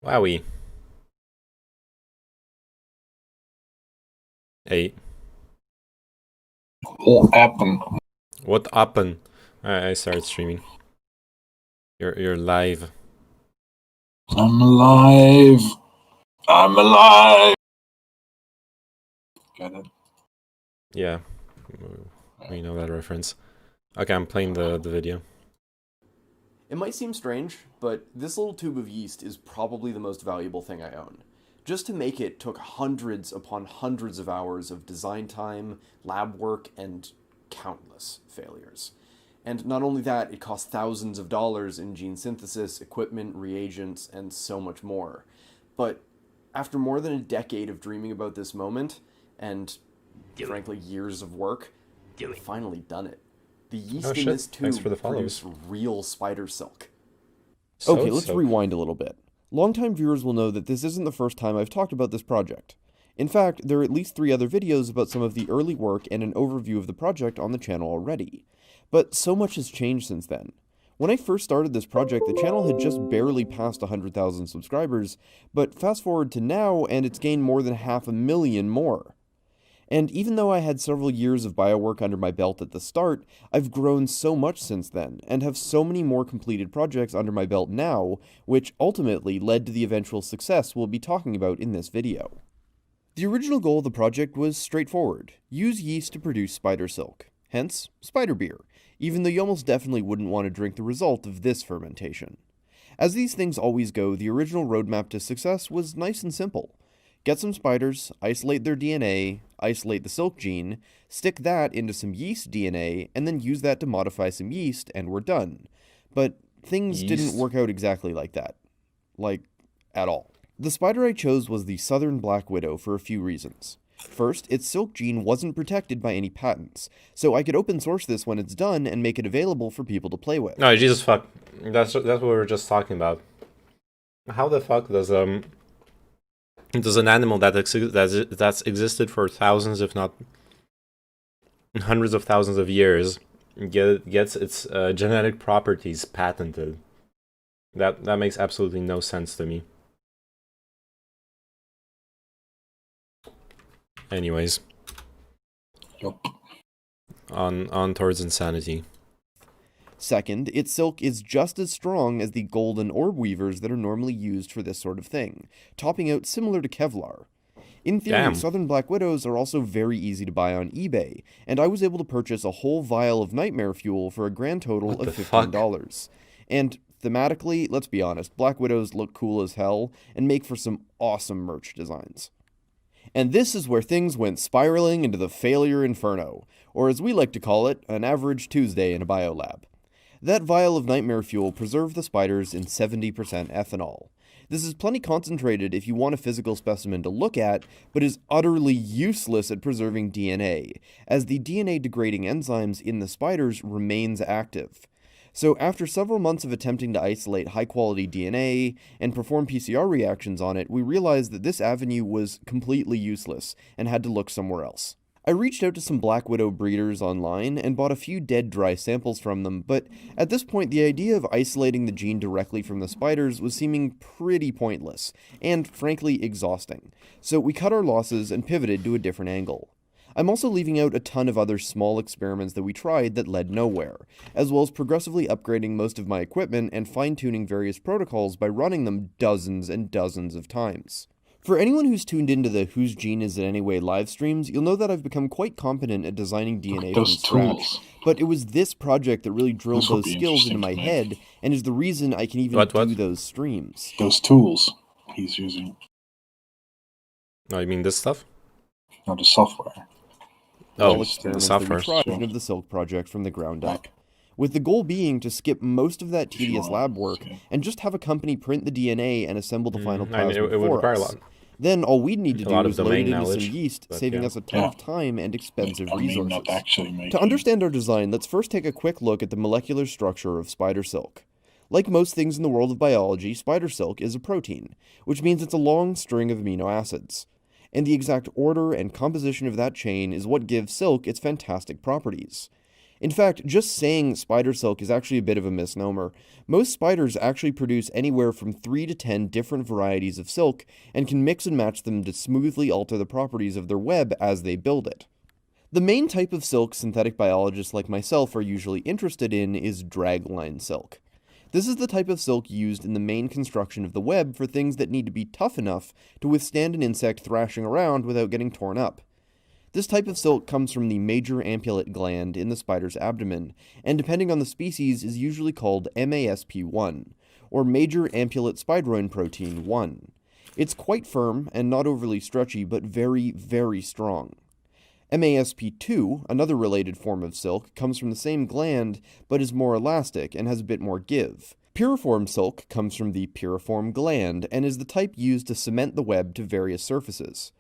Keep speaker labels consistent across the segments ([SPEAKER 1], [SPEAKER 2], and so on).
[SPEAKER 1] Wowie. Hey,
[SPEAKER 2] What happened?
[SPEAKER 1] what happened? I started streaming. You're live.
[SPEAKER 2] I'm alive. I'm alive. Get it?
[SPEAKER 1] Yeah, we know that reference. Okay, I'm playing the video.
[SPEAKER 3] It might seem strange, but this little tube of yeast is probably the most valuable thing I own. Just to make it took hundreds upon hundreds of hours of design time, lab work, and countless failures. And not only that, it cost thousands of dollars in gene synthesis, equipment, reagents, and so much more. But after more than a decade of dreaming about this moment, and frankly years of work, I've finally done it. The yeast
[SPEAKER 1] Oh
[SPEAKER 3] in
[SPEAKER 1] shit!
[SPEAKER 3] this
[SPEAKER 1] Thanks
[SPEAKER 3] tube
[SPEAKER 1] for the follows.
[SPEAKER 3] produce real spider silk.
[SPEAKER 1] So,
[SPEAKER 3] Okay, let's rewind a little bit. Longtime viewers will know that this isn't the first time I've talked about this project. In fact, there are at least 3 other videos about some of the early work and an overview of the project on the channel already. But so much has changed since then. When I first started this project, the channel had just barely passed 100,000 subscribers, but fast forward to now and it's gained more than 500,000 more. And even though I had several years of biowork under my belt at the start, I've grown so much since then, and have so many more completed projects under my belt now, which ultimately led to the eventual success we'll be talking about in this video. The original goal of the project was straightforward: use yeast to produce spider silk, hence spider beer, even though you almost definitely wouldn't want to drink the result of this fermentation. As these things always go, the original roadmap to success was nice and simple. Get some spiders, isolate their DNA, isolate the silk gene, stick that into some yeast DNA, and then use that to modify some yeast, and we're done. But things didn't
[SPEAKER 1] Yeast?
[SPEAKER 3] work out exactly like that. Like, at all. The spider I chose was the Southern Black Widow for a few reasons. First, its silk gene wasn't protected by any patents, so I could open source this when it's done and make it available for people to play with.
[SPEAKER 1] No, Jesus fuck. That's what we were just talking about. How the fuck does an animal that's existed for thousands, if not hundreds of thousands of years, gets its genetic properties patented? That makes absolutely no sense to me. Anyways,
[SPEAKER 2] Yup.
[SPEAKER 1] on towards insanity.
[SPEAKER 3] Second, its silk is just as strong as the golden orb weavers that are normally used for this sort of thing, topping out similar to Kevlar. In theory,
[SPEAKER 1] Damn.
[SPEAKER 3] Southern Black Widows are also very easy to buy on eBay, and I was able to purchase a whole vial of nightmare fuel for a grand total
[SPEAKER 1] What
[SPEAKER 3] of
[SPEAKER 1] the
[SPEAKER 3] $15. And thematically, let's be honest, Black Widows look cool as hell and make for some awesome merch designs. And this is where things went spiraling into the failure inferno, or as we like to call it, an average Tuesday in a biolab. That vial of nightmare fuel preserved the spiders in 70% ethanol. This is plenty concentrated if you want a physical specimen to look at, but is utterly useless at preserving DNA, as the DNA degrading enzymes in the spiders remains active. So after several months of attempting to isolate high-quality DNA and perform PCR reactions on it, we realized that this avenue was completely useless and had to look somewhere else. I reached out to some Black Widow breeders online and bought a few dead dry samples from them, but at this point the idea of isolating the gene directly from the spiders was seeming pretty pointless, and frankly exhausting, so we cut our losses and pivoted to a different angle. I'm also leaving out a ton of other small experiments that we tried that led nowhere, as well as progressively upgrading most of my equipment and fine-tuning various protocols by running them dozens and dozens of times. For anyone who's tuned into the Whose Gene Is It Anyway live streams, you'll know that I've become quite competent at designing DNA from
[SPEAKER 2] Those
[SPEAKER 3] scratch,
[SPEAKER 2] tools.
[SPEAKER 3] but it was this project that really drilled
[SPEAKER 2] This will
[SPEAKER 3] those
[SPEAKER 2] be
[SPEAKER 3] skills into
[SPEAKER 2] interesting
[SPEAKER 3] my
[SPEAKER 2] to
[SPEAKER 3] head,
[SPEAKER 2] make.
[SPEAKER 3] and is the reason I can even
[SPEAKER 1] What?
[SPEAKER 3] do those streams.
[SPEAKER 2] Those tools he's using.
[SPEAKER 1] No, I mean this stuff.
[SPEAKER 2] No, the software.
[SPEAKER 3] All
[SPEAKER 1] Oh,
[SPEAKER 3] experiments
[SPEAKER 1] software.
[SPEAKER 3] that we tried
[SPEAKER 2] Sure.
[SPEAKER 3] of the Silk project from the ground up, with the goal being to skip most of that
[SPEAKER 2] If you
[SPEAKER 3] tedious
[SPEAKER 2] want,
[SPEAKER 3] lab work
[SPEAKER 2] okay.
[SPEAKER 3] and just have a company print the DNA and assemble the final
[SPEAKER 1] I mean,
[SPEAKER 3] plasmid
[SPEAKER 1] it would
[SPEAKER 3] for
[SPEAKER 1] require a
[SPEAKER 3] us.
[SPEAKER 1] lot.
[SPEAKER 3] Then all we'd need to
[SPEAKER 1] A lot
[SPEAKER 3] do
[SPEAKER 1] of
[SPEAKER 3] is load
[SPEAKER 1] domain
[SPEAKER 3] it into some
[SPEAKER 1] knowledge,
[SPEAKER 3] yeast,
[SPEAKER 1] but
[SPEAKER 3] saving
[SPEAKER 1] yeah.
[SPEAKER 3] us a ton of time and expensive
[SPEAKER 2] I mean,
[SPEAKER 3] resources.
[SPEAKER 2] not actually making.
[SPEAKER 3] To understand our design, let's first take a quick look at the molecular structure of spider silk. Like most things in the world of biology, spider silk is a protein, which means it's a long string of amino acids. And the exact order and composition of that chain is what gives silk its fantastic properties. In fact, just saying spider silk is actually a bit of a misnomer. Most spiders actually produce anywhere from 3 to 10 different varieties of silk and can mix and match them to smoothly alter the properties of their web as they build it. The main type of silk synthetic biologists like myself are usually interested in is dragline silk. This is the type of silk used in the main construction of the web for things that need to be tough enough to withstand an insect thrashing around without getting torn up. This type of silk comes from the major ampullate gland in the spider's abdomen, and depending on the species is usually called MASP1, or major ampullate spideroin protein 1. It's quite firm and not overly stretchy, but very, very strong. MASP2, another related form of silk, comes from the same gland, but is more elastic and has a bit more give. Piriform silk comes from the piriform gland, and is the type used to cement the web to various surfaces.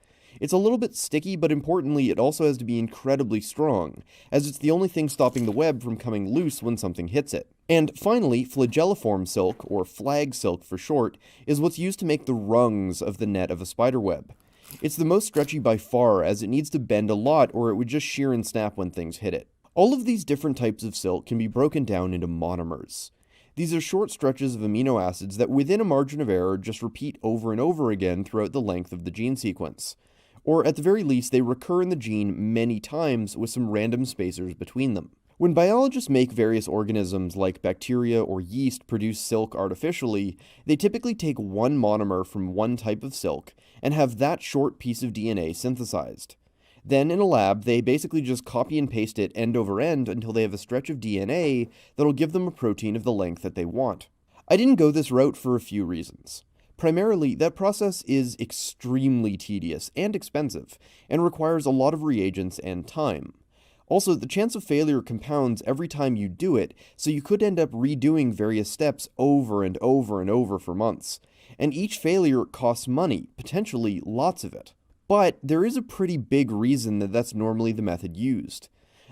[SPEAKER 3] It's a little bit sticky, but importantly, it also has to be incredibly strong, as it's the only thing stopping the web from coming loose when something hits it. And finally, flagelliform silk, or flag silk for short, is what's used to make the rungs of the net of a spider web. It's the most stretchy by far, as it needs to bend a lot or it would just shear and snap when things hit it. All of these different types of silk can be broken down into monomers. These are short stretches of amino acids that within a margin of error just repeat over and over again throughout the length of the gene sequence. Or at the very least, they recur in the gene many times with some random spacers between them. When biologists make various organisms like bacteria or yeast produce silk artificially, they typically take one monomer from one type of silk and have that short piece of DNA synthesized. Then in a lab, they basically just copy and paste it end over end until they have a stretch of DNA that'll give them a protein of the length that they want. I didn't go this route for a few reasons. Primarily, that process is extremely tedious and expensive, and requires a lot of reagents and time. Also, the chance of failure compounds every time you do it, so you could end up redoing various steps over and over and over for months. And each failure costs money, potentially lots of it. But there is a pretty big reason that that's normally the method used.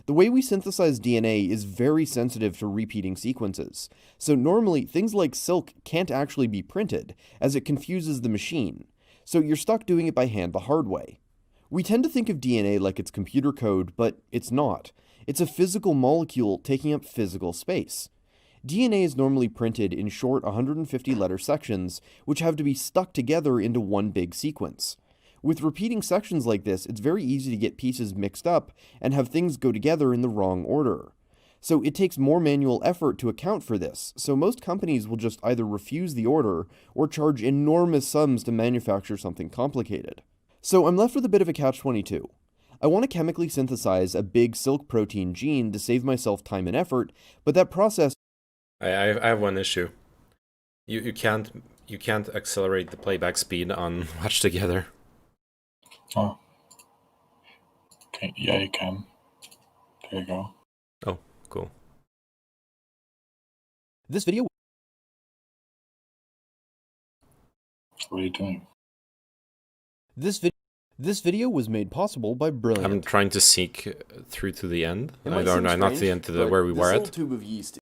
[SPEAKER 3] The way we synthesize DNA is very sensitive to repeating sequences, so normally things like silk can't actually be printed, as it confuses the machine, so you're stuck doing it by hand the hard way. We tend to think of DNA like it's computer code, but it's not. It's a physical molecule taking up physical space. DNA is normally printed in short 150-letter sections, which have to be stuck together into one big sequence. With repeating sections like this, it's very easy to get pieces mixed up and have things go together in the wrong order. So it takes more manual effort to account for this, so most companies will just either refuse the order or charge enormous sums to manufacture something complicated. So I'm left with a bit of a catch-22. I want to chemically synthesize a big silk protein gene to save myself time and effort, but that process...
[SPEAKER 1] I have one issue. You can't accelerate the playback speed on Watch Together.
[SPEAKER 2] Oh. Okay, yeah, you can. There you go.
[SPEAKER 1] Oh, cool.
[SPEAKER 3] This video...
[SPEAKER 2] What are you doing?
[SPEAKER 3] This video was made possible by Brilliant.
[SPEAKER 1] I'm trying to seek through to the end.
[SPEAKER 3] It
[SPEAKER 1] No,
[SPEAKER 3] might seem
[SPEAKER 1] not
[SPEAKER 3] strange,
[SPEAKER 1] the end to the
[SPEAKER 3] but
[SPEAKER 1] where we
[SPEAKER 3] this
[SPEAKER 1] were
[SPEAKER 3] little
[SPEAKER 1] at.
[SPEAKER 3] tube of yeast...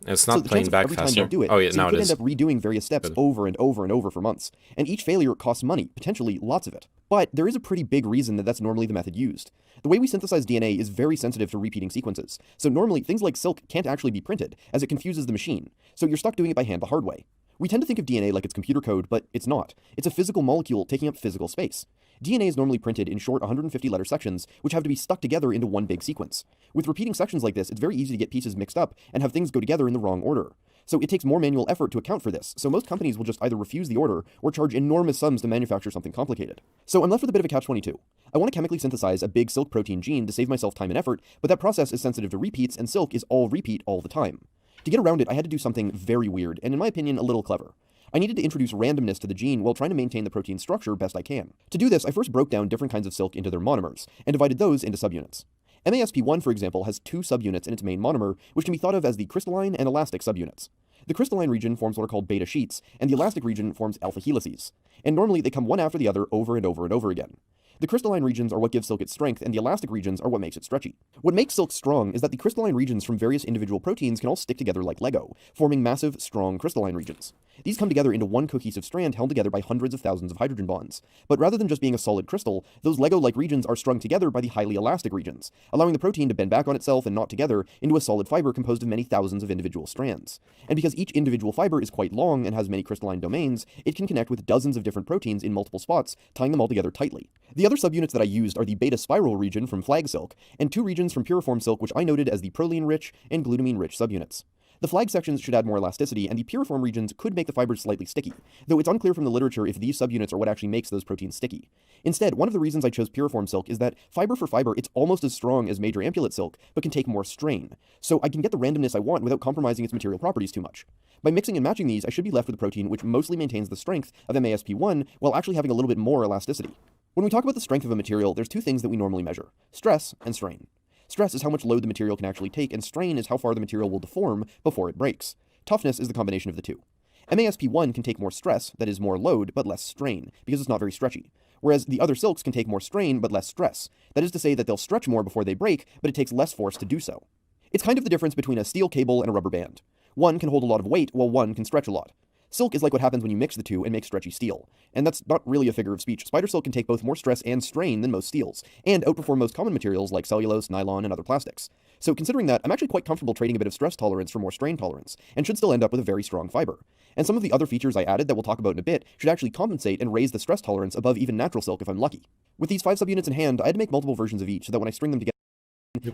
[SPEAKER 1] It's
[SPEAKER 3] So
[SPEAKER 1] not
[SPEAKER 3] the
[SPEAKER 1] playing
[SPEAKER 3] chance
[SPEAKER 1] back
[SPEAKER 3] every time
[SPEAKER 1] faster.
[SPEAKER 3] you do it,
[SPEAKER 1] Oh yeah,
[SPEAKER 3] so
[SPEAKER 1] now
[SPEAKER 3] you
[SPEAKER 1] it
[SPEAKER 3] could
[SPEAKER 1] is.
[SPEAKER 3] end up redoing various steps
[SPEAKER 1] Good.
[SPEAKER 3] over and over and over for months, and each failure costs money, potentially lots of it. But there is a pretty big reason that that's normally the method used. The way we synthesize DNA is very sensitive to repeating sequences, so normally things like silk can't actually be printed, as it confuses the machine, so you're stuck doing it by hand the hard way. We tend to think of DNA like it's computer code, but it's not. It's a physical molecule taking up physical space. DNA is normally printed in short 150-letter sections, which have to be stuck together into one big sequence. With repeating sections like this, it's very easy to get pieces mixed up and have things go together in the wrong order. So it takes more manual effort to account for this, so most companies will just either refuse the order or charge enormous sums to manufacture something complicated. So I'm left with a bit of a catch-22. I want to chemically synthesize a big silk protein gene to save myself time and effort, but that process is sensitive to repeats, and silk is all repeat all the time. To get around it, I had to do something very weird, and in my opinion, a little clever. I needed to introduce randomness to the gene while trying to maintain the protein structure best I can. To do this, I first broke down different kinds of silk into their monomers, and divided those into subunits. MASP1, for example, has 2 subunits in its main monomer, which can be thought of as the crystalline and elastic subunits. The crystalline region forms what are called beta sheets, and the elastic region forms alpha helices. And normally they come one after the other over and over and over again. The crystalline regions are what give silk its strength, and the elastic regions are what makes it stretchy. What makes silk strong is that the crystalline regions from various individual proteins can all stick together like Lego, forming massive, strong crystalline regions. These come together into one cohesive strand held together by hundreds of thousands of hydrogen bonds. But rather than just being a solid crystal, those Lego-like regions are strung together by the highly elastic regions, allowing the protein to bend back on itself and knot together into a solid fiber composed of many thousands of individual strands. And because each individual fiber is quite long and has many crystalline domains, it can connect with dozens of different proteins in multiple spots, tying them all together tightly. The other subunits that I used are the beta spiral region from flag silk, and two regions from piriform silk which I noted as the proline-rich and glutamine-rich subunits. The flag sections should add more elasticity, and the piriform regions could make the fibers slightly sticky, though it's unclear from the literature if these subunits are what actually makes those proteins sticky. Instead, one of the reasons I chose piriform silk is that, fiber for fiber, it's almost as strong as major ampulate silk, but can take more strain, so I can get the randomness I want without compromising its material properties too much. By mixing and matching these, I should be left with a protein which mostly maintains the strength of MASP1 while actually having a little bit more elasticity. When we talk about the strength of a material, there's two things that we normally measure: stress and strain. Stress is how much load the material can actually take, and strain is how far the material will deform before it breaks. Toughness is the combination of the two. MASP1 can take more stress, that is more load, but less strain, because it's not very stretchy. Whereas the other silks can take more strain, but less stress. That is to say that they'll stretch more before they break, but it takes less force to do so. It's kind of the difference between a steel cable and a rubber band. One can hold a lot of weight, while one can stretch a lot. Silk is like what happens when you mix the two and make stretchy steel. And that's not really a figure of speech. Spider silk can take both more stress and strain than most steels, and outperform most common materials like cellulose, nylon, and other plastics. So considering that, I'm actually quite comfortable trading a bit of stress tolerance for more strain tolerance, and should still end up with a very strong fiber. And some of the other features I added that we'll talk about in a bit should actually compensate and raise the stress tolerance above even natural silk if I'm lucky. With these 5 subunits in hand, I had to make multiple versions of each so that when I string them together,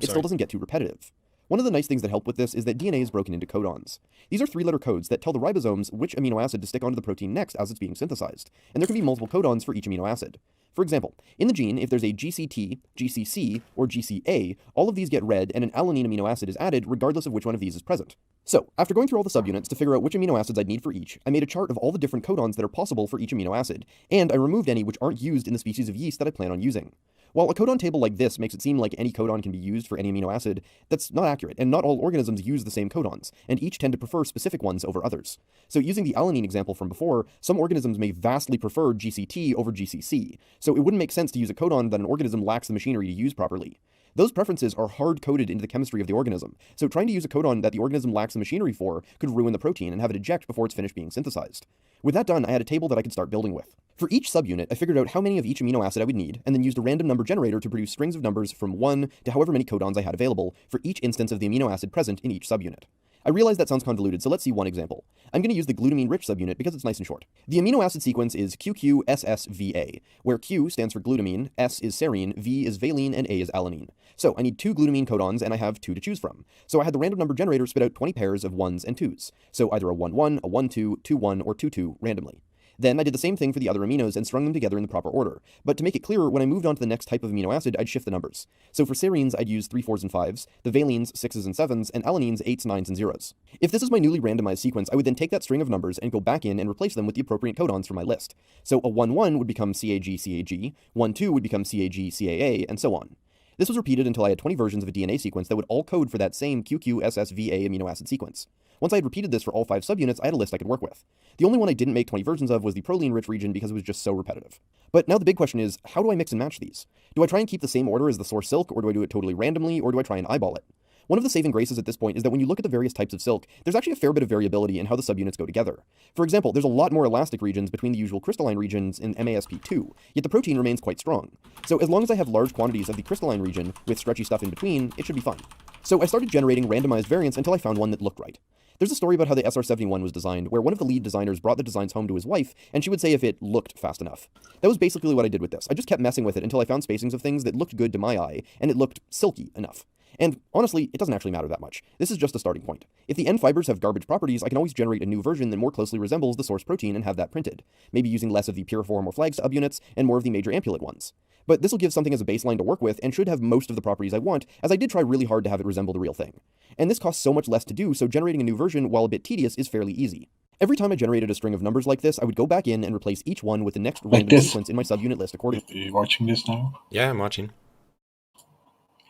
[SPEAKER 3] it still doesn't get too repetitive. One of the nice things that help with this is that DNA is broken into codons. These are 3-letter codes that tell the ribosomes which amino acid to stick onto the protein next as it's being synthesized, and there can be multiple codons for each amino acid. For example, in the gene, if there's a GCT, GCC, or GCA, all of these get read and an alanine amino acid is added regardless of which one of these is present. So, after going through all the subunits to figure out which amino acids I'd need for each, I made a chart of all the different codons that are possible for each amino acid, and I removed any which aren't used in the species of yeast that I plan on using. While a codon table like this makes it seem like any codon can be used for any amino acid, that's not accurate, and not all organisms use the same codons, and each tend to prefer specific ones over others. So using the alanine example from before, some organisms may vastly prefer GCT over GCC, so it wouldn't make sense to use a codon that an organism lacks the machinery to use properly. Those preferences are hard-coded into the chemistry of the organism, so trying to use a codon that the organism lacks the machinery for could ruin the protein and have it eject before it's finished being synthesized. With that done, I had a table that I could start building with. For each subunit, I figured out how many of each amino acid I would need, and then used a random number generator to produce strings of numbers from 1 to however many codons I had available for each instance of the amino acid present in each subunit. I realize that sounds convoluted, so let's see one example. I'm going to use the glutamine-rich subunit because it's nice and short. The amino acid sequence is QQSSVA, where Q stands for glutamine, S is serine, V is valine, and A is alanine. So I need 2 glutamine codons, and I have 2 to choose from. So I had the random number generator spit out 20 pairs of 1s and 2s. So either a 1-1, a 1-2, 2-1, or 2-2 randomly. Then I did the same thing for the other aminos and strung them together in the proper order. But to make it clearer, when I moved on to the next type of amino acid, I'd shift the numbers. So for serines, I'd use 3 4s and 5s, the valines 6s and 7s, and alanines 8s, 9s, and 0s. If this is my newly randomized sequence, I would then take that string of numbers and go back in and replace them with the appropriate codons for my list. So a 1-1 would become CAG-CAG, 1-2 would become CAG-CAA, and so on. This was repeated until I had 20 versions of a DNA sequence that would all code for that same QQSSVA amino acid sequence. Once I had repeated this for all 5 subunits, I had a list I could work with. The only one I didn't make 20 versions of was the proline-rich region because it was just so repetitive. But now the big question is, how do I mix and match these? Do I try and keep the same order as the source silk, or do I do it totally randomly, or do I try and eyeball it? One of the saving graces at this point is that when you look at the various types of silk, there's actually a fair bit of variability in how the subunits go together. For example, there's a lot more elastic regions between the usual crystalline regions in MASP2, yet the protein remains quite strong. So as long as I have large quantities of the crystalline region with stretchy stuff in between, it should be fun. So I started generating randomized variants until I found one that looked right. There's a story about how the SR-71 was designed, where one of the lead designers brought the designs home to his wife, and she would say if it looked fast enough. That was basically what I did with this. I just kept messing with it until I found spacings of things that looked good to my eye, and it looked silky enough. And honestly, it doesn't actually matter that much. This is just a starting point. If the end fibers have garbage properties, I can always generate a new version that more closely resembles the source protein and have that printed, maybe using less of the piriform or flag subunits and more of the major ampulate ones. But this will give something as a baseline to work with and should have most of the properties I want, as I did try really hard to have it resemble the real thing. And this costs so much less to do, so generating a new version, while a bit tedious, is fairly easy. Every time I generated a string of numbers like this, I would go back in and replace each one with the next random sequence in my subunit list accordingly.
[SPEAKER 2] Are you watching this now?
[SPEAKER 1] Yeah, I'm watching.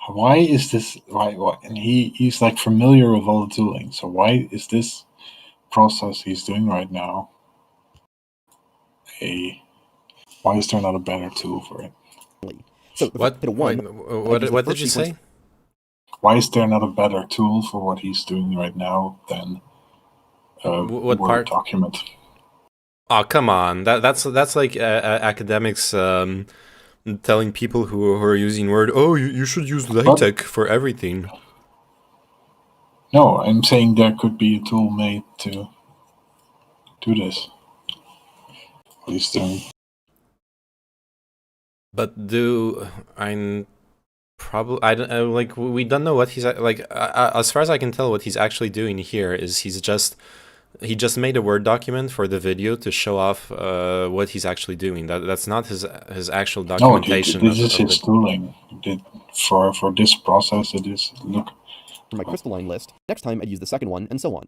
[SPEAKER 2] Why is this why and he's like familiar with all the tooling, so why is this process he's doing right now why is there not a better tool for it?
[SPEAKER 3] So
[SPEAKER 1] What?
[SPEAKER 3] hit a 1,
[SPEAKER 1] What did you say?
[SPEAKER 2] Why is there not a better tool for what he's doing right now than
[SPEAKER 1] What
[SPEAKER 2] Word
[SPEAKER 1] part?
[SPEAKER 2] document?
[SPEAKER 1] Oh, come on. That's like academics telling people who are using Word, oh, you should use LaTeX for everything.
[SPEAKER 2] No, I'm saying there could be a tool made to do this. At least,
[SPEAKER 1] But I'm probably I don't like we don't know what he's like. As far as I can tell, what he's actually doing here is he just made a Word document for the video to show off what he's actually doing. That's not his actual
[SPEAKER 2] no,
[SPEAKER 1] documentation.
[SPEAKER 2] this is his tooling. For this process, it is look.
[SPEAKER 3] For my crystalline list, next time I'd use the second one, and so on.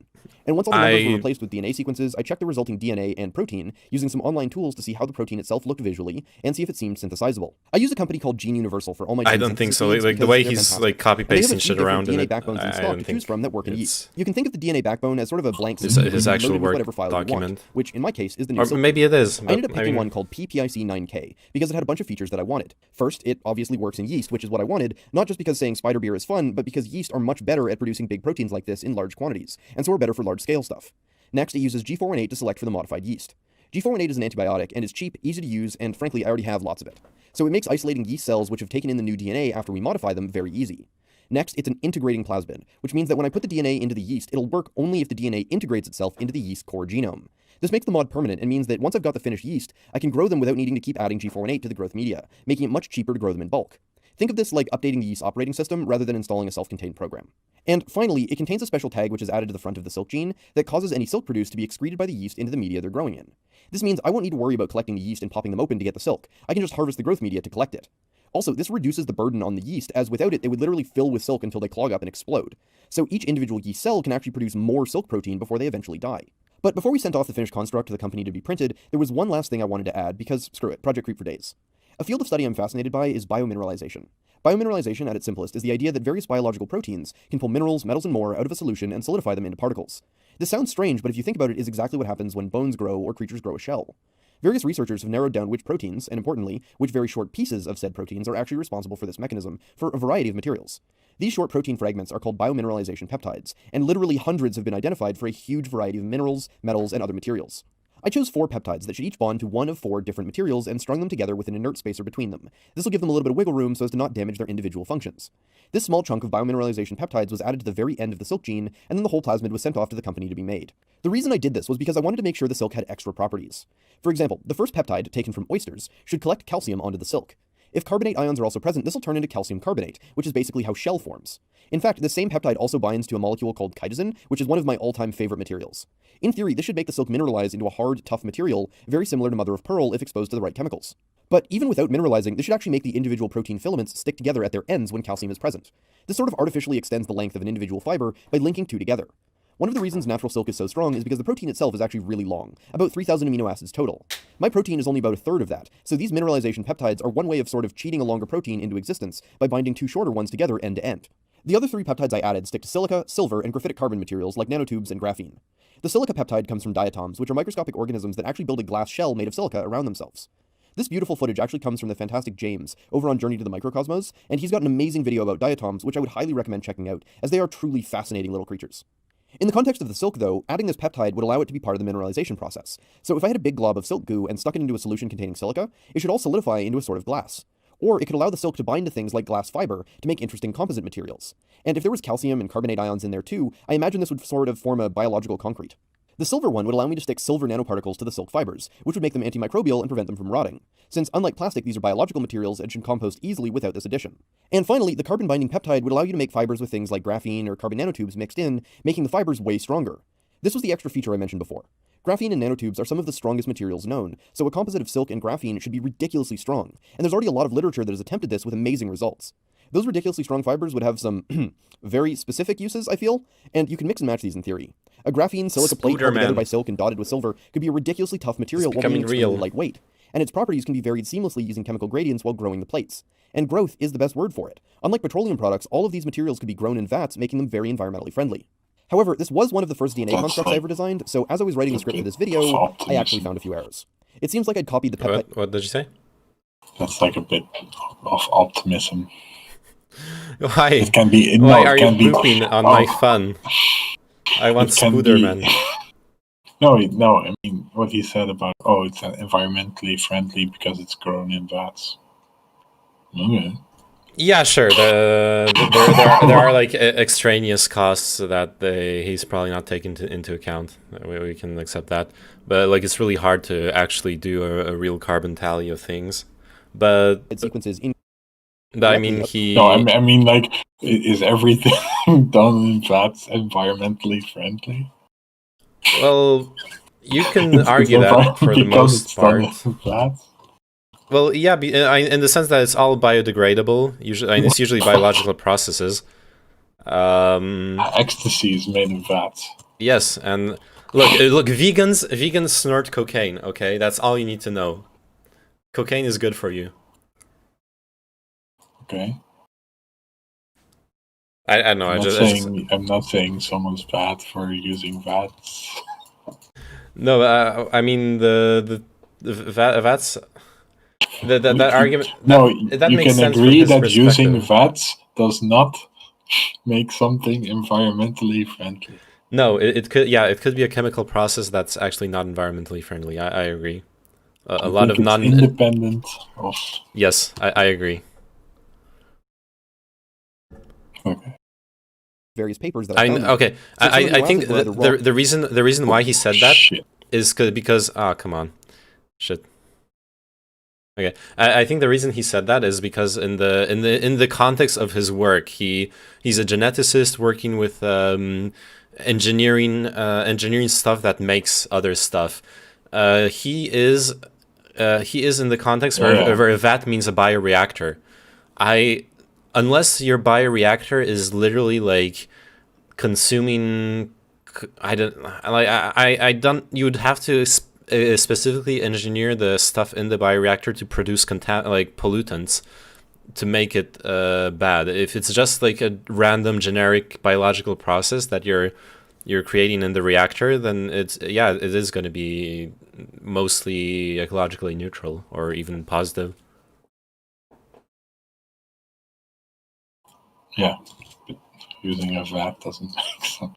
[SPEAKER 3] And once all the numbers were replaced with DNA sequences, I checked the resulting DNA and protein using some online tools to see how the protein itself looked visually and see if it seemed synthesizable. I use a company called Gene Universal for all my.
[SPEAKER 1] I don't think so. Like the way he's like copy pasting shit around
[SPEAKER 3] DNA
[SPEAKER 1] in it,
[SPEAKER 3] backbones in
[SPEAKER 1] I
[SPEAKER 3] stock
[SPEAKER 1] don't
[SPEAKER 3] to
[SPEAKER 1] think
[SPEAKER 3] choose from that work in
[SPEAKER 1] it's
[SPEAKER 3] yeast. You can think of the DNA backbone as sort of a blank
[SPEAKER 1] his
[SPEAKER 3] system where
[SPEAKER 1] actual
[SPEAKER 3] you load it with
[SPEAKER 1] Word
[SPEAKER 3] whatever file you
[SPEAKER 1] document.
[SPEAKER 3] want, which in my case is the new
[SPEAKER 1] Or
[SPEAKER 3] Silk.
[SPEAKER 1] maybe it is.
[SPEAKER 3] I ended up
[SPEAKER 1] But,
[SPEAKER 3] picking one called PPIC9K because it had a bunch of features that I wanted. First, it obviously works in yeast, which is what I wanted, not just because saying spider beer is fun, but because yeast are much better at producing big proteins like this in large quantities, and so are better for large-scale stuff. Next, it uses G418 to select for the modified yeast. G418 is an antibiotic and is cheap, easy to use, and frankly, I already have lots of it. So it makes isolating yeast cells which have taken in the new DNA after we modify them very easy. Next, it's an integrating plasmid, which means that when I put the DNA into the yeast, it'll work only if the DNA integrates itself into the yeast core genome. This makes the mod permanent and means that once I've got the finished yeast, I can grow them without needing to keep adding G418 to the growth media, making it much cheaper to grow them in bulk. Think of this like updating the yeast operating system rather than installing a self-contained program. And finally, it contains a special tag which is added to the front of the silk gene that causes any silk produced to be excreted by the yeast into the media they're growing in. This means I won't need to worry about collecting the yeast and popping them open to get the silk. I can just harvest the growth media to collect it. Also, this reduces the burden on the yeast, as without it, they would literally fill with silk until they clog up and explode. So each individual yeast cell can actually produce more silk protein before they eventually die. But before we sent off the finished construct to the company to be printed, there was one last thing I wanted to add because, screw it, project creep for days. A field of study I'm fascinated by is biomineralization. Biomineralization, at its simplest, is the idea that various biological proteins can pull minerals, metals, and more out of a solution and solidify them into particles. This sounds strange, but if you think about it, is exactly what happens when bones grow or creatures grow a shell. Various researchers have narrowed down which proteins, and importantly, which very short pieces of said proteins are actually responsible for this mechanism for a variety of materials. These short protein fragments are called biomineralization peptides, and literally hundreds have been identified for a huge variety of minerals, metals, and other materials. I chose 4 peptides that should each bond to one of 4 different materials and strung them together with an inert spacer between them. This will give them a little bit of wiggle room so as to not damage their individual functions. This small chunk of biomineralization peptides was added to the very end of the silk gene, and then the whole plasmid was sent off to the company to be made. The reason I did this was because I wanted to make sure the silk had extra properties. For example, the first peptide, taken from oysters, should collect calcium onto the silk. If carbonate ions are also present, this will turn into calcium carbonate, which is basically how shell forms. In fact, the same peptide also binds to a molecule called chitosan, which is one of my all-time favorite materials. In theory, this should make the silk mineralize into a hard, tough material, very similar to mother of pearl if exposed to the right chemicals. But even without mineralizing, this should actually make the individual protein filaments stick together at their ends when calcium is present. This sort of artificially extends the length of an individual fiber by linking 2 together. One of the reasons natural silk is so strong is because the protein itself is actually really long, about 3,000 amino acids total. My protein is only about a third of that, so these mineralization peptides are one way of sort of cheating a longer protein into existence by binding 2 shorter ones together end to end. The other 3 peptides I added stick to silica, silver, and graphitic carbon materials like nanotubes and graphene. The silica peptide comes from diatoms, which are microscopic organisms that actually build a glass shell made of silica around themselves. This beautiful footage actually comes from the fantastic James over on Journey to the Microcosmos, and he's got an amazing video about diatoms, which I would highly recommend checking out, as they are truly fascinating little creatures. In the context of the silk, though, adding this peptide would allow it to be part of the mineralization process. So if I had a big glob of silk goo and stuck it into a solution containing silica, it should all solidify into a sort of glass. Or it could allow the silk to bind to things like glass fiber to make interesting composite materials. And if there was calcium and carbonate ions in there too, I imagine this would sort of form a biological concrete. The silver one would allow me to stick silver nanoparticles to the silk fibers, which would make them antimicrobial and prevent them from rotting, since unlike plastic, these are biological materials and should compost easily without this addition. And finally, the carbon-binding peptide would allow you to make fibers with things like graphene or carbon nanotubes mixed in, making the fibers way stronger. This was the extra feature I mentioned before. Graphene and nanotubes are some of the strongest materials known, so a composite of silk and graphene should be ridiculously strong, and there's already a lot of literature that has attempted this with amazing results. Those ridiculously strong fibers would have some very specific uses, I feel, and you can mix and match these in theory. A graphene silica plate held together by silk and dotted with silver could be a ridiculously tough material while being extremely lightweight, and its properties can be varied seamlessly using chemical gradients while growing the plates. And growth is the best word for it. Unlike petroleum products, all of these materials could be grown in vats, making them very environmentally friendly. However, this was one of the first DNA constructs I ever designed, so as I was writing the script for this video, I actually found a few errors. It seems like I'd copied the peptide.
[SPEAKER 1] What did you say?
[SPEAKER 2] That's like a bit of optimism.
[SPEAKER 1] Why?
[SPEAKER 2] It can be.
[SPEAKER 1] Why are you pooping on my fun? I want Scooterman.
[SPEAKER 2] No, I mean, what he said about it's environmentally friendly because it's grown in vats. Okay.
[SPEAKER 1] Yeah, sure. There are like extraneous costs that he's probably not taken into account. We can accept that, but like it's really hard to actually do a real carbon tally of things. But
[SPEAKER 3] sequences in.
[SPEAKER 1] But I mean, he.
[SPEAKER 2] No, I mean, like, is everything done in vats environmentally friendly?
[SPEAKER 1] Well, you can argue that for the most part. Well, yeah, in the sense that it's all biodegradable. Usually, it's usually biological processes.
[SPEAKER 2] Ecstasy is made in vats.
[SPEAKER 1] Yes, and look, vegans snort cocaine. Okay, that's all you need to know. Cocaine is good for you.
[SPEAKER 2] Okay.
[SPEAKER 1] I don't know.
[SPEAKER 2] I'm not saying someone's bad for using vats.
[SPEAKER 1] No, I mean the vats. That argument.
[SPEAKER 2] No,
[SPEAKER 1] that
[SPEAKER 2] you
[SPEAKER 1] makes
[SPEAKER 2] can
[SPEAKER 1] sense
[SPEAKER 2] agree
[SPEAKER 1] from
[SPEAKER 2] that
[SPEAKER 1] his
[SPEAKER 2] using
[SPEAKER 1] perspective.
[SPEAKER 2] vats does not make something environmentally friendly.
[SPEAKER 1] No, it could. Yeah, it could be a chemical process that's actually not environmentally friendly. I agree. A lot of
[SPEAKER 2] independent of.
[SPEAKER 1] Yes, I agree.
[SPEAKER 2] Okay.
[SPEAKER 3] Various papers that
[SPEAKER 1] I think the reason why he said that is because come on, shit. Okay, I think the reason he said that is because in the context of his work, he's a geneticist working with engineering stuff that makes other stuff. He is in the context where a vat means a bioreactor. Unless your bioreactor is literally like consuming, you would have to specifically engineer the stuff in the bioreactor to produce pollutants to make it bad. If it's just like a random generic biological process that you're creating in the reactor, then it is going to be mostly ecologically neutral or even positive.
[SPEAKER 2] Yeah, but using a vat doesn't make sense.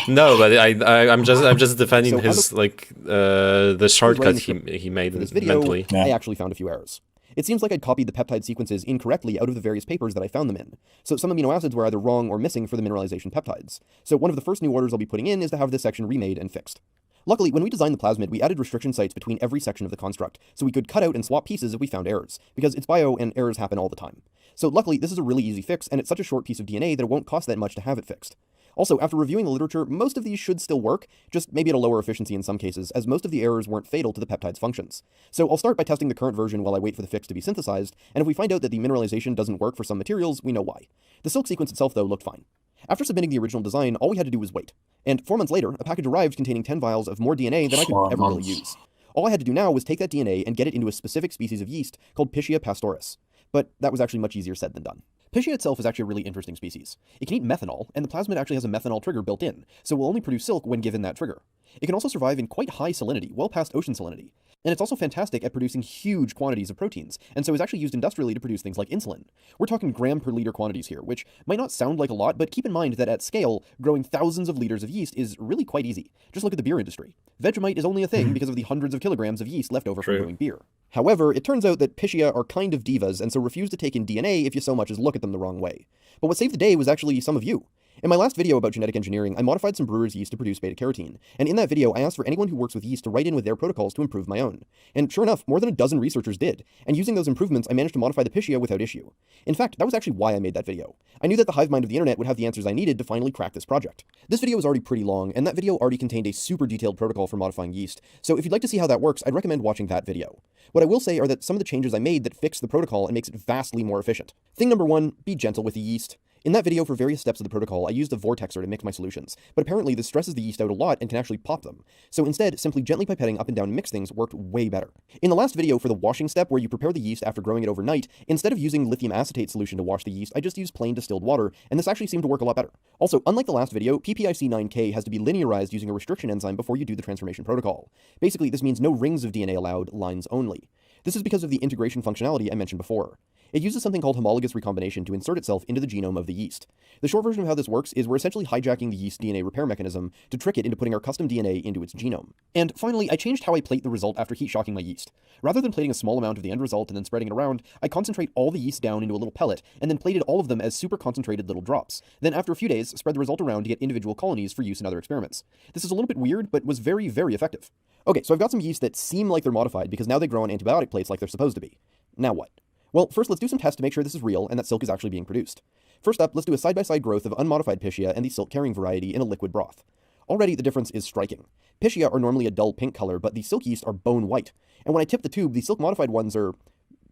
[SPEAKER 1] No, but I'm just defending his the shortcut he made
[SPEAKER 3] for this video,
[SPEAKER 1] mentally.
[SPEAKER 3] I actually found a few errors. It seems like I'd copied the peptide sequences incorrectly out of the various papers that I found them in. So some amino acids were either wrong or missing for the mineralization peptides. So one of the first new orders I'll be putting in is to have this section remade and fixed. Luckily, when we designed the plasmid, we added restriction sites between every section of the construct, so we could cut out and swap pieces if we found errors, because it's bio and errors happen all the time. So luckily, this is a really easy fix, and it's such a short piece of DNA that it won't cost that much to have it fixed. Also, after reviewing the literature, most of these should still work, just maybe at a lower efficiency in some cases, as most of the errors weren't fatal to the peptide's functions. So I'll start by testing the current version while I wait for the fix to be synthesized, and if we find out that the mineralization doesn't work for some materials, we know why. The silk sequence itself, though, looked fine. After submitting the original design, all we had to do was wait. And 4 months later, a package arrived containing 10 vials of more DNA than I could ever really use. All I had to do now was take that DNA and get it into a specific species of yeast called Pichia pastoris. But that was actually much easier said than done. Pichia itself is actually a really interesting species. It can eat methanol, and the plasmid actually has a methanol trigger built in, so it will only produce silk when given that trigger. It can also survive in quite high salinity, well past ocean salinity. And it's also fantastic at producing huge quantities of proteins, and so is actually used industrially to produce things like insulin. We're talking gram per liter quantities here, which might not sound like a lot, but keep in mind that at scale, growing thousands of liters of yeast is really quite easy. Just look at the beer industry. Vegemite is only a thing because of the hundreds of kilograms of yeast left over from brewing beer. However, it turns out that Pichia are kind of divas, and so refuse to take in DNA if you so much as look at them the wrong way. But what saved the day was actually some of you. In my last video about genetic engineering, I modified some brewers' yeast to produce beta-carotene, and in that video I asked for anyone who works with yeast to write in with their protocols to improve my own. And sure enough, more than a dozen researchers did, and using those improvements I managed to modify the Pichia without issue. In fact, that was actually why I made that video. I knew that the hive mind of the internet would have the answers I needed to finally crack this project. This video was already pretty long, and that video already contained a super detailed protocol for modifying yeast, so if you'd like to see how that works, I'd recommend watching that video. What I will say are that some of the changes I made that fix the protocol and makes it vastly more efficient. Thing number 1, be gentle with the yeast. In that video, for various steps of the protocol, I used a vortexer to mix my solutions, but apparently this stresses the yeast out a lot and can actually pop them. So instead, simply gently pipetting up and down to mix things worked way better. In the last video, for the washing step where you prepare the yeast after growing it overnight, instead of using lithium acetate solution to wash the yeast, I just used plain distilled water, and this actually seemed to work a lot better. Also, unlike the last video, PPIC9K has to be linearized using a restriction enzyme before you do the transformation protocol. Basically, this means no rings of DNA allowed, lines only. This is because of the integration functionality I mentioned before. It uses something called homologous recombination to insert itself into the genome of the yeast. The short version of how this works is we're essentially hijacking the yeast DNA repair mechanism to trick it into putting our custom DNA into its genome. And finally, I changed how I plate the result after heat shocking my yeast. Rather than plating a small amount of the end result and then spreading it around, I concentrate all the yeast down into a little pellet and then plated all of them as super concentrated little drops. Then after a few days, spread the result around to get individual colonies for use in other experiments. This is a little bit weird, but was very, very effective. Okay, so I've got some yeast that seem like they're modified because now they grow on antibiotic plates like they're supposed to be. Now what? Well, first let's do some tests to make sure this is real and that silk is actually being produced. First up, let's do a side-by-side growth of unmodified Pichia and the silk carrying variety in a liquid broth. Already the difference is striking. Pichia are normally a dull pink color, but the silk yeast are bone white. And when I tip the tube, the silk modified ones are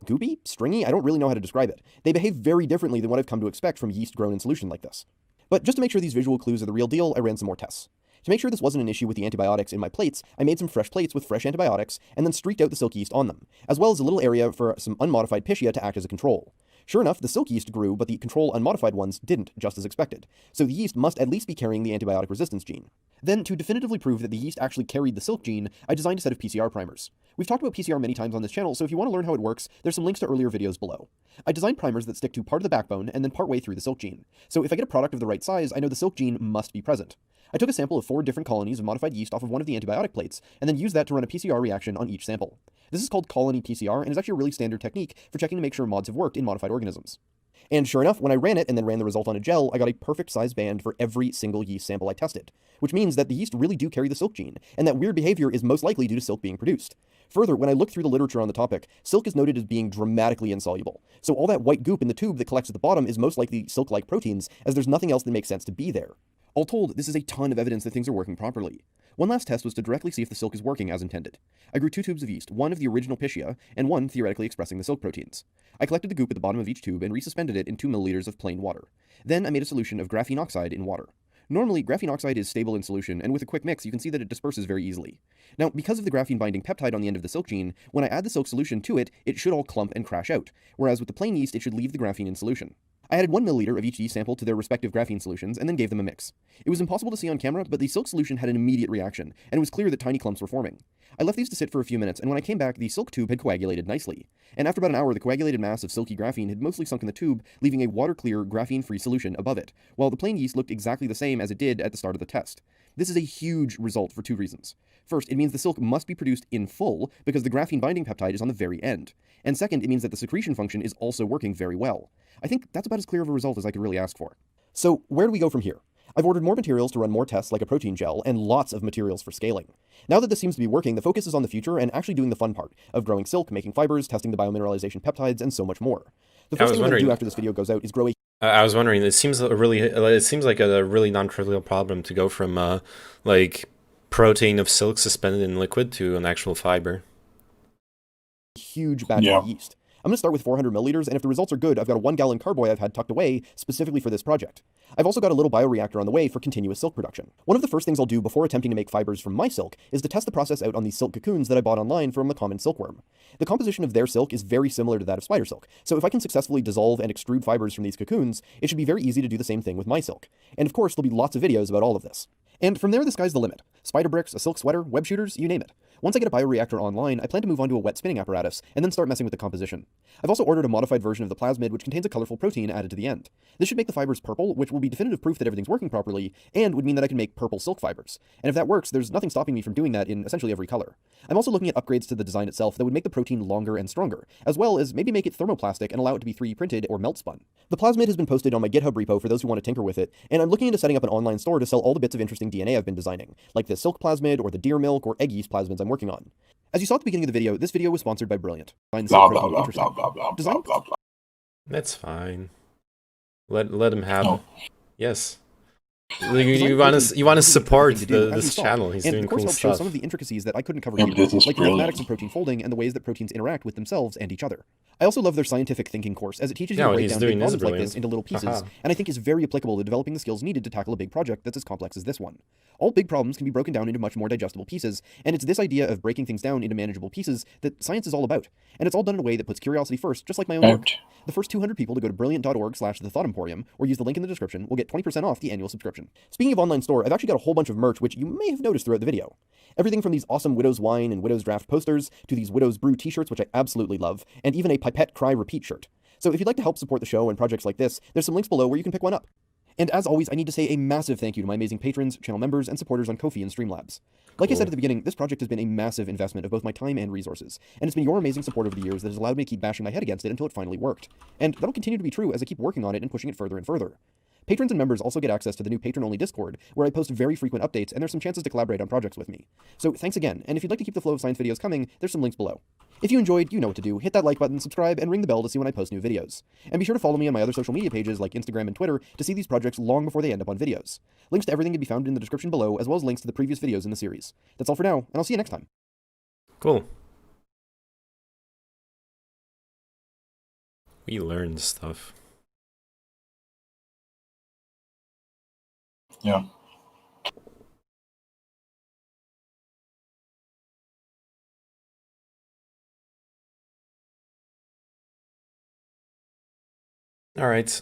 [SPEAKER 3] goopy? Stringy? I don't really know how to describe it. They behave very differently than what I've come to expect from yeast grown in solution like this. But just to make sure these visual clues are the real deal, I ran some more tests. To make sure this wasn't an issue with the antibiotics in my plates, I made some fresh plates with fresh antibiotics and then streaked out the silk yeast on them, as well as a little area for some unmodified Pichia to act as a control. Sure enough, the silk yeast grew, but the control unmodified ones didn't, just as expected. So the yeast must at least be carrying the antibiotic resistance gene. Then, to definitively prove that the yeast actually carried the silk gene, I designed a set of PCR primers. We've talked about PCR many times on this channel, so if you want to learn how it works, there's some links to earlier videos below. I designed primers that stick to part of the backbone and then part way through the silk gene. So if I get a product of the right size, I know the silk gene must be present. I took a sample of 4 different colonies of modified yeast off of one of the antibiotic plates, and then used that to run a PCR reaction on each sample. This is called colony PCR, and is actually a really standard technique for checking to make sure mods have worked in modified organisms. And sure enough, when I ran it and then ran the result on a gel, I got a perfect size band for every single yeast sample I tested, which means that the yeast really do carry the silk gene, and that weird behavior is most likely due to silk being produced. Further, when I look through the literature on the topic, silk is noted as being dramatically insoluble, so all that white goop in the tube that collects at the bottom is most likely silk-like proteins, as there's nothing else that makes sense to be there. All told, this is a ton of evidence that things are working properly. One last test was to directly see if the silk is working as intended. I grew 2 tubes of yeast, one of the original Pichia, and one theoretically expressing the silk proteins. I collected the goop at the bottom of each tube and resuspended it in 2 milliliters of plain water. Then I made a solution of graphene oxide in water. Normally, graphene oxide is stable in solution, and with a quick mix, you can see that it disperses very easily. Now, because of the graphene-binding peptide on the end of the silk gene, when I add the silk solution to it, it should all clump and crash out, whereas with the plain yeast, it should leave the graphene in solution. I added 1 milliliter of each yeast sample to their respective graphene solutions and then gave them a mix. It was impossible to see on camera, but the silk solution had an immediate reaction, and it was clear that tiny clumps were forming. I left these to sit for a few minutes, and when I came back, the silk tube had coagulated nicely. And after about an hour, the coagulated mass of silky graphene had mostly sunk in the tube, leaving a water-clear, graphene-free solution above it, while the plain yeast looked exactly the same as it did at the start of the test. This is a huge result for 2 reasons. First, it means the silk must be produced in full, because the graphene-binding peptide is on the very end. And second, it means that the secretion function is also working very well. I think that's about as clear of a result as I could really ask for. So, where do we go from here? I've ordered more materials to run more tests like a protein gel, and lots of materials for scaling. Now that this seems to be working, the focus is on the future and actually doing the fun part, of growing silk, making fibers, testing the biomineralization peptides, and so much more. The first thing I'm going to do after this video goes out is grow a
[SPEAKER 1] I was wondering. It seems like a really non-trivial problem to go from like protein of silk suspended in liquid to an actual fiber.
[SPEAKER 3] huge batch of yeast. I'm going to start with 400 milliliters, and if the results are good, I've got a 1-gallon carboy I've had tucked away specifically for this project. I've also got a little bioreactor on the way for continuous silk production. One of the first things I'll do before attempting to make fibers from my silk is to test the process out on these silk cocoons that I bought online from the common silkworm. The composition of their silk is very similar to that of spider silk, so if I can successfully dissolve and extrude fibers from these cocoons, it should be very easy to do the same thing with my silk. And of course, there'll be lots of videos about all of this. And from there, the sky's the limit. Spider bricks, a silk sweater, web shooters, you name it. Once I get a bioreactor online, I plan to move on to a wet spinning apparatus, and then start messing with the composition. I've also ordered a modified version of the plasmid, which contains a colorful protein added to the end. This should make the fibers purple, which will be definitive proof that everything's working properly, and would mean that I can make purple silk fibers. And if that works, there's nothing stopping me from doing that in essentially every color. I'm also looking at upgrades to the design itself that would make the protein longer and stronger, as well as maybe make it thermoplastic and allow it to be 3D printed or melt spun. The plasmid has been posted on my GitHub repo for those who want to tinker with it, and I'm looking into setting up an online store to sell all the bits of interesting DNA I've been designing, like the silk plasmid or the deer milk or egg yeast plasmids I'm working on. As you saw at the beginning of the video, this video was sponsored by Brilliant.
[SPEAKER 2] Blah, blah, blah, blah, blah, blah,
[SPEAKER 3] Design?
[SPEAKER 2] blah, blah.
[SPEAKER 1] That's fine. Let him have.
[SPEAKER 2] No.
[SPEAKER 1] Yes. You want to support this channel. He's doing
[SPEAKER 3] the course
[SPEAKER 1] cool
[SPEAKER 3] helps show
[SPEAKER 1] stuff.
[SPEAKER 3] some of the intricacies that I couldn't cover
[SPEAKER 2] Yeah,
[SPEAKER 3] here,
[SPEAKER 2] but this is
[SPEAKER 3] like the
[SPEAKER 2] brilliant.
[SPEAKER 3] mathematics of protein folding and the ways that proteins interact with themselves and each other. I also love their scientific thinking course, as it teaches you
[SPEAKER 1] Yeah,
[SPEAKER 3] to
[SPEAKER 1] what
[SPEAKER 3] break
[SPEAKER 1] he's
[SPEAKER 3] down
[SPEAKER 1] doing
[SPEAKER 3] big
[SPEAKER 1] is
[SPEAKER 3] problems like
[SPEAKER 1] brilliant.
[SPEAKER 3] this into little pieces,
[SPEAKER 1] Haha.
[SPEAKER 3] and I think is very applicable to developing the skills needed to tackle a big project that's as complex as this one. All big problems can be broken down into much more digestible pieces, and it's this idea of breaking things down into manageable pieces that science is all about. And it's all done in a way that puts curiosity first, just like my own work.
[SPEAKER 2] Out.
[SPEAKER 3] The first 200 people to go to brilliant.org/thethought-emporium or use the link in the description will get 20% off the annual subscription. Speaking of online store, I've actually got a whole bunch of merch which you may have noticed throughout the video. Everything from these awesome Widow's Wine and Widow's Draft posters to these Widow's Brew t-shirts, which I absolutely love, and even a Pipette Cry Repeat shirt. So if you'd like to help support the show and projects like this, there's some links below where you can pick one up. And as always, I need to say a massive thank you to my amazing patrons, channel members, and supporters on Ko-fi and Streamlabs. Like I said
[SPEAKER 1] Cool.
[SPEAKER 3] at the beginning, this project has been a massive investment of both my time and resources, and it's been your amazing support over the years that has allowed me to keep bashing my head against it until it finally worked. And that'll continue to be true as I keep working on it and pushing it further and further. Patrons and members also get access to the new patron-only Discord, where I post very frequent updates and there's some chances to collaborate on projects with me. So thanks again, and if you'd like to keep the flow of science videos coming, there's some links below. If you enjoyed, you know what to do. Hit that like button, subscribe, and ring the bell to see when I post new videos. And be sure to follow me on my other social media pages like Instagram and Twitter to see these projects long before they end up on videos. Links to everything can be found in the description below, as well as links to the previous videos in the series. That's all for now, and I'll see you next time.
[SPEAKER 1] Cool. We learned stuff.
[SPEAKER 2] Yeah.
[SPEAKER 1] All right.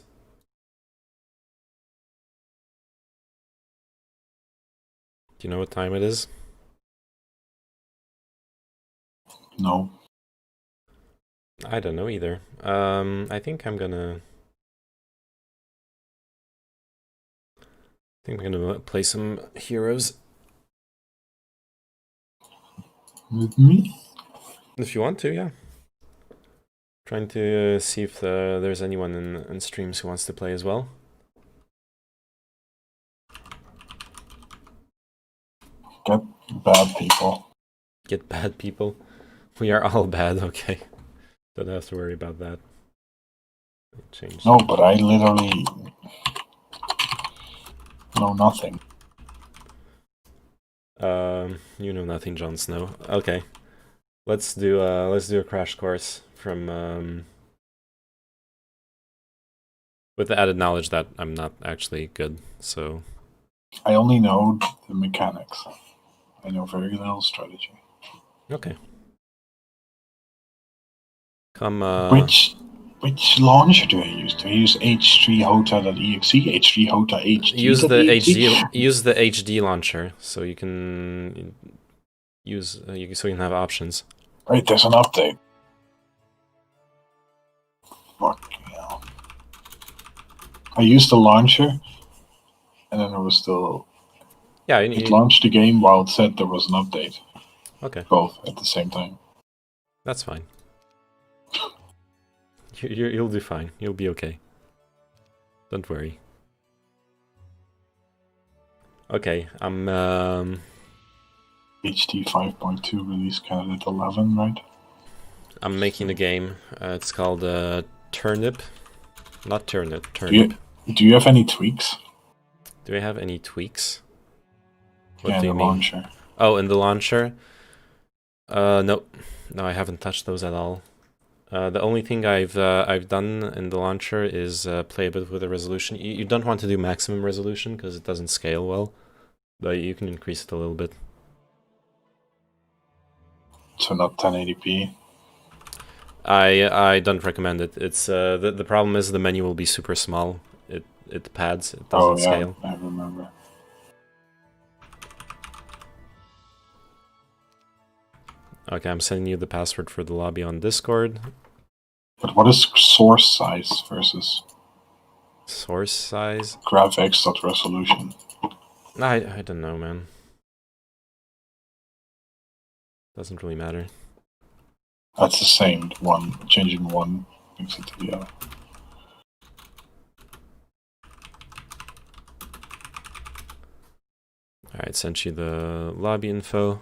[SPEAKER 1] Do you know what time it is?
[SPEAKER 2] No.
[SPEAKER 1] I don't know either. I think I'm gonna play some heroes.
[SPEAKER 2] With me?
[SPEAKER 1] If you want to, yeah. Trying to see if there's anyone in streams who wants to play as well.
[SPEAKER 2] Get bad people.
[SPEAKER 1] Get bad people. We are all bad, okay. Don't have to worry about that. Change.
[SPEAKER 2] No, but I literally know nothing.
[SPEAKER 1] You know nothing, Jon Snow. Okay. Let's do a crash course from with the added knowledge that I'm not actually good, so
[SPEAKER 2] I only know the mechanics. I know very little strategy.
[SPEAKER 1] okay. Come
[SPEAKER 2] Which launcher do I use? Do I use h3hota.exe, h3hota.hd?
[SPEAKER 1] use the HD launcher so you can use so you can have options.
[SPEAKER 2] Right, there's an update. Fuck yeah. I used the launcher, and then it was still.
[SPEAKER 1] Yeah,
[SPEAKER 2] It launched the game while it said there was an update.
[SPEAKER 1] Okay,
[SPEAKER 2] Both at the same time.
[SPEAKER 1] that's fine. You'll do fine. You'll be okay. Don't worry. Okay, I'm
[SPEAKER 2] HT 5.2 release candidate 11, right?
[SPEAKER 1] I'm making a game. It's called Turnip. Not Turnip, Turnip.
[SPEAKER 2] Do you have any tweaks?
[SPEAKER 1] Do I have any tweaks?
[SPEAKER 2] Yeah,
[SPEAKER 1] Do
[SPEAKER 2] the
[SPEAKER 1] you mean?
[SPEAKER 2] launcher.
[SPEAKER 1] Oh, in the launcher? Nope. No, I haven't touched those at all. The only thing I've done in the launcher is play a bit with the resolution. You don't want to do maximum resolution because it doesn't scale well, but you can increase it a little bit.
[SPEAKER 2] So not 1080p.
[SPEAKER 1] I don't recommend it. It's the problem is the menu will be super small. It pads. It doesn't scale.
[SPEAKER 2] I remember.
[SPEAKER 1] Okay, I'm sending you the password for the lobby on Discord.
[SPEAKER 2] But what is source size versus
[SPEAKER 1] Source size?
[SPEAKER 2] graphics.resolution?
[SPEAKER 1] I don't know, man. Doesn't really matter.
[SPEAKER 2] That's the same. One changing one makes it to the other.
[SPEAKER 1] Alright, sent you the lobby info.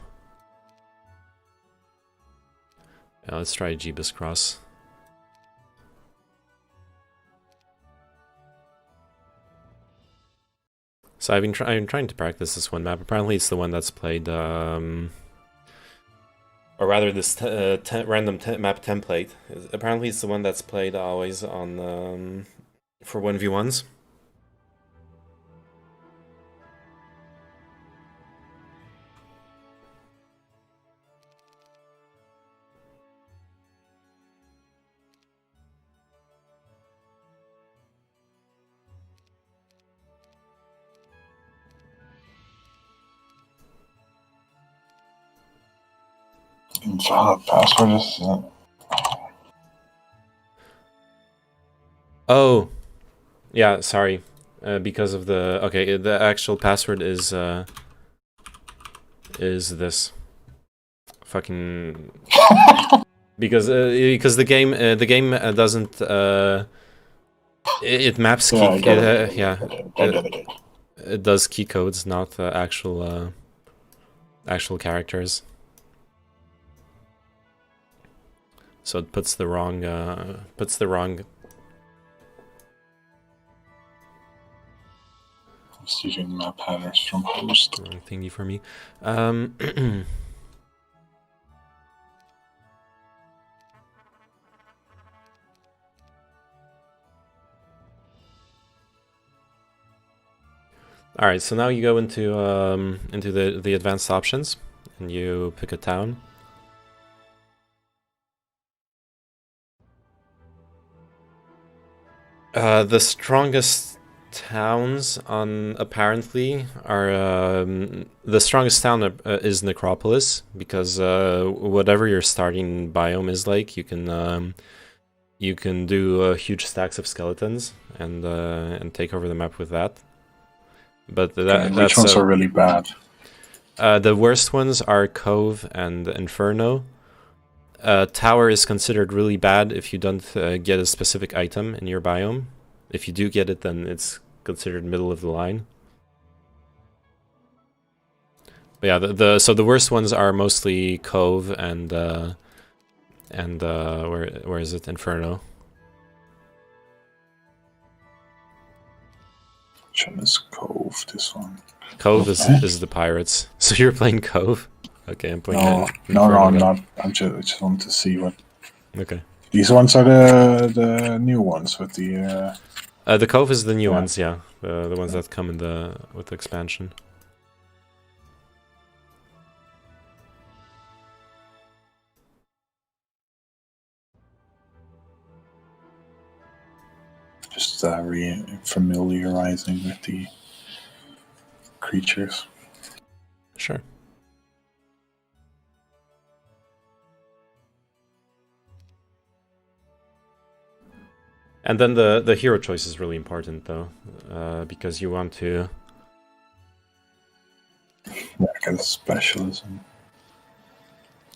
[SPEAKER 1] Yeah, let's try Jeebus Cross. So I've been trying to practice this one map. Apparently it's the one that's played, or rather this random map template. Apparently it's the one that's played always on, for 1v1s.
[SPEAKER 2] Invalid password is.
[SPEAKER 1] Oh, yeah. Sorry, because of the the actual password is this fucking because the game doesn't it maps key
[SPEAKER 2] Yeah, I get it.
[SPEAKER 1] yeah
[SPEAKER 2] I get it.
[SPEAKER 1] it does key codes, not actual characters. So it puts the wrong
[SPEAKER 2] Just using map headers from host.
[SPEAKER 1] wrong thingy for me. All right, so now you go into the advanced options, and you pick a town. The strongest towns on apparently are the strongest town is Necropolis, because whatever your starting biome is like, you can do huge stacks of skeletons and take over the map with that. But
[SPEAKER 2] Which
[SPEAKER 1] that's
[SPEAKER 2] ones are really bad?
[SPEAKER 1] the worst ones are Cove and Inferno. Tower is considered really bad if you don't get a specific item in your biome. If you do get it, then it's considered middle of the line. But yeah, so the worst ones are mostly Cove and where is it? Inferno.
[SPEAKER 2] Which one is Cove? This one.
[SPEAKER 1] Cove
[SPEAKER 2] Okay.
[SPEAKER 1] is the pirates. So you're playing Cove. Okay, I'm playing.
[SPEAKER 2] No,
[SPEAKER 1] Inferno
[SPEAKER 2] I'm
[SPEAKER 1] then.
[SPEAKER 2] not. I just want to see what.
[SPEAKER 1] Okay.
[SPEAKER 2] These ones are the new ones with the.
[SPEAKER 1] The Cove is the new
[SPEAKER 2] Yeah.
[SPEAKER 1] ones, yeah. The ones that come with the expansion.
[SPEAKER 2] Just familiarizing with the creatures.
[SPEAKER 1] Sure. And then the hero choice is really important, though, because you want to.
[SPEAKER 2] Yeah, I got a specialism.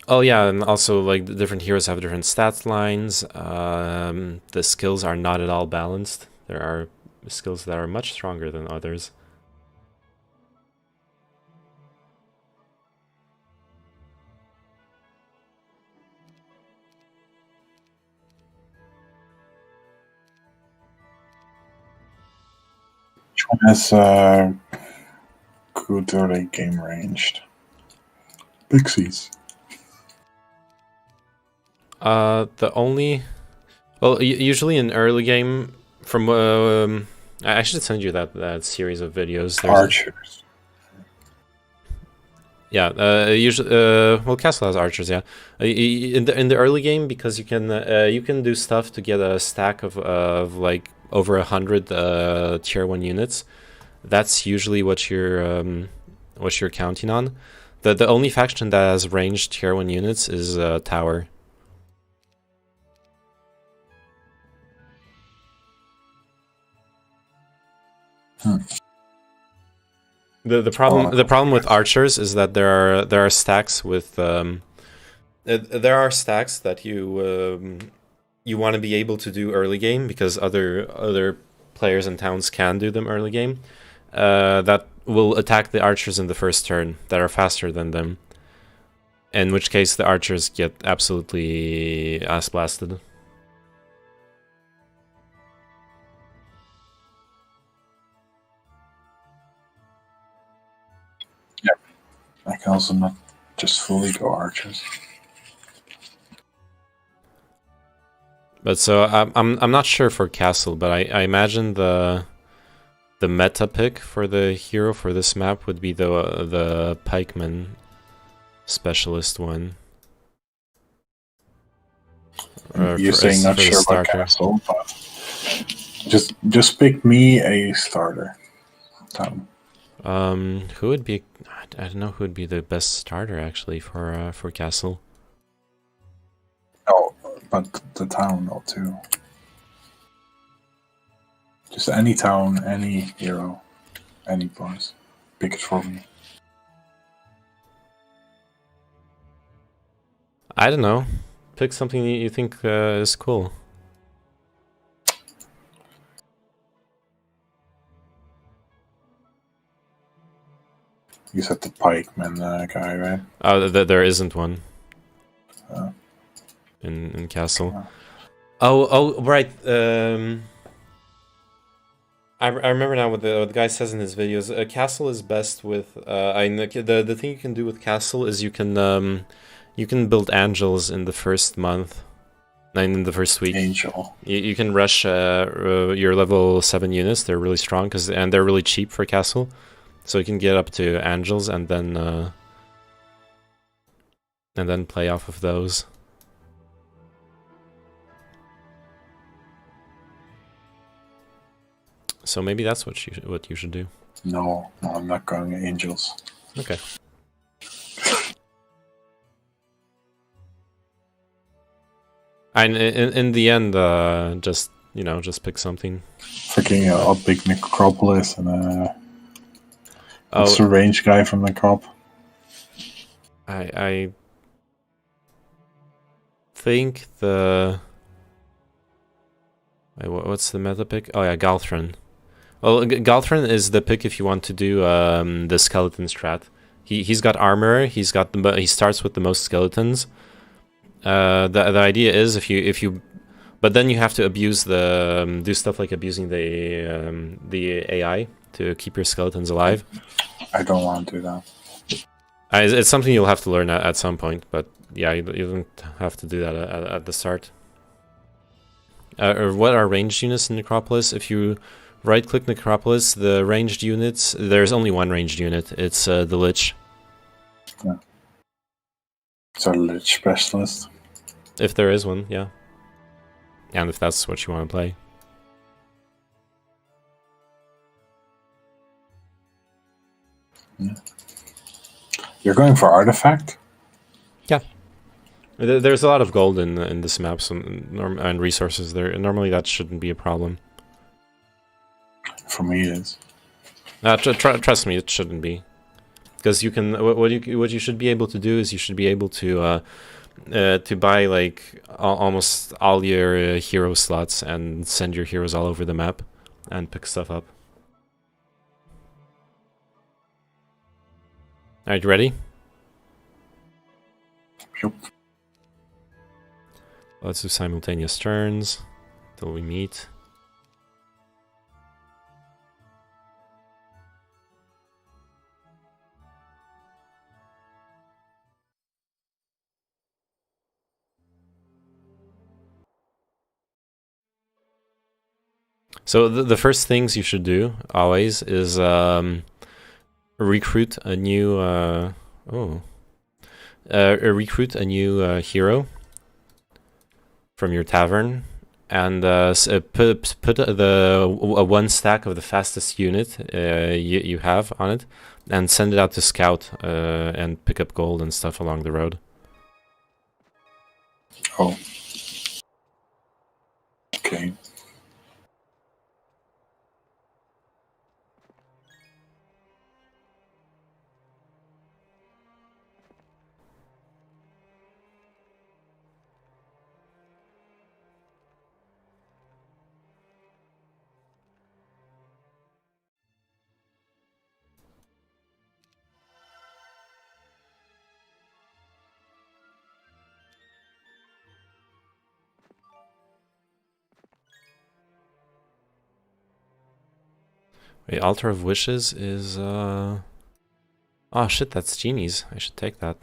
[SPEAKER 1] Oh yeah, and also like the different heroes have different stats lines. The skills are not at all balanced. There are skills that are much stronger than others.
[SPEAKER 2] Which one has good early game ranged? Pixies.
[SPEAKER 1] The only, well, usually in early game, from I should send you that series of videos. There's
[SPEAKER 2] Archers.
[SPEAKER 1] Yeah, usually, well, Castle has archers. Yeah, in the early game, because you can do stuff to get a stack of like over 100 tier 1 units. That's usually what you're counting on. The only faction that has ranged tier 1 units is Tower. The problem with archers is that there are stacks with there are stacks that you want to be able to do early game, because other players and towns can do them early game, that will attack the archers in the first turn, that are faster than them, in which case the archers get absolutely ass blasted.
[SPEAKER 2] I can also not just fully go archers.
[SPEAKER 1] But so I'm not sure for Castle, but I imagine the meta pick for the hero for this map would be the pikeman specialist one.
[SPEAKER 2] You're saying not sure about Castle, but just pick me a starter.
[SPEAKER 1] Who would be? I don't know who would be the best starter actually for Castle.
[SPEAKER 2] Oh, but the town though too. Just any town, any hero, any price. Pick it for me.
[SPEAKER 1] I don't know. Pick something you think is cool.
[SPEAKER 2] You said the pikeman guy, right?
[SPEAKER 1] Oh, there isn't one
[SPEAKER 2] Uh,
[SPEAKER 1] in Castle.
[SPEAKER 2] uh,
[SPEAKER 1] Oh, right. I remember now what the guy says in his videos. Castle is best with. The thing you can do with Castle is you can build angels in the first month, and in the first week.
[SPEAKER 2] Angel.
[SPEAKER 1] You can rush your level 7 units. They're really strong and they're really cheap for Castle, so you can get up to angels and then play off of those. So maybe that's what you should do.
[SPEAKER 2] No, I'm not going angels.
[SPEAKER 1] Okay. And in the end, just pick something.
[SPEAKER 2] Freaking a big necropolis and what's
[SPEAKER 1] Oh,
[SPEAKER 2] the range guy from Necrop?
[SPEAKER 1] I think the what's the meta pick? Oh yeah, Galthran. Well, Galthran is the pick if you want to do the skeleton strat. He's got armor. He starts with the most skeletons. The idea is if you, but then you have to abuse do stuff like abusing the AI to keep your skeletons alive.
[SPEAKER 2] I don't want to do that.
[SPEAKER 1] It's something you'll have to learn at some point, but yeah, you don't have to do that at the start. Or what are ranged units in Necropolis? If you right-click Necropolis, the ranged units, there's only one ranged unit. It's the Lich.
[SPEAKER 2] It's a Lich specialist.
[SPEAKER 1] If there is one, yeah. And if that's what you want to play.
[SPEAKER 2] Yeah. You're going for artifact?
[SPEAKER 1] Yeah. There's a lot of gold in this map and resources there. Normally that shouldn't be a problem.
[SPEAKER 2] For me, it is.
[SPEAKER 1] Trust me, it shouldn't be. Because you can, what you should be able to do is you should be able to buy like almost all your hero slots and send your heroes all over the map and pick stuff up. Alright, you ready?
[SPEAKER 2] Yep.
[SPEAKER 1] Let's do simultaneous turns till we meet. So the first things you should do always is recruit a new hero from your tavern, and put one stack of the fastest unit you have on it, and send it out to scout and pick up gold and stuff along the road.
[SPEAKER 2] Oh. Okay.
[SPEAKER 1] Wait, Altar of Wishes is oh shit, that's genies. I should take that.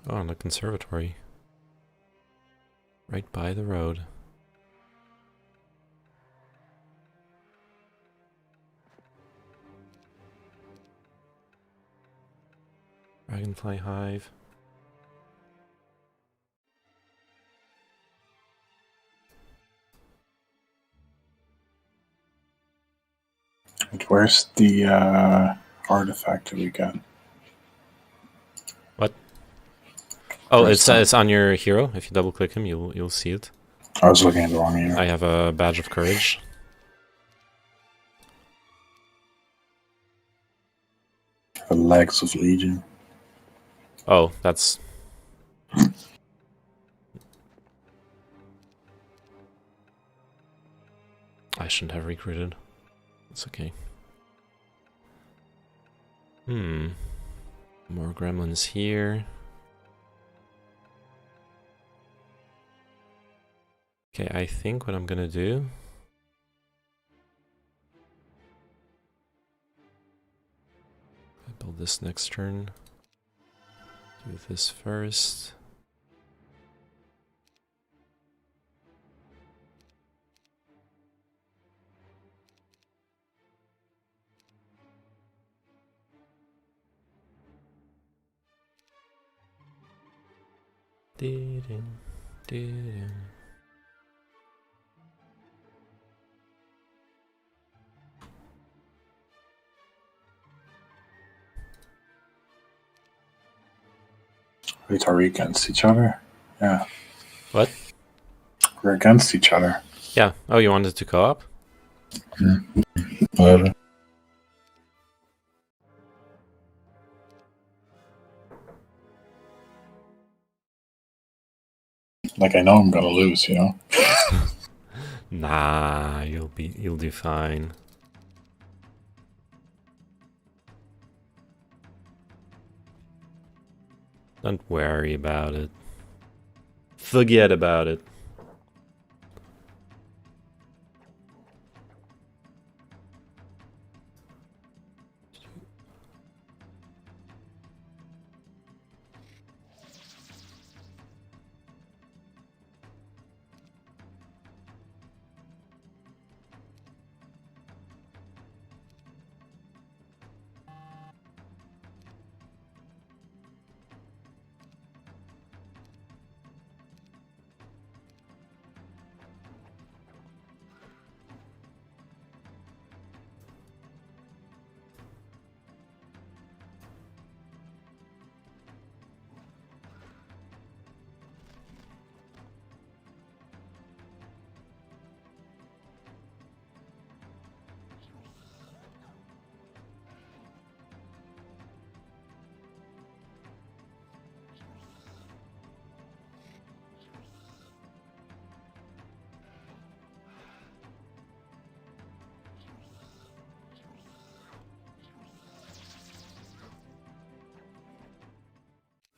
[SPEAKER 1] Oh, and a conservatory. Right by the road. Dragonfly Hive.
[SPEAKER 2] And where's the artifact that we got?
[SPEAKER 1] What? Oh,
[SPEAKER 2] First time.
[SPEAKER 1] it's on your hero. If you double click him, you'll see it.
[SPEAKER 2] I was looking at the wrong hero.
[SPEAKER 1] I have a badge of courage.
[SPEAKER 2] The legs of Legion.
[SPEAKER 1] Oh, that's... I shouldn't have recruited. It's okay. More gremlins here. Okay, I think what I'm gonna do... I build this next turn. Do this first. Didn't.
[SPEAKER 2] Wait, are we against each other? Yeah.
[SPEAKER 1] What?
[SPEAKER 2] We're against each other.
[SPEAKER 1] Yeah. Oh, you wanted to co-op?
[SPEAKER 2] Whatever. Like, I know I'm gonna lose, you know?
[SPEAKER 1] Nah, you'll do fine. Don't worry about it. Forget about it.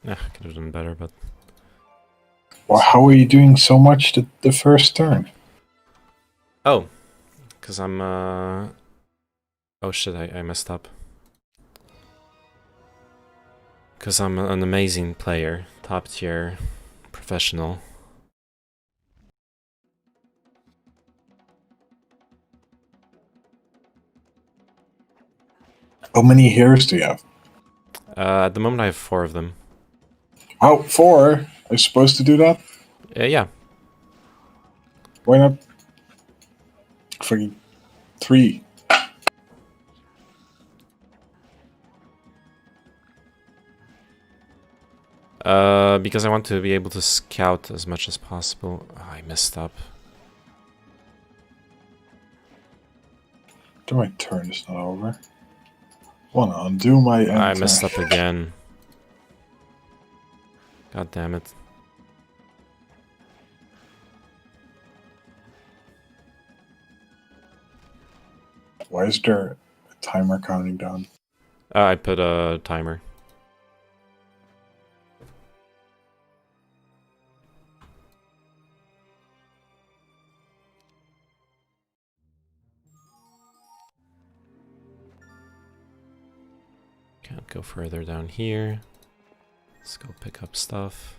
[SPEAKER 1] Yeah, could have done better, but...
[SPEAKER 2] Well, how are you doing so much the first turn?
[SPEAKER 1] Oh, because I'm, Oh shit, I messed up. Because I'm an amazing player. Top tier. Professional.
[SPEAKER 2] How many heroes do you have?
[SPEAKER 1] At the moment I have 4 of them.
[SPEAKER 2] Oh, 4? I'm supposed to do that?
[SPEAKER 1] Yeah.
[SPEAKER 2] Why not? Freaking 3.
[SPEAKER 1] Because I want to be able to scout as much as possible. Oh, I messed up.
[SPEAKER 2] My turn is not over. Wanna undo my enter.
[SPEAKER 1] I messed up again. God damn it.
[SPEAKER 2] Why is there a timer counting down?
[SPEAKER 1] I put a timer. Can't go further down here. Let's go pick up stuff.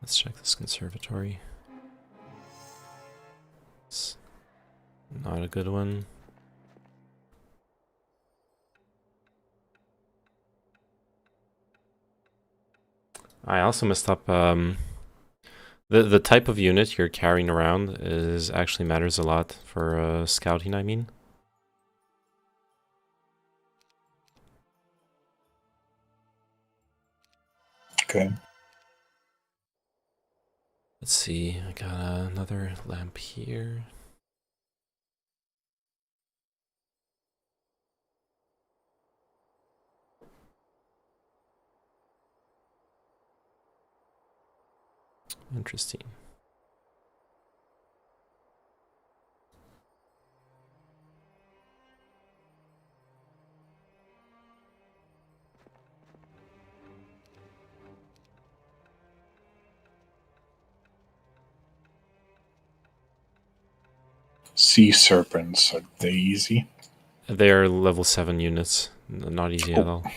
[SPEAKER 1] Let's check this conservatory. It's not a good one. I also messed up the The type of unit you're carrying around is actually matters a lot for scouting, I mean.
[SPEAKER 2] Okay.
[SPEAKER 1] Let's see, I got another lamp here. Interesting.
[SPEAKER 2] Sea serpents, are they easy?
[SPEAKER 1] They are level 7 units, not easy at
[SPEAKER 2] Oh.
[SPEAKER 1] all.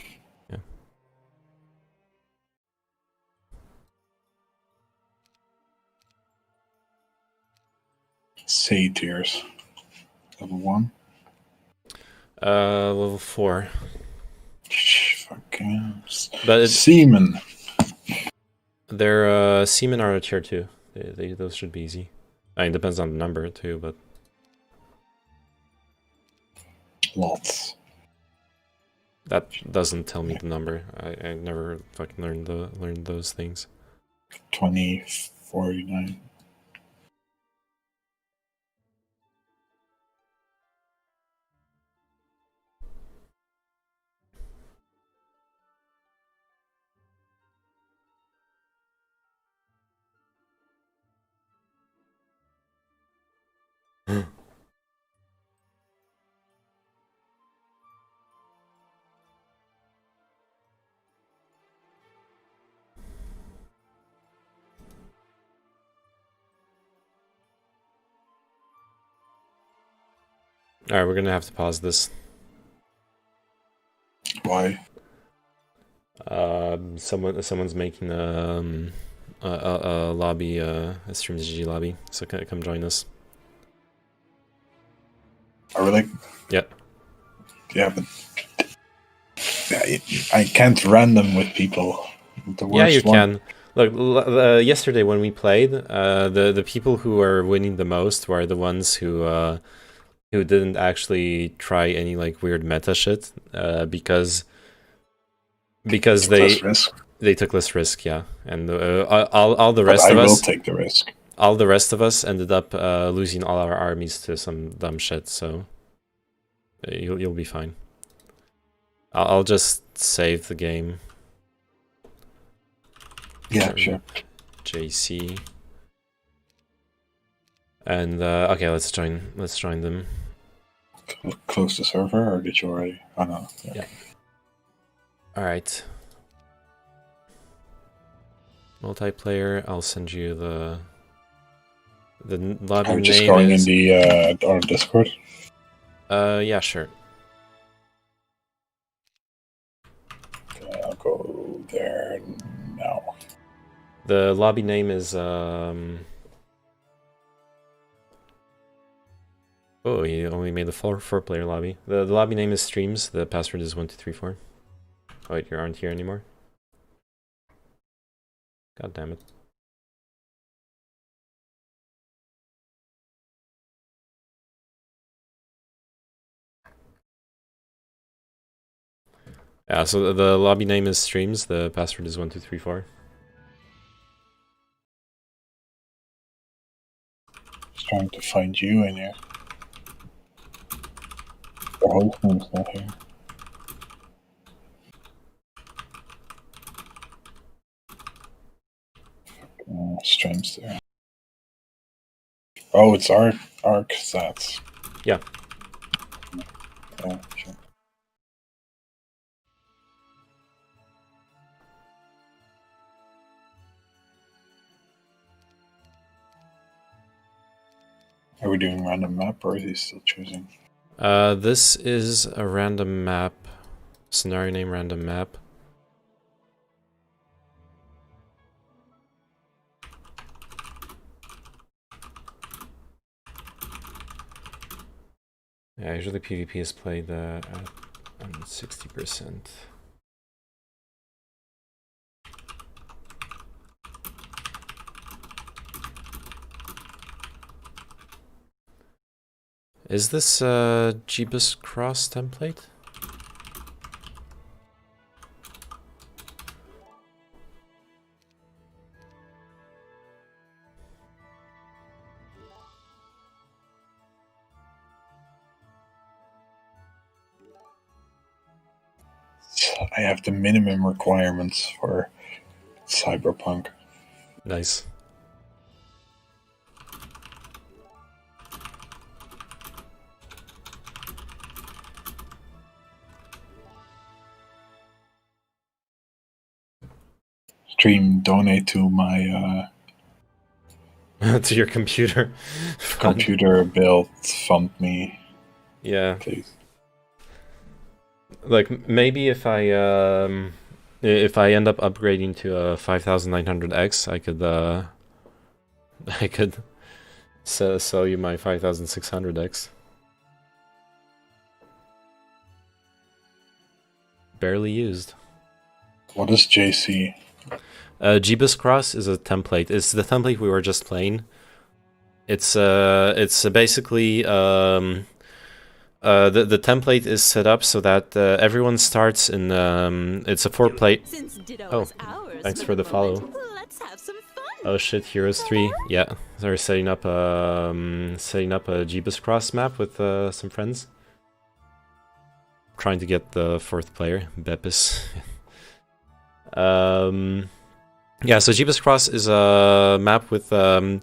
[SPEAKER 2] Satyrs. Level 1.
[SPEAKER 1] Level 4.
[SPEAKER 2] Fucking.
[SPEAKER 1] But
[SPEAKER 2] Seamen.
[SPEAKER 1] their seamen are a tier 2. Those should be easy. I mean, it depends on the number too, but
[SPEAKER 2] Lots.
[SPEAKER 1] that doesn't tell me the number. I never fucking learned those things.
[SPEAKER 2] 20, 49.
[SPEAKER 1] All right, we're gonna have to pause this.
[SPEAKER 2] Why?
[SPEAKER 1] Someone's making a lobby, a StreamGG lobby. So come join us.
[SPEAKER 2] I really?
[SPEAKER 1] Yeah.
[SPEAKER 2] Yeah, but I can't random with people. The
[SPEAKER 1] Yeah, you
[SPEAKER 2] worst one.
[SPEAKER 1] can. Look, yesterday when we played, the people who are winning the most were the ones who didn't actually try any like weird meta shit, because
[SPEAKER 2] Less risk.
[SPEAKER 1] they took less risk, yeah, and all the
[SPEAKER 2] But
[SPEAKER 1] rest
[SPEAKER 2] I
[SPEAKER 1] of
[SPEAKER 2] will
[SPEAKER 1] us,
[SPEAKER 2] take the risk.
[SPEAKER 1] all the rest of us ended up losing all our armies to some dumb shit. So you'll be fine. I'll just save the game.
[SPEAKER 2] Yeah, sure.
[SPEAKER 1] JC. And okay, let's join them.
[SPEAKER 2] Close the server, or did you already? Oh no.
[SPEAKER 1] Yeah. All right. Multiplayer. I'll send you the lobby
[SPEAKER 2] I'm
[SPEAKER 1] name.
[SPEAKER 2] just going
[SPEAKER 1] is,
[SPEAKER 2] in the our Discord.
[SPEAKER 1] Yeah, sure.
[SPEAKER 2] Okay, I'll go there now.
[SPEAKER 1] The lobby name is Oh, he only made the four-player lobby. The lobby name is Streams. The password is 1234. Oh wait, you aren't here anymore. God damn it. Yeah, so the lobby name is Streams. The password is 1234.
[SPEAKER 2] Just trying to find you in here. The host name's not here. Streams there. Oh, it's Arc Sats.
[SPEAKER 1] Yeah.
[SPEAKER 2] Yeah, sure. Are we doing random map, or is he still choosing?
[SPEAKER 1] This is a random map. Scenario name random map. Yeah, usually PvP is played at 60%. Is this Jeebus Cross template?
[SPEAKER 2] I have the minimum requirements for Cyberpunk.
[SPEAKER 1] Nice.
[SPEAKER 2] Stream, donate to my
[SPEAKER 1] To your computer. Fund.
[SPEAKER 2] computer build. Fund me,
[SPEAKER 1] Yeah.
[SPEAKER 2] please.
[SPEAKER 1] Like maybe if I end up upgrading to a 5900X, I could sell you my 5600X. Barely used.
[SPEAKER 2] What is JC?
[SPEAKER 1] Jeebus Cross is a template. It's the template we were just playing. It's basically the template is set up so that everyone starts in it's a 4-plate. Oh, thanks for the follow.
[SPEAKER 4] Let's have some fun.
[SPEAKER 1] Oh shit, Heroes 3. Yeah, they're setting up a Jeebus Cross map with some friends. Trying to get the 4th player, Bepis. Yeah, so Jeebus Cross is a map with a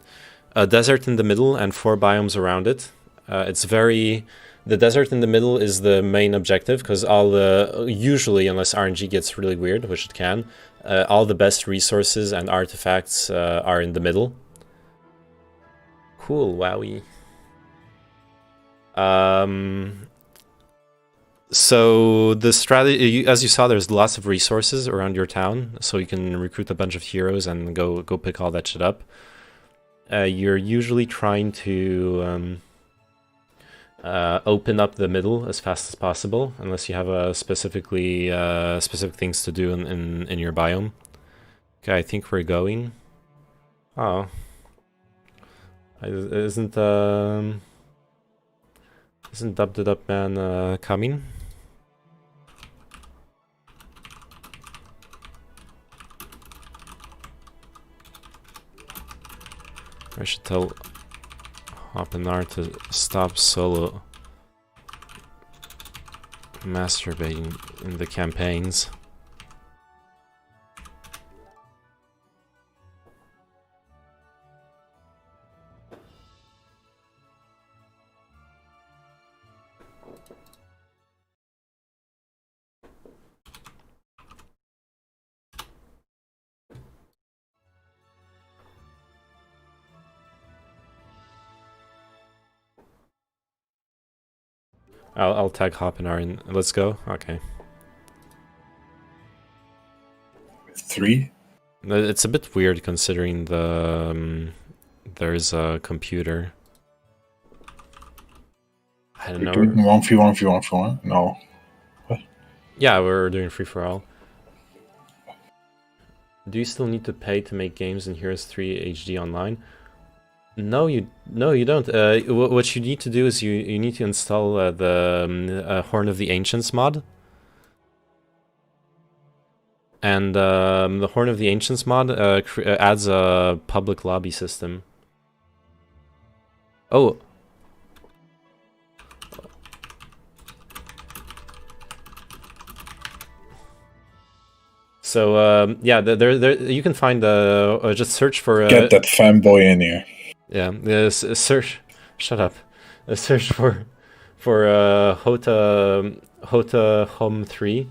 [SPEAKER 1] desert in the middle and 4 biomes around it. The desert in the middle is the main objective because usually, unless RNG gets really weird, which it can, all the best resources and artifacts are in the middle. Cool, wowie. So the strategy, as you saw, there's lots of resources around your town, so you can recruit a bunch of heroes and go pick all that shit up. You're usually trying to open up the middle as fast as possible, unless you have specific things to do in your biome. Okay, I think we're going. Oh, isn't Dubbed It Up Man coming? I should tell Hopinar to stop solo masturbating in the campaigns. I'll tag Hopinar in. Let's go. Okay.
[SPEAKER 2] 3?
[SPEAKER 1] It's a bit weird considering there's a computer. I don't
[SPEAKER 2] We're
[SPEAKER 1] know.
[SPEAKER 2] doing 1v1v1v1? No.
[SPEAKER 1] Yeah, we're doing free for all. Do you still need to pay to make games in Heroes 3 HD Online? No, you don't. What you need to do is you need to install the Horn of the Ancients mod. And the Horn of the Ancients mod adds a public lobby system. Oh. So yeah, there you can find just search for
[SPEAKER 2] Get that fanboy in here.
[SPEAKER 1] yeah, search. Shut up. Search for Hota Home 3,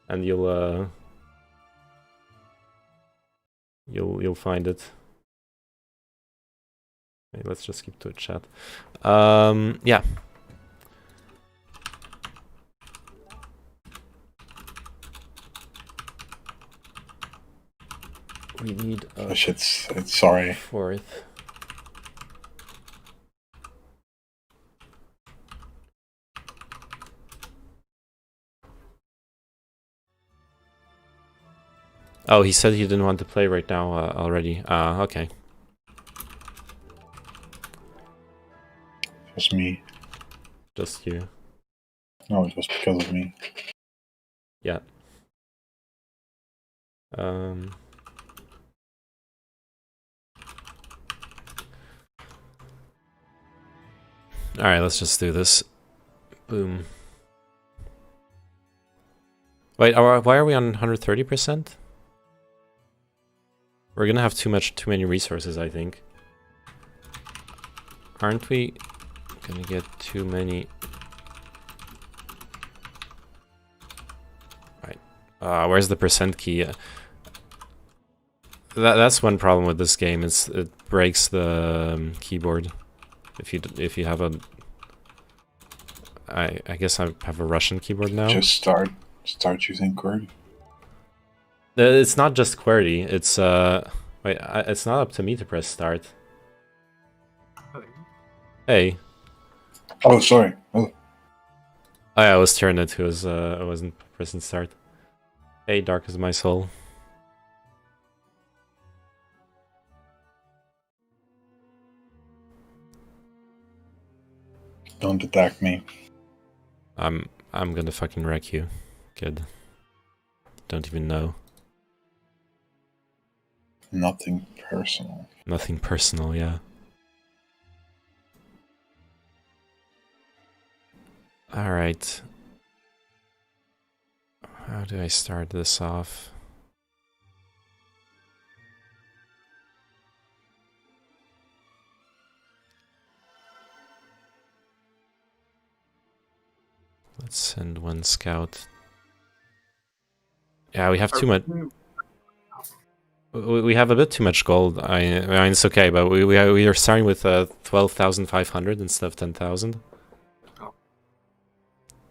[SPEAKER 1] and you'll find it. Okay, let's just skip to a chat. Yeah. We need a
[SPEAKER 2] Oh shit, sorry.
[SPEAKER 1] 4th. Oh, he said he didn't want to play right now already. Okay.
[SPEAKER 2] It was me.
[SPEAKER 1] Just you.
[SPEAKER 2] No, it was because of me.
[SPEAKER 1] Yeah. Um. All right, let's just do this. Boom. Wait, why are we on 130%? We're gonna have too many resources, I think. Aren't we gonna get too many? Right. Where's the percent key? That's one problem with this game. It breaks the keyboard. If you have a, I guess I have a Russian keyboard now.
[SPEAKER 2] Just start using QWERTY.
[SPEAKER 1] It's not just QWERTY. It's wait, it's not up to me to press start. Hey.
[SPEAKER 2] Oh, sorry. Oh.
[SPEAKER 1] Oh yeah, I was Tyranid who was I wasn't pressing start. Hey, Dark is my soul.
[SPEAKER 2] Don't attack me.
[SPEAKER 1] I'm gonna fucking wreck you, kid. Don't even know.
[SPEAKER 2] Nothing personal.
[SPEAKER 1] Nothing personal, yeah. Alright. How do I start this off? Let's send one scout. Yeah, we have too much. We have a bit too much gold. I mean, it's okay, but we are starting with 12,500 instead of 10,000.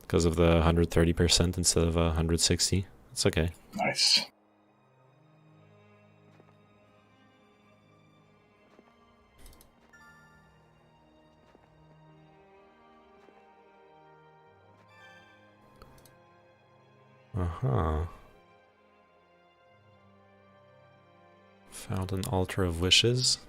[SPEAKER 1] Because of the 130% instead of 160. It's okay.
[SPEAKER 2] Nice.
[SPEAKER 1] Uh-huh. Found an altar of wishes.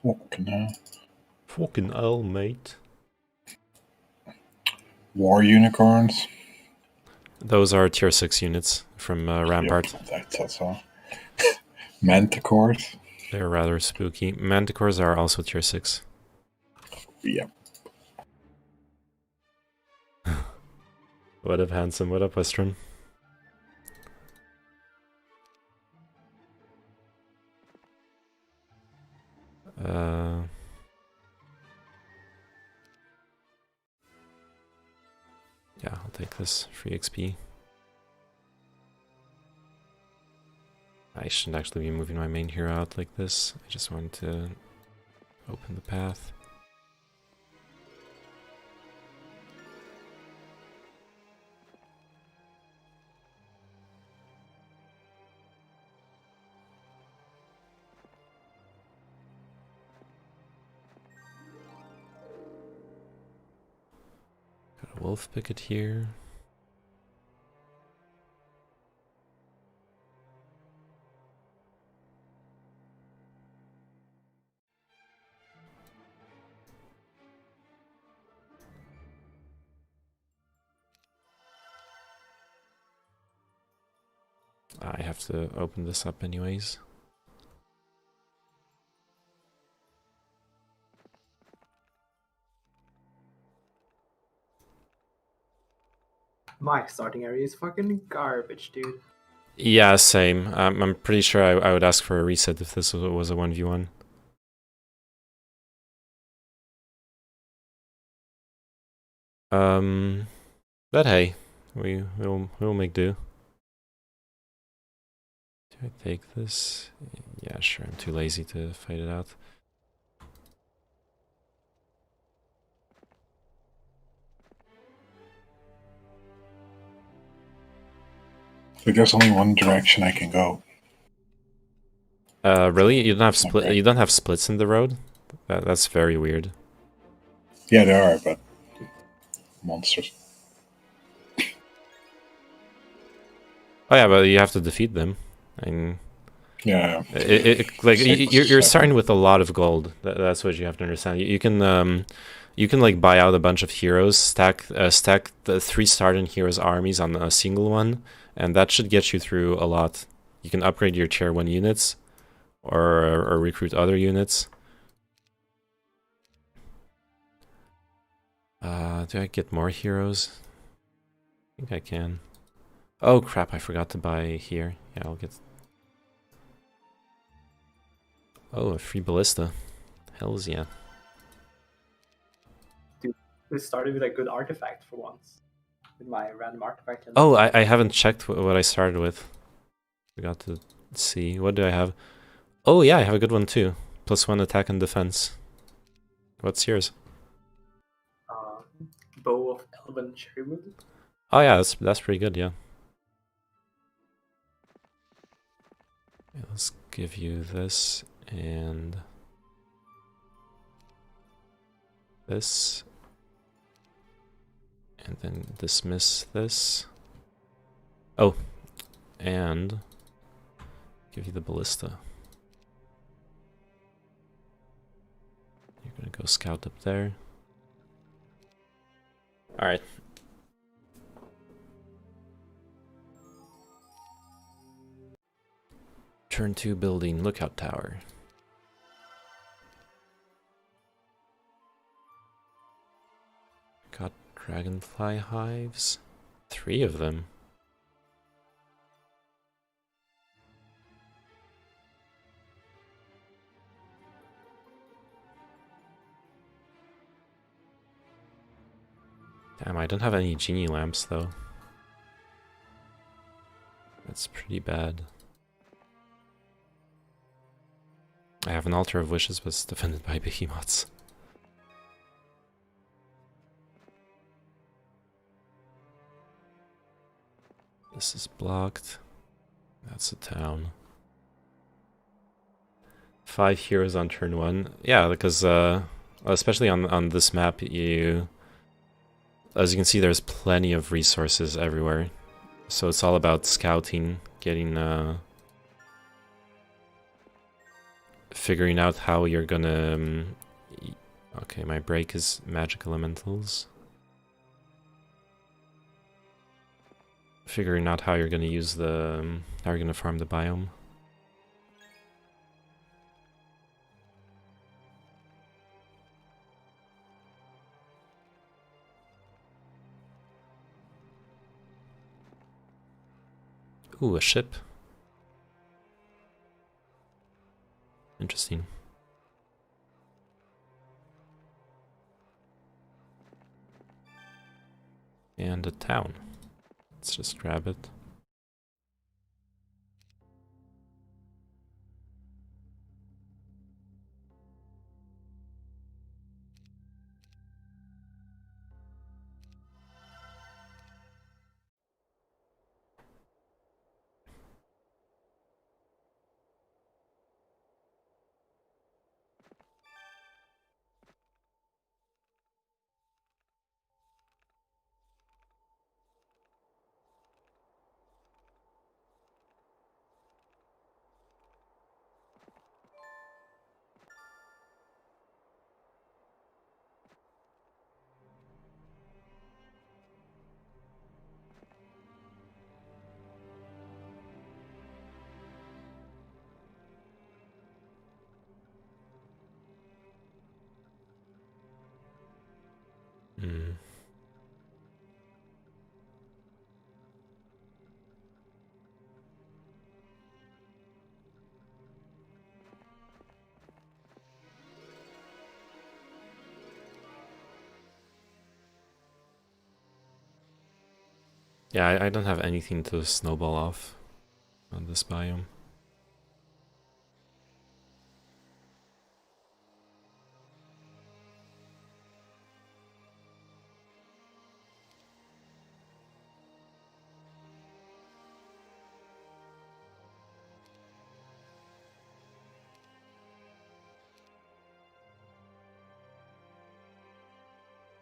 [SPEAKER 2] Fucking hell.
[SPEAKER 1] Fucking hell, mate.
[SPEAKER 2] War unicorns.
[SPEAKER 1] Those are tier 6 units from Rampart.
[SPEAKER 2] Yep, I thought so. Manticores.
[SPEAKER 1] They're rather spooky. Manticores are also tier 6.
[SPEAKER 2] Yep.
[SPEAKER 1] What up, Handsome? What up, Western? Yeah, I'll take this free XP. I shouldn't actually be moving my main hero out like this. I just wanted to open the path. Got a wolf picket here. I have to open this up anyways.
[SPEAKER 4] My starting area is fucking garbage, dude.
[SPEAKER 1] Yeah, same. I'm pretty sure I would ask for a reset if this was a 1v1. But hey, we'll make do. Do I take this? Yeah, sure. I'm too lazy to fight it out.
[SPEAKER 2] So there's only one direction I can go.
[SPEAKER 1] Really? You don't have split?
[SPEAKER 2] Okay.
[SPEAKER 1] You don't have splits in the road? That's very weird.
[SPEAKER 2] Yeah, there are, but monsters.
[SPEAKER 1] Oh yeah, but you have to defeat them. And
[SPEAKER 2] Yeah.
[SPEAKER 1] like
[SPEAKER 2] Six,
[SPEAKER 1] you're
[SPEAKER 2] seven.
[SPEAKER 1] starting with a lot of gold. That's what you have to understand. You can like buy out a bunch of heroes, stack the 3 starting heroes armies on a single one, and that should get you through a lot. You can upgrade your tier 1 units, or recruit other units. Do I get more heroes? I think I can. Oh crap, I forgot to buy here. Yeah, I'll get... Oh, a free ballista. Hells yeah.
[SPEAKER 4] We started with a good artifact for once. With my random artifact.
[SPEAKER 1] Oh, I haven't checked what I started with. Forgot to see. What do I have? Oh yeah, I have a good one too. +1 attack and defense. What's yours?
[SPEAKER 4] Bow of Elven Cherrywood.
[SPEAKER 1] Oh yeah, that's pretty good, yeah. Yeah, let's give you this and this. And then dismiss this. Oh, and give you the ballista. You're gonna go scout up there. Alright. Turn 2 building lookout tower. Got dragonfly hives. 3 of them. Damn, I don't have any genie lamps though. That's pretty bad. I have an altar of wishes, but it's defended by behemoths. This is blocked. That's a town. 5 heroes on turn 1. Yeah, because especially on this map, as you can see, there's plenty of resources everywhere. So it's all about scouting, getting figuring out how you're gonna okay, my break is magic elementals. Figuring out how you're gonna use the how you're gonna farm the biome. Ooh, a ship. Interesting. And a town. Let's just grab it. Hmm. Yeah, I don't have anything to snowball off on this biome.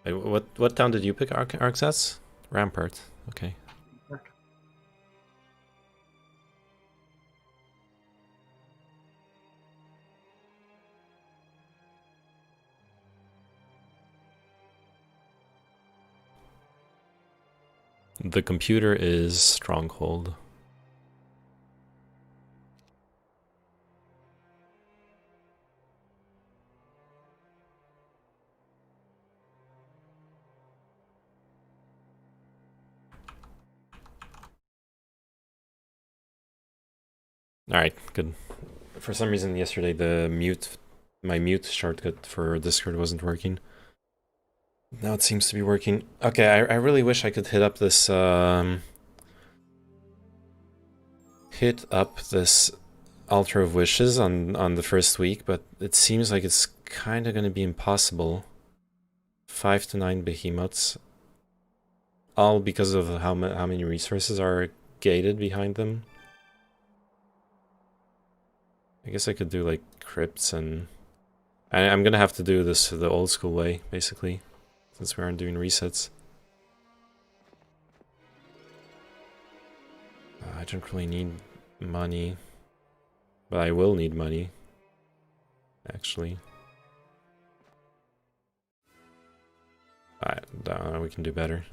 [SPEAKER 1] Wait, what town did you pick, Arxas? Rampart. Okay. The computer is Stronghold. Alright, good. For some reason yesterday my mute shortcut for Discord wasn't working. Now it seems to be working. Okay, I really wish I could hit up this Altar of Wishes on the first week, but it seems like it's kind of going to be impossible. 5 to 9 behemoths, all because of how many resources are gated behind them. I guess I could do like crypts, and I'm gonna have to do this the old school way, basically, since we aren't doing resets. I don't really need money, but I will need money, actually. We can do better.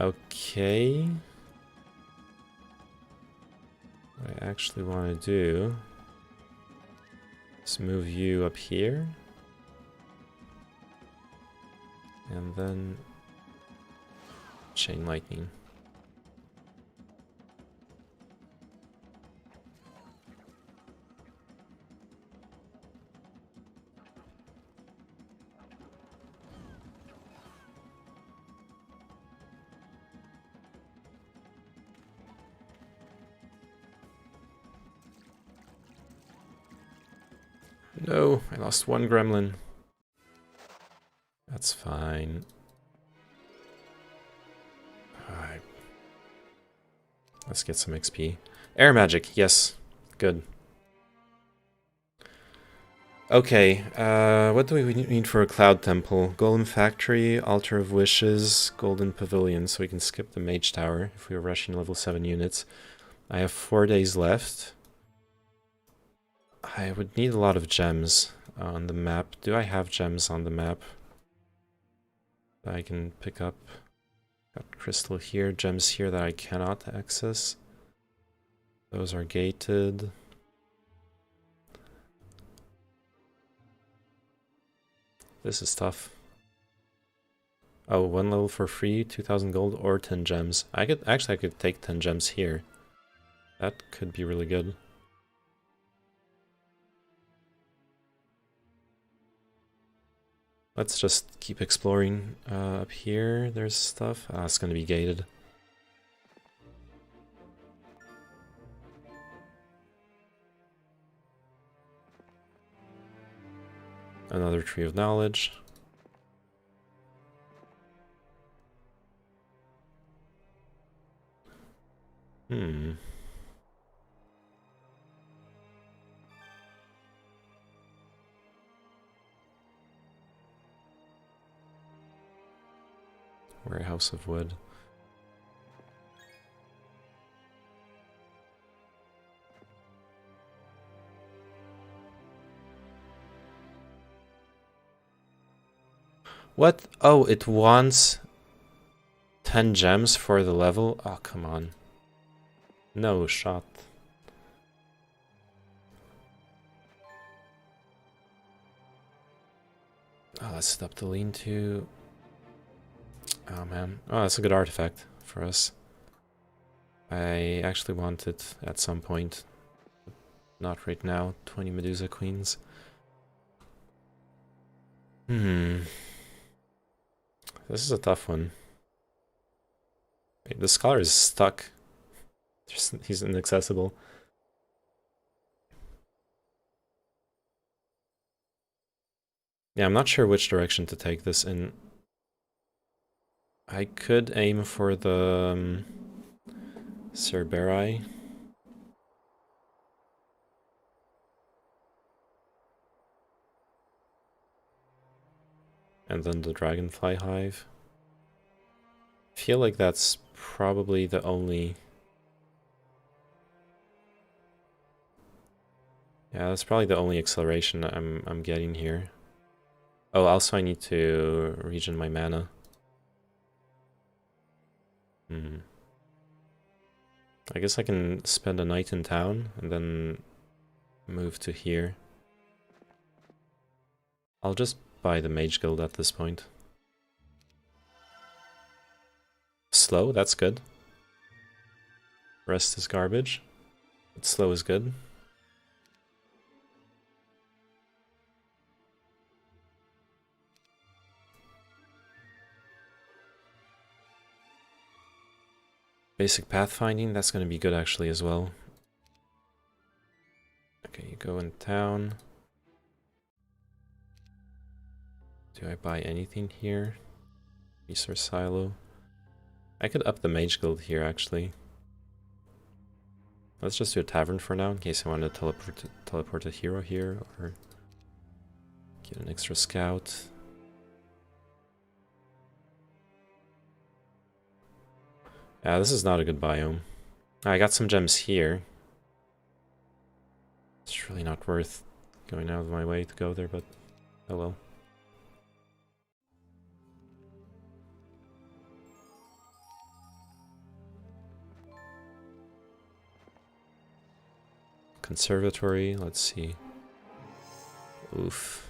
[SPEAKER 1] Okay. What I actually want to do is move you up here. And then chain lightning. No, I lost one gremlin. That's fine. Alright. Let's get some XP. Air magic, yes. Good. Okay, what do we need for a cloud temple? Golden factory, altar of wishes, golden pavilion, so we can skip the mage tower if we are rushing level 7 units. I have 4 days left. I would need a lot of gems on the map. Do I have gems on the map that I can pick up? Got crystal here, gems here that I cannot access. Those are gated. This is tough. Oh, 1 level for free, 2,000 gold or 10 gems. I could take 10 gems here. That could be really good. Let's just keep exploring up here. There's stuff. It's gonna be gated. Another tree of knowledge. Warehouse of wood. What? Oh, it wants 10 gems for the level? Oh, come on. No shot. Oh, let's stop the lean-to. Oh man. Oh, that's a good artifact for us. I actually want it at some point. Not right now. 20 Medusa Queens. This is a tough one. Wait, the scholar is stuck. He's inaccessible. Yeah, I'm not sure which direction to take this in. I could aim for the Cerberus. And then the Dragonfly Hive. I feel like that's probably the only... Yeah, that's probably the only acceleration I'm getting here. Oh, also I need to regen my mana. I guess I can spend a night in town and then move to here. I'll just buy the Mage Guild at this point. Slow, that's good. Rest is garbage. But slow is good. Basic pathfinding, that's going to be good actually as well. Okay, you go in town. Do I buy anything here? Resource silo. I could up the Mage Guild here actually. Let's just do a tavern for now in case I want to teleport a hero here or get an extra scout. Yeah, this is not a good biome. I got some gems here. It's really not worth going out of my way to go there, but oh well. Conservatory, let's see. Oof.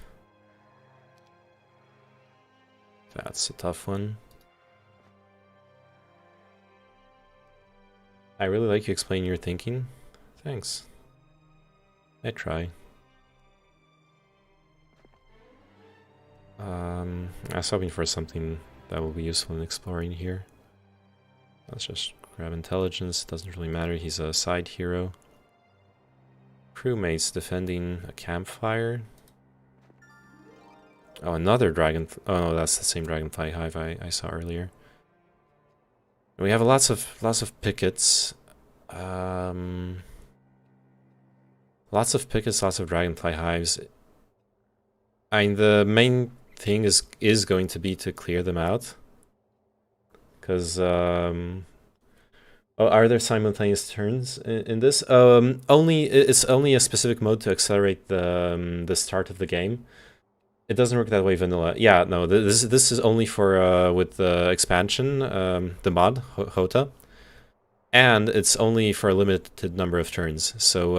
[SPEAKER 1] That's a tough one. I really like you explaining your thinking. Thanks. I try. I was hoping for something that will be useful in exploring here. Let's just grab intelligence, doesn't really matter, he's a side hero. Crewmates defending a campfire. Oh, another dragon. Oh no, that's the same dragonfly hive I saw earlier. We have lots of pickets. Lots of pickets, lots of dragonfly hives. I mean, the main thing is going to be to clear them out. Because oh, are there simultaneous turns in this? It's only a specific mode to accelerate the start of the game. It doesn't work that way vanilla. Yeah, no, this is only for with the expansion, the mod Hota, and it's only for a limited number of turns. So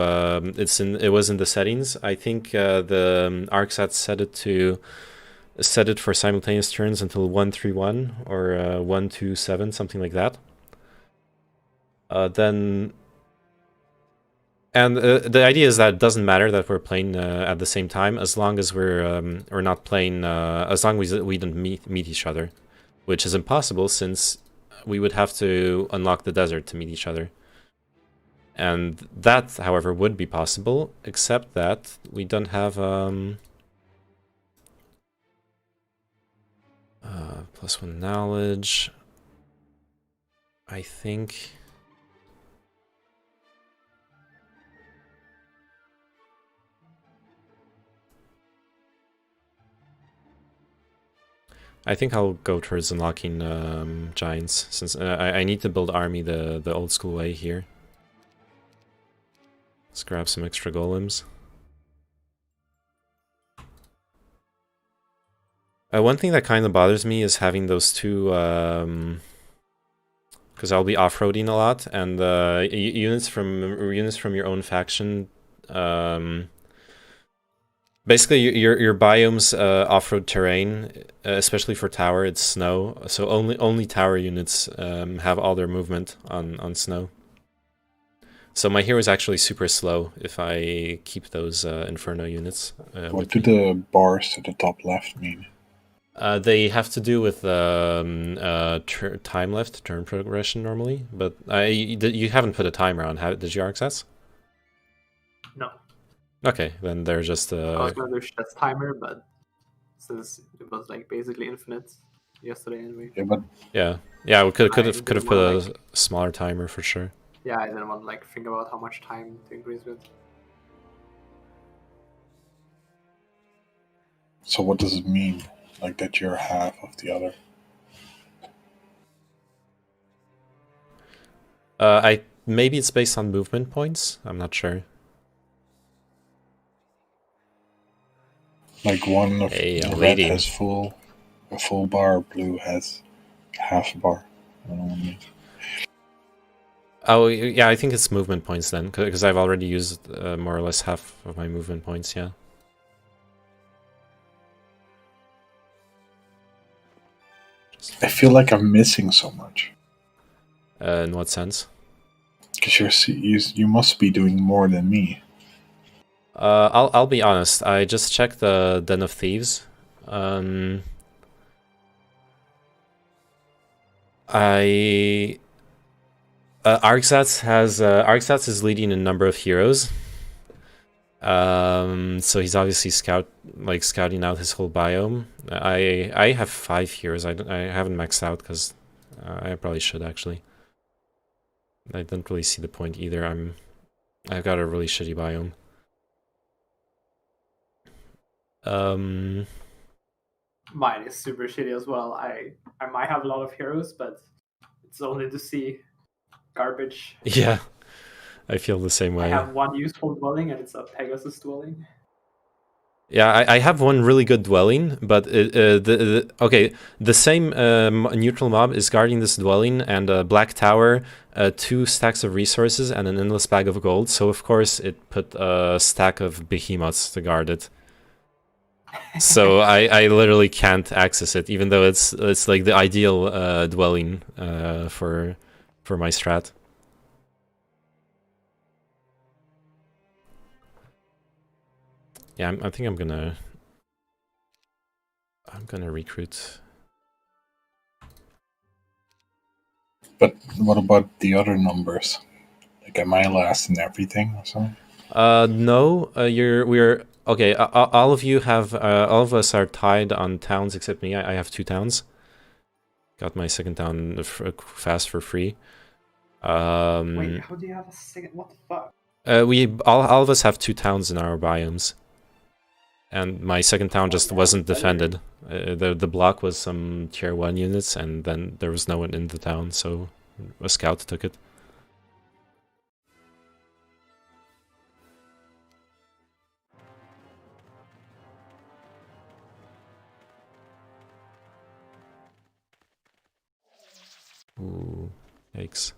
[SPEAKER 1] it was in the settings. I think the ArcSat set it for simultaneous turns until 131 or 127, something like that. And the idea is that it doesn't matter that we're playing at the same time, as long as we're not playing, as long as we don't meet each other, which is impossible since we would have to unlock the desert to meet each other. And that, however, would be possible, except that we don't have +1 knowledge. I think. I think I'll go towards unlocking giants, since I need to build army the old school way here. Let's grab some extra golems. One thing that kind of bothers me is having those two, because I'll be off-roading a lot, and units from your own faction. Basically, your biome's off-road terrain, especially for tower, it's snow. So only tower units have all their movement on snow. So my hero is actually super slow if I keep those Inferno units.
[SPEAKER 2] What do the bars to the top left mean?
[SPEAKER 1] They have to do with time left, turn progression normally. But you haven't put a timer on. Did you, ArcSats?
[SPEAKER 4] No.
[SPEAKER 1] Okay, then they're just.
[SPEAKER 4] I was gonna do Shet's timer, but since it was like basically infinite yesterday anyway.
[SPEAKER 2] Yeah, but
[SPEAKER 1] yeah, we could have put a
[SPEAKER 4] like,
[SPEAKER 1] smaller timer for sure.
[SPEAKER 4] Yeah, I didn't want to like think about how much time to increase with.
[SPEAKER 2] so what does it mean? Like that you're half of the other?
[SPEAKER 1] Maybe it's based on movement points. I'm not sure.
[SPEAKER 2] Like one of
[SPEAKER 1] Hey,
[SPEAKER 2] red
[SPEAKER 1] lady.
[SPEAKER 2] has a full bar, blue has half a bar. I don't know what I mean.
[SPEAKER 1] Oh, yeah, I think it's movement points then, because I've already used more or less half of my movement points, yeah.
[SPEAKER 2] I feel like I'm missing so much.
[SPEAKER 1] In what sense?
[SPEAKER 2] Because you must be doing more than me.
[SPEAKER 1] I'll be honest. I just checked the Den of Thieves. Arxats is leading a number of heroes. So he's obviously scouting out his whole biome. I have 5 heroes. I haven't maxed out because I probably should actually. I don't really see the point either. I've got a really shitty biome.
[SPEAKER 4] Mine is super shitty as well. I might have a lot of heroes, but it's only to see garbage.
[SPEAKER 1] Yeah, I feel the same
[SPEAKER 4] I
[SPEAKER 1] way.
[SPEAKER 4] have one useful dwelling, and it's a Pegasus dwelling.
[SPEAKER 1] Yeah, I have one really good dwelling, but the same neutral mob is guarding this dwelling and a black tower, 2 stacks of resources, and an endless bag of gold. So of course it put a stack of behemoths to guard it. So I literally can't access it, even though it's like the ideal dwelling for my strat. Yeah, I think I'm gonna recruit.
[SPEAKER 2] But what about the other numbers? Like, am I last in everything or something?
[SPEAKER 1] No, we're okay. All of you have all of us are tied on towns except me. I have 2 towns. Got my second town fast for free.
[SPEAKER 4] Wait, how do you have a second? What the fuck?
[SPEAKER 1] We all of us have 2 towns in our biomes, and my second town just wasn't defended. The block was some tier 1 units, and then there was no one in the town, so a scout took it. Ooh, yikes.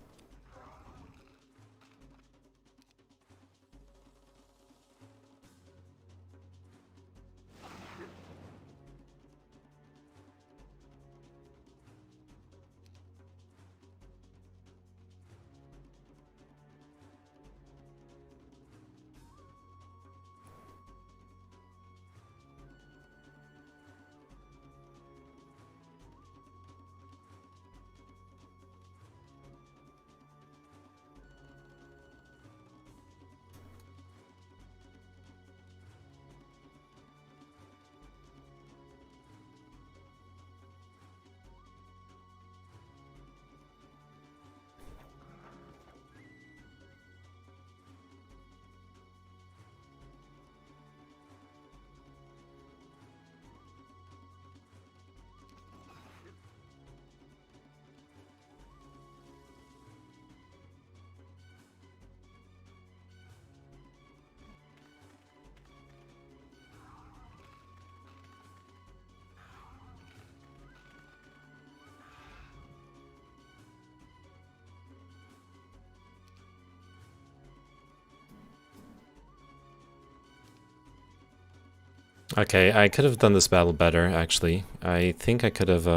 [SPEAKER 1] Okay, I could have done this battle better, actually. I think I could have,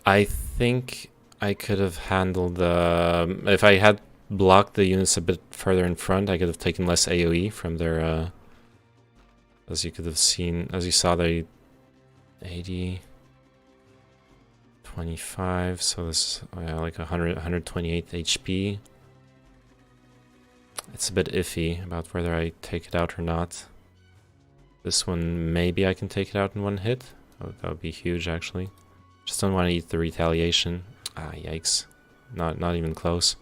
[SPEAKER 1] I think I could have handled the... if I had blocked the units a bit further in front, I could have taken less AoE from their, as you could have seen, as you saw, they 80... 25, so this like 128 HP. It's a bit iffy about whether I take it out or not. This one, maybe I can take it out in 1 hit. Oh, that would be huge, actually. Just don't want to eat the retaliation. Ah, yikes. Not even close.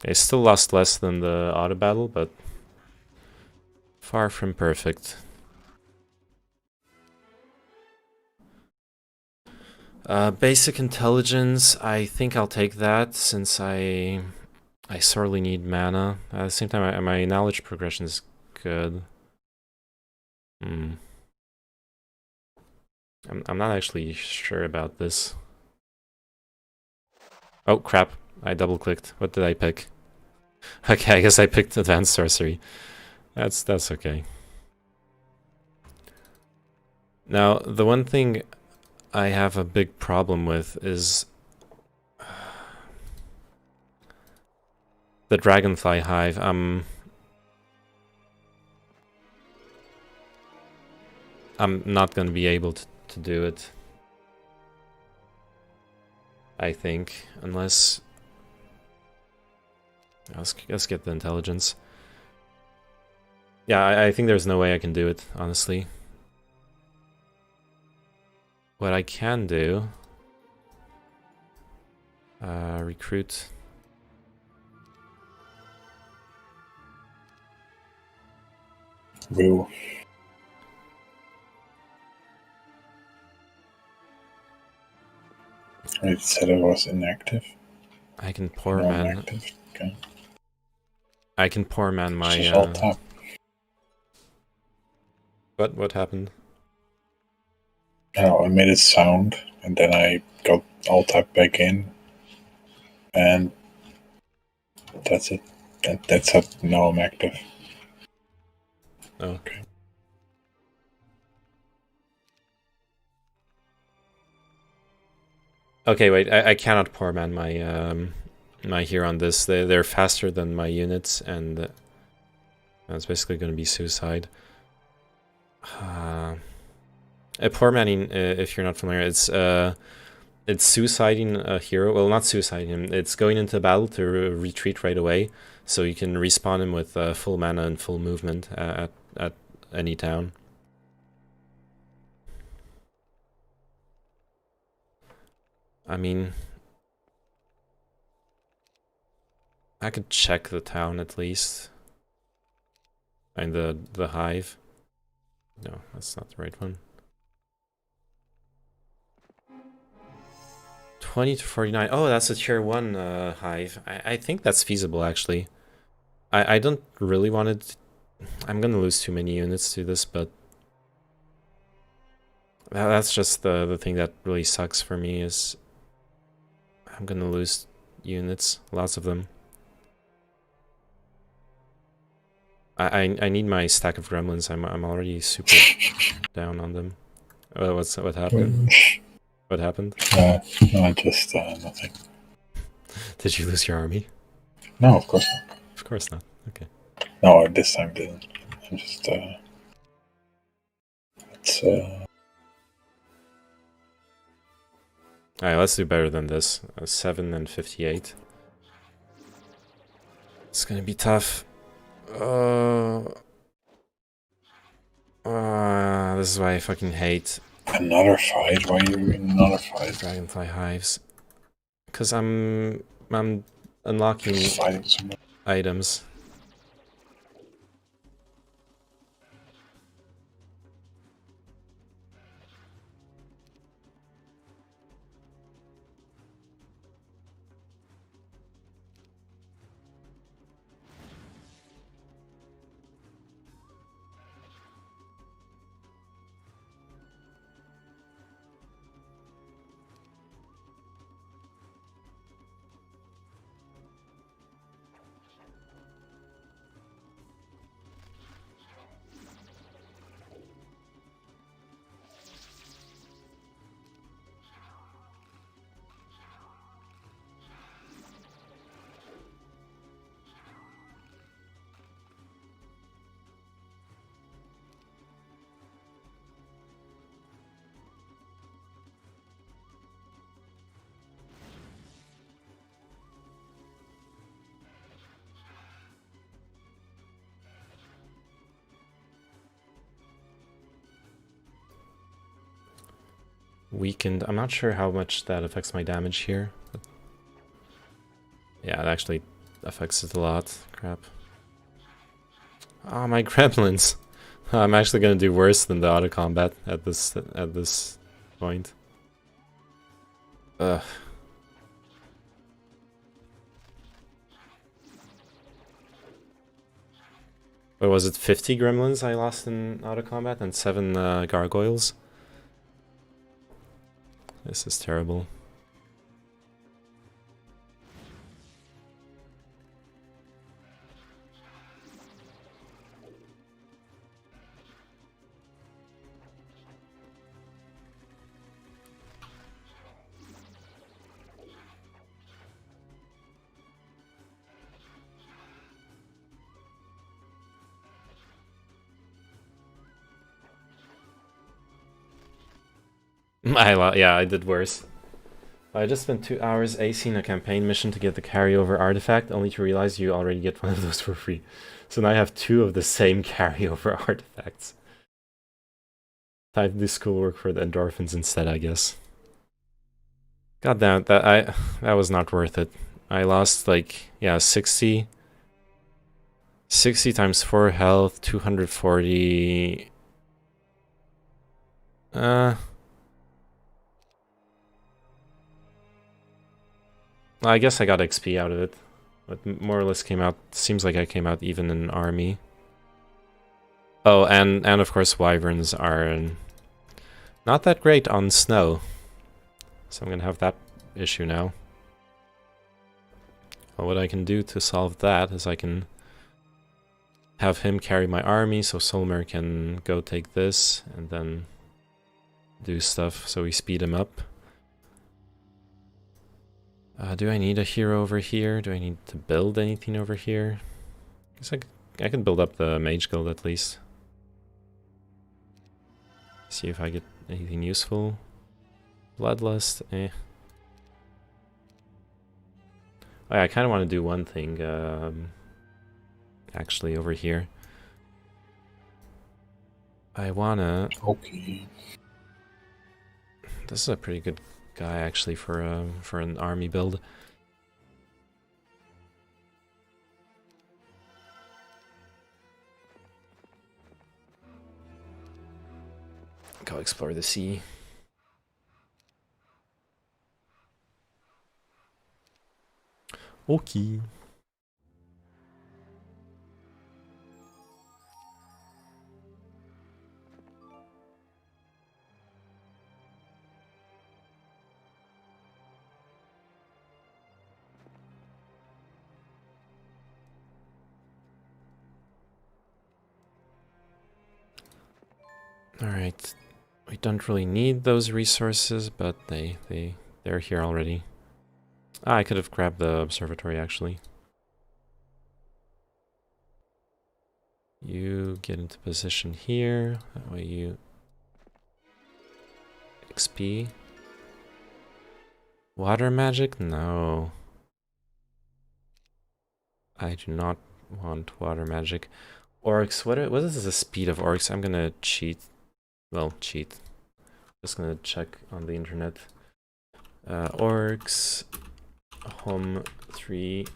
[SPEAKER 1] I still lost less than the auto battle, but far from perfect. Basic intelligence, I think I'll take that since I sorely need mana. At the same time, my knowledge progression is good. I'm not actually sure about this. Oh crap, I double clicked. What did I pick? Okay, I guess I picked advanced sorcery. That's okay. Now, the one thing I have a big problem with is the Dragonfly Hive. I'm not gonna be able to do it. I think, unless... Let's get the intelligence. Yeah, I think there's no way I can do it, honestly. What I can do... recruit...
[SPEAKER 2] Woo. It said it was inactive.
[SPEAKER 1] I can poor
[SPEAKER 2] No,
[SPEAKER 1] man...
[SPEAKER 2] inactive. Okay.
[SPEAKER 1] I can poor man my...
[SPEAKER 2] Just alt tab.
[SPEAKER 1] What happened?
[SPEAKER 2] Oh, I made it sound, and then I got alt tab back in, and that's it. That's it. Now I'm active.
[SPEAKER 1] Oh.
[SPEAKER 2] Okay.
[SPEAKER 1] Okay, wait, I cannot poor man my my hero on this. They're faster than my units, and that's basically going to be suicide. Poor manning, if you're not familiar, it's suiciding a hero. Well, not suiciding him. It's going into battle to retreat right away, so you can respawn him with full mana and full movement at any town. I mean, I could check the town at least. And the hive. No, that's not the right one. 20 to 49. Oh, that's a tier 1 hive. I think that's feasible, actually. I don't really want it. I'm gonna lose too many units to this, but that's just the thing that really sucks for me is I'm gonna lose units, lots of them. I need my stack of gremlins. I'm already super down on them. What happened? What happened?
[SPEAKER 2] No, just nothing.
[SPEAKER 1] Did you lose your army?
[SPEAKER 2] No, of course not.
[SPEAKER 1] Of course not. Okay.
[SPEAKER 2] No, this time didn't. I'm just it's
[SPEAKER 1] Alright, let's do better than this. 7 and 58. It's gonna be tough. This is why I fucking hate
[SPEAKER 2] another fight. Why are you in another fight?
[SPEAKER 1] Dragonfly hives. Because I'm unlocking
[SPEAKER 2] Fighting someone.
[SPEAKER 1] items. Weakened. I'm not sure how much that affects my damage here. But yeah, it actually affects it a lot. Crap. Oh, my gremlins. I'm actually gonna do worse than the auto combat at this point. Ugh. What was it? 50 gremlins I lost in auto combat and 7 gargoyles. This is terrible. Yeah, I did worse. I just spent 2 hours acing a campaign mission to get the carryover artifact, only to realize you already get one of those for free. So now I have 2 of the same carryover artifacts. Time to do schoolwork for the endorphins instead, I guess. God damn it, that was not worth it. I lost like, yeah, 60 times 4 health, 240. I guess I got XP out of it, but more or less seems like I came out even in army. Oh, and of course wyverns are not that great on snow, so I'm gonna have that issue now. Well, what I can do to solve that is I can have him carry my army, so Solmer can go take this and then do stuff, so we speed him up. Do I need a hero over here? Do I need to build anything over here? I guess I can build up the Mage Guild at least. See if I get anything useful. Bloodlust, eh. Oh yeah, I kind of want to do one thing, actually, over here. I wanna...
[SPEAKER 2] Okay.
[SPEAKER 1] This is a pretty good guy, actually, for an army build. Go explore the sea. Okay. Alright, we don't really need those resources, but they're here already. Ah, I could have grabbed the observatory, actually. You get into position here, that way you... XP. Water magic? No. I do not want water magic. Orcs, what is the speed of orcs? I'm gonna cheat. Well, cheat. Just gonna check on the internet. Orcs, home 3.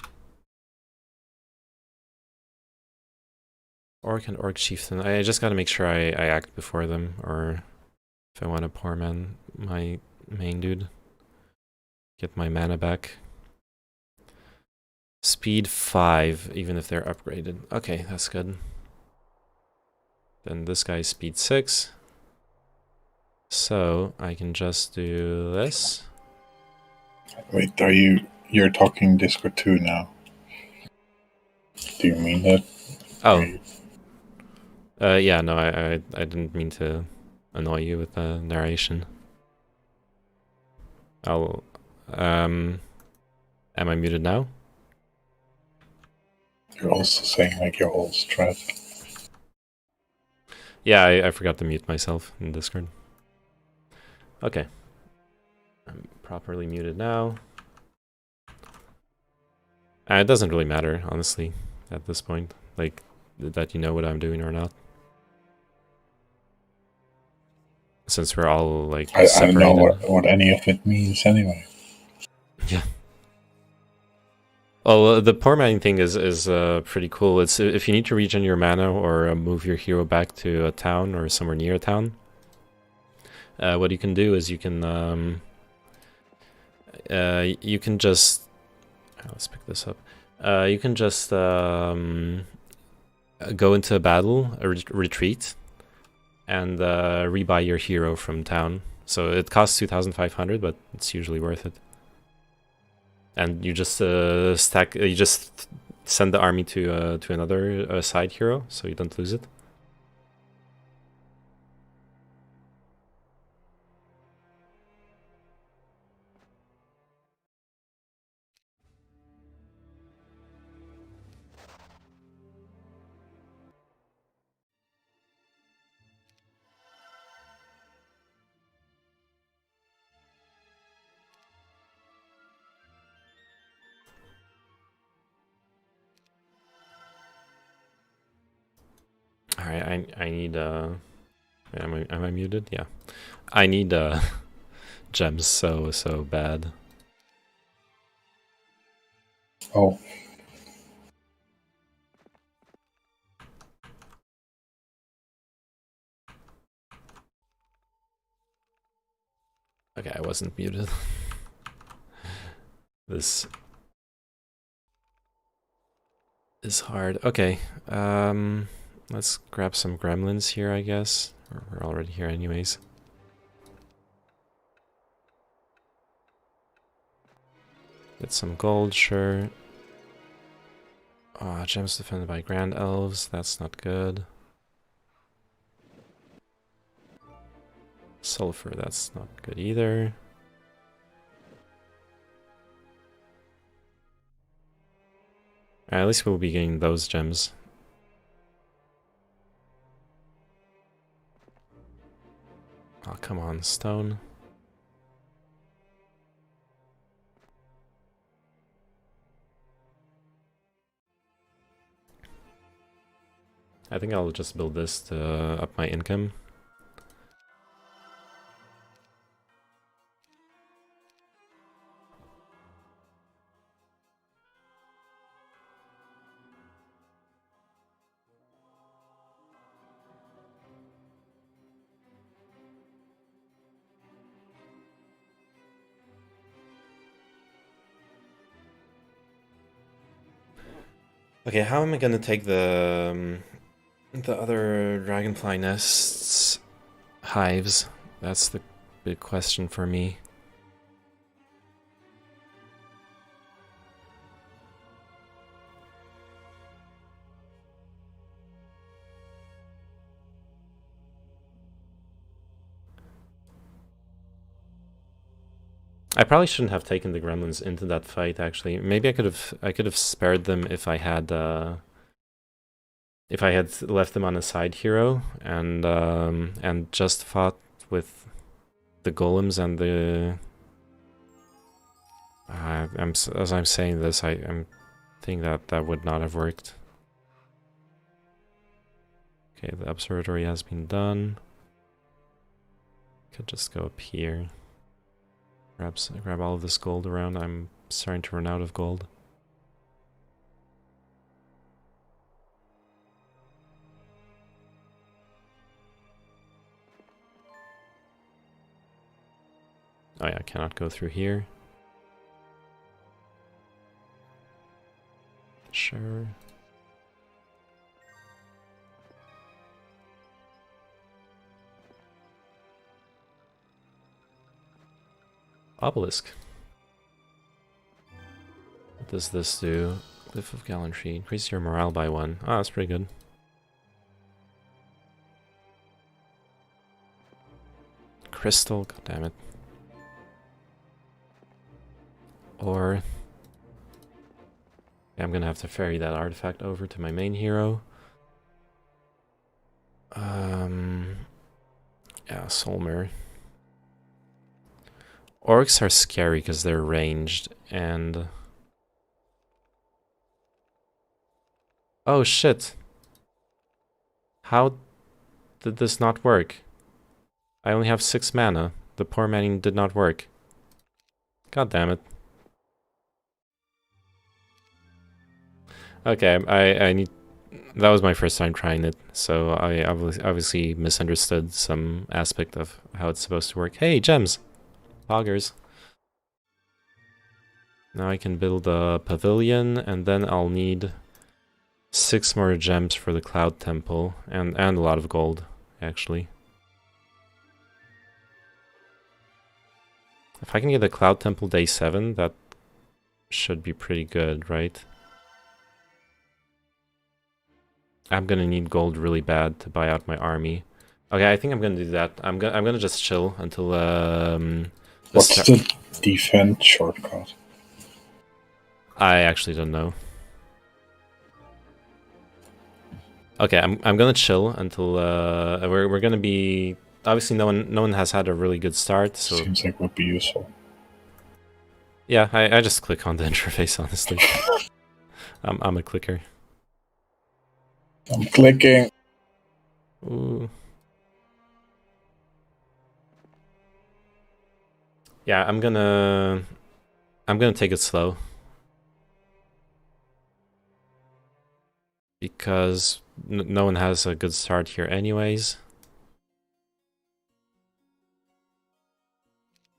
[SPEAKER 1] Orc and orc chieftain. I just gotta make sure I act before them, or if I want to poor man my main dude. Get my mana back. Speed 5, even if they're upgraded. Okay, that's good. Then this guy's speed 6. So I can just do this.
[SPEAKER 2] Wait, you're talking Discord 2 now? Do you mean that?
[SPEAKER 1] Oh. Yeah, no, I didn't mean to annoy you with the narration. Am I muted now?
[SPEAKER 2] You're also saying like your whole strat.
[SPEAKER 1] Yeah, I forgot to mute myself in Discord. Okay. I'm properly muted now. It doesn't really matter, honestly, at this point. Like, that you know what I'm doing or not. Since we're all, like,
[SPEAKER 2] I
[SPEAKER 1] separated.
[SPEAKER 2] don't know what any of it means anyway.
[SPEAKER 1] Yeah. Oh, the poor manning thing is pretty cool. It's if you need to regen your mana or move your hero back to a town or somewhere near a town. What you can do is you can just let's pick this up. You can just go into a battle, a retreat, and rebuy your hero from town. So it costs 2,500, but it's usually worth it. And you just stack. You just send the army to another side hero, so you don't lose it. All right, I need am I muted? Yeah, I need gems so bad.
[SPEAKER 2] Oh,
[SPEAKER 1] Okay, I wasn't muted. This is hard. Okay, let's grab some gremlins here, I guess. We're already here anyways. Get some gold, sure. Ah, gems defended by Grand Elves, that's not good. Sulfur, that's not good either. At least we'll be getting those gems. Oh, come on, stone. I think I'll just build this to up my income. Okay, how am I gonna take the other dragonfly nests hives? That's the big question for me. I probably shouldn't have taken the gremlins into that fight. Actually, maybe I could have spared them if I had left them on a side hero and just fought with the golems and the. As I'm saying this, I'm thinking that would not have worked. Okay, the observatory has been done. Could just go up here. Grab all of this gold around. I'm starting to run out of gold. Oh yeah, I cannot go through here. Sure. Obelisk. What does this do? Glyph of Gallantry. Increase your morale by 1. Ah, that's pretty good. Crystal, god damn it. Or yeah, I'm gonna have to ferry that artifact over to my main hero. Yeah, Solmer. Orcs are scary because they're ranged and... Oh shit. How did this not work? I only have 6 mana. The poor manning did not work. God damn it. Okay, I need. That was my first time trying it, so I obviously misunderstood some aspect of how it's supposed to work. Hey, gems! Poggers. Now I can build a pavilion, and then I'll need 6 more gems for the Cloud Temple, and a lot of gold, actually. If I can get the Cloud Temple day 7, that should be pretty good, right? I'm gonna need gold really bad to buy out my army. Okay, I think I'm gonna do that. I'm gonna just chill until
[SPEAKER 2] What's the defense shortcut?
[SPEAKER 1] I actually don't know. Okay, I'm gonna chill until we're gonna be obviously no one has had a really good start, so
[SPEAKER 2] Seems like would be useful.
[SPEAKER 1] yeah, I just click on the interface honestly. I'm a clicker.
[SPEAKER 2] I'm clicking.
[SPEAKER 1] Ooh. Yeah, I'm gonna take it slow. Because no one has a good start here anyways.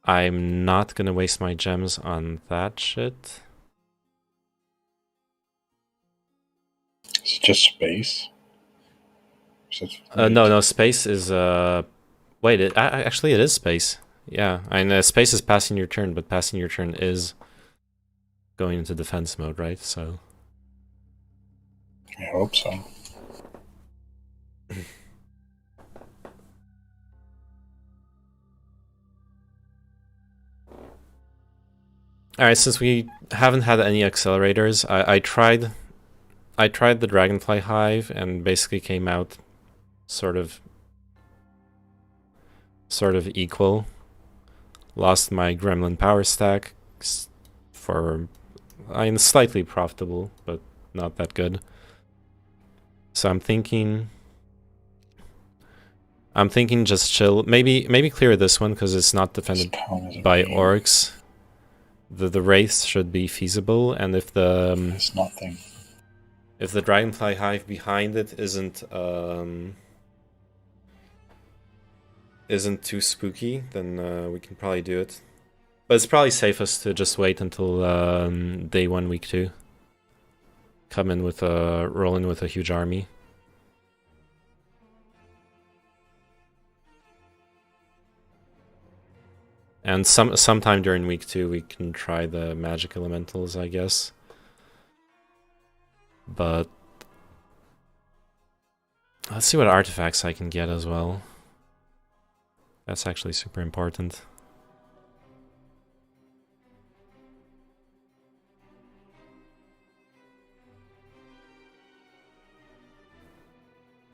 [SPEAKER 1] I'm not gonna waste my gems on that shit.
[SPEAKER 2] Is it just space?
[SPEAKER 1] No, space is wait, actually it is space. Yeah, and space is passing your turn, but passing your turn is going into defense mode, right? So
[SPEAKER 2] I hope so.
[SPEAKER 1] Alright, since we haven't had any accelerators, I tried the Dragonfly Hive and basically came out sort of equal. Lost my Gremlin power stack for slightly profitable, but not that good. So I'm thinking just chill. Maybe clear this one because it's not defended by orcs. The wraiths should be feasible, and if the
[SPEAKER 2] It's nothing.
[SPEAKER 1] if the Dragonfly Hive behind it isn't too spooky, then we can probably do it. But it's probably safest to just wait until day 1, week 2. Come in with roll in with a huge army. And sometime during week 2 we can try the magic elementals, I guess. But let's see what artifacts I can get as well. That's actually super important.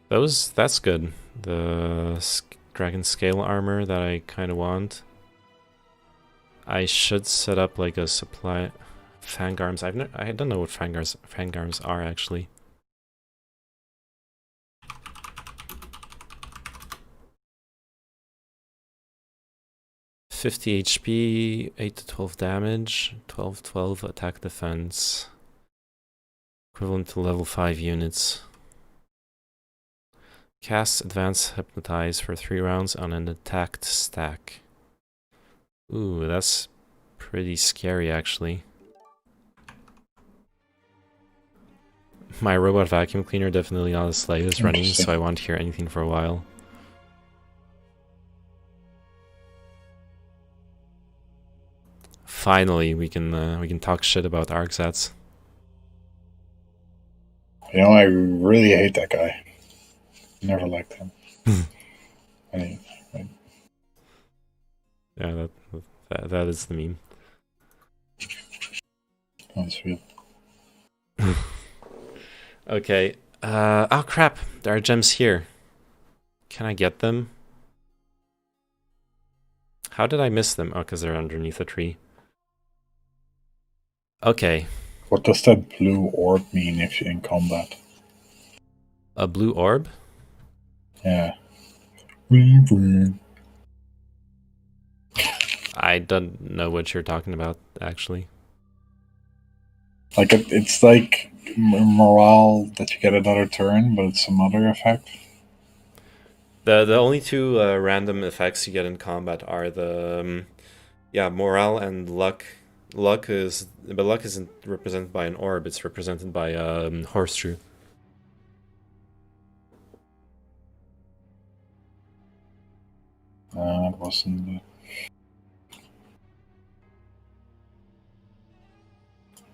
[SPEAKER 1] That's good. The dragon scale armor that I kind of want. I should set up like a supply fangarms. I don't know what fangarms are actually. $50 HP, 8 to 12 damage, 12 attack defense. Equivalent to level 5 units. Cast Advanced Hypnotize for 3 rounds on an attacked stack. Ooh, that's pretty scary actually. My robot vacuum cleaner definitely not a slave is running, so I won't hear anything for a while. Finally, we can talk shit about ArcZats.
[SPEAKER 2] You know, I really hate that guy. Never liked him.
[SPEAKER 1] Yeah, that is the meme.
[SPEAKER 2] That's real.
[SPEAKER 1] Okay. Oh crap! There are gems here. Can I get them? How did I miss them? Oh, because they're underneath a tree. Okay.
[SPEAKER 2] What does that blue orb mean if you're in combat?
[SPEAKER 1] A blue orb?
[SPEAKER 2] Yeah.
[SPEAKER 1] I don't know what you're talking about, actually.
[SPEAKER 2] Like it's like morale that you get another turn, but it's some other effect.
[SPEAKER 1] The only two random effects you get in combat are the yeah, morale and luck. Luck isn't represented by an orb, it's represented by horseshoe.
[SPEAKER 2] It wasn't.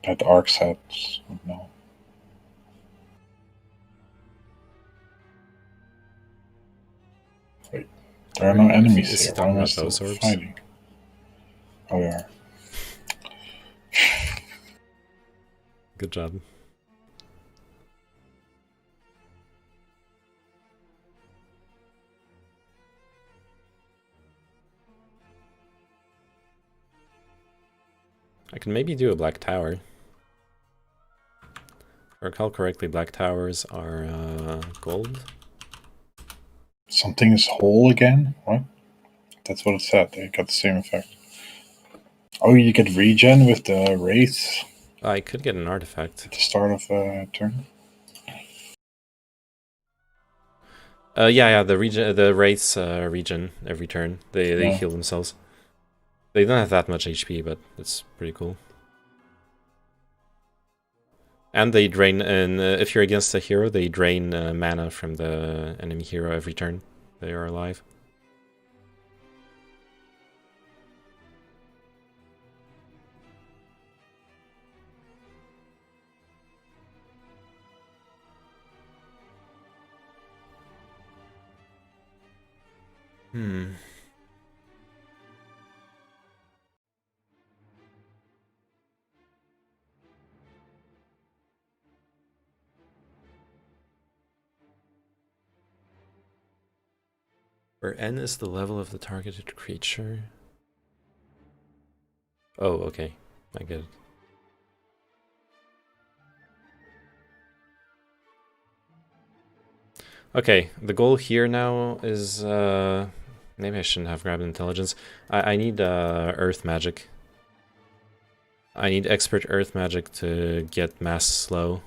[SPEAKER 2] That arc sets. No. Wait, there are no enemies
[SPEAKER 1] Is he
[SPEAKER 2] here. Why
[SPEAKER 1] talking
[SPEAKER 2] am I
[SPEAKER 1] about
[SPEAKER 2] still
[SPEAKER 1] those orbs?
[SPEAKER 2] fighting? Oh, we are.
[SPEAKER 1] Good job. I can maybe do a black tower. If I recall correctly, black towers are gold.
[SPEAKER 2] Something is whole again? What? That's what it said. They got the same effect. Oh, you get regen with the wraith
[SPEAKER 1] I could get an artifact.
[SPEAKER 2] at the start of a turn.
[SPEAKER 1] Yeah, the wraiths regen every turn. They
[SPEAKER 2] Yeah.
[SPEAKER 1] heal themselves. They don't have that much HP, but it's pretty cool. And they drain, and if you're against a hero, they drain mana from the enemy hero every turn they are alive. Hmm. Where N is the level of the targeted creature. Oh, okay. I get it. Okay, the goal here now is maybe I shouldn't have grabbed intelligence. I need earth magic. I need expert earth magic to get mass slow.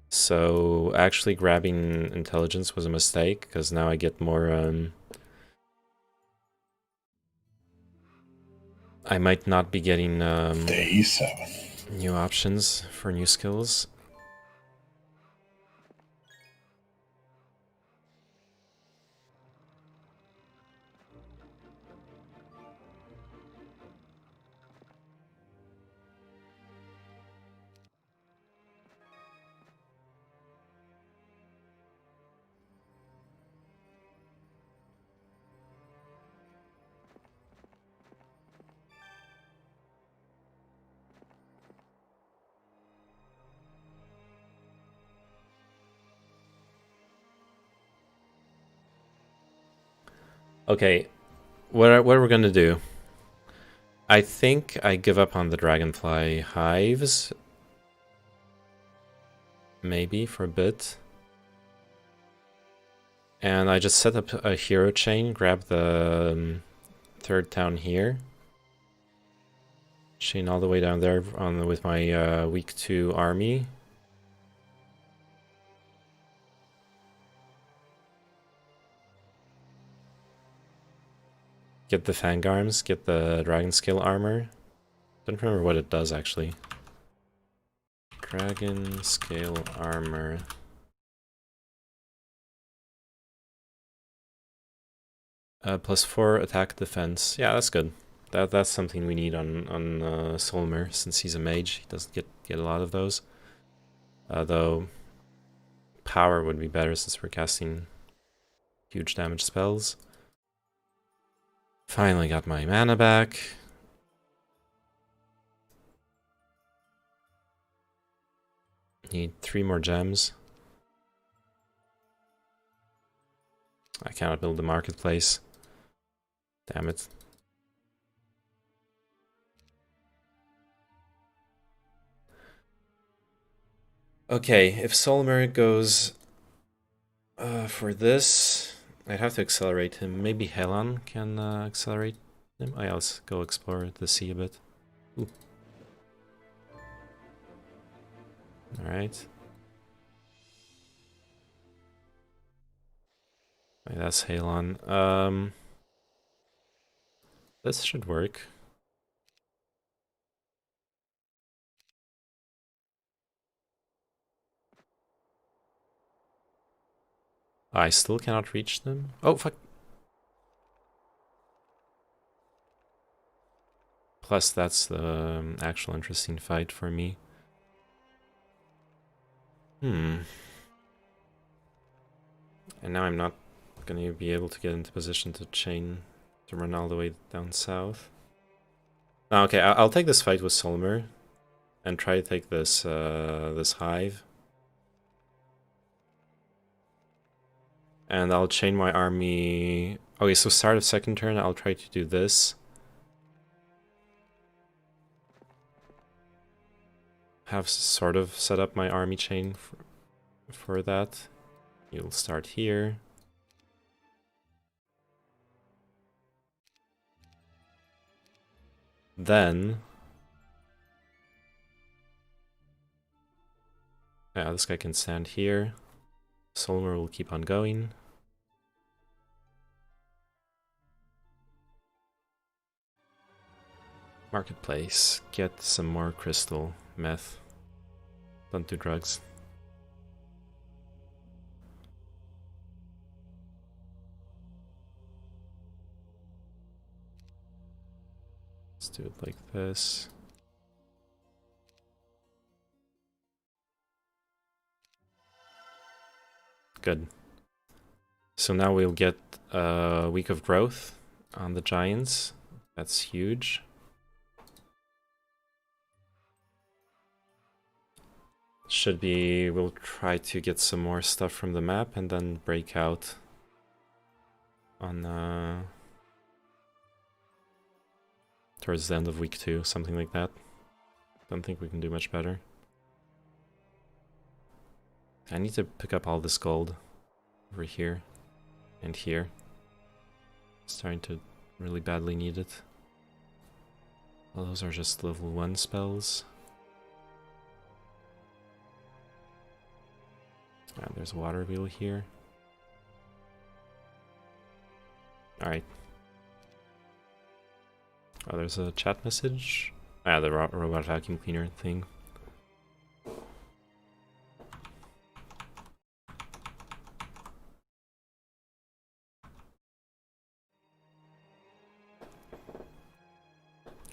[SPEAKER 1] So actually grabbing intelligence was a mistake, because now I get more I might not be getting
[SPEAKER 2] Day 7.
[SPEAKER 1] new options for new skills. Okay, what are we gonna do? I think I give up on the dragonfly hives. Maybe for a bit. And I just set up a hero chain, grab the third town here. Chain all the way down there with my week 2 army. Get the Fangarms, get the Dragon Scale armor. Don't remember what it does actually. Dragon Scale armor. +4 attack defense. Yeah, that's good. That's something we need on Solmer, since he's a mage. He doesn't get a lot of those. Though power would be better since we're casting huge damage spells. Finally got my mana back. Need 3 more gems. I cannot build the marketplace. Damn it. Okay, if Solmer goes for this, I'd have to accelerate him. Maybe Helan can accelerate him. Oh, yeah, let's go explore the sea a bit. Ooh. Alright. Wait, that's Halon. This should work. I still cannot reach them. Oh, fuck. Plus, that's the actual interesting fight for me. And now I'm not gonna be able to get into position to run all the way down south. Okay, I'll take this fight with Solmer and try to take this this hive. And I'll chain my army. Okay, so start of second turn, I'll try to do this. Have sort of set up my army chain for that. You'll start here. Then... yeah, this guy can stand here. Solmer will keep on going. Marketplace. Get some more crystal meth. Don't do drugs. Let's do it like this. Good. So now we'll get a week of growth on the giants. That's huge. Should be, we'll try to get some more stuff from the map and then break out on towards the end of week 2, something like that. Don't think we can do much better. I need to pick up all this gold over here and here. Starting to really badly need it. Well, those are just level 1 spells. There's a water wheel here. Alright. Oh, there's a chat message. The robot vacuum cleaner thing.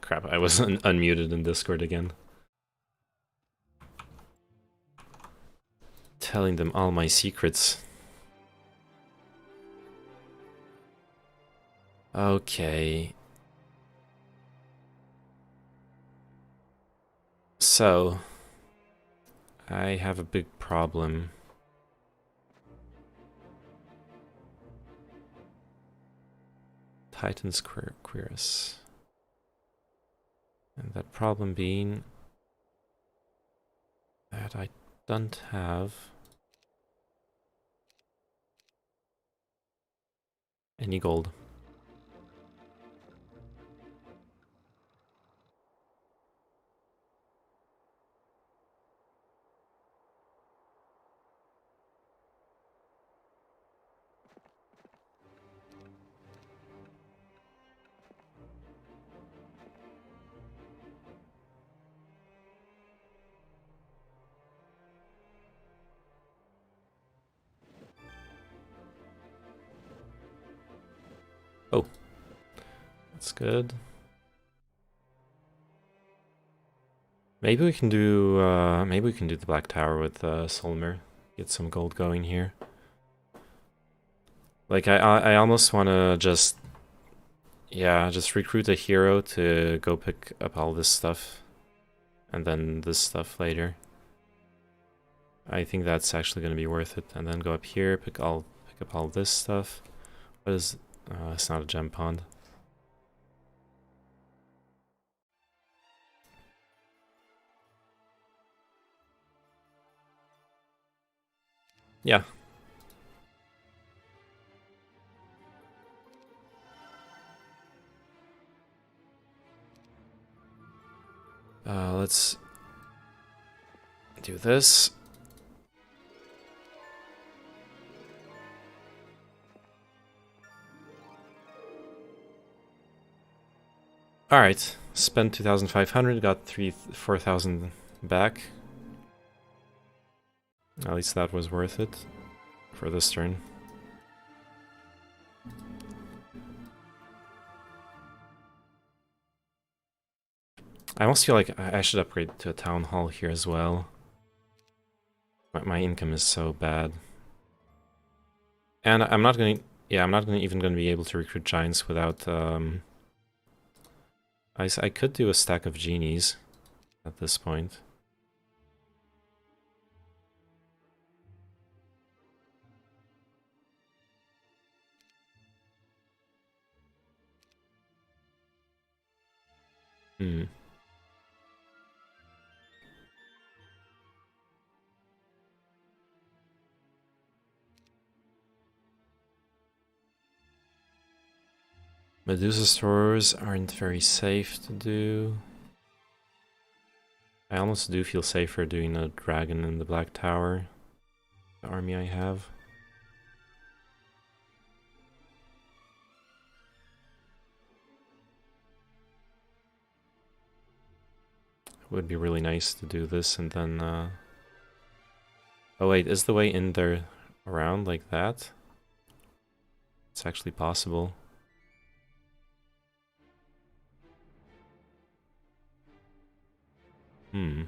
[SPEAKER 1] Crap, I was unmuted in Discord again. Telling them all my secrets. Okay. So, I have a big problem. Titan's Querus. And that problem being that I don't have any gold. Oh, that's good. Maybe we can do the Black Tower with Solmer. Get some gold going here. Like I almost want to just recruit a hero to go pick up all this stuff, and then this stuff later. I think that's actually going to be worth it. And then go up here, pick up all this stuff. What is? It's not a gem pond. Yeah. Do this. Alright, spent 2,500, got 4,000 back. At least that was worth it for this turn. I almost feel like I should upgrade to a town hall here as well. My income is so bad. And I'm not gonna, yeah, I'm not even gonna be able to recruit giants without, I could do a stack of genies at this point. Hmm. Medusa stores aren't very safe to do. I almost do feel safer doing a dragon in the Black Tower, the army I have. It would be really nice to do this and then... Oh wait, is the way in there around like that? It's actually possible. Hmm.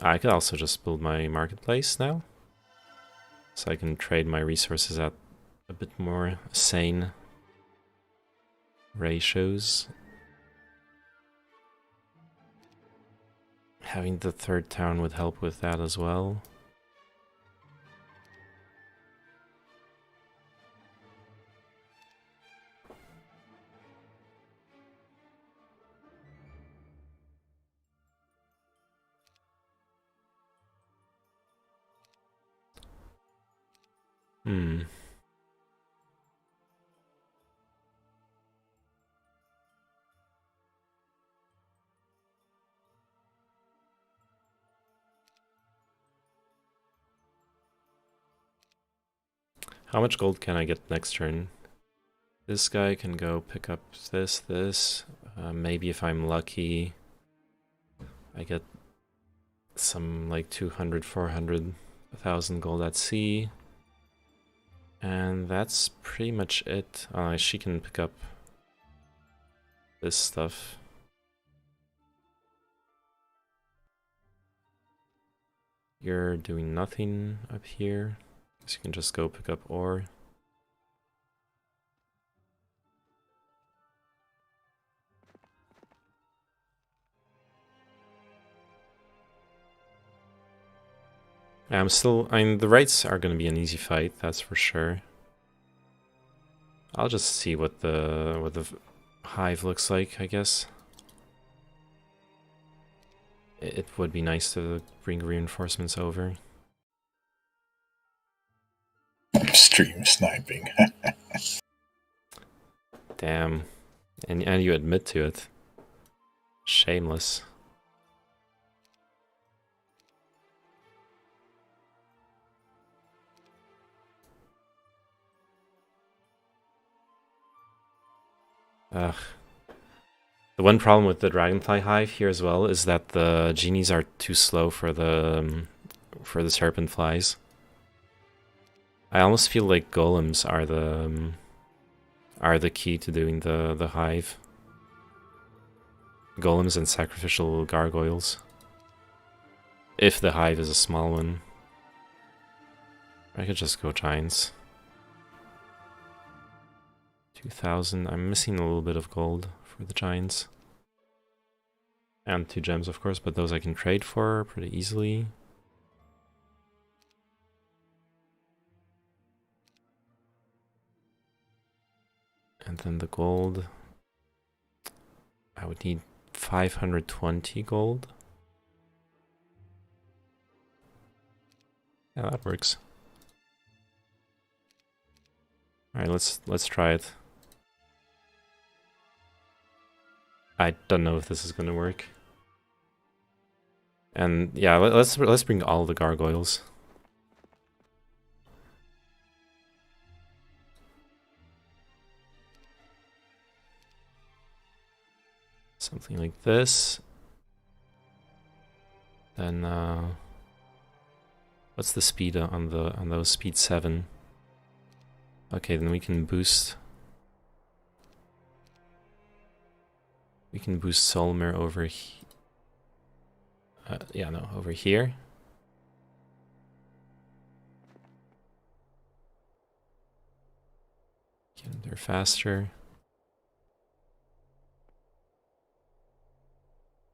[SPEAKER 1] I could also just build my marketplace now. So I can trade my resources at a bit more sane ratios. Having the third town would help with that as well. Hmm. How much gold can I get next turn? This guy can go pick up this. Maybe if I'm lucky, I get some like 200, 400, 1,000 gold at sea. And that's pretty much it. She can pick up this stuff. You're doing nothing up here, so you can just go pick up ore. I mean, the raids are going to be an easy fight, that's for sure. I'll just see what the hive looks like, I guess. It would be nice to bring reinforcements over.
[SPEAKER 2] Stream sniping.
[SPEAKER 1] Damn. And you admit to it. Shameless. Ugh. The one problem with the Dragonfly Hive here as well is that the genies are too slow for the serpent flies. I almost feel like golems are the key to doing the hive. Golems and sacrificial gargoyles. If the hive is a small one. I could just go giants. 2,000. I'm missing a little bit of gold for the giants. And 2 gems, of course, but those I can trade for pretty easily. And then the gold. I would need 520 gold. Yeah, that works. Alright, let's try it. I don't know if this is gonna work. And yeah, let's bring all the gargoyles. Something like this. Then what's the speed on those? Speed 7. Okay, then we can boost. We can boost Solmer over here. Yeah, no, over here. Get there faster.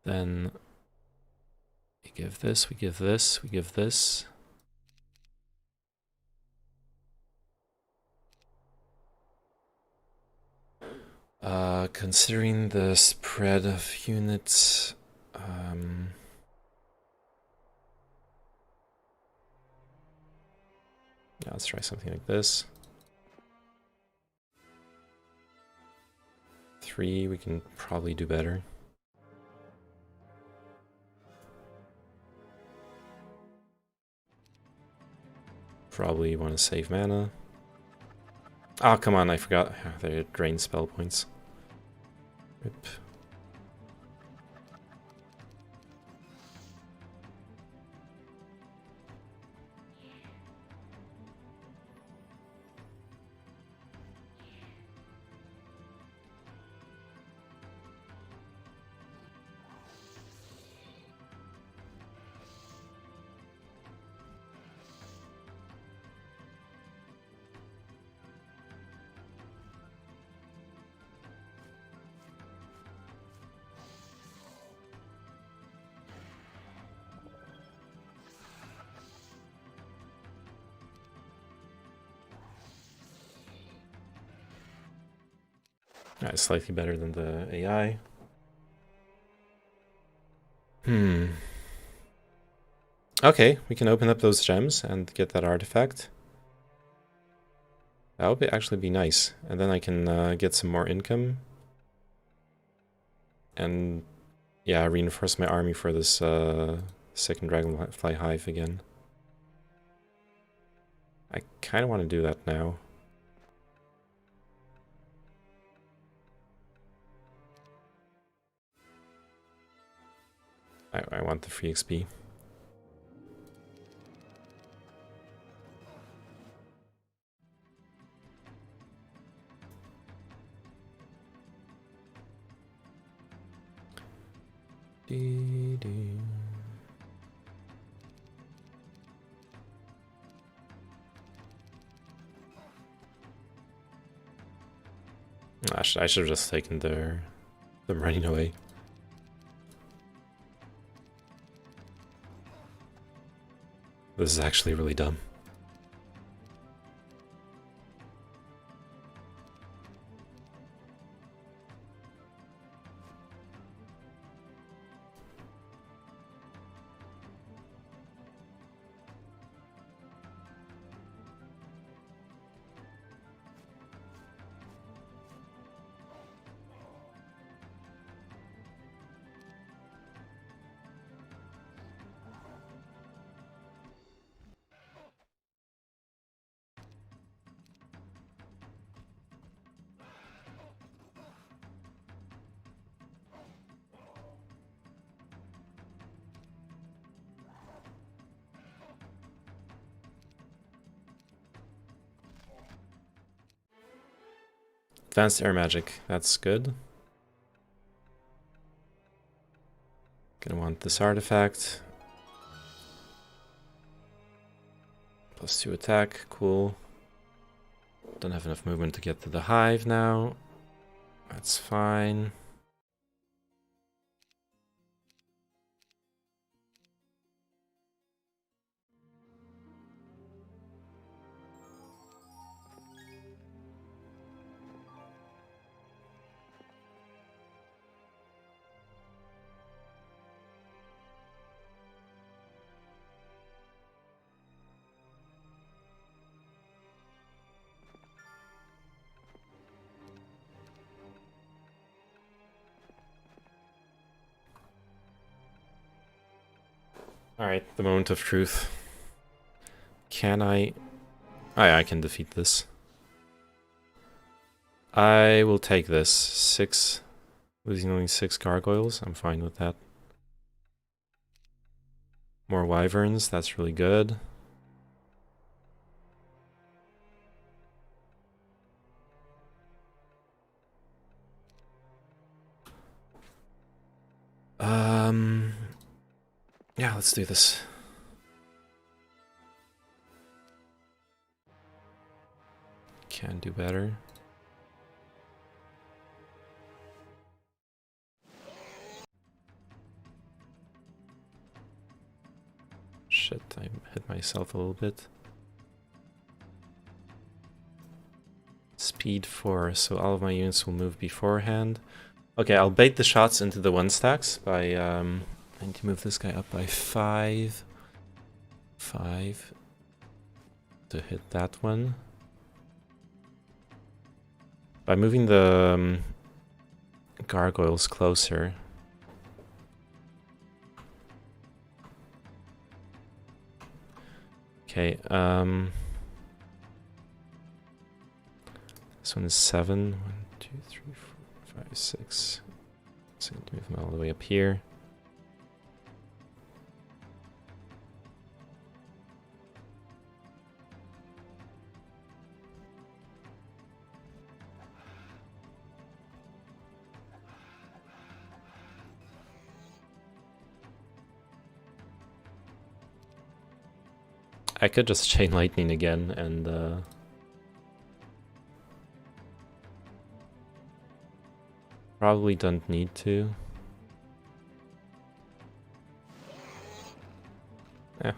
[SPEAKER 1] Then we give this, we give this, we give this. Considering the spread of units, yeah, let's try something like this. 3, we can probably do better. Probably want to save mana. Oh, come on, I forgot. They drain spell points. Rip. Alright, slightly better than the AI. Okay, we can open up those gems and get that artifact. That would actually be nice. And then I can get some more income. And yeah, reinforce my army for this second Dragonfly Hive again. I kind of want to do that now. I want the free XP. I should have just taken them running away. This is actually really dumb. Advanced air magic, that's good. Gonna want this artifact. +2 attack, cool. Don't have enough movement to get to the hive now. That's fine. Alright, the moment of truth. Can I... Oh yeah, I can defeat this. I will take this. 6... Losing only 6 gargoyles, I'm fine with that. More wyverns, that's really good. Yeah, let's do this. Can do better. Shit, I hit myself a little bit. Speed 4, so all of my units will move beforehand. Okay, I'll bait the shots into the 1-stacks by, I need to move this guy up by 5. 5. To hit that one. By moving the gargoyles closer. Okay, this one is 7. 1, 2, 3, 4, 5, 6. So I need to move them all the way up here. I could just chain lightning again and probably don't need to. Yeah.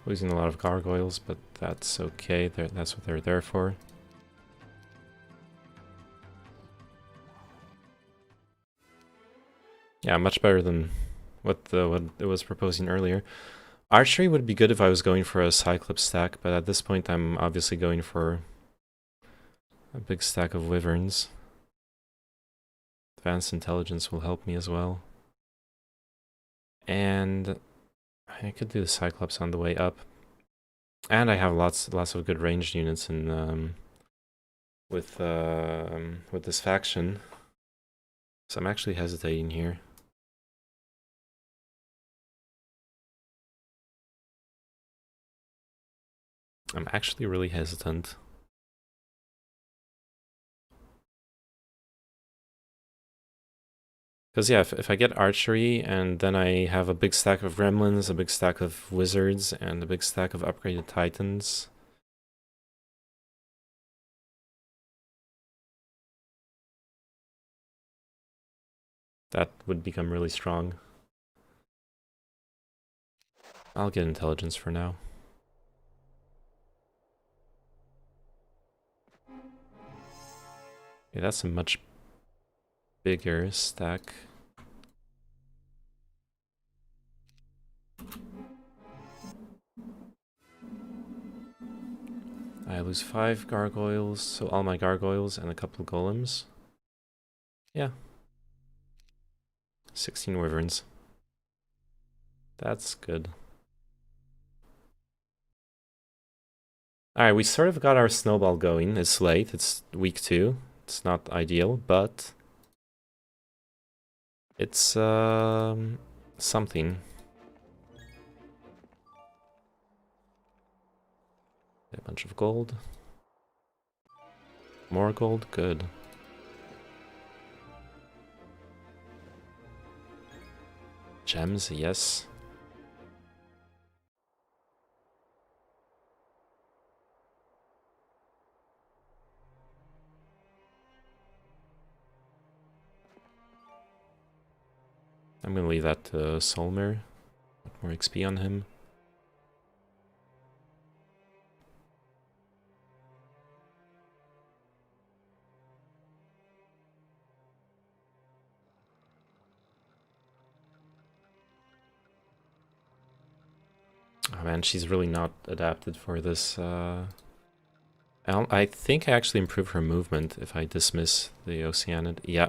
[SPEAKER 1] Losing a lot of gargoyles, but that's okay. That's what they're there for. Yeah, much better than what it was proposing earlier. Archery would be good if I was going for a Cyclops stack, but at this point I'm obviously going for a big stack of wyverns. Advanced intelligence will help me as well. And I could do the Cyclops on the way up. And I have lots of good ranged units in with this faction. So I'm actually hesitating here. I'm actually really hesitant. Because yeah, if I get archery and then I have a big stack of gremlins, a big stack of wizards, and a big stack of upgraded titans. That would become really strong. I'll get intelligence for now. Okay, that's a much bigger stack. I lose 5 gargoyles, so all my gargoyles and a couple golems. Yeah. 16 wyverns. That's good. Alright, we sort of got our snowball going. It's late, it's week 2. It's not ideal, but it's something. A bunch of gold. More gold, good. Gems, yes. I'm gonna leave that to Solmer. Put more XP on him. Oh man, she's really not adapted for this. I think I actually improve her movement if I dismiss the Oceanid. Yeah.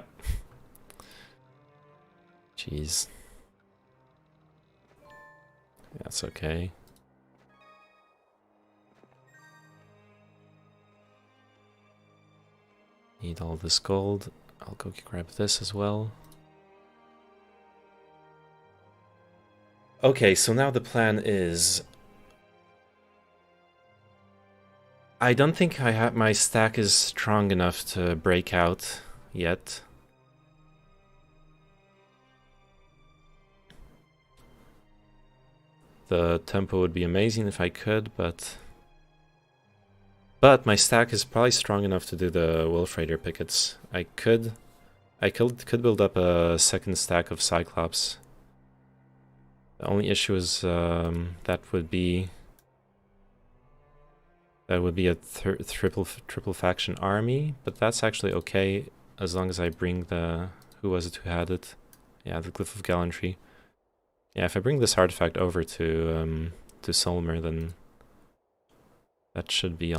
[SPEAKER 1] Jeez. That's okay. Need all this gold. I'll go grab this as well. Okay, so now the plan is... I don't think my stack is strong enough to break out yet. The tempo would be amazing if I could, but my stack is probably strong enough to do the Wolf Raider pickets. I could build up a second stack of Cyclops. The only issue is that would be a triple faction army, but that's actually okay as long as I bring the... Who was it who had it? Yeah, the Glyph of Gallantry. Yeah, if I bring this artifact over to Solmer, then that should be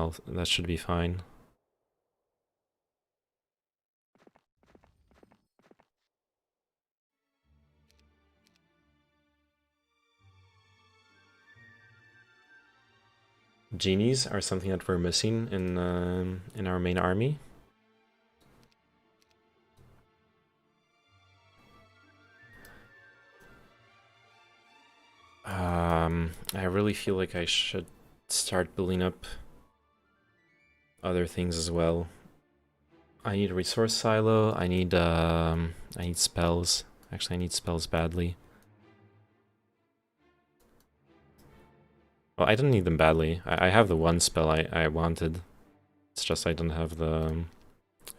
[SPEAKER 1] fine. Genies are something that we're missing in our main army. I really feel like I should start building up other things as well. I need a resource silo. I need spells. Actually, I need spells badly. Well, I don't need them badly. I have the one spell I wanted. It's just I don't have the...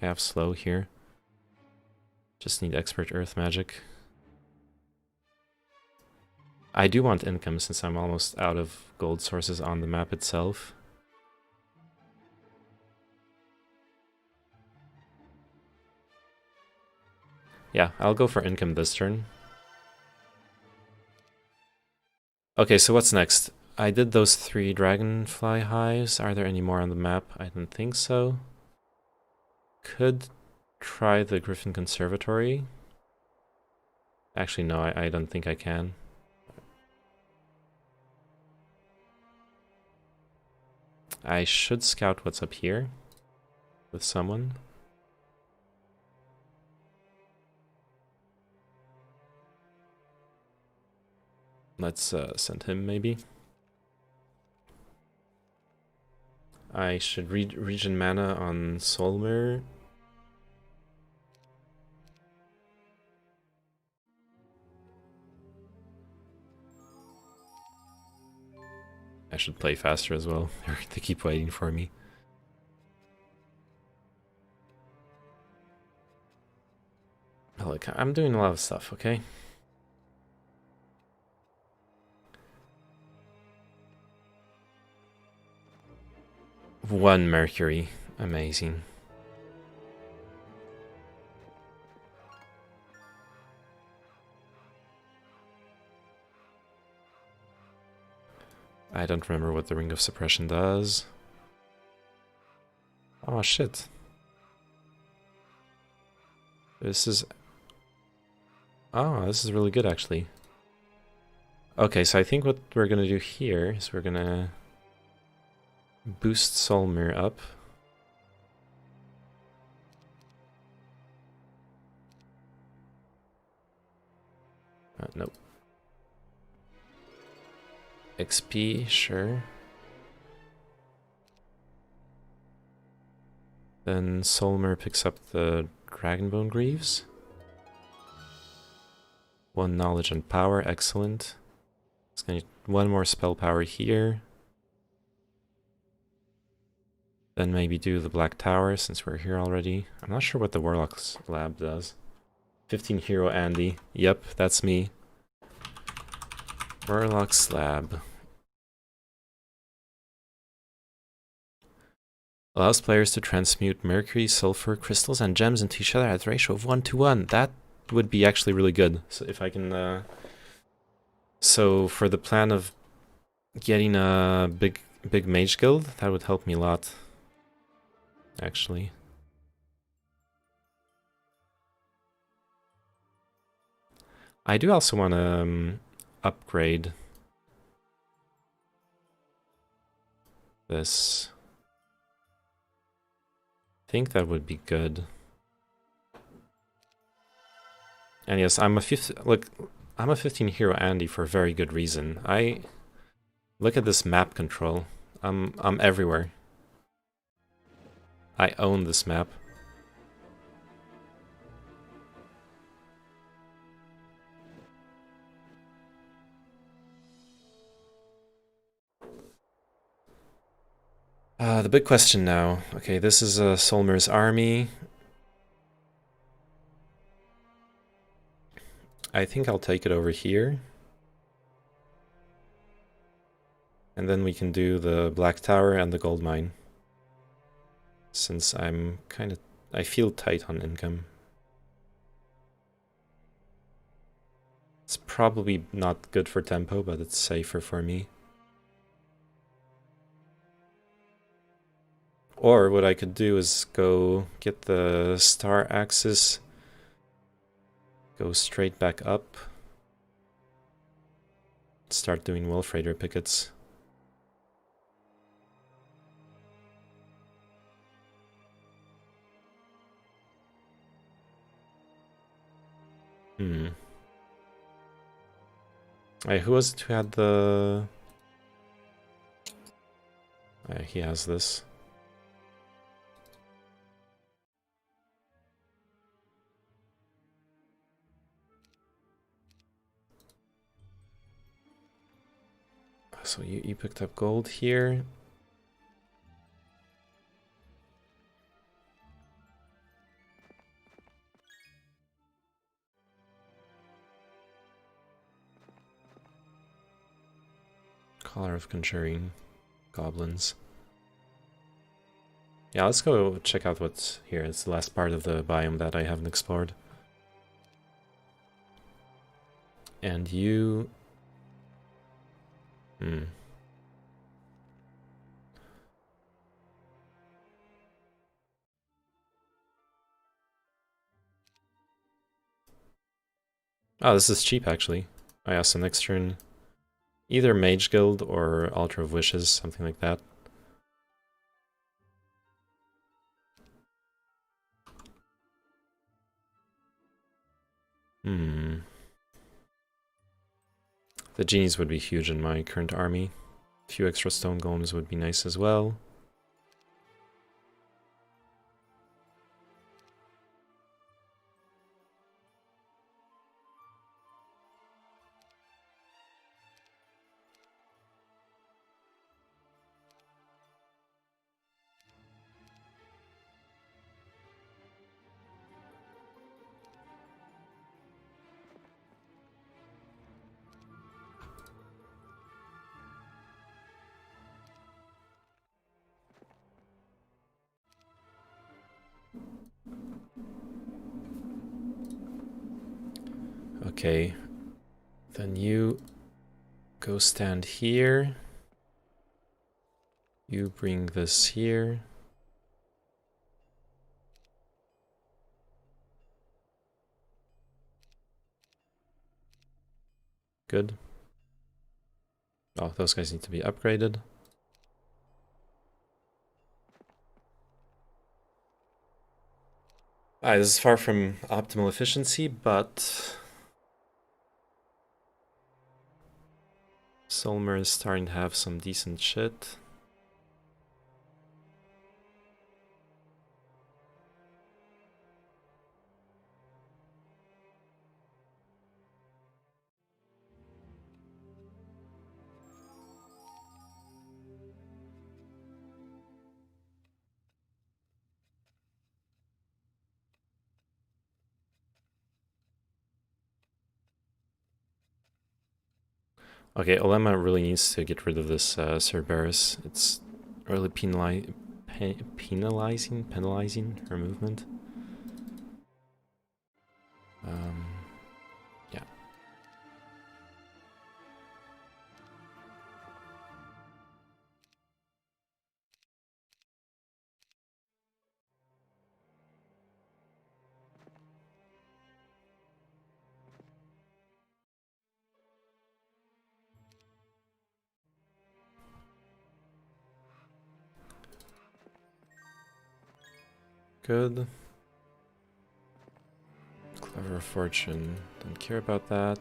[SPEAKER 1] I have slow here. Just need expert earth magic. I do want income since I'm almost out of gold sources on the map itself. Yeah, I'll go for income this turn. Okay, so what's next? I did those 3 dragonfly hives. Are there any more on the map? I don't think so. Could try the Griffin Conservatory. Actually, no, I don't think I can. I should scout what's up here with someone. Let's send him, maybe. I should regen mana on Solmer. I should play faster as well. They keep waiting for me. Look, I'm doing a lot of stuff, okay? One Mercury. Amazing. I don't remember what the Ring of Suppression does. Oh shit. This is... Oh, this is really good actually. Okay, so I think what we're gonna do here is we're gonna boost Solmer up. Nope. XP, sure. Then Solmer picks up the Dragonbone Greaves. 1 knowledge and power, excellent. It's gonna need 1 more spell power here. Then maybe do the Black Tower since we're here already. I'm not sure what the Warlock's Lab does. 15 Hero Andy. Yep, that's me. Warlock's Lab. Allows players to transmute mercury, sulfur, crystals, and gems into each other at a ratio of 1:1. That would be actually really good. So if I can... So for the plan of getting a big mage guild. That would help me a lot, actually. I do also want to upgrade this. I think that would be good. And yes, I'm a 15 hero Andy for a very good reason. Look at this map control. I'm everywhere. I own this map. The big question now. Okay, this is Solmer's army. I think I'll take it over here. And then we can do the Black Tower and the gold mine. Since I feel tight on income. It's probably not good for tempo, but it's safer for me. Or what I could do is go get the star axis, go straight back up, start doing Wolf Raider pickets. Who was it who had the... he has this. So you picked up gold here. Collar of Conjuring Goblins. Yeah, let's go check out what's here. It's the last part of the biome that I haven't explored. And you... Oh, this is cheap actually. I asked the next turn. Either Mage Guild or Altar of Wishes, something like that. The genies would be huge in my current army. A few extra stone golems would be nice as well. Okay, then you go stand here. You bring this here. Good. Oh, those guys need to be upgraded. Alright, this is far from optimal efficiency, but... Solmer is starting to have some decent shit. Okay, Olema really needs to get rid of this Cerberus. It's really penalizing her movement. Yeah. good. Clever Fortune, don't care about that.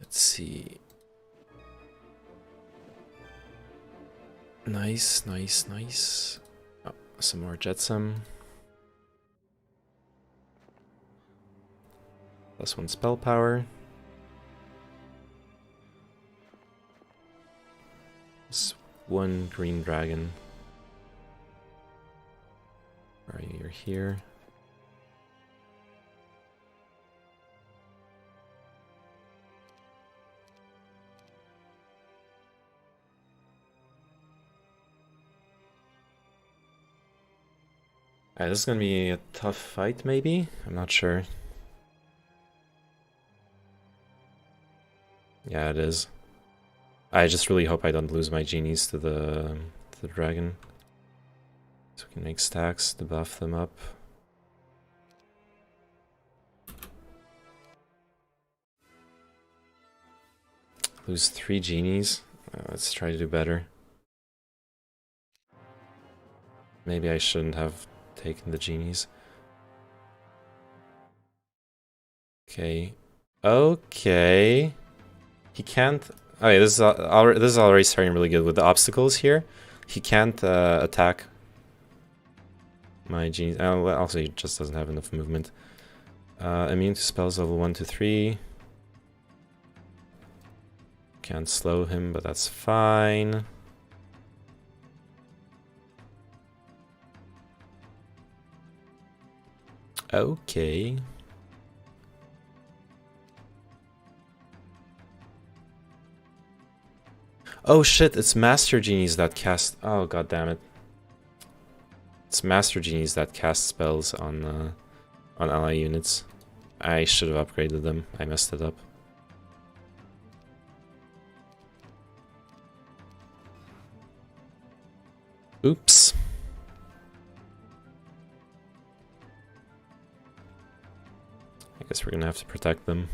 [SPEAKER 1] Let's see. Nice, nice, nice. Oh, some more Jetsam. Plus 1 spell power. This 1 green dragon. Where are you? You're here. This is gonna be a tough fight, maybe? I'm not sure. Yeah, it is. I just really hope I don't lose my genies to the dragon. So we can make stacks to buff them up. Lose 3 genies. Let's try to do better. Maybe I shouldn't have taken the genies. Okay. Okay. He can't... Okay, this is already starting really good with the obstacles here. He can't attack my genies. Also, he just doesn't have enough movement. Immune to spells level 1 to 3. Can't slow him, but that's fine. Okay. Oh shit, it's Master Genies that cast... Oh god damn it. It's Master Genies that cast spells on ally units. I should have upgraded them. I messed it up. Oops. I guess we're gonna have to protect them.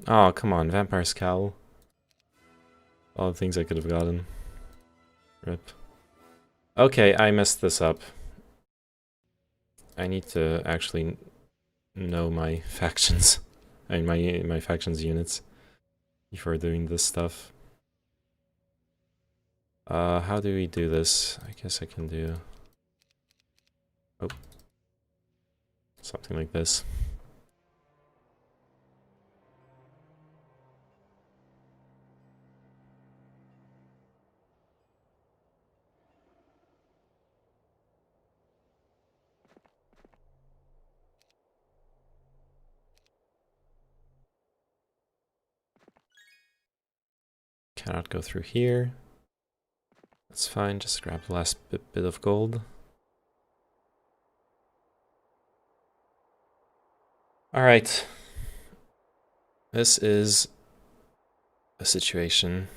[SPEAKER 1] Oh, come on, Vampire's Cowl. All the things I could have gotten. Rip. Okay, I messed this up. I need to actually know my factions. I mean, my factions units before doing this stuff. How do we do this? I guess I can do... Oh. Something like this. Cannot go through here. That's fine, just grab the last bit of gold. Alright. This is a situation.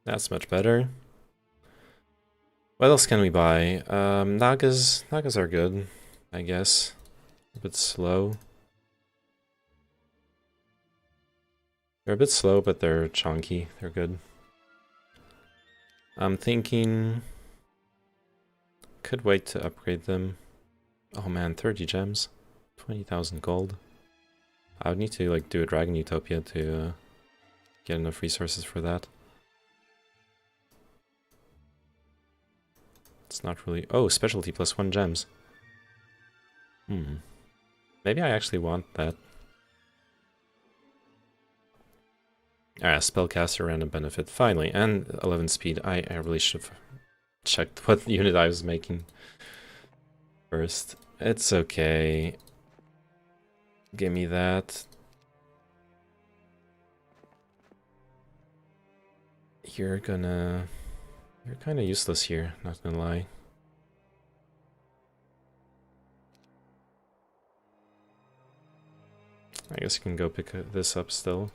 [SPEAKER 1] That's much better. What else can we buy? Nagas are good, I guess. A bit slow. They're a bit slow, but they're chunky. They're good. I'm thinking... Could wait to upgrade them. Oh man, 30 gems. 20,000 gold. I would need to like do a Dragon Utopia to get enough resources for that. It's not really... Oh, specialty plus 1 gems. Maybe I actually want that. Ah, spellcaster random benefit. Finally, and 11 speed. I really should have checked what unit I was making first. It's okay. Give me that. You're kind of useless here, not gonna lie. I guess you can go pick this up still.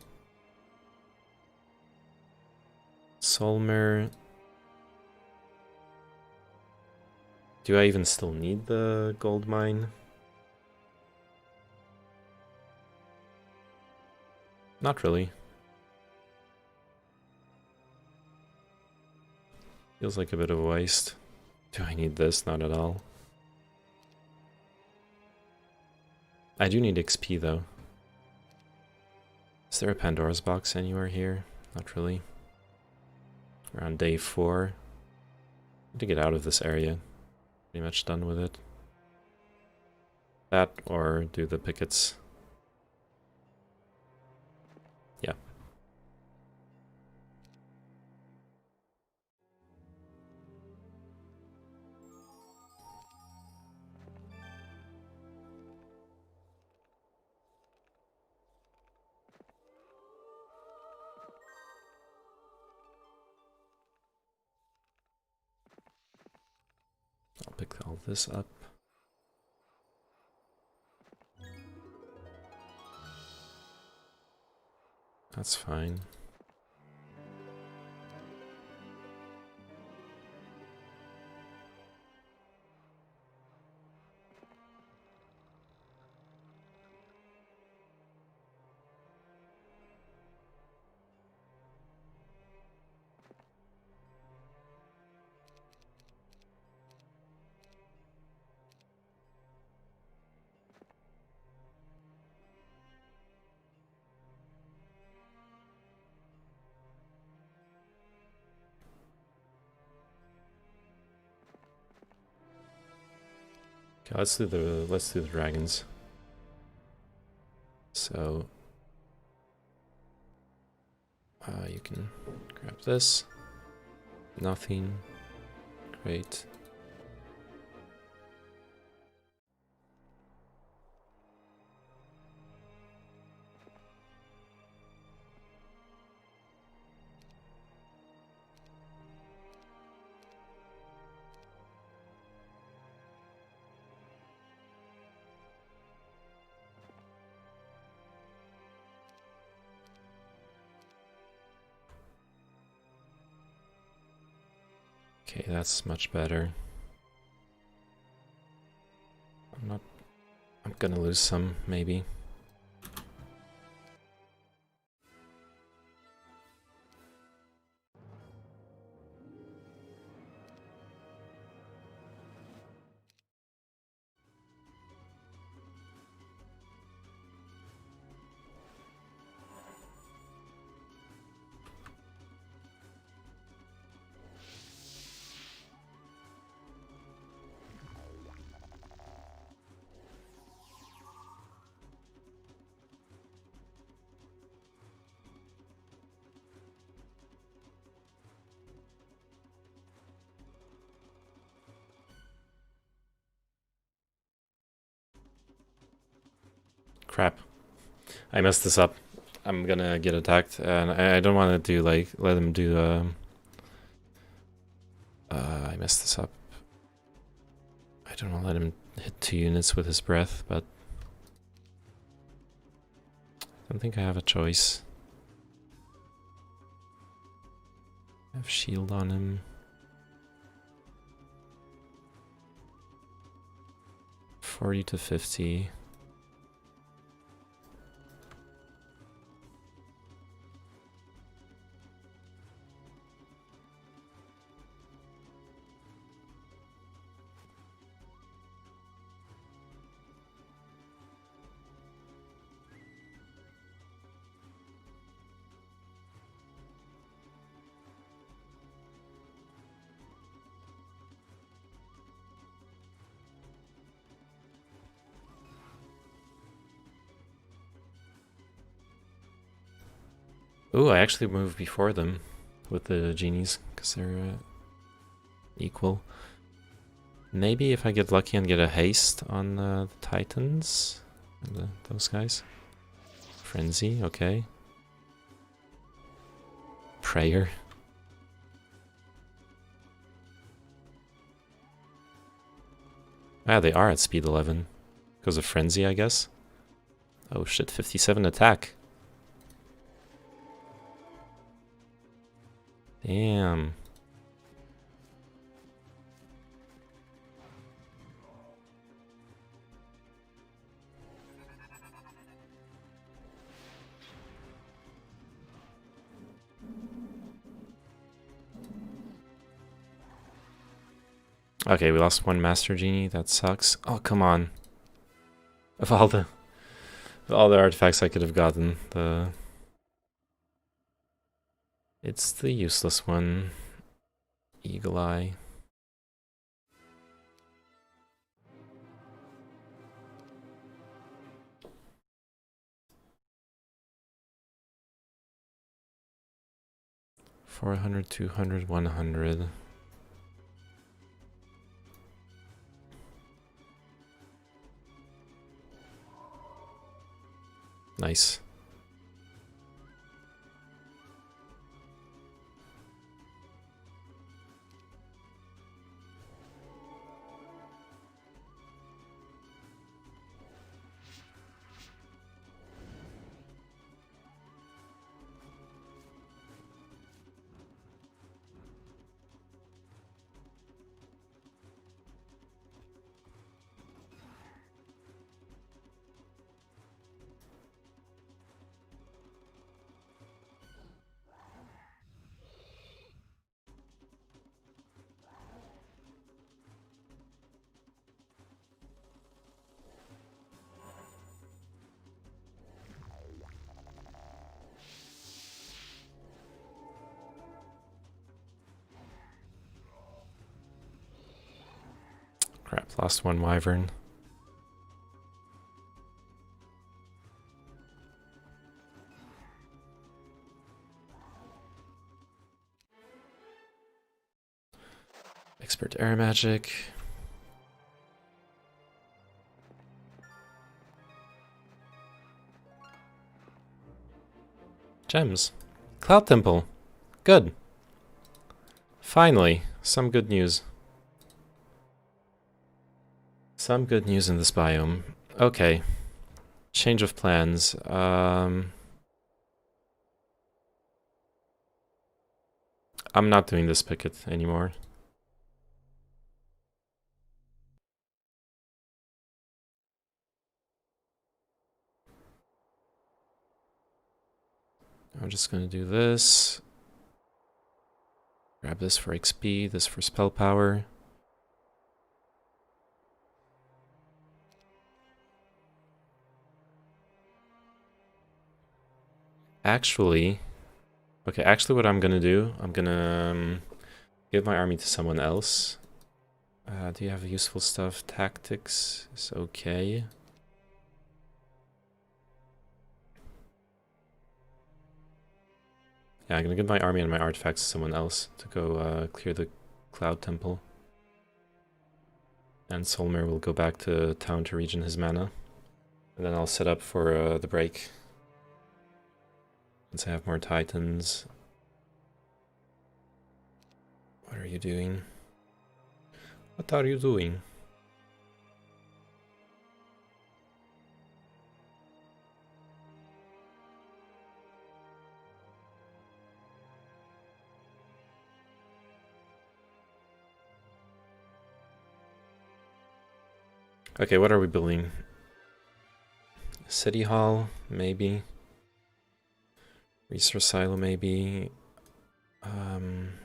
[SPEAKER 1] Solmer. Do I even still need the gold mine? Not really. Feels like a bit of a waste. Do I need this? Not at all. I do need XP though. Is there a Pandora's box anywhere here? Not really. Around day 4. To get out of this area. Pretty much done with it. That or do the pickets. Yeah. I'll pick all this up. That's fine. Okay, let's do the dragons. So you can grab this. Nothing. Great. Okay, that's much better. I'm gonna lose some, maybe. Crap. I messed this up. I'm gonna get attacked, and I don't want to do, like, let him do, I messed this up. I don't want to let him hit 2 units with his breath, but I don't think I have a choice. I have shield on him. 40 to 50. Ooh, I actually moved before them with the genies because they're equal. Maybe if I get lucky and get a haste on the Titans, and those guys. Frenzy, okay. Prayer. Ah, they are at speed 11. Because of Frenzy, I guess. Oh shit, 57 attack. Damn. Okay, we lost one Master Genie. That sucks. Oh, come on. Of all the artifacts I could have gotten, it's the useless one. Eagle Eye. $400, $200, $100. Nice. Crap, lost one Wyvern. Expert Air Magic. Gems. Cloud Temple. Good. Finally, some good news. Some good news in this biome. Okay. Change of plans. I'm not doing this picket anymore. I'm just gonna do this. Grab this for XP, this for spell power. Actually, okay, actually what I'm gonna do, I'm gonna give my army to someone else. Do you have useful stuff? Tactics is okay. Yeah, I'm gonna give my army and my artifacts to someone else to go clear the Cloud Temple. And Solmer will go back to town to regen his mana. And then I'll set up for the break. Once I have more Titans. What are you doing? What are you doing? Okay, what are we building? City Hall, maybe. Resource Silo, maybe.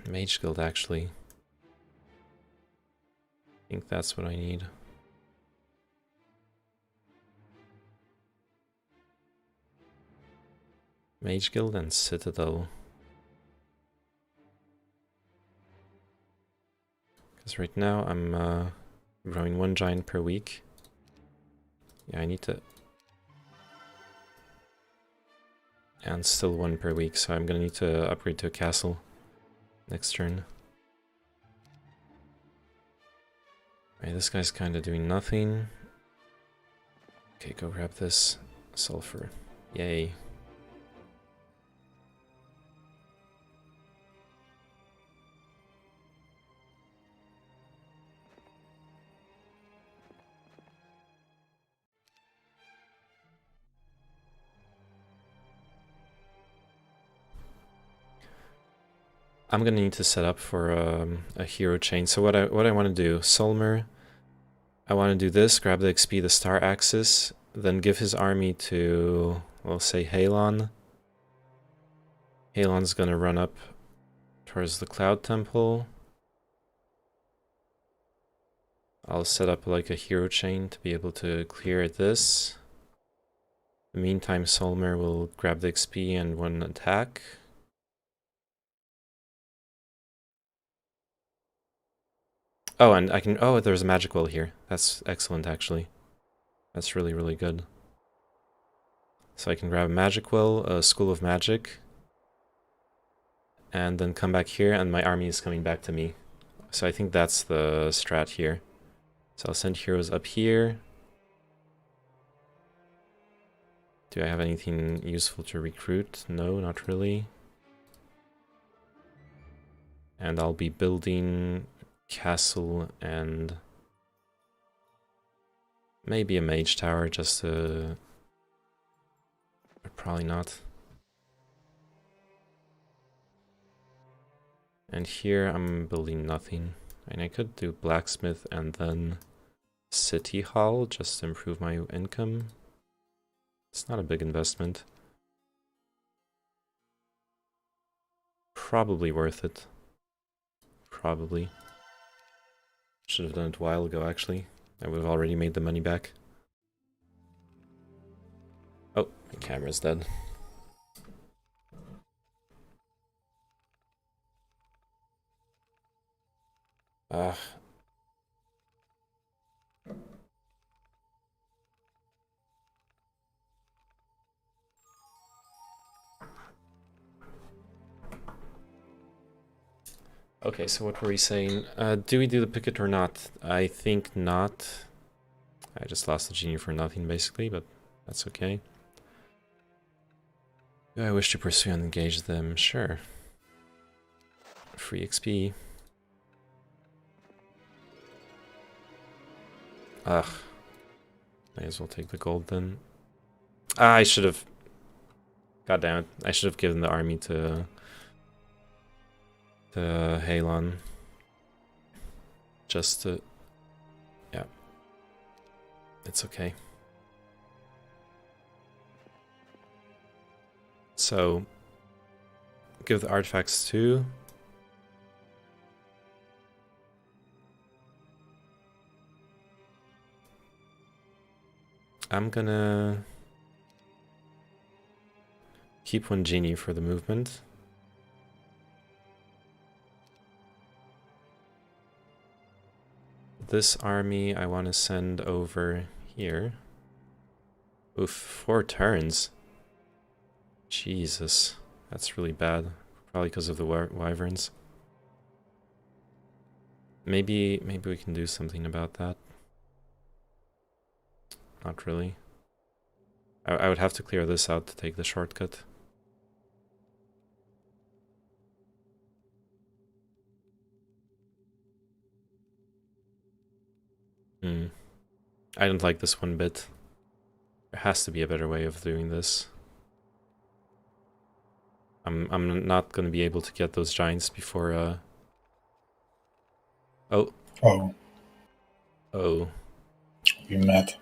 [SPEAKER 1] Mage Guild, actually. I think that's what I need. Mage Guild and Citadel. Because right now I'm growing one giant per week. Yeah, I need to And still 1 per week, so I'm gonna need to upgrade to a castle next turn. Right, this guy's kind of doing nothing. Okay, go grab this sulfur. Yay. I'm gonna need to set up for a hero chain. So what I want to do, Solmer, I want to do this, grab the XP, the star axis, then give his army to, we'll say Halon. Halon's gonna run up towards the Cloud Temple. I'll set up like a hero chain to be able to clear this. In the meantime, Solmer will grab the XP and 1 attack. Oh, and I can... Oh, there's a magic well here. That's excellent, actually. That's really, really good. So I can grab a magic well, a School of Magic, and then come back here, and my army is coming back to me. So I think that's the strat here. So I'll send heroes up here. Do I have anything useful to recruit? No, not really. And I'll be building castle and maybe a mage tower just to... Probably not. And here I'm building nothing. And I could do blacksmith and then city hall just to improve my income. It's not a big investment. Probably worth it. Probably. Should have done it a while ago, actually. I would have already made the money back. Oh, my camera's dead. Ah. Okay, so what were we saying? Do we do the picket or not? I think not. I just lost the genie for nothing, basically, but that's okay. Do I wish to pursue and engage them? Sure. Free XP. Ugh. May as well take the gold then. Ah, I should have... God damn it. I should have given the army to Halon. Just to... Yeah. It's okay. So... Give the artifacts to... I'm gonna... keep 1 genie for the movement. This army I want to send over here. Oof, 4 turns. Jesus, that's really bad. Probably because of the wyverns. Maybe we can do something about that. Not really. I would have to clear this out to take the shortcut. I don't like this one bit. There has to be a better way of doing this. I'm not gonna be able to get those giants before Oh.
[SPEAKER 2] Oh,
[SPEAKER 1] Oh.
[SPEAKER 2] we met.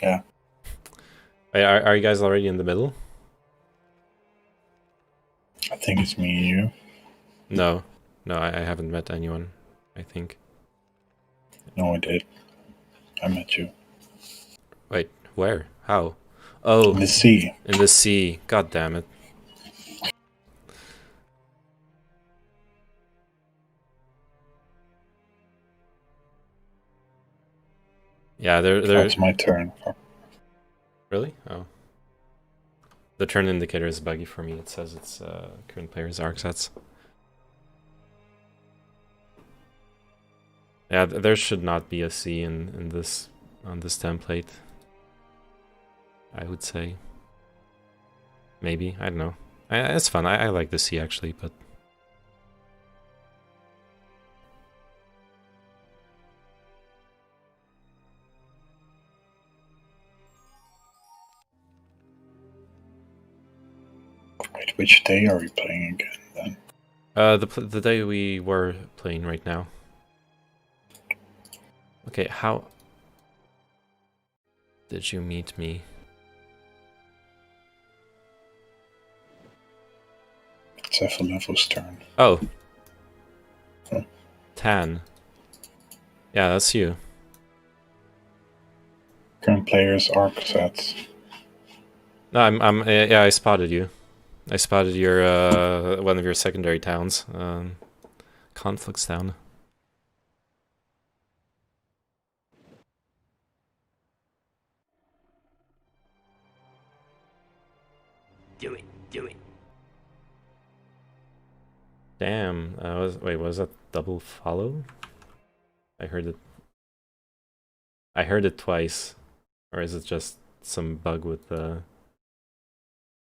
[SPEAKER 2] Yeah.
[SPEAKER 1] Are you guys already in the middle?
[SPEAKER 2] I think it's me and you.
[SPEAKER 1] No. No, I haven't met anyone, I think.
[SPEAKER 2] No, I did. I met you.
[SPEAKER 1] Wait, where? How? Oh,
[SPEAKER 2] In the sea.
[SPEAKER 1] in the sea. God damn it. Yeah, they're...
[SPEAKER 2] That's my turn.
[SPEAKER 1] Really? Oh. The turn indicator is buggy for me. It says it's current player's arc sets. Yeah, there should not be a C in this on this template. I would say. Maybe, I don't know. It's fun. I like the C actually, but
[SPEAKER 2] Wait, which day are we playing again then?
[SPEAKER 1] the day we were playing right now. Okay, how did you meet me?
[SPEAKER 2] It's Level's turn.
[SPEAKER 1] Oh.
[SPEAKER 2] Huh.
[SPEAKER 1] Tan. Yeah, that's you.
[SPEAKER 2] Current player's arc sets.
[SPEAKER 1] No, yeah, I spotted you. I spotted your one of your secondary towns, Conflicts Town.
[SPEAKER 5] Do it.
[SPEAKER 1] Damn. Wait, was that double follow? I heard it. I heard it twice, or is it just some bug with the?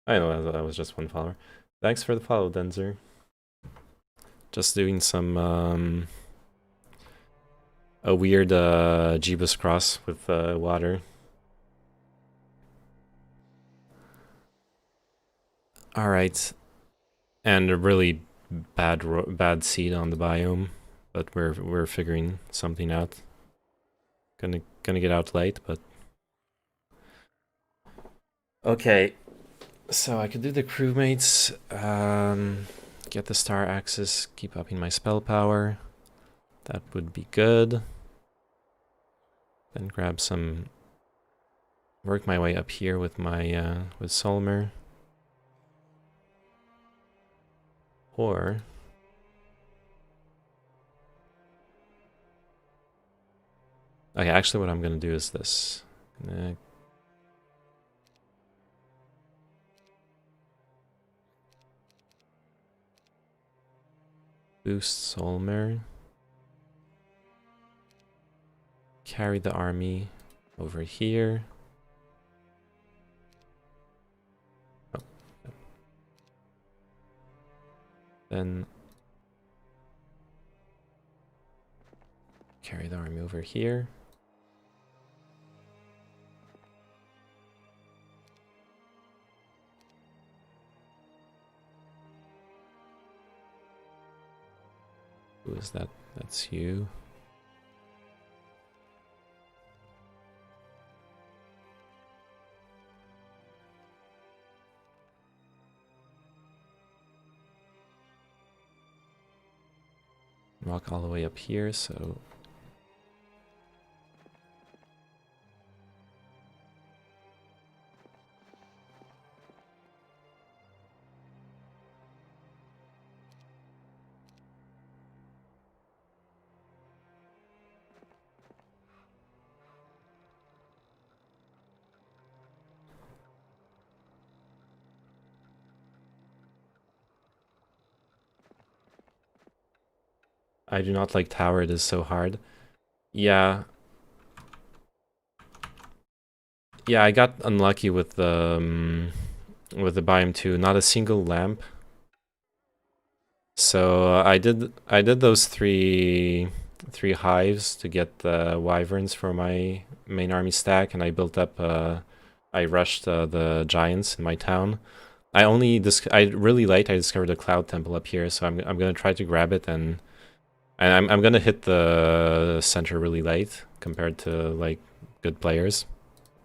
[SPEAKER 1] I know that was just one follower. Thanks for the follow, Denzer. Just doing some a weird Jeebus cross with water. All right, and a really bad seed on the biome, but we're figuring something out. Gonna get out late, but okay. So I could do the crewmates, get the star axis, keep upping my spell power. That would be good. Then grab some, work my way up here with my with Solmer. Or okay, actually what I'm gonna do is this. Boost Solmer. Carry the army over here. Oh. Then carry the army over here. Who is that? That's you. Walk all the way up here, so I do not like tower, it is so hard. Yeah. Yeah, I got unlucky with the biome too. Not a single lamp. So I did those three hives to get the wyverns for my main army stack, and I built up. I rushed the giants in my town. I really late. I discovered a cloud temple up here, so I'm gonna try to grab it and I'm gonna hit the center really late compared to like good players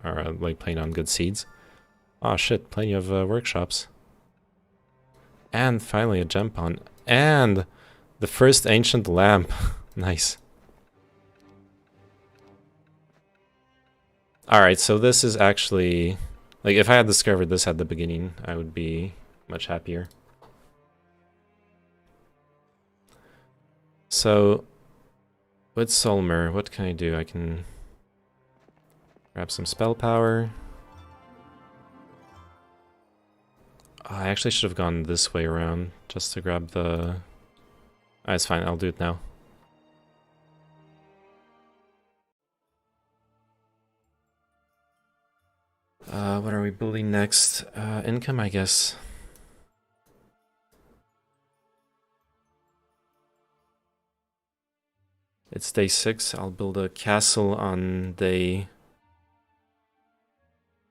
[SPEAKER 1] or like playing on good seeds. Oh shit! Plenty of workshops. And finally a jump on. And the first ancient lamp. Nice. Alright, so this is actually... Like, if I had discovered this at the beginning, I would be much happier. So, with Solmer, what can I do? I can grab some spell power. I actually should have gone this way around just to grab the... Ah, it's fine, I'll do it now. What are we building next? Income, I guess. It's day 6. I'll build a castle on day...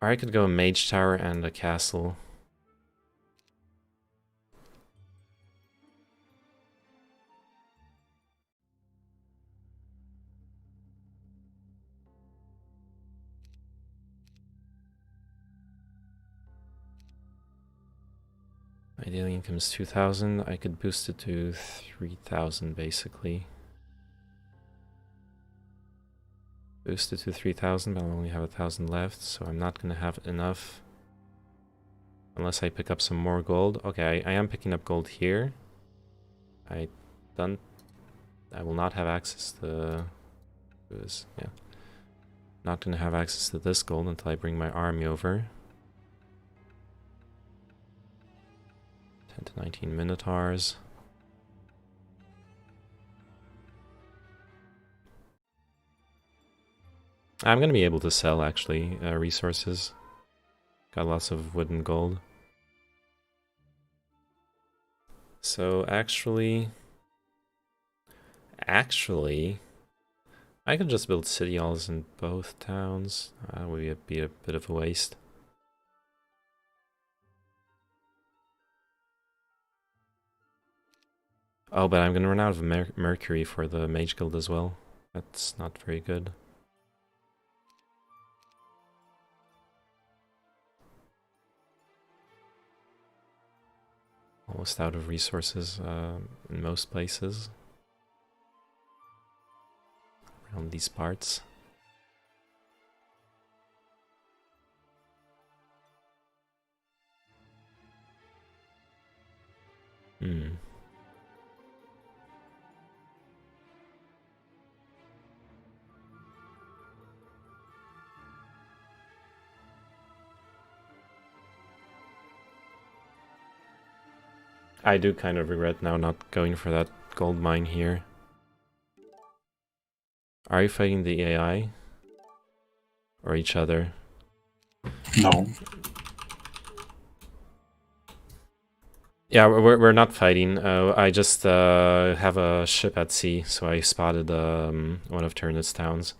[SPEAKER 1] Or I could go a mage tower and a castle. My daily income is 2,000. I could boost it to 3,000 basically. Boost it to 3,000, but I'll only have 1,000 left, so I'm not gonna have enough. Unless I pick up some more gold. Okay, I am picking up gold here. I will not have access to this. Yeah. Not gonna have access to this gold until I bring my army over. 10 to 19 Minotaurs. I'm gonna be able to sell actually resources. Got lots of wood and gold. So actually, I could just build city halls in both towns. That would be a bit of a waste. Oh, but I'm gonna run out of mercury for the mage guild as well. That's not very good. Almost out of resources in most places around these parts. I do kind of regret now not going for that gold mine here. Are you fighting the AI? Or each other?
[SPEAKER 2] No.
[SPEAKER 1] Yeah, we're not fighting. I just have a ship at sea, so I spotted one of Turnit's towns.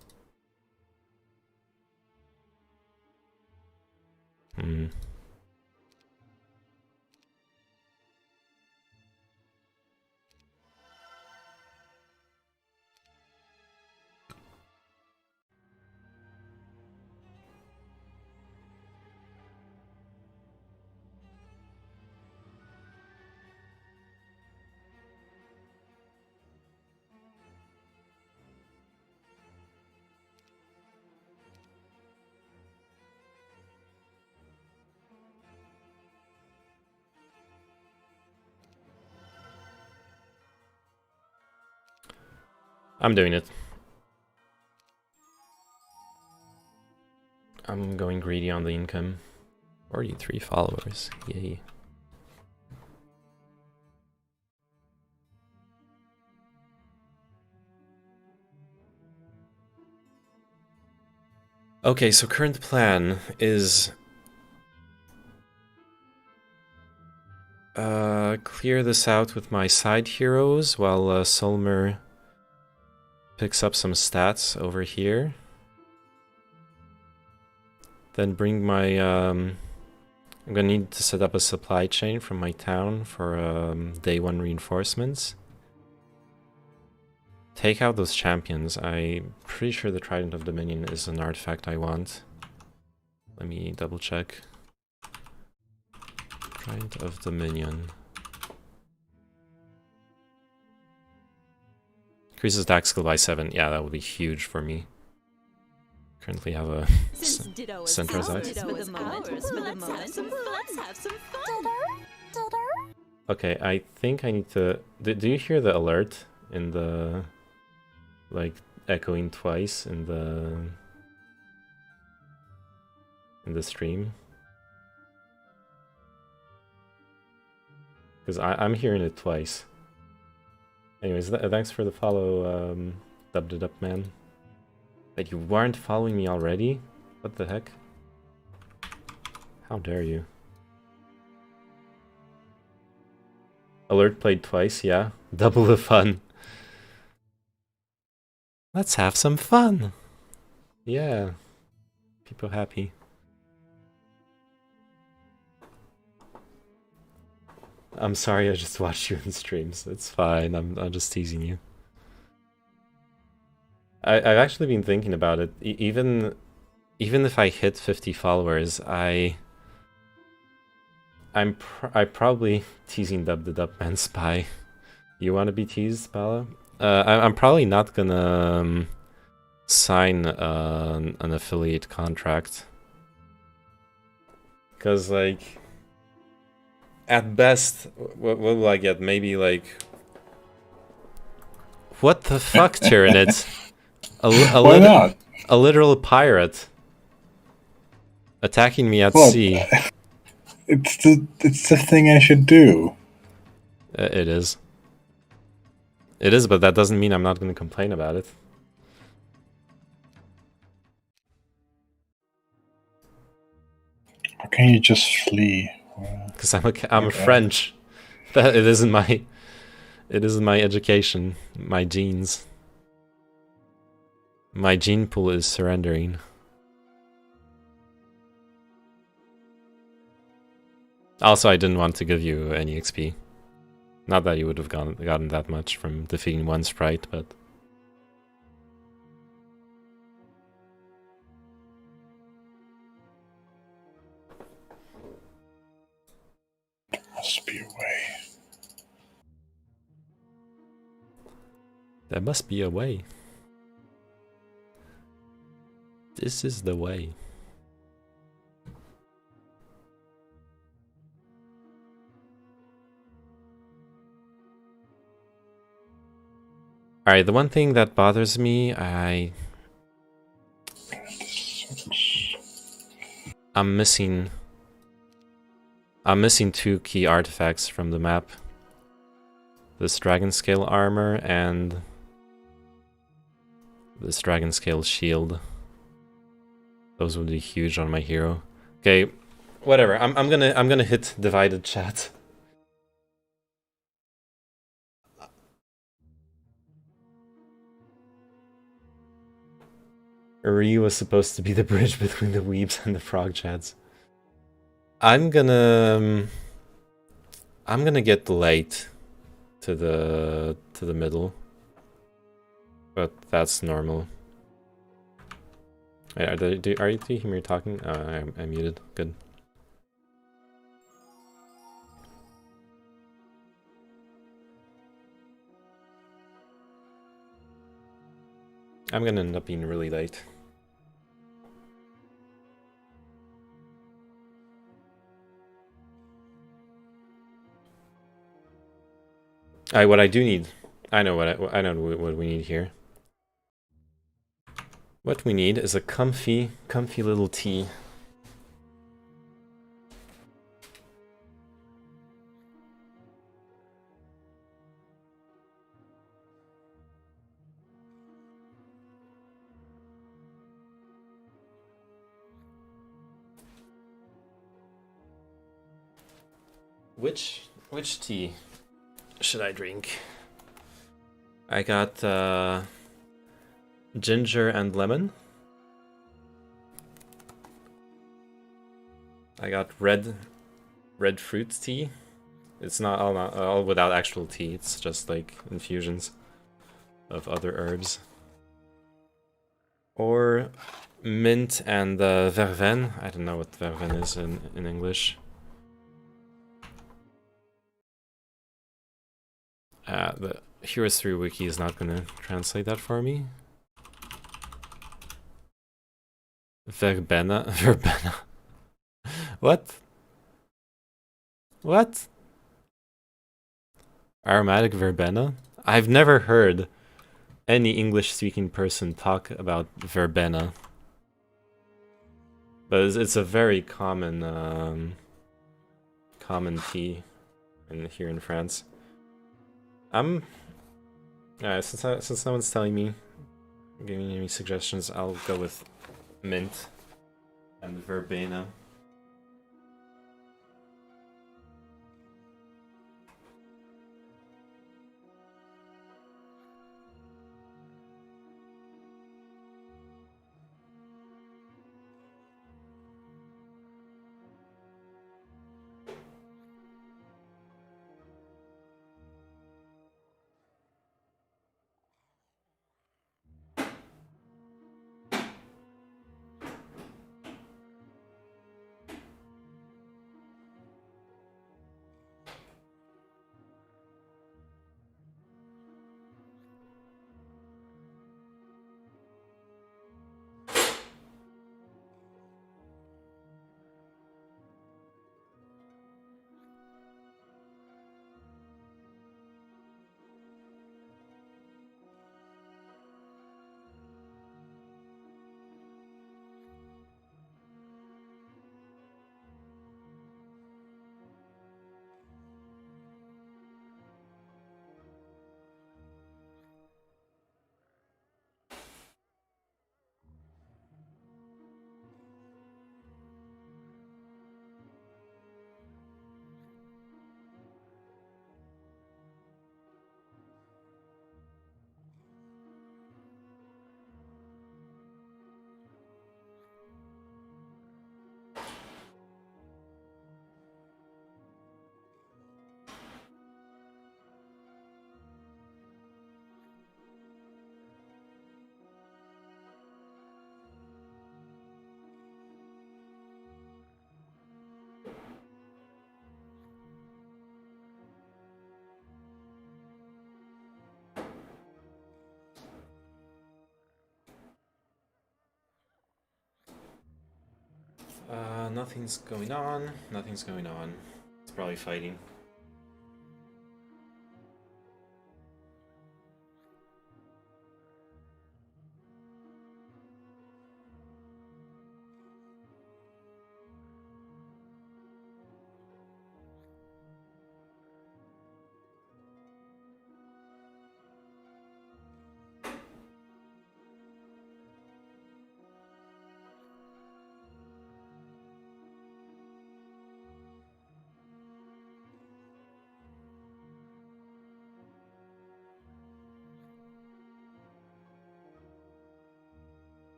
[SPEAKER 1] I'm doing it. I'm going greedy on the income. 43 followers, yay. Okay, so current plan is clear this out with my side heroes while Solmer picks up some stats over here. Then bring my I'm gonna need to set up a supply chain from my town for day 1 reinforcements. Take out those champions. I'm pretty sure the Trident of Dominion is an artifact I want. Let me double check. Trident of Dominion. Increases attack skill by 7. Yeah, that would be huge for me. Currently have a Centaur's Axe. Okay, I think I need to... Do you hear the alert in the... like, echoing twice in the stream? Because I'm hearing it twice. Anyways, thanks for the follow, Dub man. That you weren't following me already? What the heck? How dare you? Alert played twice, yeah. Double the fun. Let's have some fun. Yeah. People happy. I'm sorry, I just watched you in streams. It's fine. I'm just teasing you. I've actually been thinking about it. Even if I hit 50 followers, I'm probably teasing Dub Man Spy. You want to be teased, Pala? I'm probably not gonna sign an affiliate contract. Because, like, at best, what will I get? Maybe, like... What the fuck, Tyranid?
[SPEAKER 2] Why not?
[SPEAKER 1] A literal pirate. Attacking me at
[SPEAKER 2] Well,
[SPEAKER 1] sea.
[SPEAKER 2] It's the thing I should do.
[SPEAKER 1] It is. It is, but that doesn't mean I'm not going to complain about it.
[SPEAKER 2] How can you just flee?
[SPEAKER 1] Because I'm a French. That it isn't my education, my genes. My gene pool is surrendering. Also, I didn't want to give you any XP. Not that you would have gotten that much from defeating one sprite, but...
[SPEAKER 2] Must be a way.
[SPEAKER 1] There must be a way. This is the way. Alright, the one thing that bothers me, I'm missing 2 key artifacts from the map. This dragon scale armor and this dragon scale shield. Those would be huge on my hero. Okay, whatever. I'm gonna hit divided chat. Uri was supposed to be the bridge between the weebs and the frog chats. I'm gonna get late to the middle, but that's normal. Wait, do you hear me talking? Oh, I'm muted. Good. I'm gonna end up being really late. What I do need, I know what we need here. What we need is a comfy little tea. Which tea should I drink? I got ginger and lemon. I got red fruit tea. It's not all without actual tea. It's just like infusions of other herbs. Or mint and verveine. I don't know what verveine is in English. The Heroes 3 wiki is not going to translate that for me. Verbena. What? What? Aromatic verbena? I've never heard any English-speaking person talk about verbena. But it's a very common tea. in here in France. Since no one's telling me, giving me suggestions, I'll go with mint and verbena. Nothing's going on. Nothing's going on. It's probably fighting.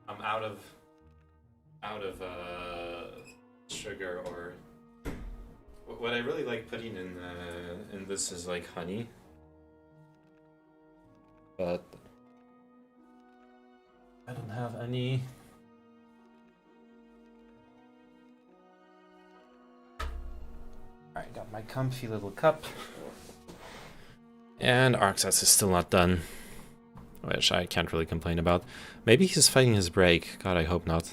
[SPEAKER 1] I'm out of sugar, or what I really like putting in this is like honey, but I don't have any. Got my comfy little cup. And Arxas is still not done. Which I can't really complain about. Maybe he's fighting his break. God, I hope not.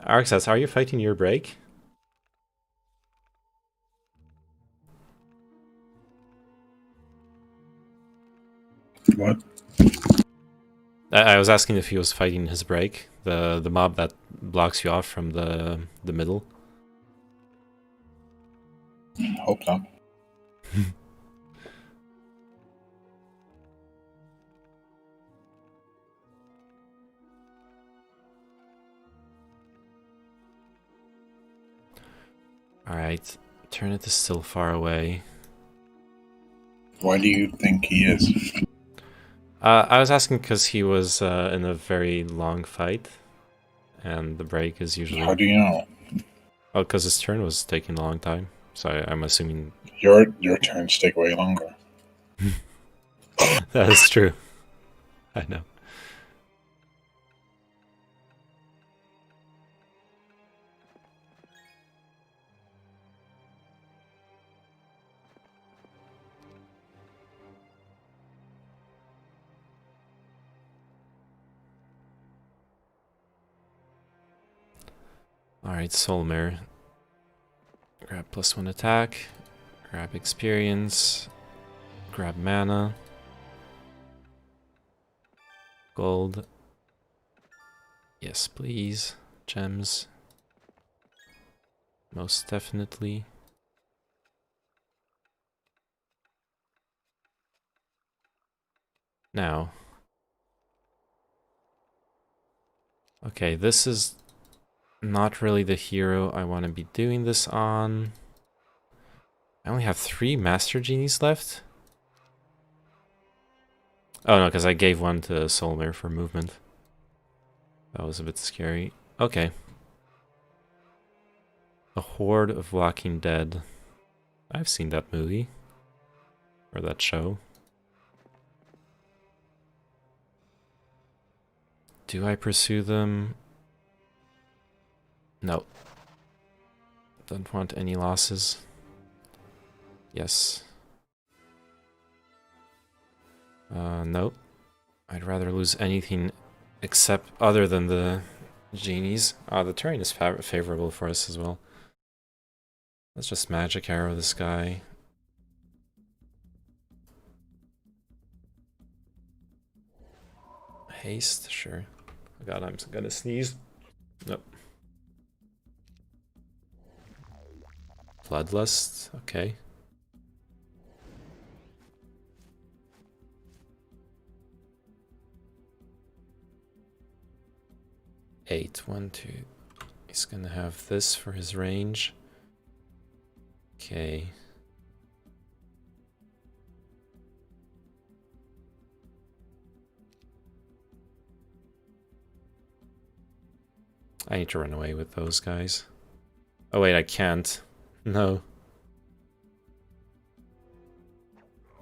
[SPEAKER 1] Arxas, are you fighting your break?
[SPEAKER 2] What?
[SPEAKER 1] I was asking if he was fighting his break, the mob that blocks you off from the middle.
[SPEAKER 2] Hope not.
[SPEAKER 1] Alright, Turnit is still far away.
[SPEAKER 2] Why do you think he is?
[SPEAKER 1] I was asking because he was in a very long fight, and the break is usually...
[SPEAKER 2] How do you know?
[SPEAKER 1] Oh, because his turn was taking a long time, so I'm assuming...
[SPEAKER 2] Your turns take way longer.
[SPEAKER 1] That is true. I know. Alright, Solmir. Grab +1 attack. Grab experience. Grab mana. Gold. Yes, please. Gems. Most definitely. Now. Okay, this is not really the hero I want to be doing this on. I only have 3 Master Genies left. Oh no, because I gave one to Solmir for movement. That was a bit scary. Okay. A Horde of Walking Dead. I've seen that movie. Or that show. Do I pursue them? No. Don't want any losses. Yes. Nope. I'd rather lose anything except other than the genies. The terrain is favorable for us as well. Let's just magic arrow this guy. Haste, sure. Oh god, I'm gonna sneeze. Nope. Bloodlust, okay. Eight, 1, 2. He's gonna have this for his range. Okay. I need to run away with those guys. Oh wait, I can't. No.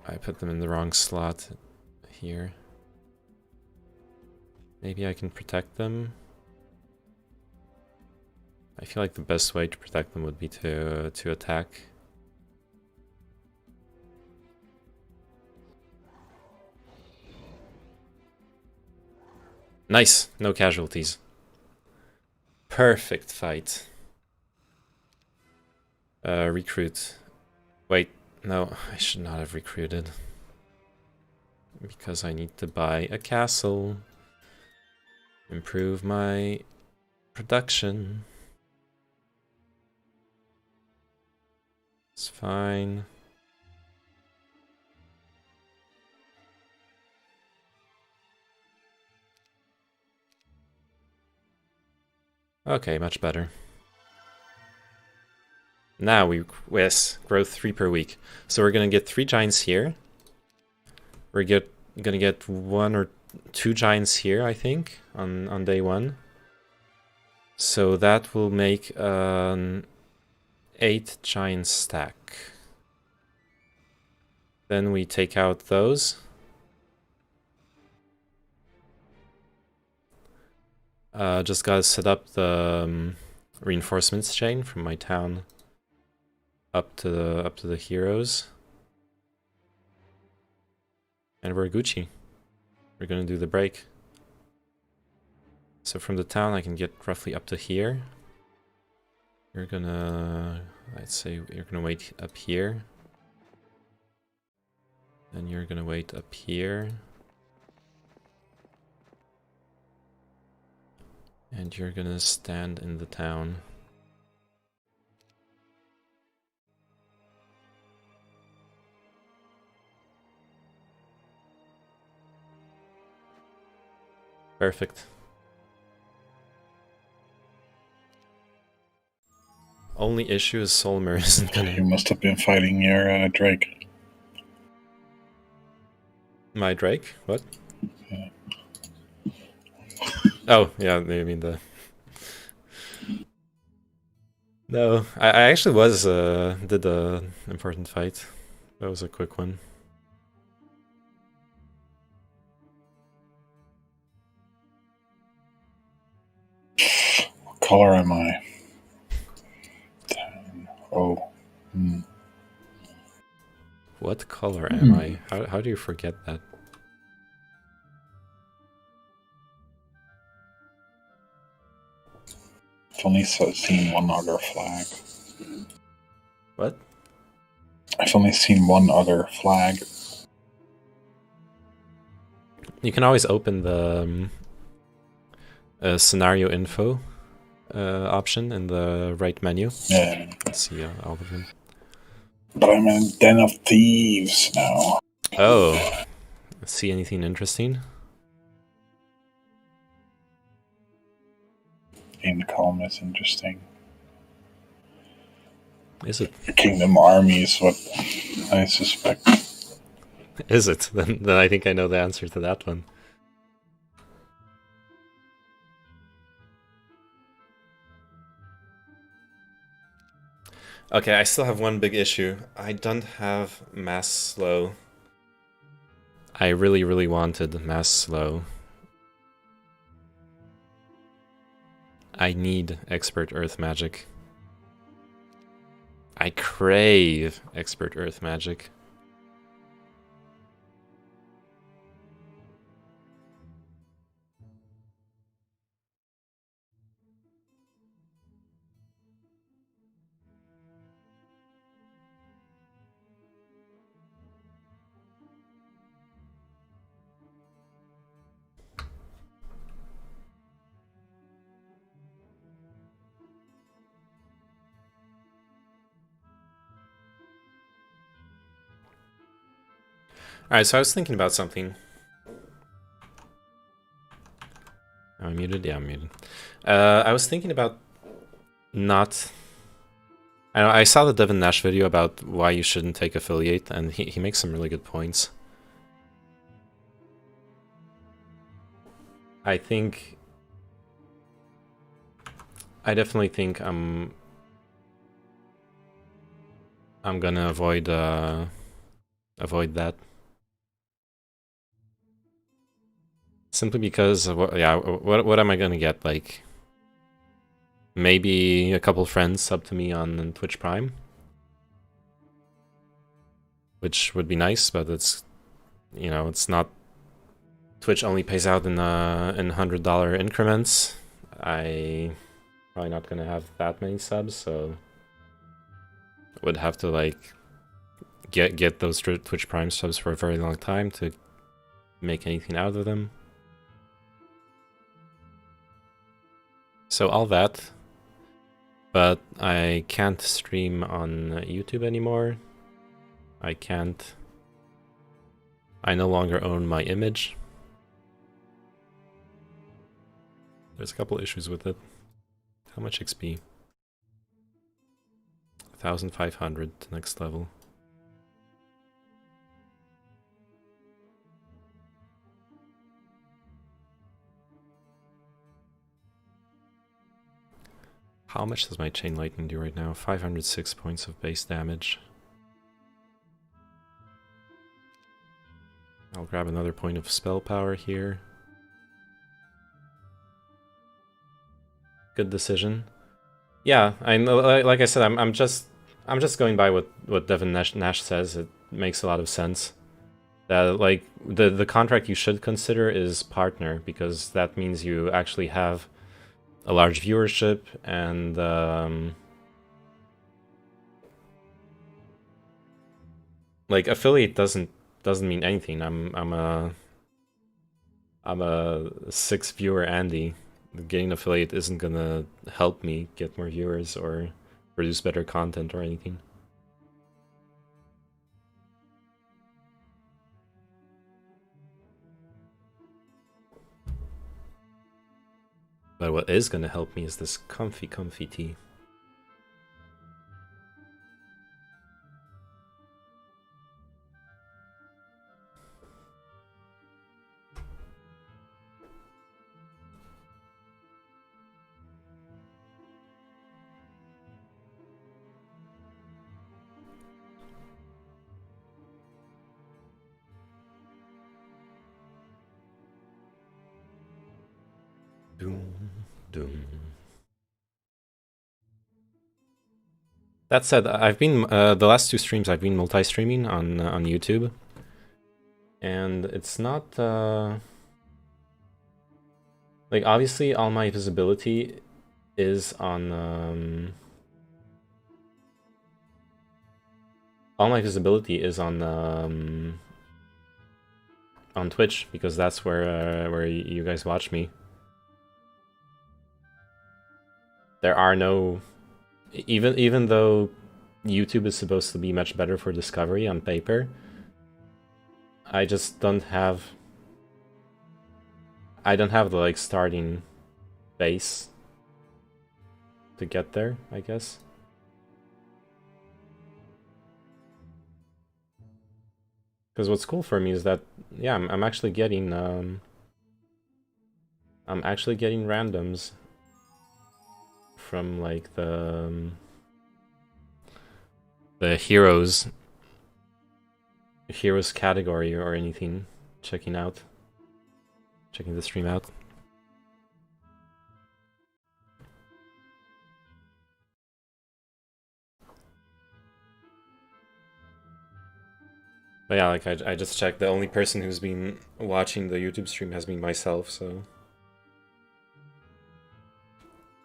[SPEAKER 1] I put them in the wrong slot here. Maybe I can protect them. I feel like the best way to protect them would be to attack. Nice, no casualties. Perfect fight. Recruit. Wait, no, I should not have recruited. Because I need to buy a castle. Improve my production. It's fine. Okay, much better. Now we, yes, growth 3 per week. So we're gonna get 3 giants here. We're gonna get 1 or 2 giants here, I think, on day 1. So that will make an 8 giant stack. Then we take out those. Just gotta set up the reinforcements chain from my town up to the heroes. And we're Gucci. We're gonna do the break. So from the town I can get roughly up to here. You're gonna, I'd say you're gonna wait up here. Then you're gonna wait up here. And you're gonna stand in the town. Perfect. Only issue is Solmer isn't
[SPEAKER 2] You
[SPEAKER 1] gonna...
[SPEAKER 2] must have been fighting your Drake.
[SPEAKER 1] My Drake? What?
[SPEAKER 2] Yeah.
[SPEAKER 1] Oh, yeah, I mean the... No, I actually was, did the important fight. That was a quick one.
[SPEAKER 2] What color am I? Oh.
[SPEAKER 1] What color am I? How do you forget that?
[SPEAKER 2] I've only seen one other flag.
[SPEAKER 1] What?
[SPEAKER 2] I've only seen one other flag.
[SPEAKER 1] You can always open the scenario info option in the right menu.
[SPEAKER 2] Yeah.
[SPEAKER 1] Let's see all of them.
[SPEAKER 2] But I'm in Den of Thieves now.
[SPEAKER 1] Oh, see anything interesting?
[SPEAKER 2] Income is interesting.
[SPEAKER 1] Is it?
[SPEAKER 2] Kingdom Army is what I suspect.
[SPEAKER 1] Is it? Then I think I know the answer to that one. Okay, I still have one big issue. I don't have mass slow. I really wanted mass slow. I need expert earth magic. I crave expert earth magic. Alright, so I was thinking about something. Am I muted? Yeah, I'm muted. I was thinking about not... I saw the Devin Nash video about why you shouldn't take affiliate, and he makes some really good points. I definitely think I'm gonna avoid that. Simply because, what am I gonna get? Like, maybe a couple friends sub to me on Twitch Prime, which would be nice, but it's, you know, it's not. Twitch only pays out in $100 increments. I probably not gonna have that many subs, so would have to like get those Twitch Prime subs for a very long time to make anything out of them. So all that, but I can't stream on YouTube anymore. I no longer own my image. There's a couple issues with it. How much XP? 1,500 next level. How much does my Chain Lightning do right now? 506 points of base damage. I'll grab another point of spell power here. Good decision. Yeah, I know. Like I said, I'm just I'm just going by what Devin Nash says. It makes a lot of sense. That like the contract you should consider is partner, because that means you actually have a large viewership, and like affiliate doesn't mean anything. I'm a 6 viewer Andy. Getting affiliate isn't gonna help me get more viewers or produce better content or anything. But what is gonna help me is this comfy tea. Doom. That said, I've been the last 2 streams I've been multi-streaming on YouTube, and it's not like obviously all my visibility is on on Twitch, because that's where you guys watch me. There are no, even though YouTube is supposed to be much better for discovery on paper, I just don't have the like starting base to get there, I guess. Because what's cool for me is that, yeah, I'm actually getting randoms from like the heroes category or anything, checking the stream out. But yeah, like I just checked, the only person who's been watching the YouTube stream has been myself, so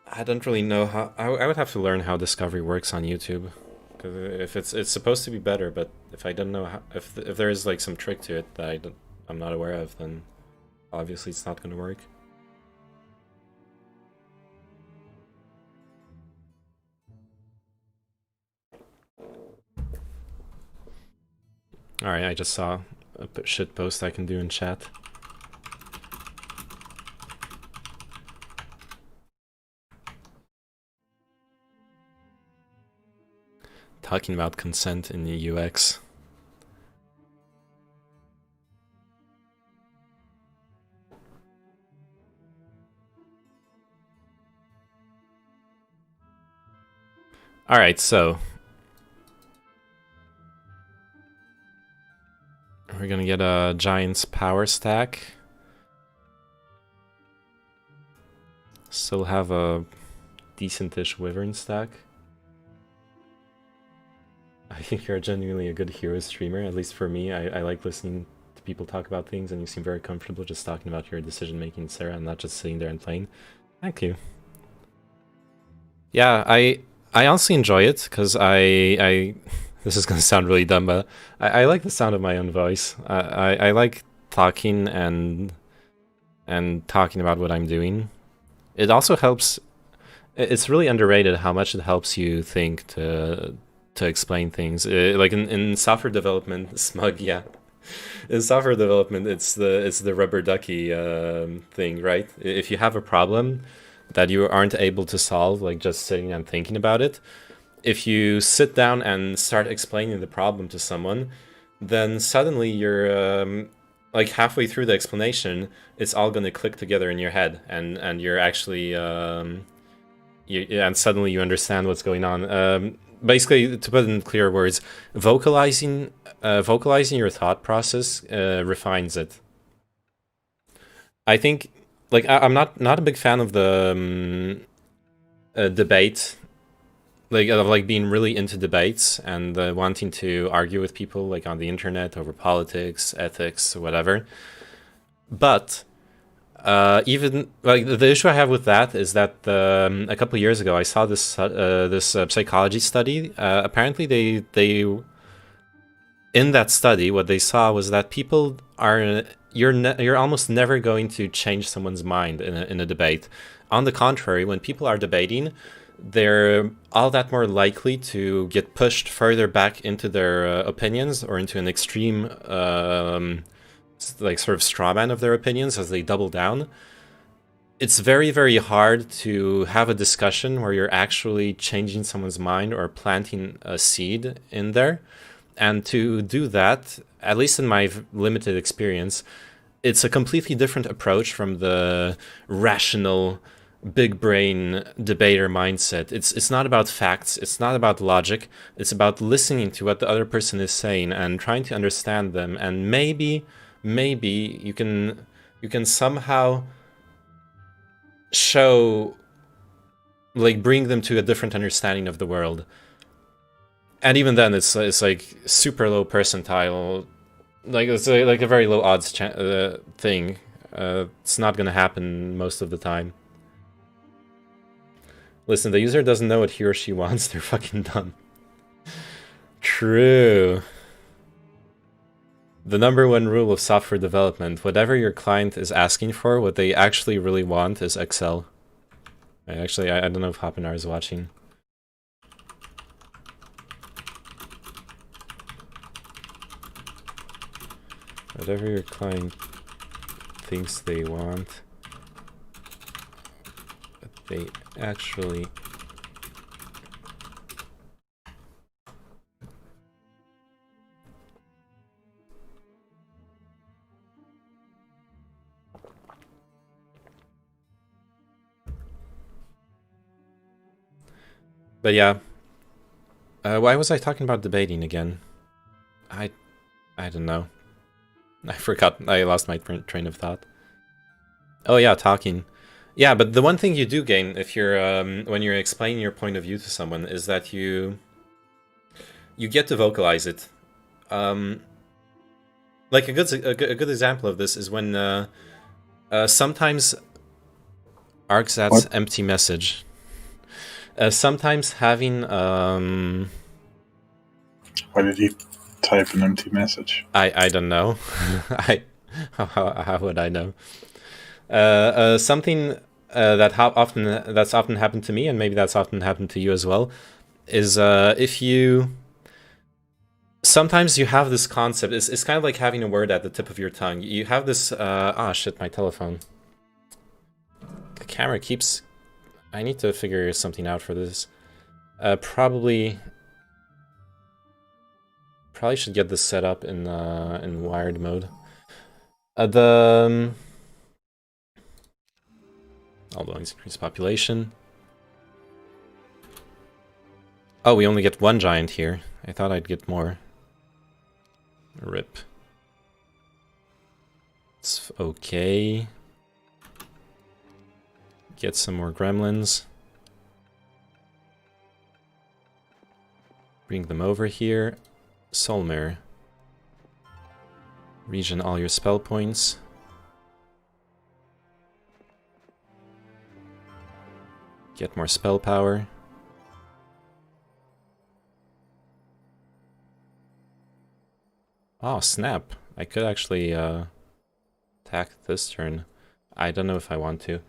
[SPEAKER 1] I don't really know how. I would have to learn how discovery works on YouTube, because if it's supposed to be better, but if I don't know how, if there is like some trick to it that I'm not aware of, then obviously it's not going to work. All right, I just saw a shit post I can do in chat. Talking about consent in the UX. All right, so we're gonna get a Giant's power stack. Still have a decentish Wyvern stack. I think you're genuinely a good hero streamer, at least for me. I like listening to people talk about things, and you seem very comfortable just talking about your decision making, etc., and not just sitting there and playing. Thank you. Yeah, I honestly enjoy it, because I this is gonna sound really dumb, but I like the sound of my own voice. I like talking and talking about what I'm doing. It also helps. It's really underrated how much it helps you think to explain things. Like in software development, smug, yeah. In software development, it's the rubber ducky thing, right? If you have a problem that you aren't able to solve, like just sitting and thinking about it, if you sit down and start explaining the problem to someone, then suddenly you're like halfway through the explanation, it's all gonna click together in your head, and you're actually and suddenly you understand what's going on. Basically, to put it in clear words, vocalizing your thought process refines it. I think, like, I'm not a big fan of the debate like being really into debates and wanting to argue with people like on the internet over politics, ethics, whatever. But even like the issue I have with that is that a couple of years ago I saw this psychology study. Apparently, they in that study what they saw was that people are you're almost never going to change someone's mind in a debate. On the contrary, when people are debating, they're all that more likely to get pushed further back into their opinions or into an extreme like sort of straw man of their opinions as they double down. It's very, very hard to have a discussion where you're actually changing someone's mind or planting a seed in there. And to do that, at least in my limited experience, it's a completely different approach from the rational, big brain debater mindset. It's not about facts, it's not about logic, it's about listening to what the other person is saying and trying to understand them, and maybe you can somehow show, like, bring them to a different understanding of the world. And even then it's like super low percentile, like it's like a very low odds thing. It's not gonna happen most of the time. Listen, the user doesn't know what he or she wants, they're fucking dumb. True. The number one rule of software development, whatever your client is asking for, what they actually really want is Excel. I don't know if Hoppenar is watching. Whatever your client thinks they want, but they actually But yeah, why was I talking about debating again? I don't know. I forgot. I lost my train of thought. Oh yeah, talking. Yeah, but the one thing you do gain if you're when you're explaining your point of view to someone is that you get to vocalize it. Like a good example of this is when sometimes ArcZat's empty message. Sometimes having
[SPEAKER 2] Why did he type an empty message?
[SPEAKER 1] I don't know. How would I know? Something that's often happened to me, and maybe that's often happened to you as well, is if you sometimes you have this concept. It's kind of like having a word at the tip of your tongue. You have this. Ah, shit! My telephone. The camera keeps. I need to figure something out for this. Probably should get this set up in wired mode. Although it's increased population. Oh, we only get one giant here. I thought I'd get more. Rip. It's okay. Get some more gremlins. Bring them over here. Solmer. Regen all your spell points. Get more spell power. Oh, snap. I could actually attack this turn. I don't know if I want to.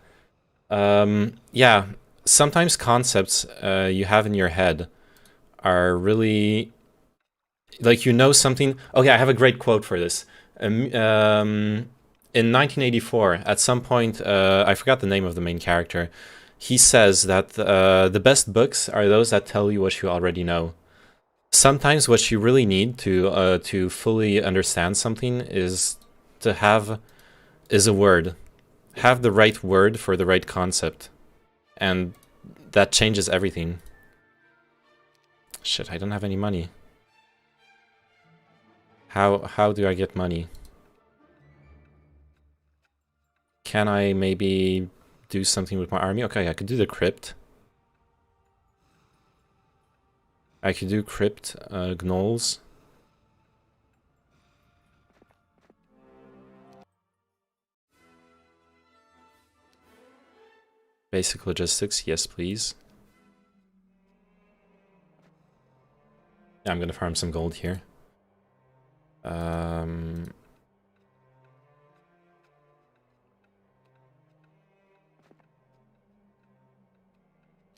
[SPEAKER 1] Yeah, sometimes concepts you have in your head are really... Like, you know something... Okay, I have a great quote for this. In 1984, at some point, I forgot the name of the main character, he says that the best books are those that tell you what you already know. Sometimes what you really need to fully understand something is a word. Have the right word for the right concept. And that changes everything. Shit, I don't have any money. How do I get money? Can I maybe do something with my army? Okay, I could do the crypt. I could do Crypt, Gnolls. Basic logistics, yes please. Yeah, I'm gonna farm some gold here.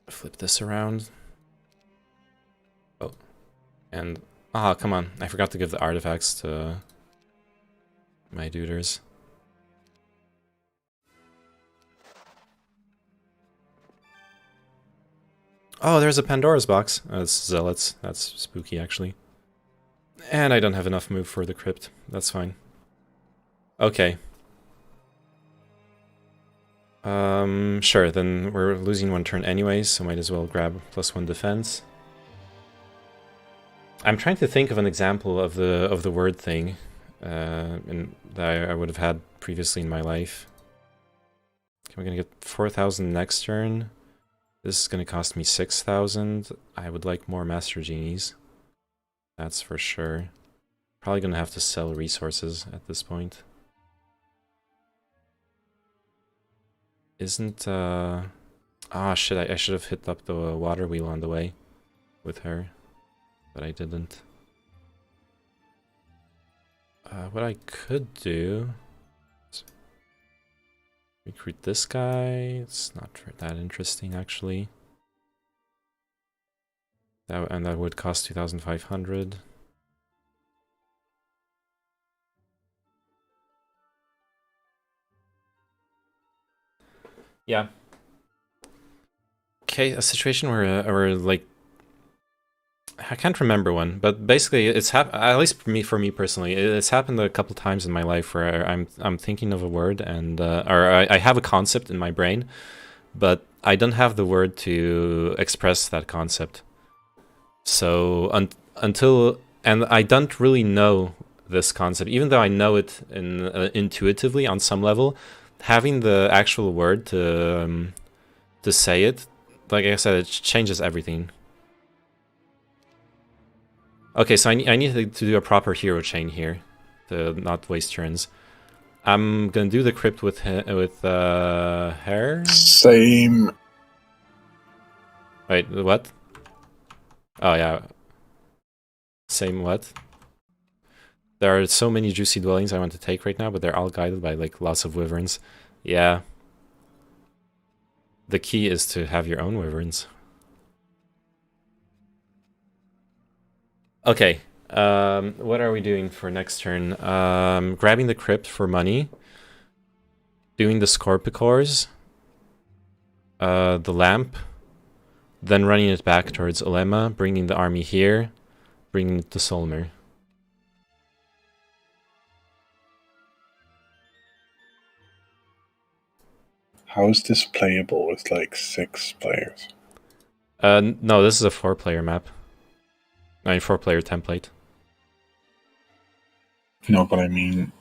[SPEAKER 1] Flip this around. Oh, and come on! I forgot to give the artifacts to my duders. Oh, there's a Pandora's box. That's Zealots. That's spooky, actually. And I don't have enough move for the crypt. That's fine. Okay. Sure, then we're losing one turn anyways, so might as well grab +1 defense. I'm trying to think of an example of the word thing that I would have had previously in my life. Okay, we're gonna get 4,000 next turn. This is gonna cost me 6,000. I would like more Master Genies. That's for sure. Probably gonna have to sell resources at this point. Isn't shit, I should have hit up the water wheel on the way with her, but I didn't. What I could do is recruit this guy. It's not that interesting actually. That would cost 2,500. Yeah. Okay, a situation where like I can't remember one, but basically it's at least for me personally, it's happened a couple times in my life where I'm thinking of a word and or I have a concept in my brain, but I don't have the word to express that concept. So and I don't really know this concept, even though I know it intuitively on some level. Having the actual word to say it, like I said, it changes everything. Okay, so I need to do a proper hero chain here to not waste turns. I'm gonna do the crypt with hair.
[SPEAKER 2] Same.
[SPEAKER 1] Wait, what? Oh yeah. Same what? There are so many juicy dwellings I want to take right now, but they're all guided by like lots of wyverns. Yeah. The key is to have your own wyverns. Okay. What are we doing for next turn? Grabbing the crypt for money. Doing the Scorpicores. The lamp. Then running it back towards Olema, bringing the army here, bringing it to Solmer.
[SPEAKER 2] How is this playable with like 6 players?
[SPEAKER 1] No, this is a 4-player map. I mean, 4-player template.
[SPEAKER 2] No, but I mean,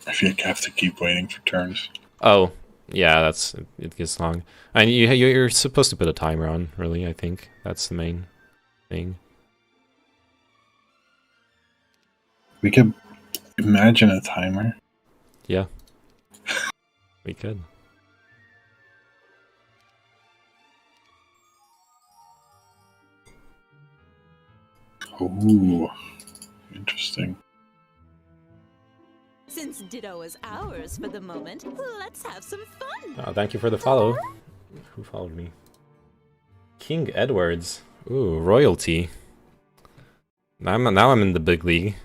[SPEAKER 2] I feel like I have to keep waiting for turns.
[SPEAKER 1] Oh, yeah, it gets long. And you're supposed to put a timer on, really, I think. That's the main thing.
[SPEAKER 2] We could imagine a timer.
[SPEAKER 1] Yeah. We could.
[SPEAKER 2] Ooh, interesting.
[SPEAKER 6] Since Ditto is ours for the moment, let's have some fun.
[SPEAKER 1] Oh, thank you for the follow. Who followed me? King Edwards. Ooh, royalty. Now I'm in the big league.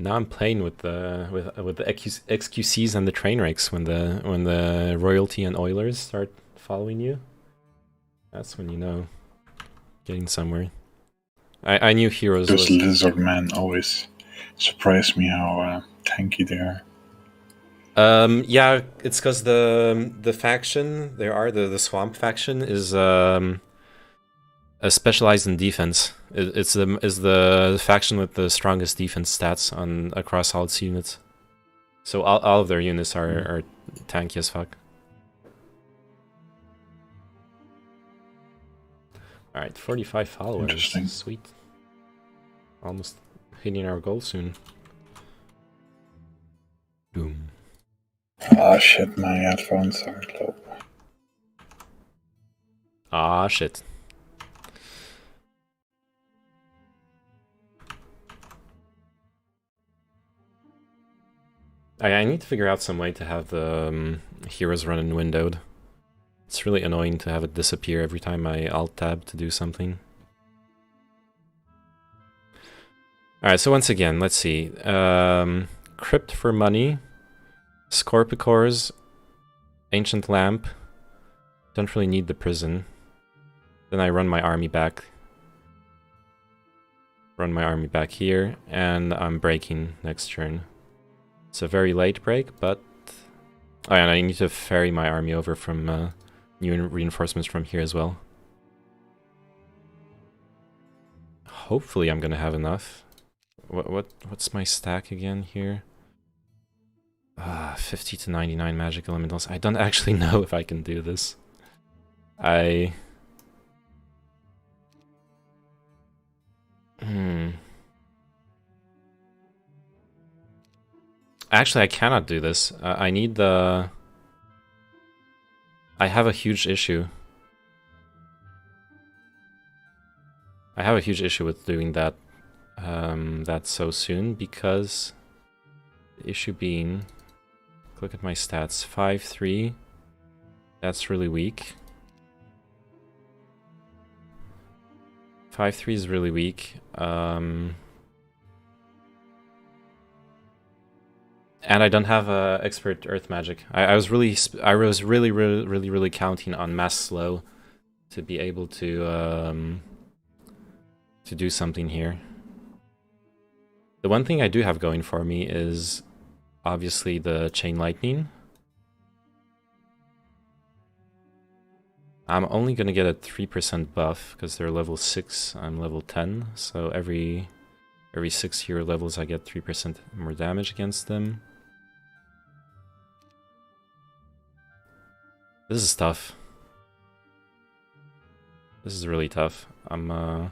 [SPEAKER 1] Now I'm playing with the XQCs and the train wrecks when the royalty and Oilers start following you. That's when you know getting somewhere. I knew heroes.
[SPEAKER 2] Those lizard men always surprise me how tanky they are.
[SPEAKER 1] Yeah, it's because the faction the swamp faction is specialized in defense. Is the faction with the strongest defense stats across all its units. So all of their units are tanky as fuck. Alright, 45 followers.
[SPEAKER 2] Interesting.
[SPEAKER 1] Sweet. Almost hitting our goal soon. Boom.
[SPEAKER 2] Ah, shit, my headphones are low.
[SPEAKER 1] Ah, shit. I need to figure out some way to have the heroes run in windowed. It's really annoying to have it disappear every time I alt-tab to do something. Alright, so once again, let's see. Crypt for money. Scorpicores. Ancient Lamp. Don't really need the prison. Then I run my army back. Run my army back here, and I'm breaking next turn. It's a very late break, but... Oh, and I need to ferry my army over from new reinforcements from here as well. Hopefully I'm gonna have enough. What's my stack again here? 50 to 99 magic elementals. I don't actually know if I can do this. Actually, I cannot do this. I need the... I have a huge issue. I have a huge issue with doing that that so soon, because the issue being, look at my stats, 5-3, that's really weak. 5-3 is really weak. And I don't have expert earth magic. I was really counting on mass slow to be able to do something here. The one thing I do have going for me is obviously the chain lightning. I'm only gonna get a 3% buff because they're level 6, I'm level 10, so every 6 hero levels I get 3% more damage against them. This is tough. This is really tough. I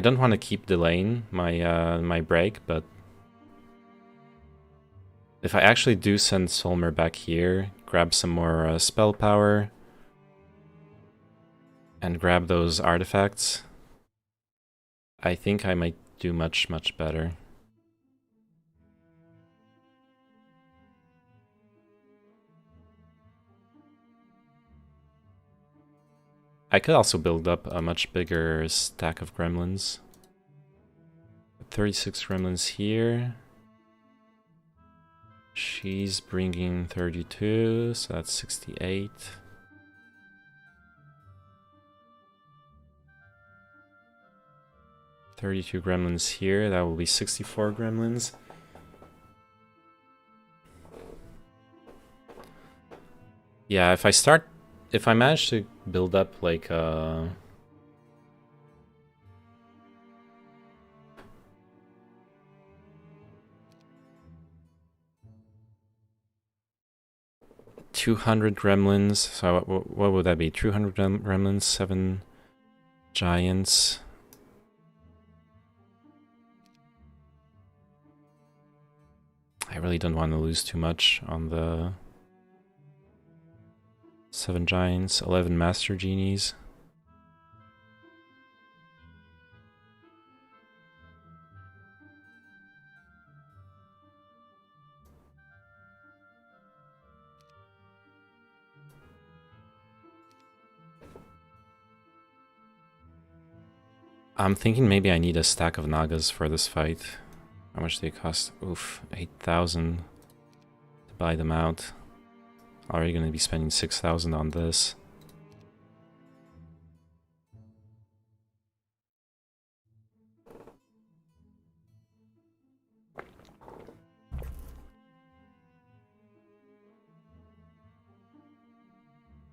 [SPEAKER 1] don't want to keep delaying my my break, but if I actually do send Solmer back here, grab some more spell power, and grab those artifacts, I think I might do much better. I could also build up a much bigger stack of gremlins. 36 gremlins here. She's bringing 32, so that's 68. $32 gremlins here, that will be 64 gremlins. Yeah, if I manage to build up like 200 gremlins, so what would that be? 200 gremlins, 7 giants. I really don't want to lose too much on the 7 giants, 11 master genies. I'm thinking maybe I need a stack of Nagas for this fight. How much do they cost? Oof, 8,000 to buy them out. Already gonna be spending 6,000 on this.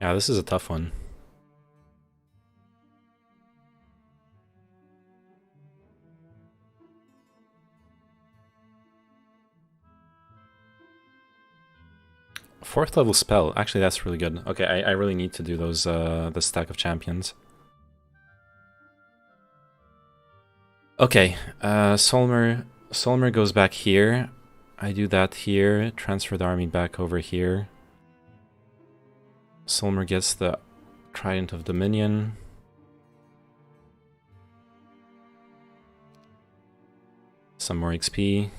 [SPEAKER 1] Yeah, this is a tough one. 4th level spell. Actually, that's really good. Okay, I really need to do those, the stack of champions. Okay, Solmer goes back here. I do that here, transfer the army back over here. Solmer gets the Trident of Dominion. Some more XP.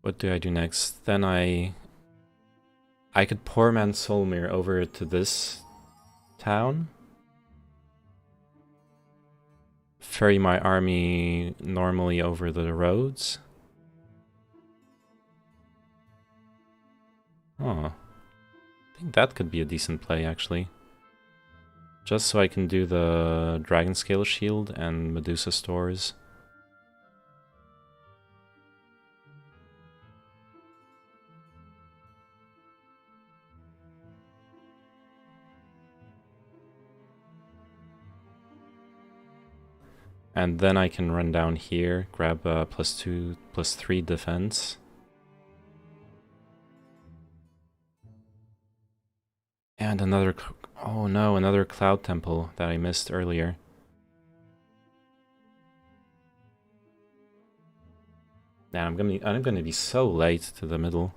[SPEAKER 1] What do I do next? Then I could poor man Solmir over to this town. Ferry my army normally over the roads. Oh. I think that could be a decent play, actually. Just so I can do the Dragon Scale Shield and Medusa Stores. And then I can run down here, grab +2, +3 defense. And another, oh no, another Cloud Temple that I missed earlier. Now I'm gonna be so late to the middle.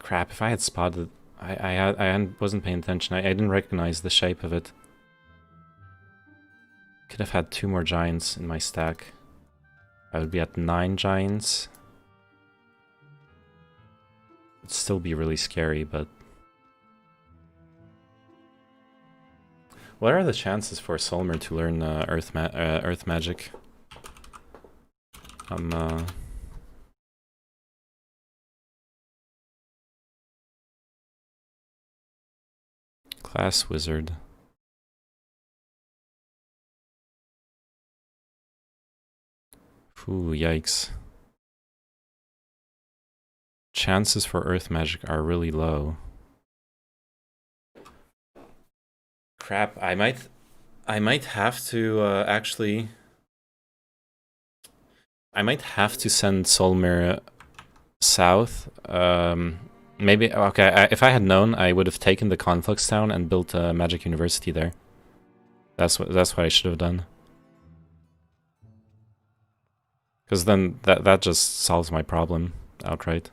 [SPEAKER 1] Crap! If I had spotted, I wasn't paying attention. I didn't recognize the shape of it. Could have had 2 more giants in my stack. I would be at 9 giants. It'd still be really scary, but... What are the chances for Solmer to learn Earth Magic? Class Wizard. Ooh, yikes. Chances for Earth Magic are really low. Crap, I might have to actually... I might have to send Solmer south. Maybe, okay, if I had known, I would have taken the Conflux Town and built a Magic University there. That's what I should have done. Because then that just solves my problem outright.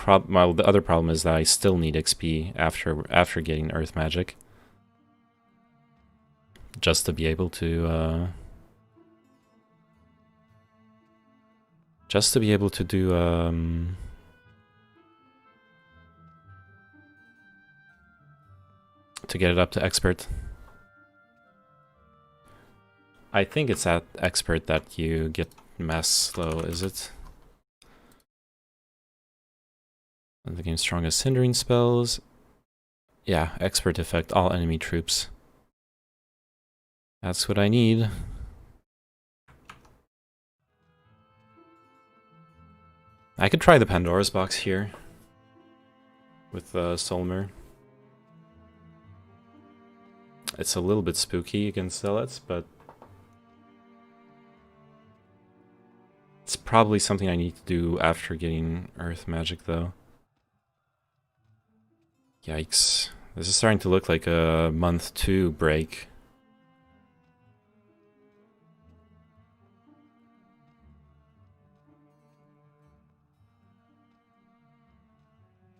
[SPEAKER 1] Well, the other problem is that I still need XP after getting Earth Magic, just to be able to do to get it up to expert. I think it's at expert that you get mass slow, is it? And the game's strongest hindering spells. Yeah, expert effect, all enemy troops. That's what I need. I could try the Pandora's box here with Solmer. It's a little bit spooky against zealots, but it's probably something I need to do after getting Earth Magic, though. Yikes. This is starting to look like a month 2 break.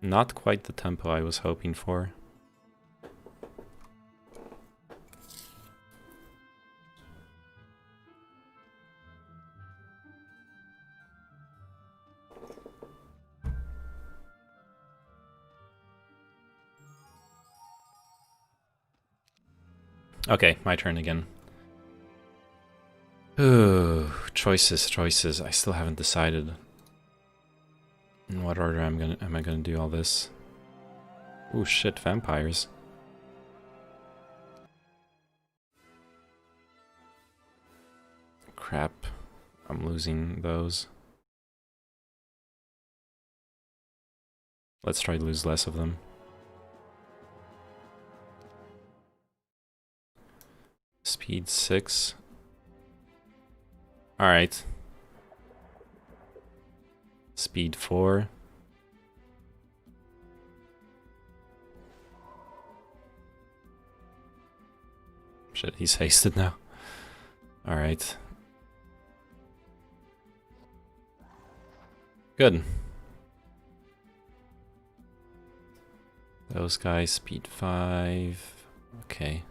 [SPEAKER 1] Not quite the tempo I was hoping for. Okay, my turn again. Ooh, choices. I still haven't decided in what order am I gonna do all this. Ooh, shit, vampires. Crap, I'm losing those. Let's try to lose less of them. Speed 6. Alright. Speed 4. Shit, he's hasted now. Alright. Good. Those guys, speed 5. Okay.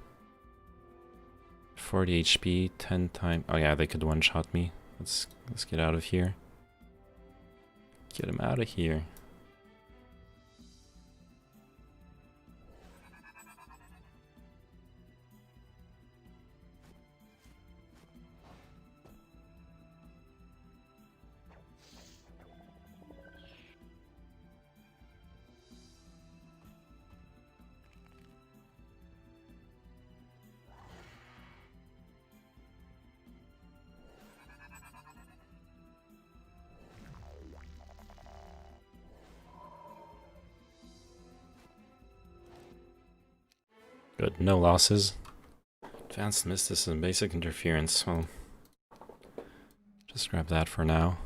[SPEAKER 1] 40 HP, 10 times. Oh yeah, they could one-shot me. Let's get out of here. Get him out of here. Good, no losses. Advanced Mysticism, Basic Interference. Well, just grab that for now.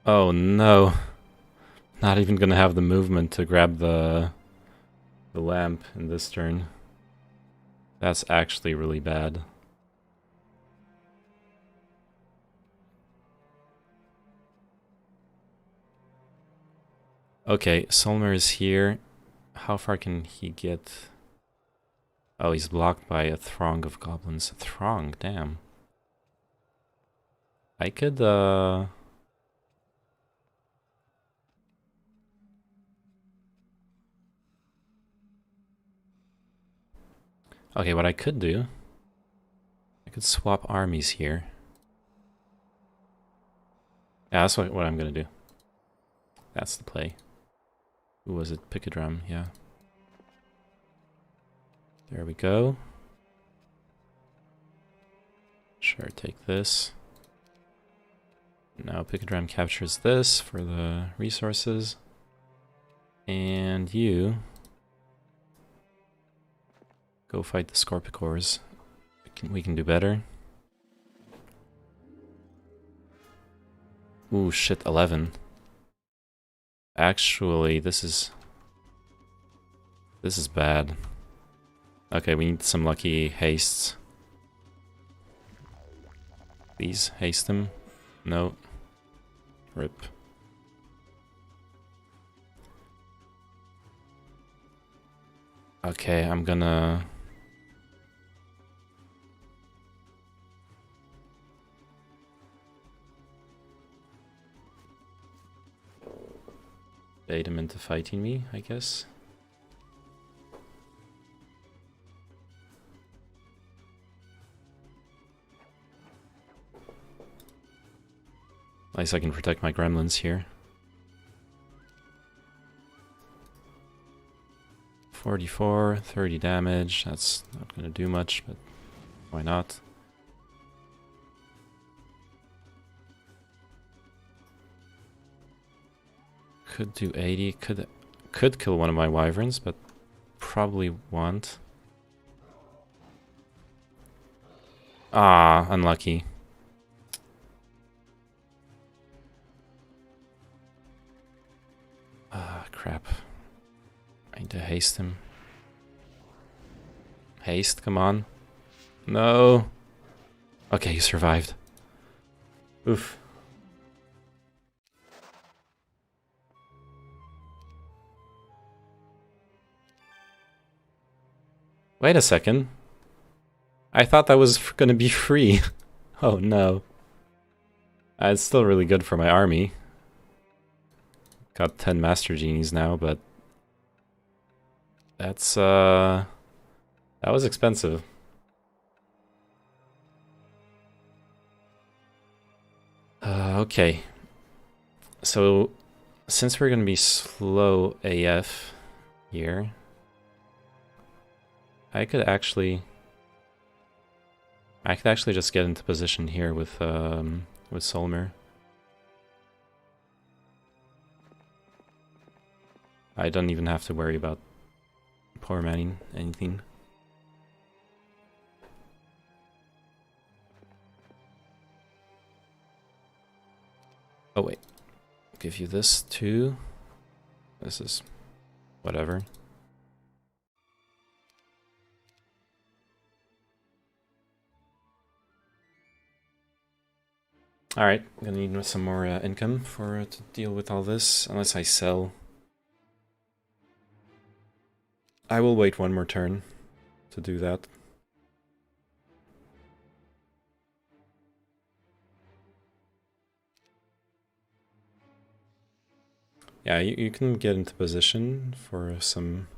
[SPEAKER 1] Oh no. Not even gonna have the movement to grab the lamp in this turn. That's actually really bad. Okay, Solmer is here. How far can he get? Oh, he's blocked by a throng of goblins. A throng, damn. I could, Okay, what I could do... I could swap armies here. Yeah, that's what I'm gonna do. That's the play. Who was it? Picadrum, yeah. There we go. Sure, take this. Now Picadrum captures this for the resources. And you... go fight the Scorpicors. We can do better. Ooh, shit, 11. Actually, this is bad. Okay, we need some lucky hastes. Please, haste him. No. Rip. Okay, I'm gonna... bait him into fighting me, I guess. At least I can protect my gremlins here. 44, 30 damage. That's not gonna do much, but why not? Could do 80. Could kill one of my wyverns, but probably won't. Ah, unlucky. Ah, crap. I need to haste him. Haste, come on. No. Okay, he survived. Oof. Wait a second. I thought that was gonna be free. Oh no. It's still really good for my army. Got 10 Master Genies now, but... that's, that was expensive. Okay. So, since we're gonna be slow AF here... I could actually just get into position here with Solmer. I don't even have to worry about poor manning anything. Oh wait, give you this too. This is whatever. Alright, gonna need some more income for to deal with all this, unless I sell. I will wait one more turn to do that. Yeah, you can get into position for some...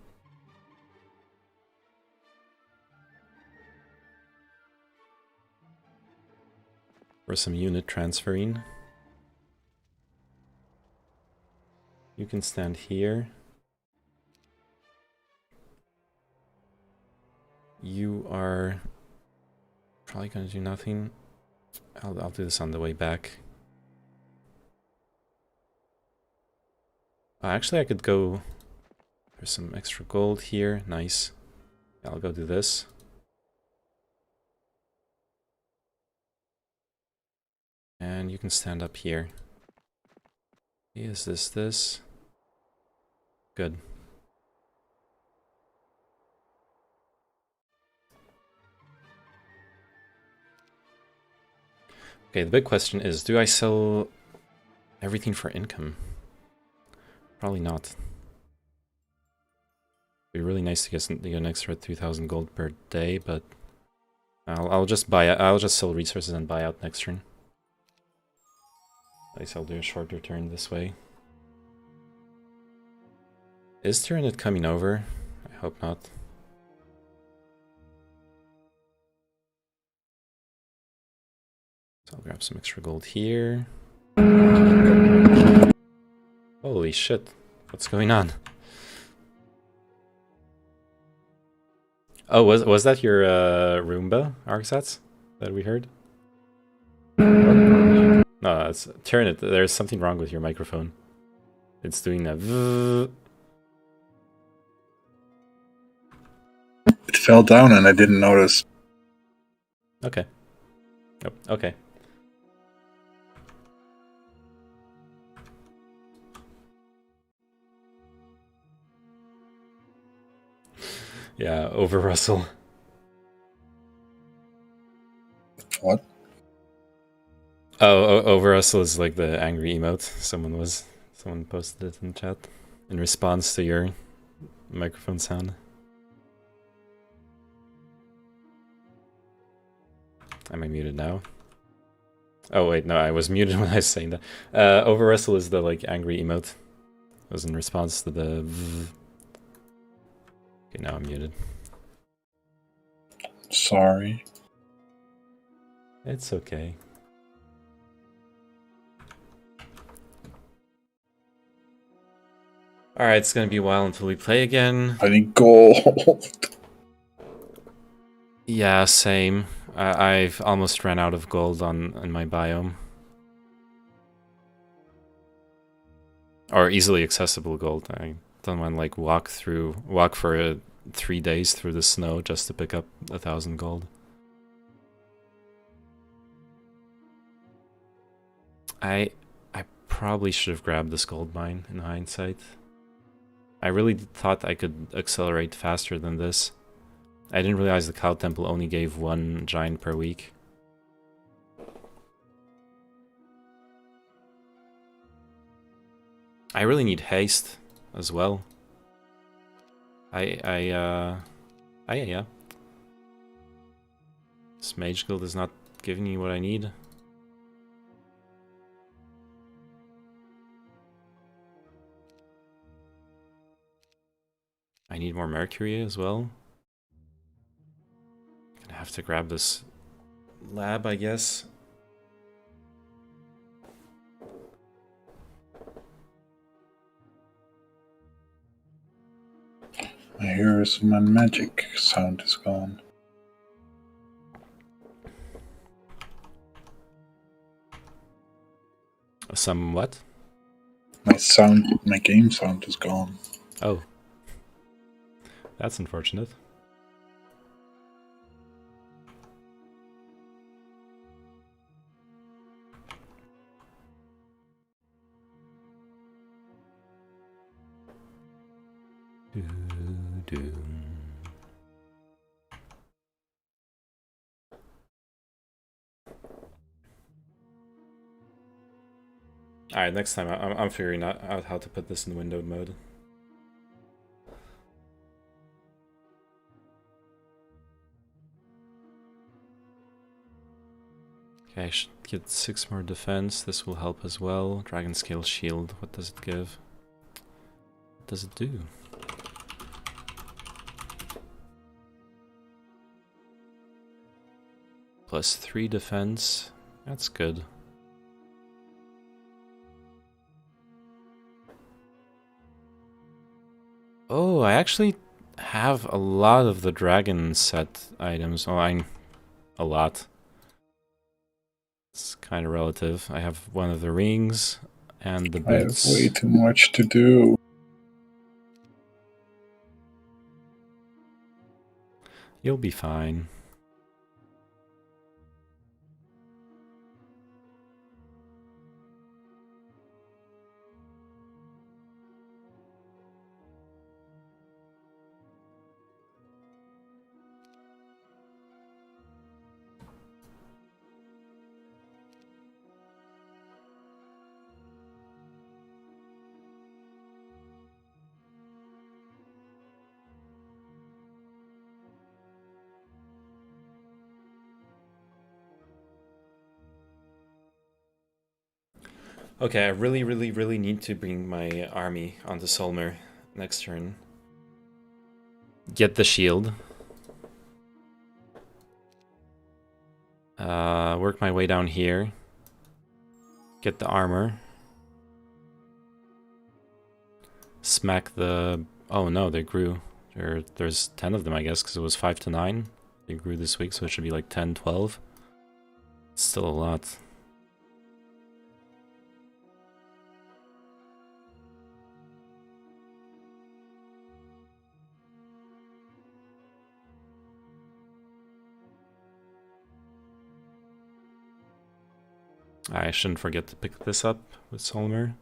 [SPEAKER 1] unit transferring. You can stand here. You are probably gonna do nothing. I'll do this on the way back. Actually, I could go for some extra gold here. Nice. I'll go do this. And you can stand up here. Is this? Good. Okay, the big question is, do I sell everything for income? Probably not. It'd be really nice to get an extra 2,000 gold per day, but I'll just sell resources and buy out next turn. At least I'll do a shorter turn this way. Is Tyranid coming over? I hope not. So I'll grab some extra gold here. Holy shit. What's going on? Oh, was that your Roomba, Argsats, that we heard? No, it's Tyranid. There's something wrong with your microphone. It's doing that.
[SPEAKER 2] It fell down and I didn't notice.
[SPEAKER 1] Okay. Oh, okay. Yeah, over Russell.
[SPEAKER 2] What?
[SPEAKER 1] Oh, over Russell is like the angry emote. Someone posted it in chat in response to your microphone sound. Am I muted now? Oh wait, no, I was muted when I was saying that. Over Russell is the like angry emote. It was in response to the. Okay, now I'm muted.
[SPEAKER 2] Sorry.
[SPEAKER 1] It's okay. Alright, it's gonna be a while until we play again.
[SPEAKER 2] I need gold.
[SPEAKER 1] Yeah, same. I've almost ran out of gold on my biome. Or easily accessible gold. I don't want to like walk for 3 days through the snow just to pick up 1,000 gold. I probably should have grabbed this gold mine in hindsight. I really thought I could accelerate faster than this. I didn't realize the Cow Temple only gave 1 giant per week. I really need haste as well. Yeah. This Mage Guild is not giving me what I need. I need more Mercury as well. Gonna have to grab this lab, I guess.
[SPEAKER 2] I hear some magic sound is gone.
[SPEAKER 1] Some what?
[SPEAKER 2] My game sound is gone.
[SPEAKER 1] Oh. That's unfortunate. Do. Alright, next time I'm figuring out how to put this in windowed mode. Okay, I should get 6 more defense. This will help as well. Dragon Scale Shield. What does it give? What does it do? Plus 3 defense. That's good. Oh, I actually have a lot of the dragon set items. Oh, a lot. It's kind of relative. I have one of the rings and the
[SPEAKER 2] I have
[SPEAKER 1] boots.
[SPEAKER 2] way too much to do.
[SPEAKER 1] You'll be fine. Okay, I really need to bring my army onto Solmer next turn. Get the shield. Work my way down here. Get the armor. Smack the... Oh no, they grew. There's 10 of them, I guess, because it was 5 to 9. They grew this week, so it should be like 10, 12. It's still a lot. I shouldn't forget to pick this up with Solmer.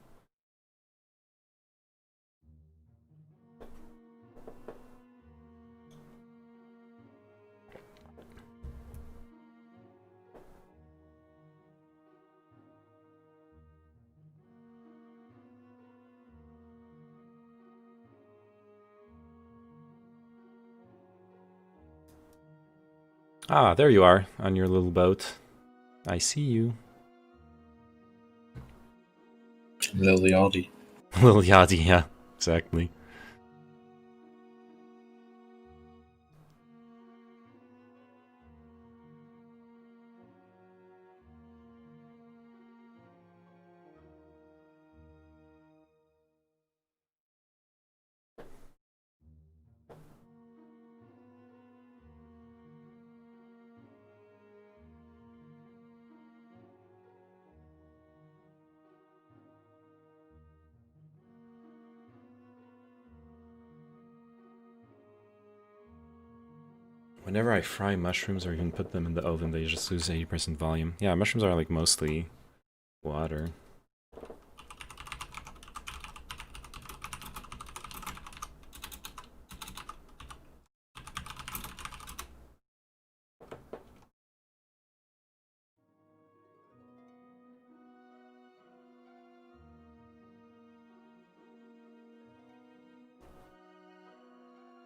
[SPEAKER 1] Ah, there you are, on your little boat. I see you.
[SPEAKER 2] Lily Aldi.
[SPEAKER 1] Little Yachty, yeah, exactly. Whenever I fry mushrooms or even put them in the oven, they just lose 80% volume. Yeah, mushrooms are like mostly water.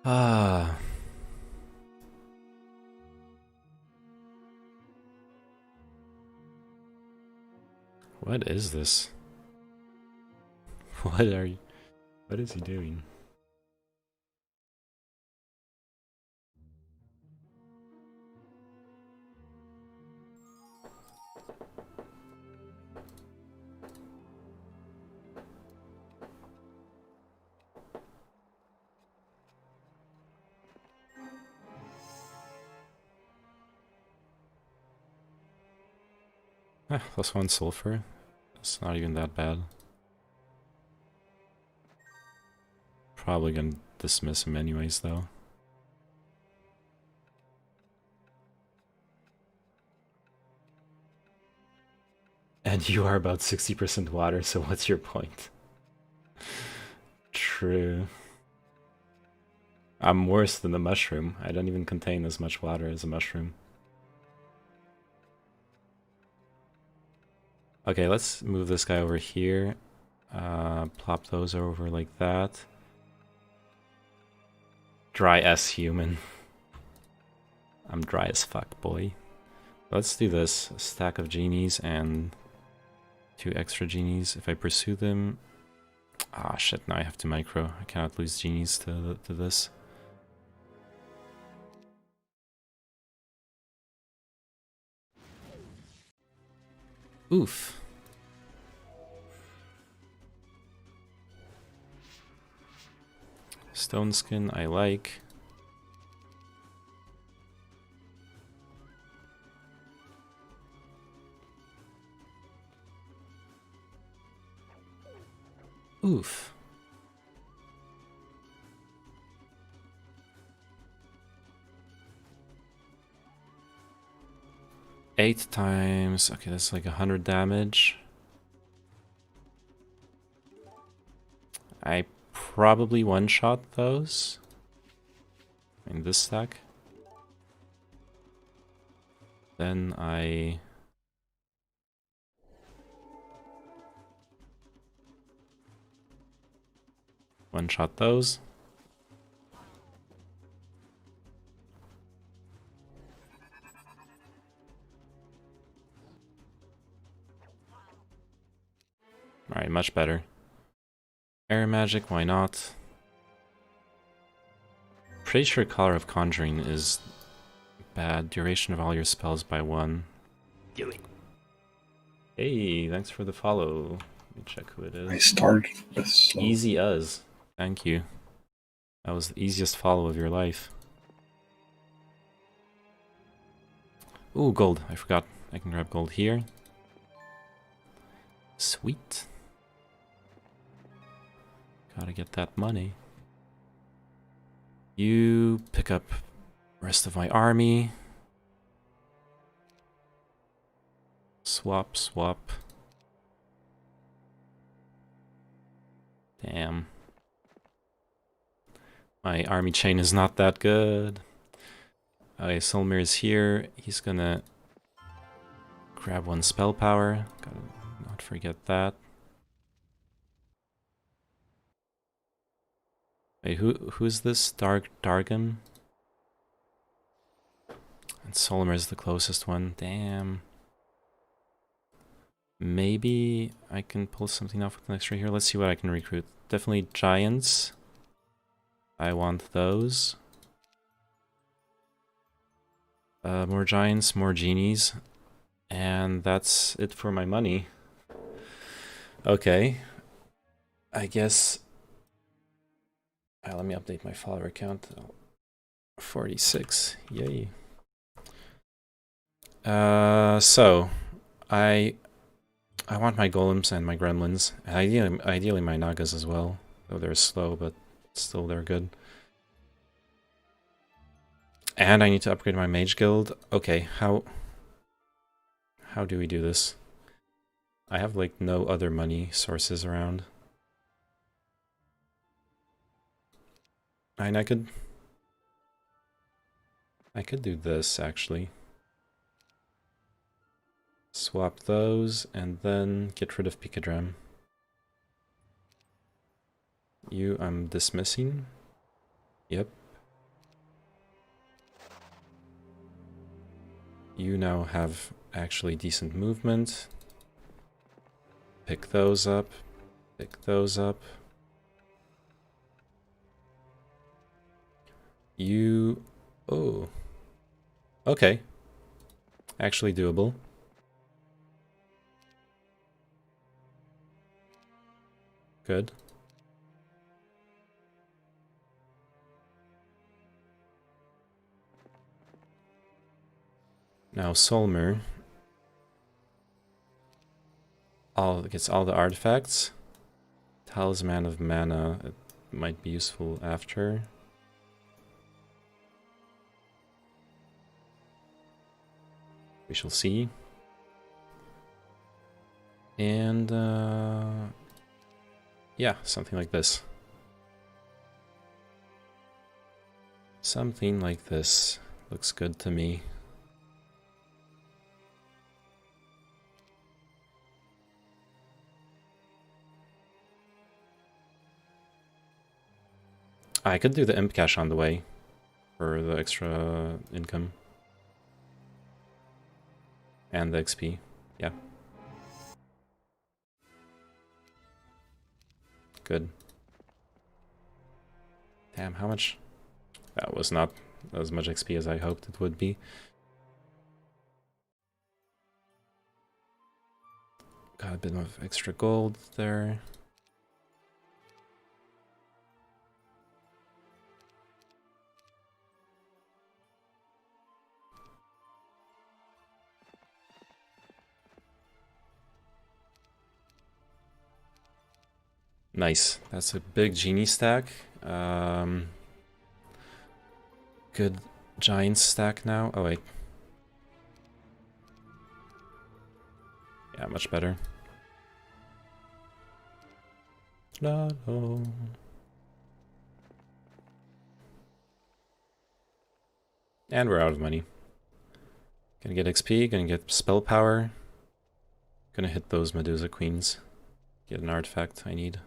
[SPEAKER 1] Ah. What is this? What is he doing? Plus 1 sulfur. It's not even that bad. Probably gonna dismiss him anyways, though. And you are about 60% water, so what's your point? True. I'm worse than the mushroom. I don't even contain as much water as a mushroom. Okay, let's move this guy over here. Plop those over like that. Dry as human. I'm dry as fuck, boy. Let's do this. A stack of genies and 2 extra genies. If I pursue them... Ah, shit, now I have to micro. I cannot lose genies to this. Oof. Stone skin, I like. Oof. Eight times. Okay, that's like 100 damage. I probably one-shot those in this stack. Then I... one-shot those. Alright, much better. Air magic, why not? Pretty sure Color of Conjuring is bad. Duration of all your spells by 1.
[SPEAKER 5] Do it.
[SPEAKER 1] Hey, thanks for the follow. Let me check who it is.
[SPEAKER 2] I started with slow.
[SPEAKER 1] Easy as. Thank you. That was the easiest follow of your life. Ooh, gold. I forgot. I can grab gold here. Sweet. Gotta get that money. You pick up rest of my army. Swap, swap. Damn. My army chain is not that good. Okay, Solmir is here. He's gonna grab 1 spell power. Gotta not forget that. Wait, who's this? Dargum? And Solmir is the closest one. Damn. Maybe I can pull something off with an extra here. Let's see what I can recruit. Definitely giants. I want those. More giants, more genies. And that's it for my money. Okay. I guess... let me update my follower count. 46. Yay. So... I want my golems and my gremlins. And ideally my nagas as well. Though they're slow, but still they're good. And I need to upgrade my mage guild. Okay, how do we do this? I have like no other money sources around. And I could do this actually. Swap those and then get rid of Picadram. You I'm dismissing. Yep. You now have actually decent movement. Pick those up. Pick those up. You... Oh. Okay. Actually doable. Good. Now Solmir gets all the artifacts. Talisman of Mana. might be useful after. We shall see. And yeah, something like this. Something like this looks good to me. I could do the imp cache on the way for the extra income. And the XP, yeah. Good. Damn, how much? That was not as much XP as I hoped it would be. Got a bit of extra gold there. Nice. That's a big genie stack. Good giant stack now. Oh wait. Yeah, much better. No. And we're out of money. Gonna get XP, gonna get spell power. Gonna hit those Medusa Queens. Get an artifact I need.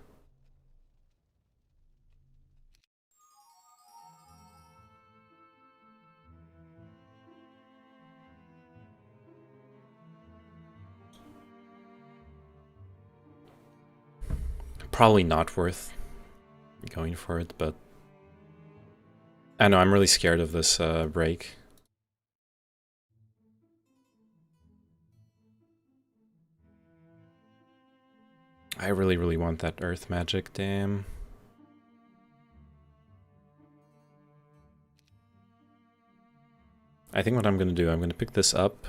[SPEAKER 1] Probably not worth going for it, but I know I'm really scared of this break. I really want that earth magic, damn. I think what I'm gonna do, I'm gonna pick this up.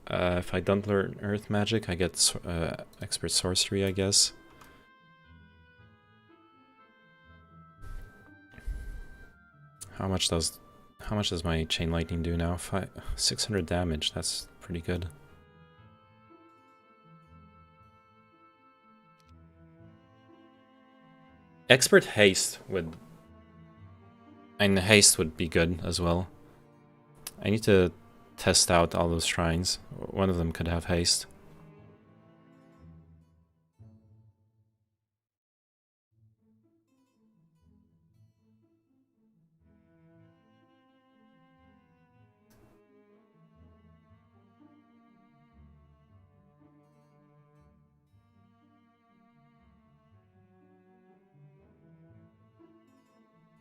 [SPEAKER 1] If I don't learn earth magic, I get expert sorcery, I guess. How much does my chain lightning do now? 600 damage. That's pretty good. Expert haste would, and haste would be good as well. I need to test out all those shrines. One of them could have haste.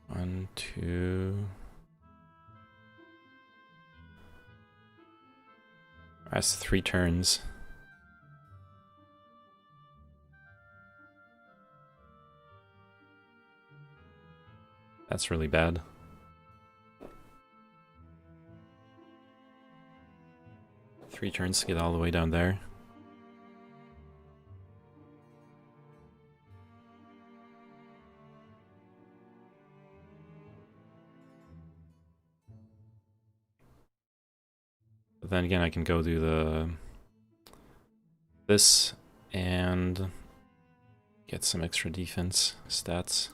[SPEAKER 1] One, two. That's 3 turns. That's really bad. Three turns to get all the way down there. But then again, I can go do this and get some extra defense stats.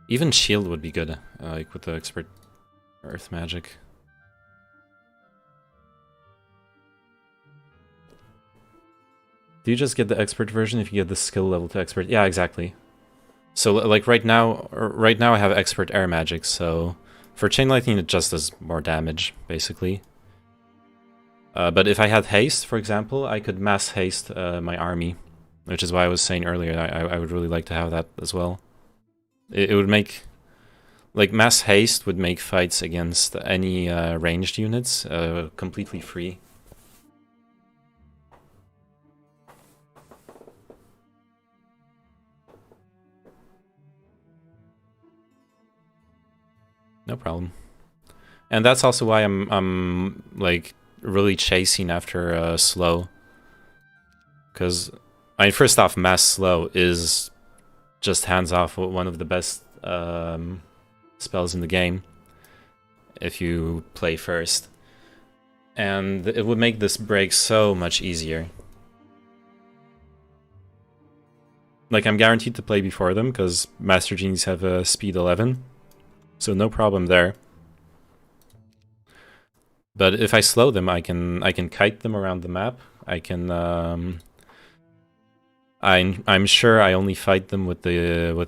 [SPEAKER 1] Even shield would be good, like with the expert earth magic. Do you just get the expert version if you get the skill level to expert? Yeah, exactly. So like right now I have expert air magic, so for chain lightning it just does more damage, basically. But if I had haste, for example, I could mass haste my army, which is why I was saying earlier I would really like to have that as well. It would make, like, mass haste would make fights against any ranged units completely free. No problem. And that's also why I'm like really chasing after slow. Because I mean, first off, mass slow is just hands off one of the best spells in the game if you play first. And it would make this break so much easier. Like, I'm guaranteed to play before them because Master Genies have a speed 11, so no problem there. But if I slow them, I can kite them around the map. I can I'm sure I only fight them with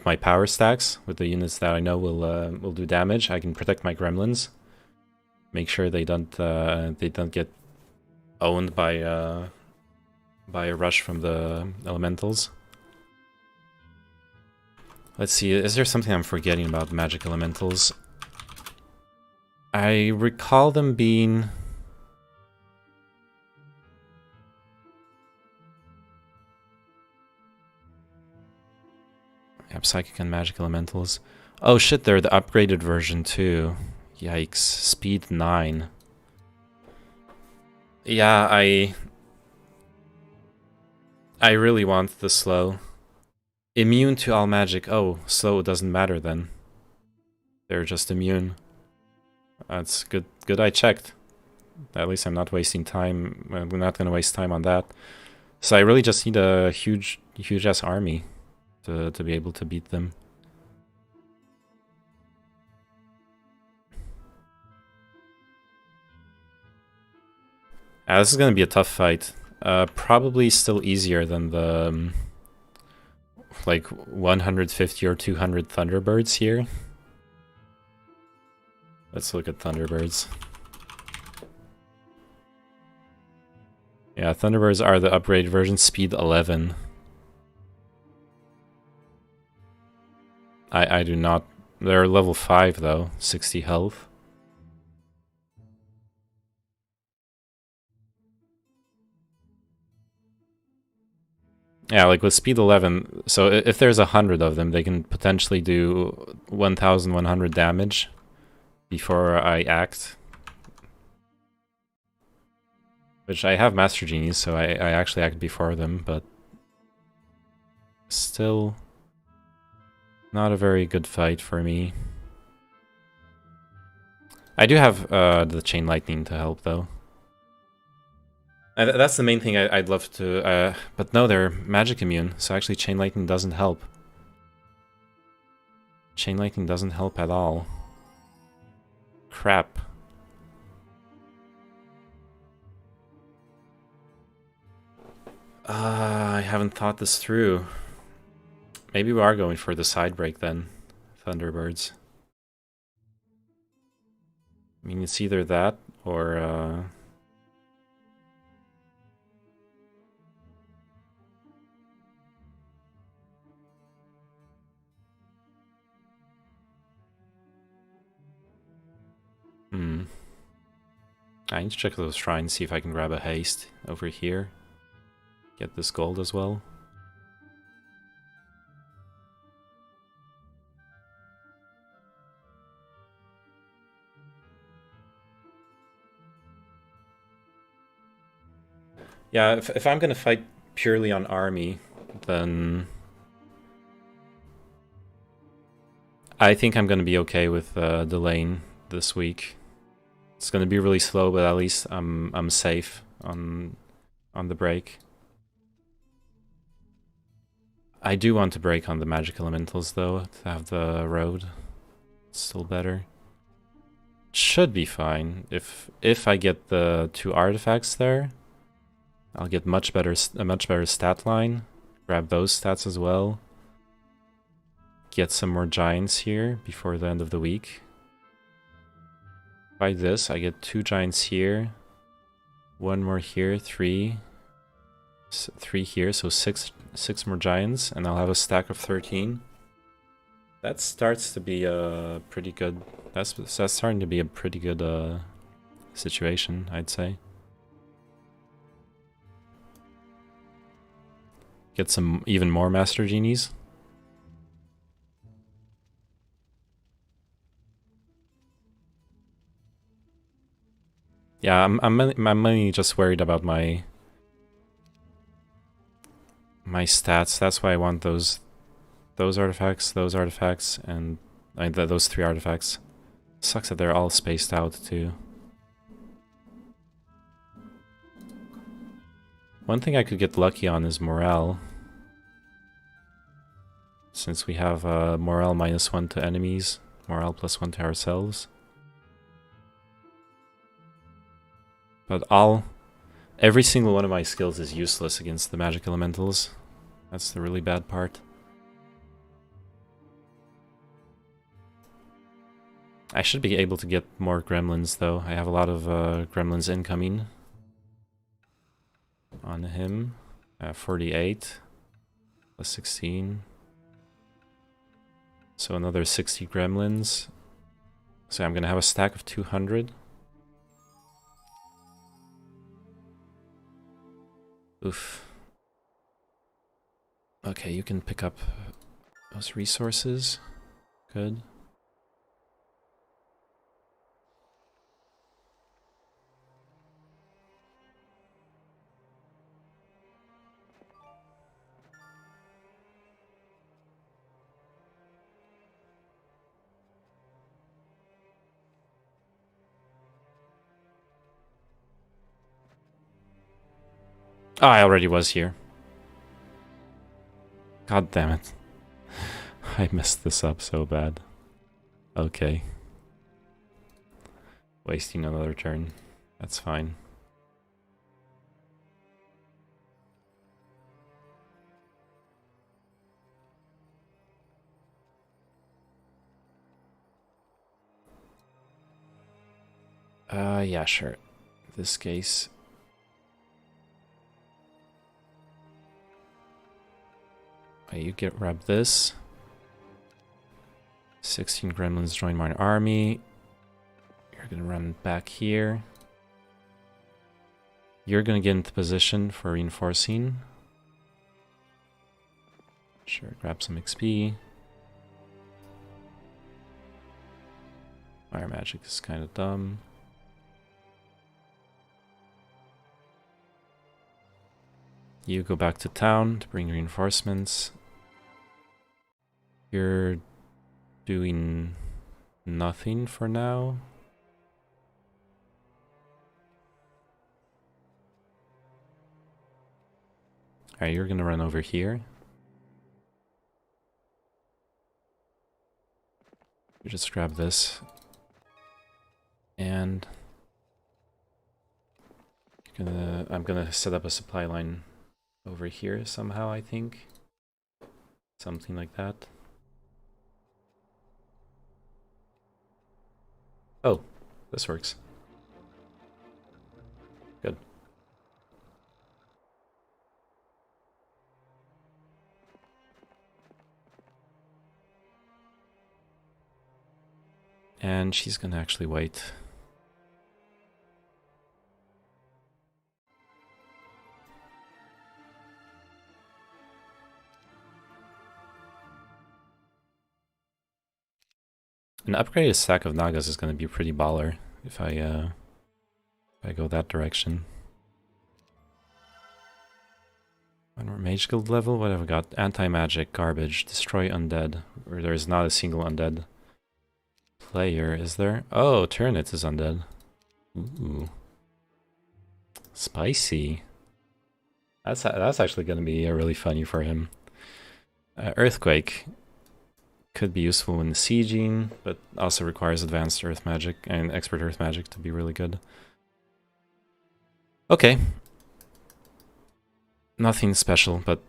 [SPEAKER 1] my power stacks, with the units that I know will do damage. I can protect my gremlins, make sure they don't get owned by a rush from the elementals. Let's see, is there something I'm forgetting about magic elementals? I recall them being... Yep, psychic and magic elementals. Oh shit, they're the upgraded version too. Yikes, speed 9. Yeah, I really want the slow. Immune to all magic. Oh, slow doesn't matter then. They're just immune. That's good. Good I checked. At least I'm not wasting time. I'm not going to waste time on that. So I really just need a huge ass army to be able to beat them. This is going to be a tough fight. Probably still easier than the like 150 or 200 Thunderbirds here. Let's look at Thunderbirds. Yeah, Thunderbirds are the upgraded version, speed 11. I do not... They're level 5 though, 60 health. Yeah, like with speed 11, so if there's 100 of them, they can potentially do 1,100 damage before I act. Which I have Master Genies, so I actually act before them, but still not a very good fight for me. I do have the Chain Lightning to help though. And that's the main thing I'd love to... but no, they're magic immune, so actually Chain Lightning doesn't help. Chain Lightning doesn't help at all. Crap. I haven't thought this through. Maybe we are going for the side break then. Thunderbirds. I mean, it's either that or... I need to check those shrines, see if I can grab a haste over here. Get this gold as well. Yeah, if I'm gonna fight purely on army, then I think I'm gonna be okay with delaying this week. It's gonna be really slow, but at least I'm safe on the break. I do want to break on the magic elementals though, to have the road. It's still better. Should be fine. If I get the 2 artifacts there, I'll get a much better stat line. Grab those stats as well. Get some more giants here before the end of the week. By this, I get 2 giants here, 1 more here, 3 here, so 6 more giants, and I'll have a stack of 13. That starts to be a pretty good. That's starting to be a pretty good situation, I'd say. Get some even more Master Genies. Yeah, I'm mainly just worried about my stats. That's why I want those artifacts, and those 3 artifacts. Sucks that they're all spaced out too. One thing I could get lucky on is morale. Since we have morale -1 to enemies, morale +1 to ourselves. But every single one of my skills is useless against the magic elementals. That's the really bad part. I should be able to get more gremlins though. I have a lot of gremlins incoming on him. 48 +16. So another 60 gremlins. So I'm gonna have a stack of 200. Oof. Okay, you can pick up those resources. Good. Oh, I already was here. God damn it. I messed this up so bad. Okay. Wasting another turn. That's fine. Yeah, sure. In this case. You grab this. 16 gremlins join my army. You're gonna run back here. You're gonna get into position for reinforcing. Sure, grab some XP. Fire magic is kind of dumb. You go back to town to bring reinforcements. You're doing nothing for now. Alright, you're gonna run over here. You just grab this. And I'm gonna set up a supply line over here somehow, I think. Something like that. Oh, this works. Good. And she's gonna actually wait. An upgraded stack of Nagas is going to be pretty baller if I go that direction. One more Mage Guild level. What have I got? Anti-magic, garbage, destroy undead. Or there is not a single undead player, is there? Oh, Tyrannid is undead. Ooh, spicy. That's actually going to be really funny for him. Earthquake. Could be useful when sieging, but also requires advanced earth magic and expert earth magic to be really good. Okay. Nothing special, but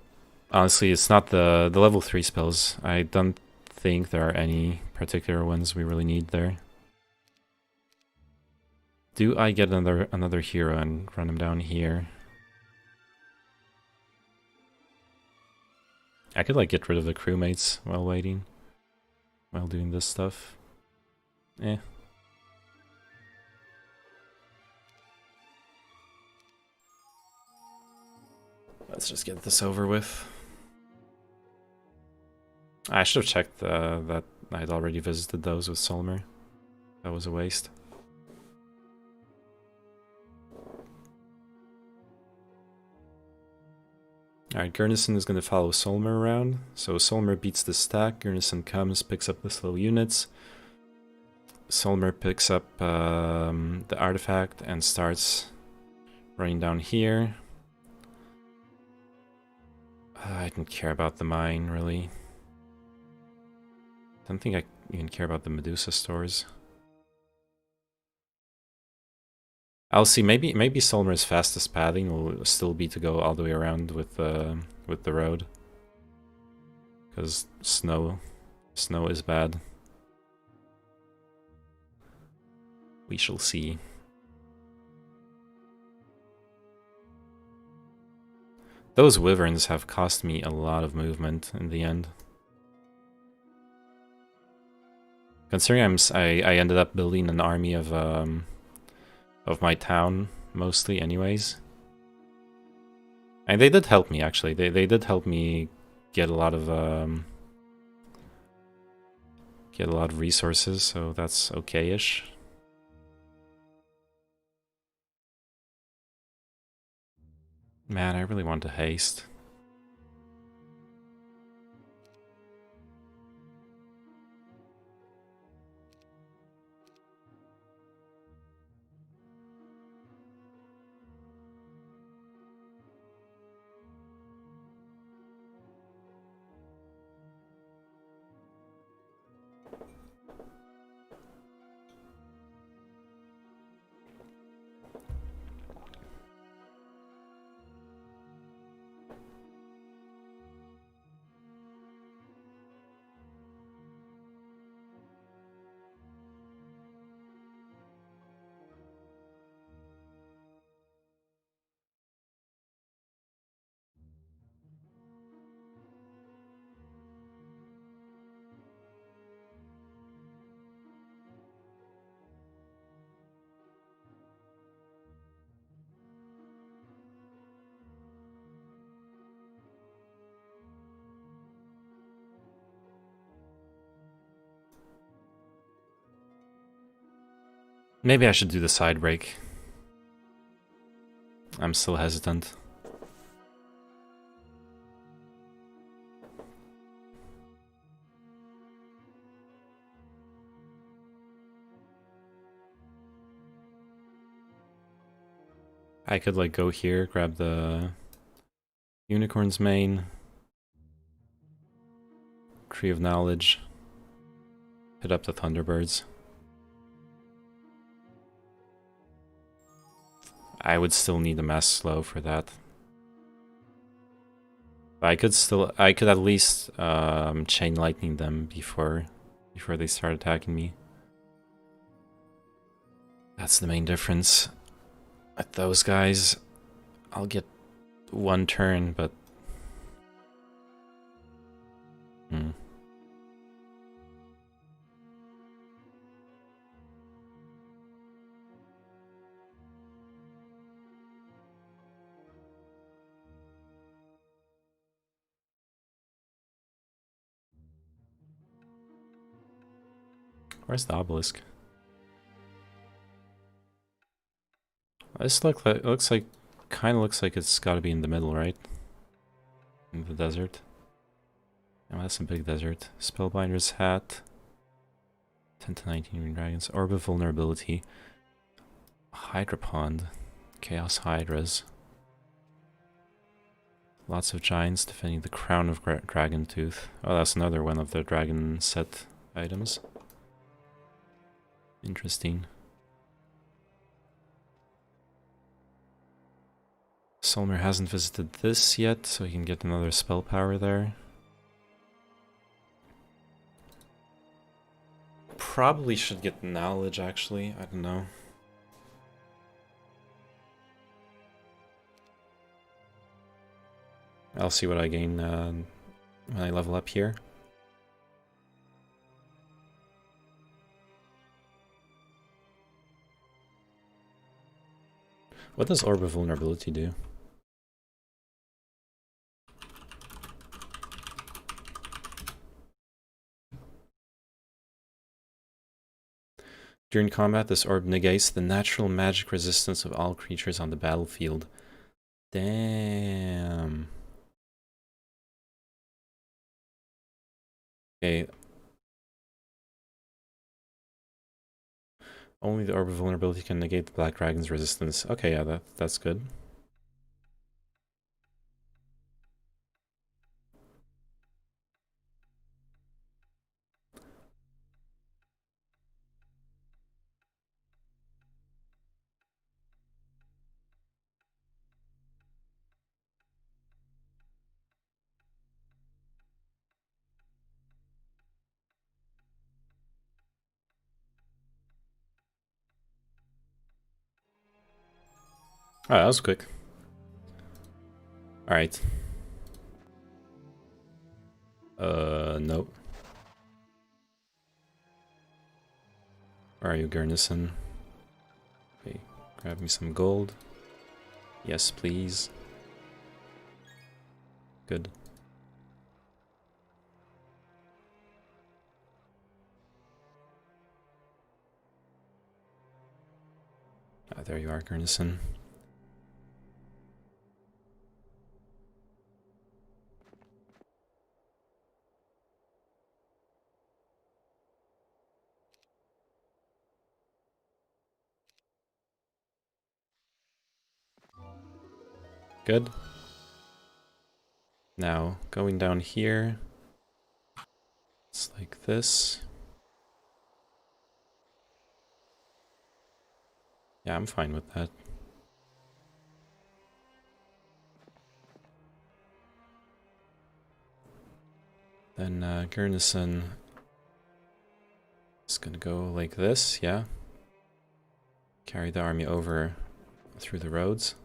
[SPEAKER 1] honestly it's not the level 3 spells. I don't think there are any particular ones we really need there. Do I get another hero and run him down here? I could like get rid of the crewmates while waiting. While doing this stuff. Eh. Let's just get this over with. I should have checked that I'd already visited those with Solmer. That was a waste. Alright, Gurnison is going to follow Solmer around. So Solmer beats the stack, Gurnison comes, picks up the slow units. Solmer picks up the artifact and starts running down here. I didn't care about the mine, really. Don't think I even care about the Medusa stores. I'll see. Maybe Solmer's fastest pathing will still be to go all the way around with the road, because snow is bad. We shall see. Those wyverns have cost me a lot of movement in the end. Considering I ended up building an army of my town mostly anyways. And they did help me actually. They did help me get a lot of resources, so that's okay-ish. Man, I really want to haste. Maybe I should do the side break. I'm still hesitant. I could like go here, grab the Unicorn's Mane, Tree of Knowledge, hit up the Thunderbirds. I would still need a mass slow for that. But I could at least chain lightning them before they start attacking me. That's the main difference. At those guys, I'll get one turn, but where's the obelisk? This kind of looks like it's got to be in the middle, right? In the desert. Oh, that's a big desert. Spellbinder's Hat. 10 to 19 Green Dragons. Orb of Vulnerability. Hydra Pond. Chaos Hydras. Lots of giants defending the Crown of Dragon Tooth. Oh, that's another one of the dragon set items. Interesting. Solmer hasn't visited this yet, so he can get another spell power there. Probably should get knowledge, actually. I don't know. I'll see what I gain when I level up here. What does Orb of Vulnerability do? During combat, this orb negates the natural magic resistance of all creatures on the battlefield. Damn. Okay. Only the Orb of Vulnerability can negate the Black Dragon's resistance. Okay, yeah, that's good. Oh, that was quick. Alright. No. Where are you, Gurnison? Okay, grab me some gold. Yes, please. Good. Ah, there you are, Gurnison. Good. Now, going down here, it's like this. Yeah, I'm fine with that. Then Gurnison is gonna go like this, yeah. Carry the army over through the roads.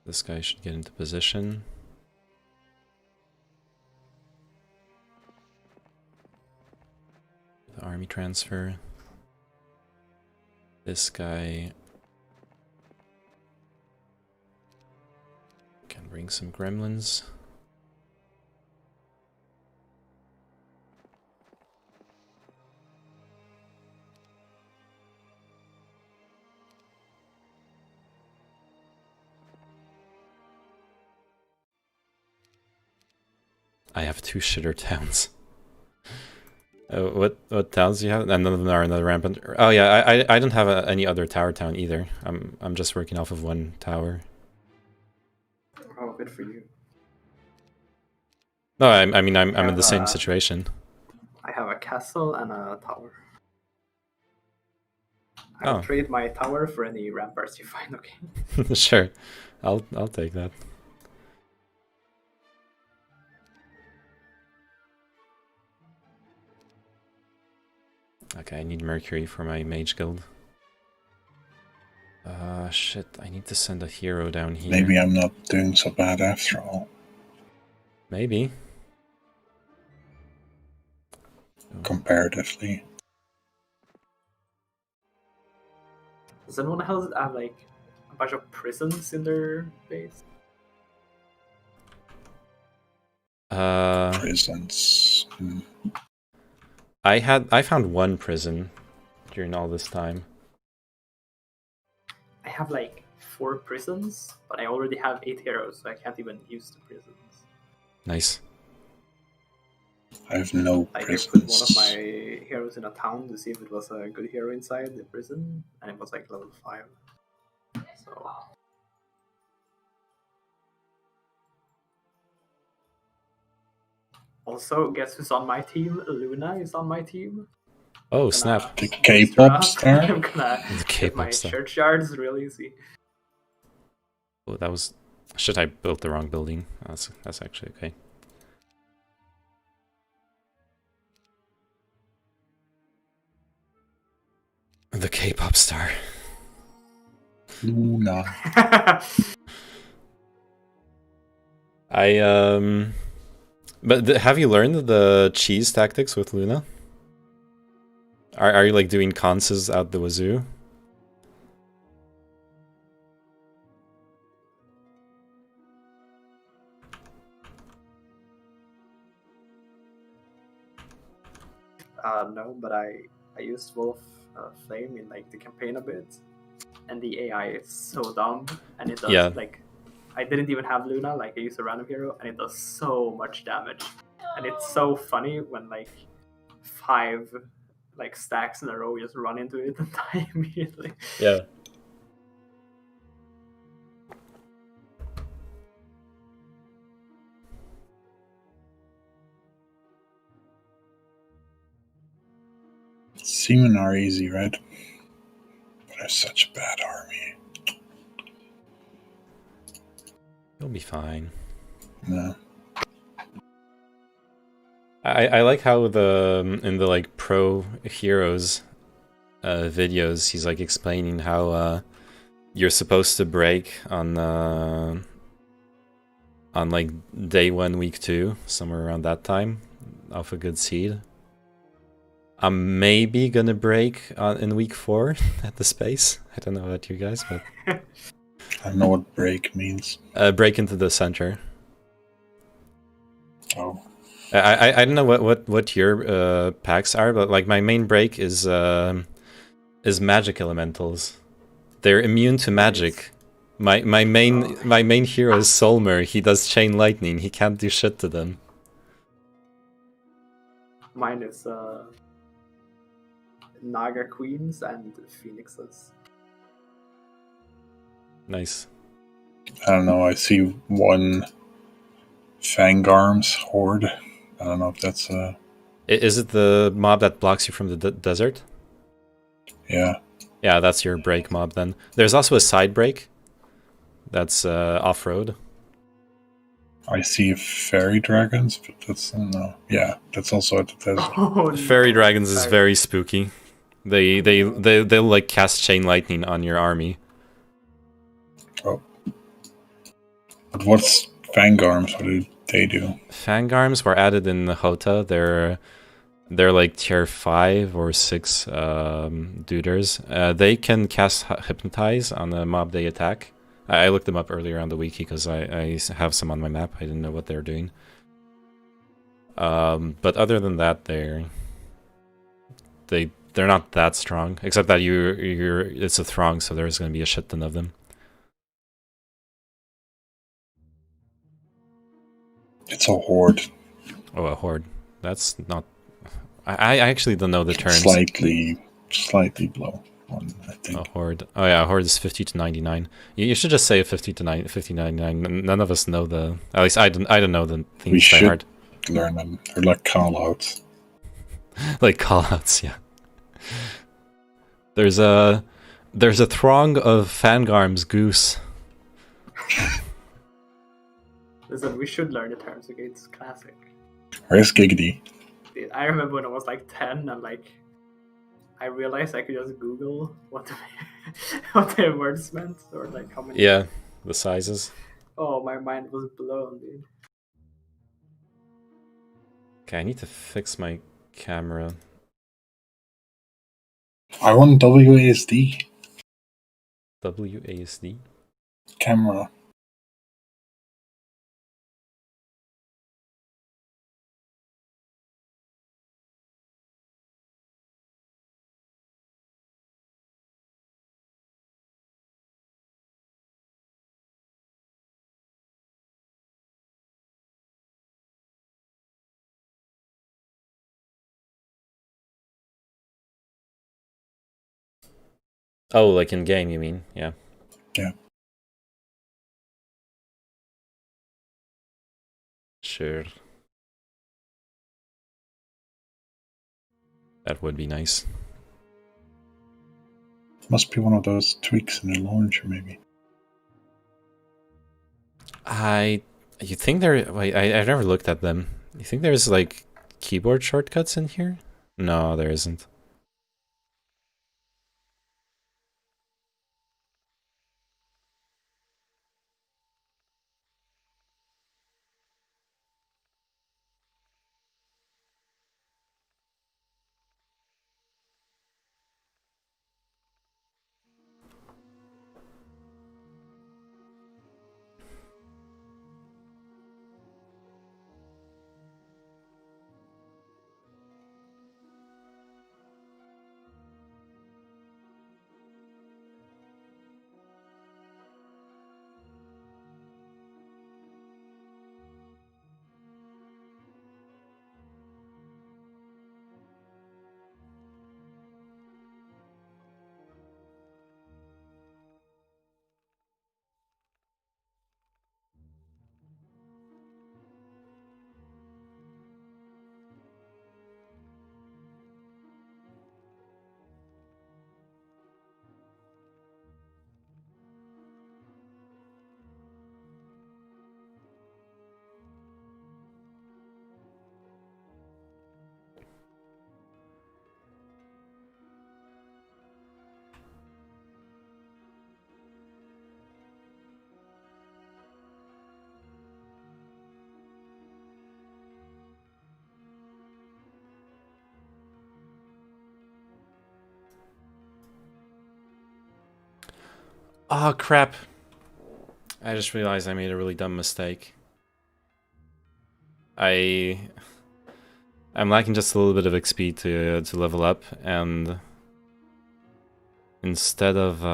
[SPEAKER 1] This guy should get into position. The army transfer. This guy can bring some gremlins. I have 2 shitter towns. What towns do you have? And none of them are another rampant. Oh yeah, I don't have any other tower town either. I'm just working off of 1 tower.
[SPEAKER 4] Oh, good for you.
[SPEAKER 1] No, I mean I'm in the
[SPEAKER 4] Yeah,
[SPEAKER 1] same situation.
[SPEAKER 4] I have a castle and a tower. I
[SPEAKER 1] Oh.
[SPEAKER 4] will trade my tower for any ramparts you find, okay?
[SPEAKER 1] Sure, I'll take that. Okay, I need Mercury for my mage guild. Shit, I need to send a hero down here.
[SPEAKER 2] Maybe I'm not doing so bad after all.
[SPEAKER 1] Maybe.
[SPEAKER 2] Comparatively.
[SPEAKER 4] Does anyone else have like a bunch of prisons in their base?
[SPEAKER 2] Prisons.
[SPEAKER 1] I found 1 prison during all this time.
[SPEAKER 4] I have like 4 prisons, but I already have 8 heroes, so I can't even use the prisons.
[SPEAKER 1] Nice.
[SPEAKER 2] I have no
[SPEAKER 4] I
[SPEAKER 2] prisons.
[SPEAKER 4] put one of my heroes in a town to see if it was a good hero inside the prison, and it was like level 5. So also, guess who's on my team? Luna is on my team.
[SPEAKER 1] Oh, snap.
[SPEAKER 2] The K-pop star?
[SPEAKER 4] I'm gonna
[SPEAKER 1] The
[SPEAKER 4] get
[SPEAKER 1] K-pop
[SPEAKER 4] my
[SPEAKER 1] star.
[SPEAKER 4] churchyards real easy.
[SPEAKER 1] Oh, that was... Shit, I built the wrong building. That's actually okay. The K-pop star.
[SPEAKER 2] Luna.
[SPEAKER 1] But have you learned the cheese tactics with Luna? Are you like doing conses out the wazoo?
[SPEAKER 4] No, but I used Wolf Flame in like the campaign a bit, and the AI is so dumb, and it does
[SPEAKER 1] Yeah.
[SPEAKER 4] like I didn't even have Luna. Like I used a random hero, and it does so much damage. And it's so funny when like 5 like stacks in a row just run into it and die immediately.
[SPEAKER 1] Yeah.
[SPEAKER 2] Seamen are easy, right? But they're such a bad army.
[SPEAKER 1] You'll be fine.
[SPEAKER 2] No.
[SPEAKER 1] I like how the in the like pro heroes videos he's like explaining how you're supposed to break on like day 1 week 2, somewhere around that time, off a good seed. I'm maybe gonna break in week 4 at the space. I don't know about you guys, but
[SPEAKER 2] I don't know what break means.
[SPEAKER 1] break into the center.
[SPEAKER 2] Oh.
[SPEAKER 1] I don't know what your packs are, but like my main break is magic elementals. They're immune to magic. My main hero is Solmer. He does chain lightning. He can't do shit to them.
[SPEAKER 4] Mine is Naga Queens and Phoenixes.
[SPEAKER 1] Nice.
[SPEAKER 2] I don't know. I see one Fangarms horde. I don't know if that's
[SPEAKER 1] Is it the mob that blocks you from the desert?
[SPEAKER 2] yeah.
[SPEAKER 1] Yeah, that's your break mob then. There's also a side break. That's off-road.
[SPEAKER 2] I see fairy dragons, but that's no. Yeah, that's also at the desert.
[SPEAKER 4] Oh,
[SPEAKER 1] Fairy
[SPEAKER 4] no.
[SPEAKER 1] dragons is
[SPEAKER 4] Sorry.
[SPEAKER 1] very spooky. They'll like cast chain lightning on your army.
[SPEAKER 2] Oh. But what's Fangarms? What do they do?
[SPEAKER 1] Fangarms were added in the Hota. They're like tier 5 or 6 duders. They can cast Hypnotize on the mob they attack. I looked them up earlier on the wiki because I have some on my map. I didn't know what they were doing. But other than that, they're not that strong. Except that it's a throng, so there's going to be a shit ton of them.
[SPEAKER 2] It's a horde.
[SPEAKER 1] Oh, a horde. That's not. I actually don't know the terms.
[SPEAKER 2] Slightly below one, I think.
[SPEAKER 1] A horde. Oh yeah, a horde is 50 to 99. You should just say 50 to 99. None of us know the. At least I don't know the
[SPEAKER 2] We
[SPEAKER 1] things by
[SPEAKER 2] should
[SPEAKER 1] heart.
[SPEAKER 2] learn them. They're like call-outs.
[SPEAKER 1] Like callouts, yeah. There's a throng of Fangarms goose.
[SPEAKER 4] Listen, we should learn the terms. Okay, it's classic.
[SPEAKER 2] Where's Giggity?
[SPEAKER 4] Dude, I remember when I was like 10 and like I realized I could just Google what the words meant or like how many.
[SPEAKER 1] Yeah, the sizes.
[SPEAKER 4] Oh, my mind was blown, dude.
[SPEAKER 1] Okay, I need to fix my camera.
[SPEAKER 2] I want WASD
[SPEAKER 1] WASD.
[SPEAKER 2] camera.
[SPEAKER 1] Oh, like in game, you mean? Yeah.
[SPEAKER 2] Yeah.
[SPEAKER 1] Sure. That would be nice.
[SPEAKER 2] Must be one of those tweaks in the launcher, maybe.
[SPEAKER 1] You think there? Wait, I never looked at them. You think there's like keyboard shortcuts in here? No, there isn't. Oh, crap. I just realized I made a really dumb mistake. I'm lacking just a little bit of XP to level up, and instead of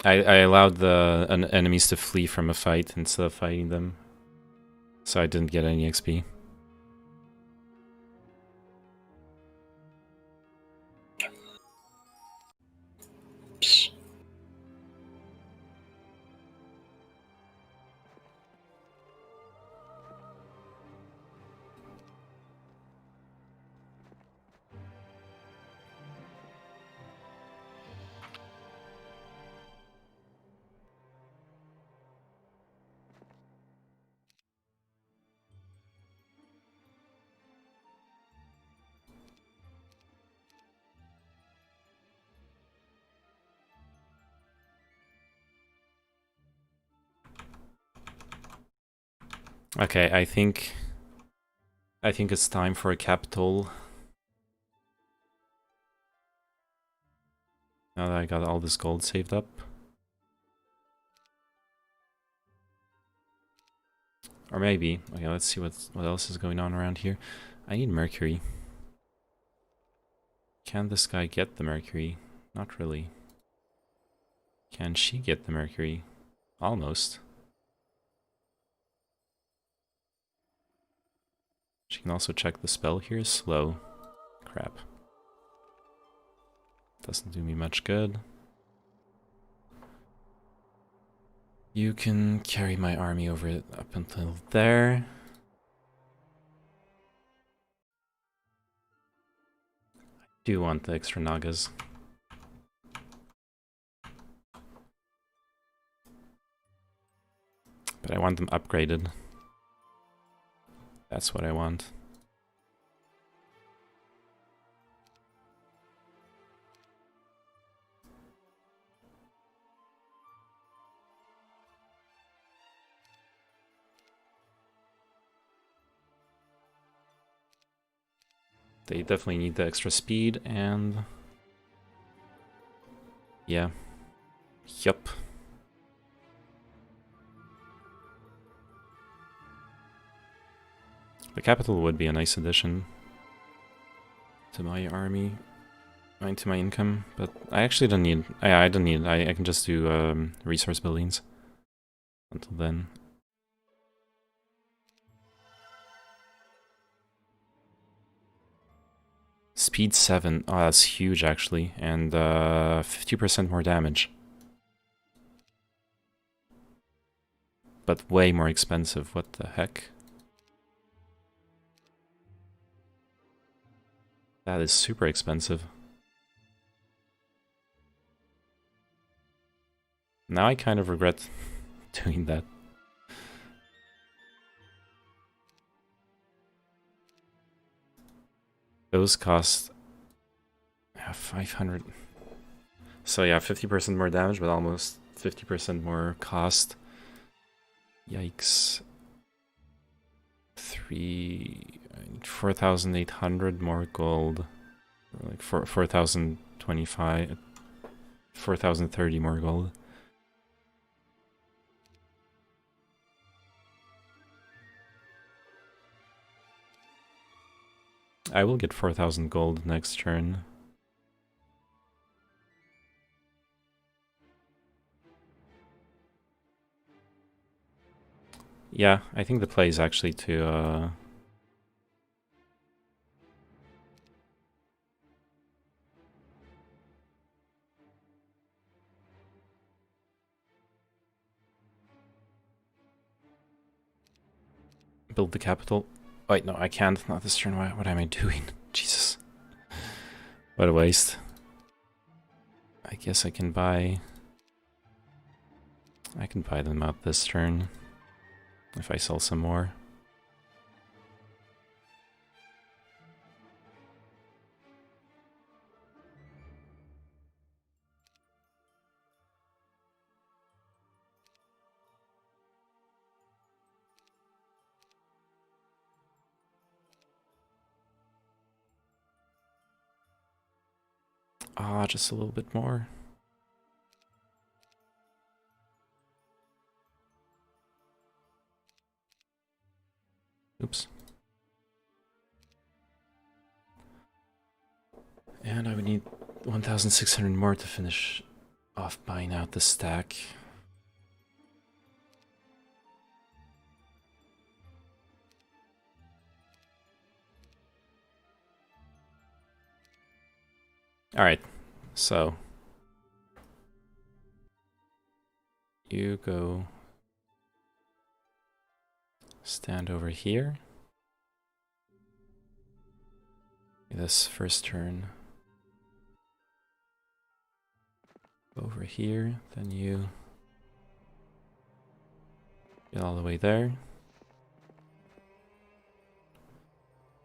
[SPEAKER 1] I allowed the enemies to flee from a fight instead of fighting them, so I didn't get any XP.
[SPEAKER 2] Oops.
[SPEAKER 1] Okay, I think it's time for a capital. Now that I got all this gold saved up. Or maybe. Okay, let's see what else is going on around here. I need mercury. Can this guy get the mercury? Not really. Can she get the mercury? Almost. She can also check the spell here. Slow. Crap. Doesn't do me much good. You can carry my army over it up until there. I do want the extra Nagas. But I want them upgraded. That's what I want. They definitely need the extra speed and... yeah. Yup. The capital would be a nice addition to my army, to my income, but I actually don't need... I don't need... I can just do resource buildings until then. Speed 7. Oh, that's huge, actually. And 50% more damage. But way more expensive. What the heck? That is super expensive. Now I kind of regret doing that. Those cost 500. So yeah, 50% more damage, but almost 50% more cost. Yikes. 4,800 more gold. Or like 4,025. 4,030 more gold. I will get 4,000 gold next turn. Yeah, I think the play is actually to build the capital. Wait, no, I can't. Not this turn. What am I doing? Jesus. What a waste. I guess I can buy... I can buy them out this turn. If I sell some more. Ah, just a little bit more. Oops. And I would need 1,600 more to finish off buying out the stack. Alright, so you go stand over here. This first turn. Over here, then you get all the way there.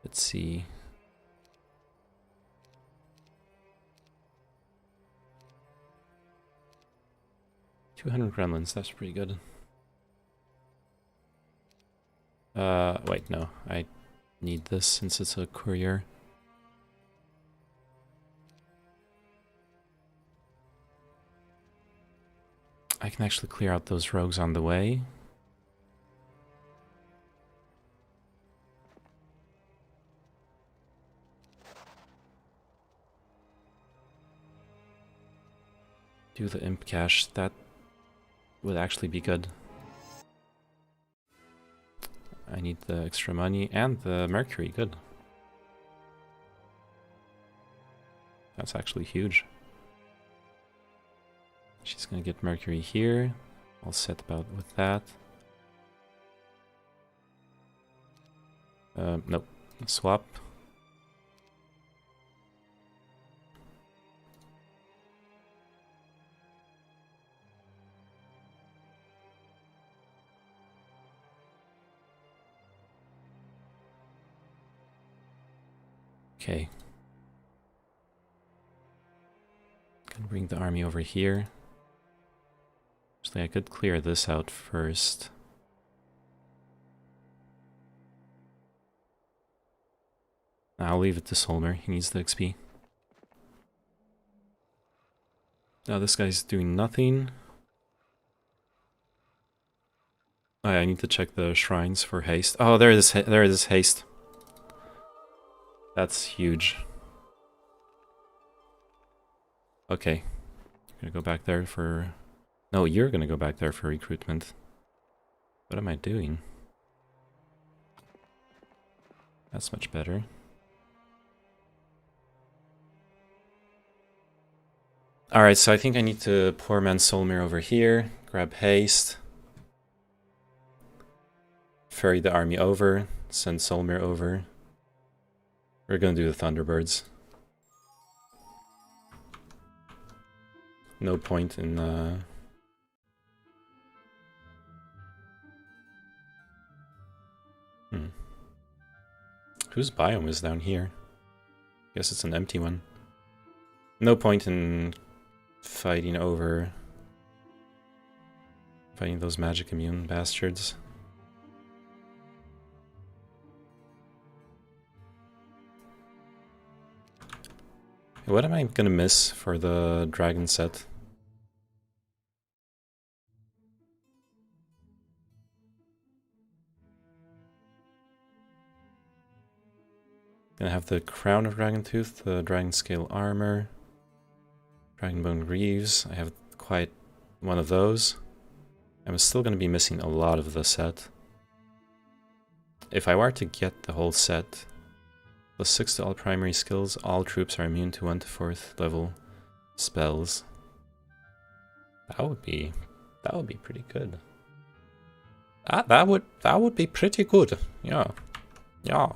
[SPEAKER 1] Let's see. $200 gremlins, that's pretty good. Wait, no, I need this since it's a courier. I can actually clear out those rogues on the way. Do the imp cache, that would actually be good. I need the extra money and the mercury, good. That's actually huge. She's gonna get mercury here. I'll set about with that. Nope. Swap. Okay. Can bring the army over here. Actually, I could clear this out first. I'll leave it to Solmer, he needs the XP. Now this guy's doing nothing. Oh, yeah, I need to check the shrines for haste. Oh, there it is, there it is, haste. That's huge. Okay. I'm gonna go back there for... No, you're gonna go back there for recruitment. What am I doing? That's much better. Alright, so I think I need to poor man Solmir over here, grab haste, ferry the army over, send Solmir over. We're gonna do the Thunderbirds. No point in Whose biome is down here? Guess it's an empty one. No point in fighting those magic immune bastards. What am I gonna miss for the dragon set? Gonna have the Crown of Dragontooth, the Dragon Scale Armor, Dragonbone Greaves. I have quite one of those. I'm still gonna be missing a lot of the set. If I were to get the whole set, +6 to all primary skills, all troops are immune to 1 to 4th level spells. That would be pretty good. That would be pretty good. Yeah. Yeah.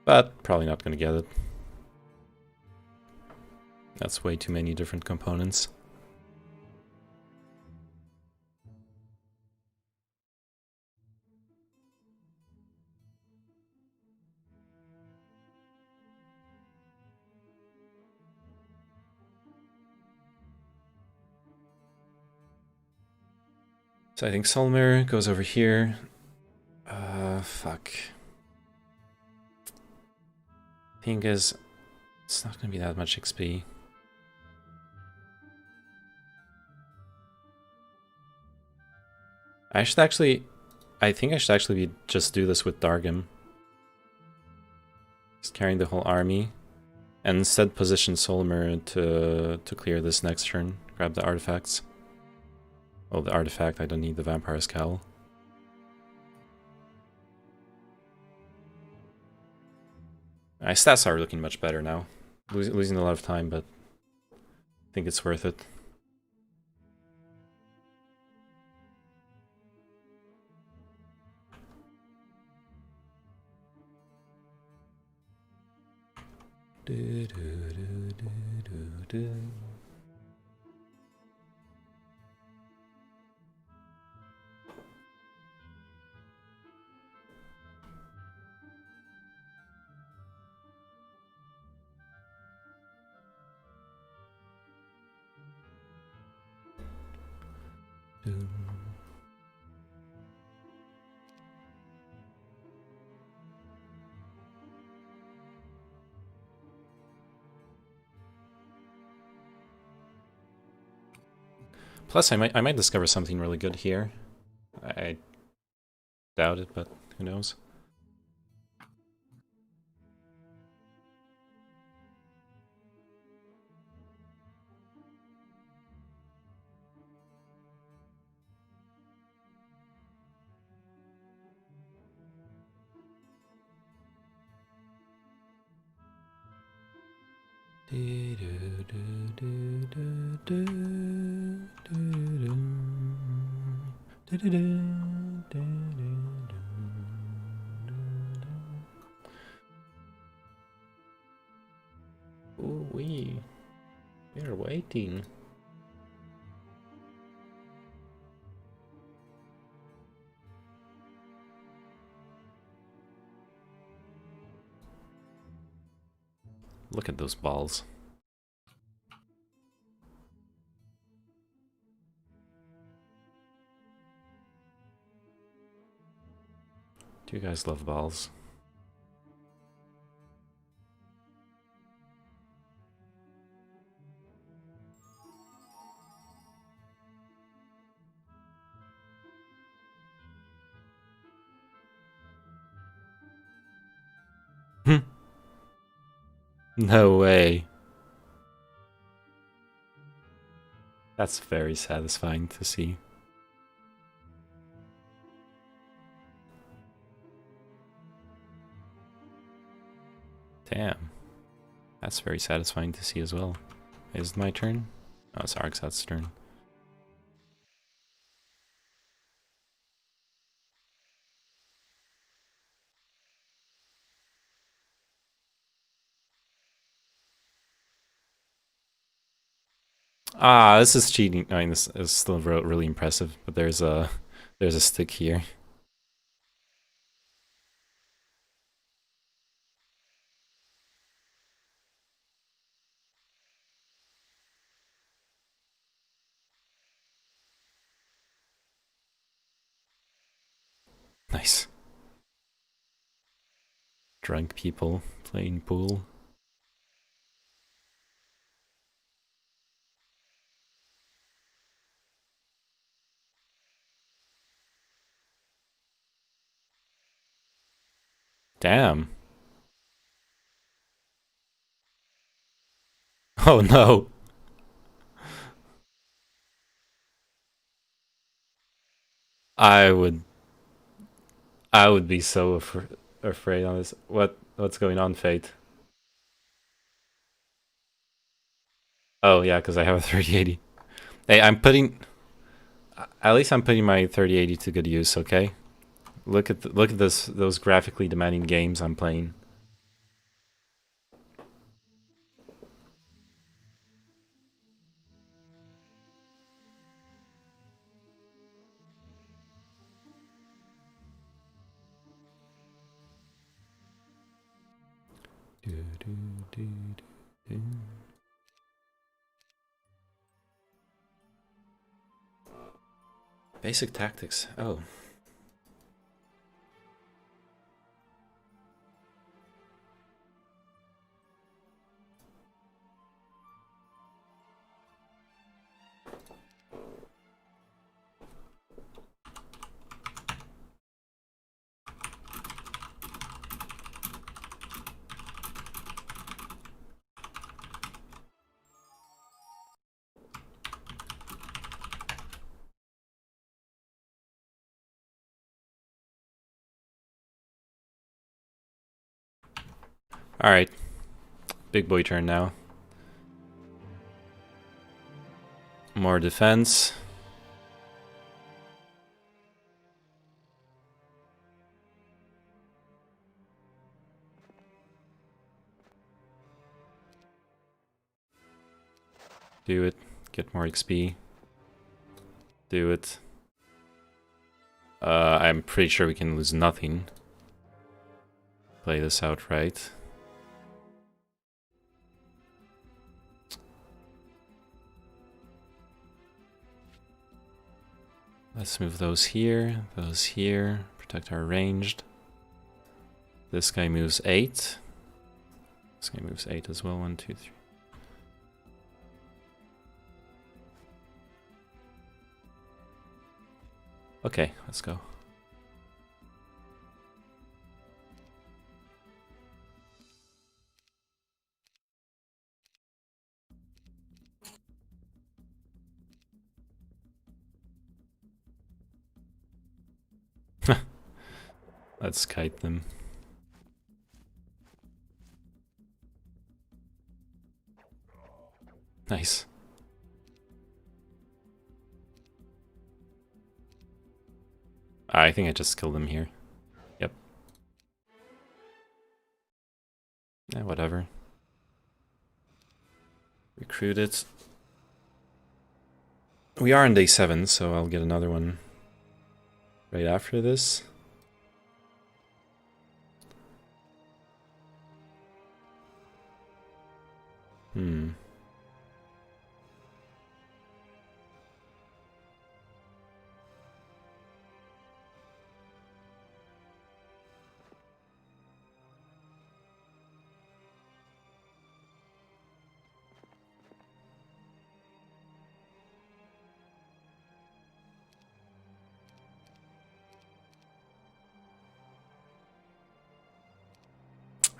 [SPEAKER 1] But probably not gonna get it. That's way too many different components. So I think Solmir goes over here. Fuck. Thing is, it's not gonna be that much XP. I should actually... I think I should actually just do this with Dargum. Just carrying the whole army. And instead position Solmer to clear this next turn. Grab the artifacts. Oh, the artifact, I don't need the Vampire's Cowl. My stats are looking much better now. Losing a lot of time, but I think it's worth it. Plus, I might discover something really good here. I doubt it, but who knows? Ooh, we're waiting. Look at those balls. Do you guys love balls? No way. That's very satisfying to see. Damn. That's very satisfying to see as well. Is it my turn? Oh, it's Arxat's turn. Ah, this is cheating. I mean, this is still really impressive, but there's a stick here. Nice. Drunk people playing pool. Damn. Oh no. I would be so afraid on this. What's going on, Fate? Oh yeah, because I have a 3080. Hey, at least I'm putting my 3080 to good use, okay? Look at those graphically demanding games I'm playing. Basic tactics. Oh. Alright. Big boy turn now. More defense. Do it. Get more XP. Do it. I'm pretty sure we can lose nothing. Play this out right. Let's move those here, protect our ranged. This guy moves 8. This guy moves 8 as well, 1, 2, 3. Okay, let's go. Let's kite them. Nice. I think I just killed them here. Yep. Yeah, whatever. Recruit it. We are on day 7, so I'll get another one right after this.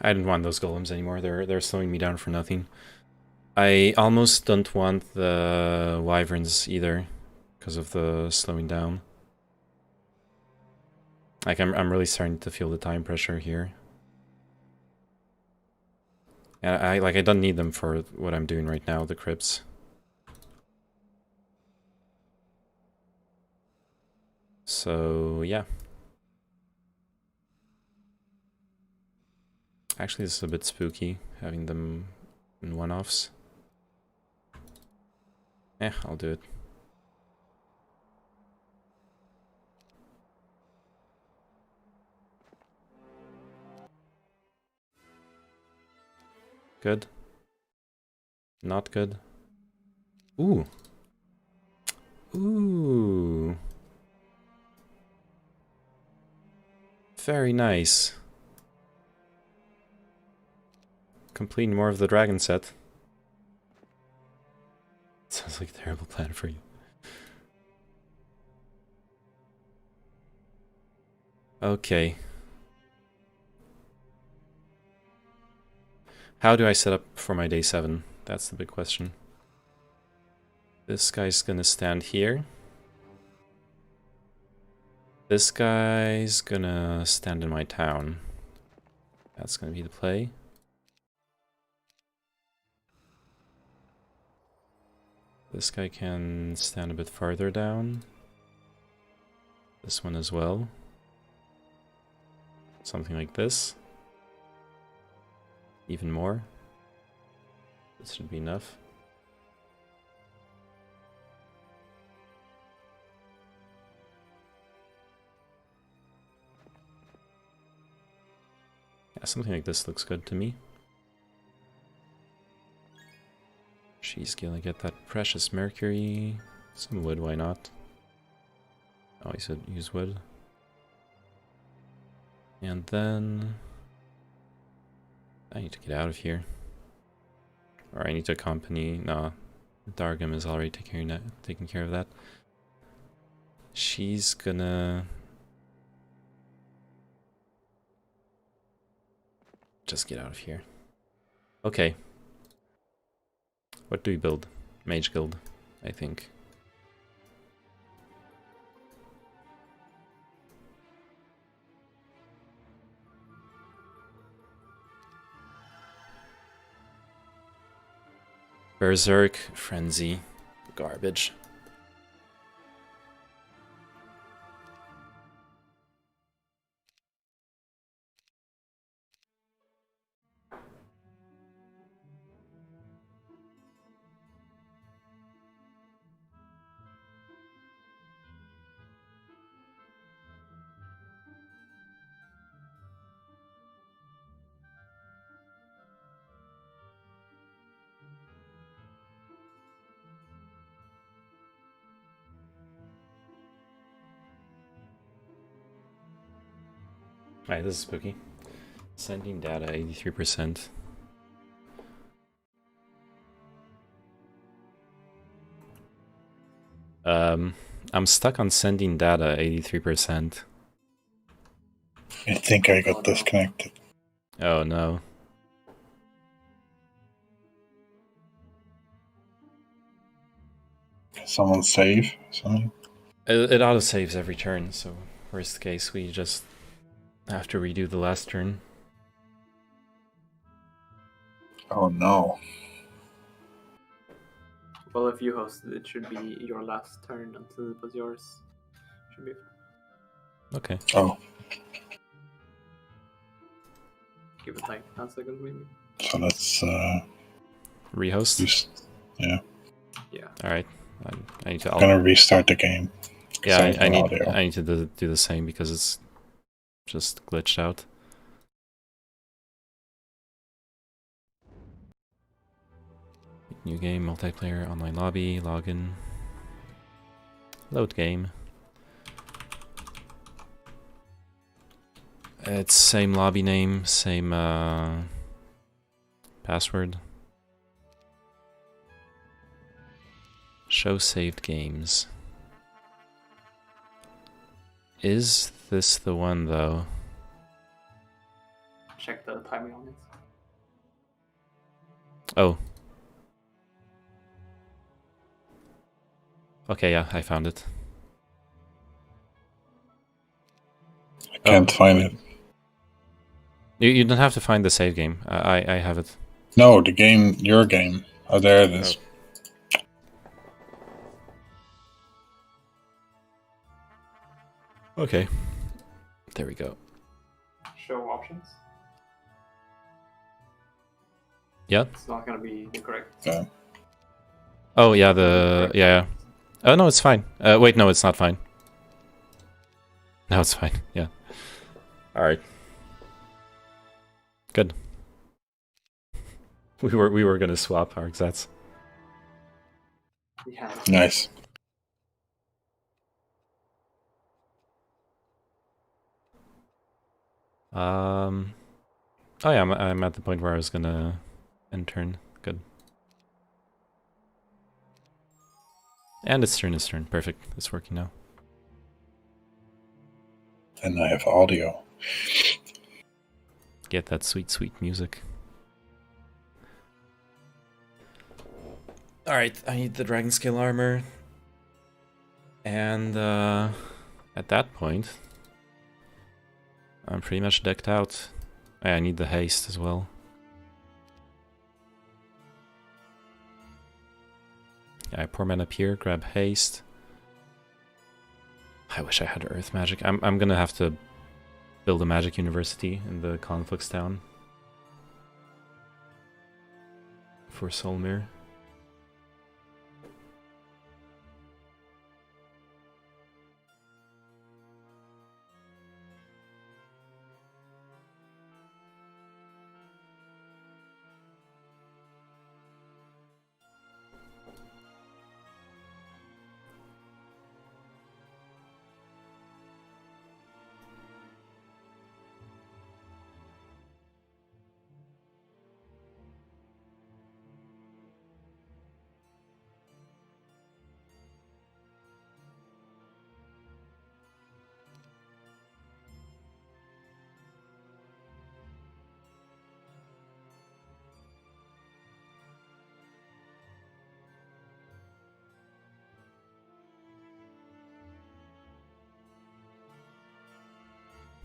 [SPEAKER 1] I didn't want those golems anymore. They're slowing me down for nothing. I almost don't want the wyverns either because of the slowing down. Like I'm really starting to feel the time pressure here. And I don't need them for what I'm doing right now, the crypts. So yeah. Actually, this is a bit spooky, having them in one-offs. I'll do it. Good. Not good. Ooh. Ooh. Very nice. Completing more of the dragon set. Sounds like a terrible plan for you. Okay. How do I set up for my day 7? That's the big question. This guy's gonna stand here. This guy's gonna stand in my town. That's gonna be the play. This guy can stand a bit farther down. This one as well. Something like this. Even more. This should be enough. Yeah, something like this looks good to me. She's gonna get that precious mercury. Some wood, why not? Oh, he said use wood. And then I need to get out of here. Or I need to accompany. No, Dargum is already taking care of that. She's gonna just get out of here. Okay. What do we build? Mage Guild, I think. Berserk, Frenzy, garbage. Alright, this is spooky. Sending data 83%. I'm stuck on sending data 83%.
[SPEAKER 2] I think I got disconnected.
[SPEAKER 1] Oh no.
[SPEAKER 2] Someone save something?
[SPEAKER 1] It auto saves every turn, so worst case we just have to redo the last turn.
[SPEAKER 2] Oh no.
[SPEAKER 4] Well, if you hosted, it should be your last turn until it was yours. Should be.
[SPEAKER 1] Okay.
[SPEAKER 2] Oh,
[SPEAKER 4] Give it like 10 seconds maybe.
[SPEAKER 2] so let's
[SPEAKER 1] Rehost?
[SPEAKER 2] just, yeah.
[SPEAKER 4] Yeah.
[SPEAKER 1] Alright. I need to
[SPEAKER 2] I'm gonna restart the game. 'cause
[SPEAKER 1] yeah,
[SPEAKER 2] have
[SPEAKER 1] I
[SPEAKER 2] no
[SPEAKER 1] need
[SPEAKER 2] audio.
[SPEAKER 1] I need to do the same because it's just glitched out. New game, multiplayer, online lobby, login. Load game. It's same lobby name, same password. Show saved games. Is this the one though?
[SPEAKER 4] Check the timing on it.
[SPEAKER 1] Oh. Okay, yeah, I found it.
[SPEAKER 2] I can't find it.
[SPEAKER 1] You don't have to find the save game. I have it.
[SPEAKER 2] No, the game, your game. Oh, there it is.
[SPEAKER 1] Okay. There we go.
[SPEAKER 4] Show options.
[SPEAKER 1] Yeah.
[SPEAKER 4] It's not gonna be incorrect.
[SPEAKER 2] Yeah.
[SPEAKER 1] Oh yeah, yeah. Oh no, it's fine. Wait, no, it's not fine. No, it's fine. Yeah. All right. Good. We were gonna swap our exats.
[SPEAKER 4] Yeah.
[SPEAKER 2] Nice.
[SPEAKER 1] Oh yeah, I'm at the point where I was gonna end turn. Good. And it's turn. Perfect. It's working now.
[SPEAKER 2] And I have audio.
[SPEAKER 1] Get that sweet music. Alright, I need the dragon scale armor. And at that point, I'm pretty much decked out. I need the haste as well. Yeah, I pour mana up here, grab haste. I wish I had earth magic. I'm gonna have to build a magic university in the Conflicts town for Solmir.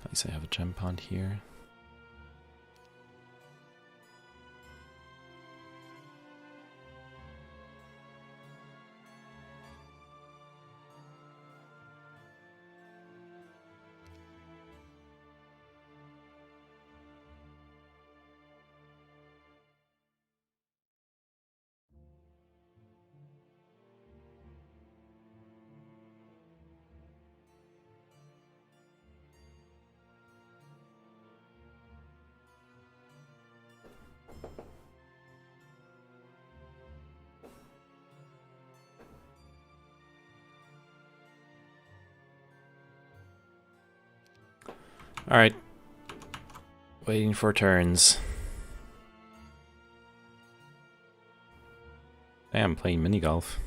[SPEAKER 1] At least I have a gem pond here. Alright. Waiting for turns. Hey, I'm playing mini golf.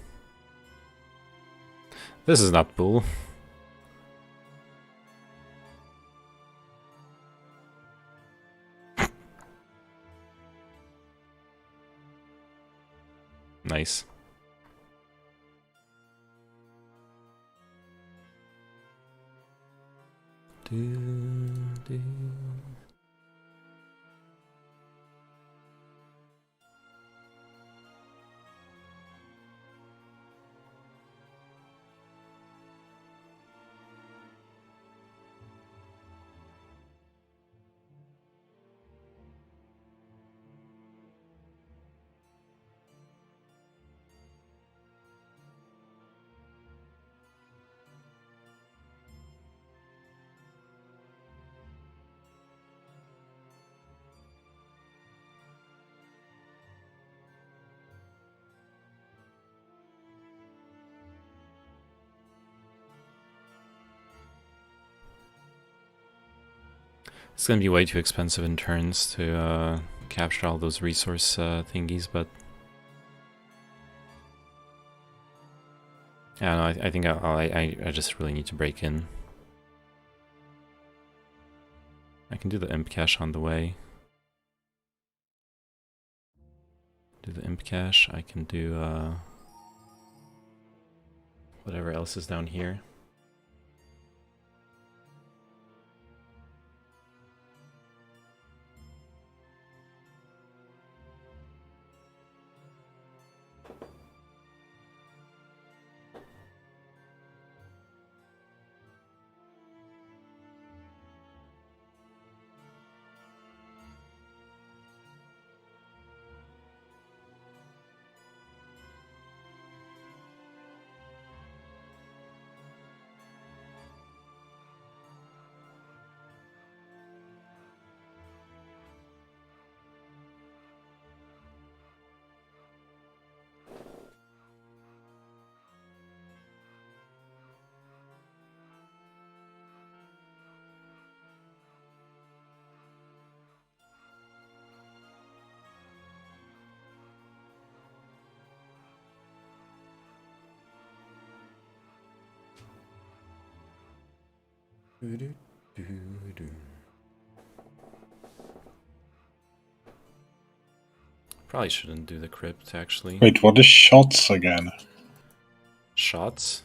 [SPEAKER 1] This is not pool. Nice. Do. It's gonna be way too expensive in turns to capture all those resource thingies, but yeah, no, I think I just really need to break in. I can do the imp cache on the way. Do the imp cache. I can do whatever else is down here. Probably shouldn't do the crypt, actually.
[SPEAKER 2] Wait, what is shots again?
[SPEAKER 1] Shots?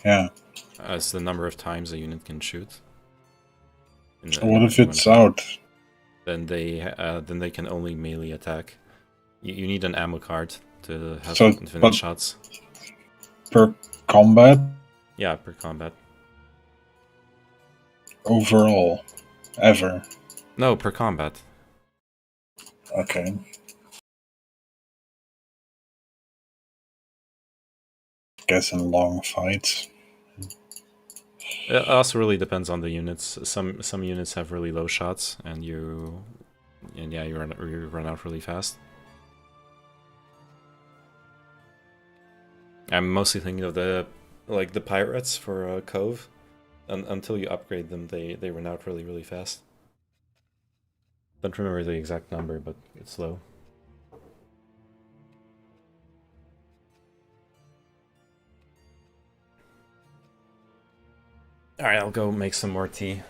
[SPEAKER 2] Yeah.
[SPEAKER 1] It's the number of times a unit can shoot.
[SPEAKER 2] So what if it's out?
[SPEAKER 1] Then they can only melee attack. You need an ammo card to have
[SPEAKER 2] So,
[SPEAKER 1] infinite
[SPEAKER 2] but-
[SPEAKER 1] shots.
[SPEAKER 2] Per combat?
[SPEAKER 1] Yeah, per combat.
[SPEAKER 2] Overall? Ever?
[SPEAKER 1] No, per combat.
[SPEAKER 2] Okay. Guess in long fights.
[SPEAKER 1] It also really depends on the units. Some units have really low shots, and you run out really fast. I'm mostly thinking of the pirates for Cove. Until you upgrade them, they run out really fast. Don't remember the exact number, but it's low. Alright, I'll go make some more tea.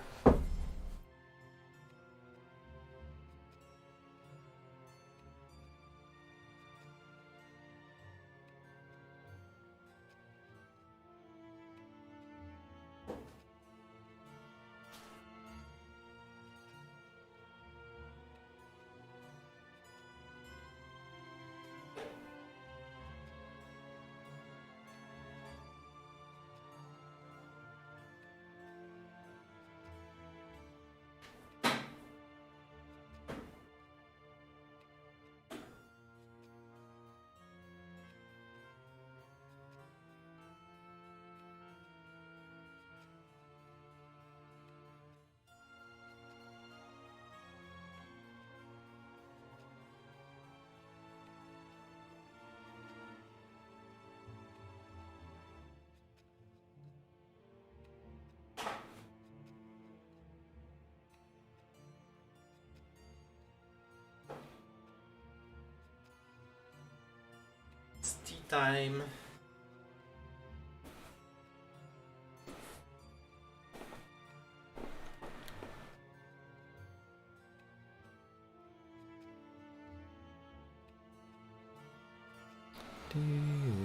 [SPEAKER 1] time.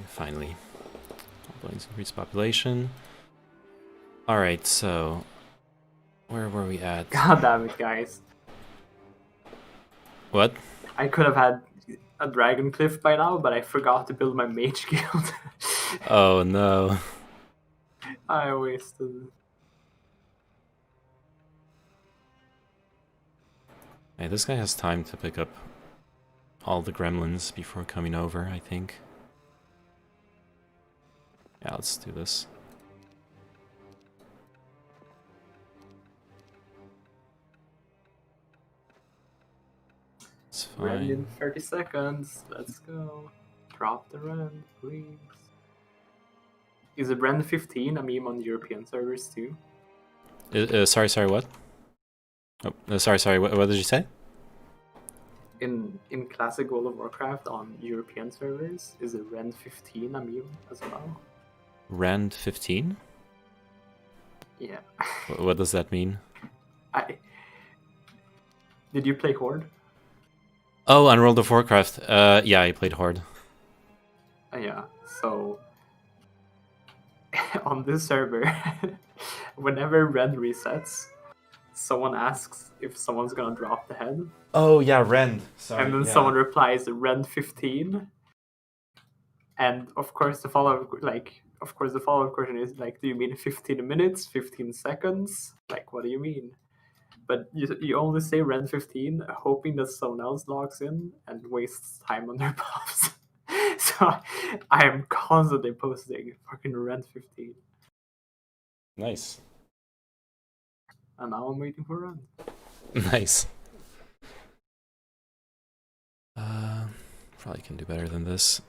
[SPEAKER 1] Finally. Buildings increase population. Alright, so where were we at?
[SPEAKER 4] God damn it, guys.
[SPEAKER 1] What?
[SPEAKER 4] I could have had a Dragon Cliff by now, but I forgot to build my Mage Guild.
[SPEAKER 1] Oh no.
[SPEAKER 4] I wasted.
[SPEAKER 1] Hey, this guy has time to pick up all the gremlins before coming over, I think. Yeah, let's do this. It's
[SPEAKER 4] Rend in
[SPEAKER 1] fine.
[SPEAKER 4] 30 seconds. Let's go. Drop the Rend, please. Is a Rend 15 a meme on European servers too?
[SPEAKER 1] Sorry, what? Oh, sorry, what did you say?
[SPEAKER 4] In classic World of Warcraft on European servers, is a Rend 15 a meme as well?
[SPEAKER 1] Rand 15?
[SPEAKER 4] Yeah.
[SPEAKER 1] What does that mean?
[SPEAKER 4] Did you play Horde?
[SPEAKER 1] Oh, on World of Warcraft. Yeah, I played Horde.
[SPEAKER 4] Yeah, so on this server, whenever Rend resets, someone asks if someone's gonna drop the head,
[SPEAKER 1] Oh yeah, Rend. Sorry.
[SPEAKER 4] and then someone replies Rend 15, and of course the follow-up question is like, do you mean 15 minutes, 15 seconds? Like, what do you mean? But you only say Rend 15, hoping that someone else logs in and wastes time on their buffs. So I am constantly posting fucking Rend 15,
[SPEAKER 1] Nice.
[SPEAKER 4] and now I'm waiting for Rend.
[SPEAKER 1] Nice. Probably can do better than this.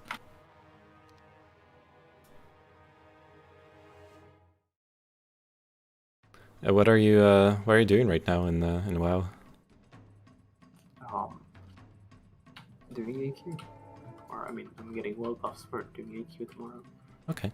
[SPEAKER 1] What are you doing right now in WoW?
[SPEAKER 4] Doing AQ, or I mean, I'm getting world buffs for doing AQ tomorrow.
[SPEAKER 1] Okay.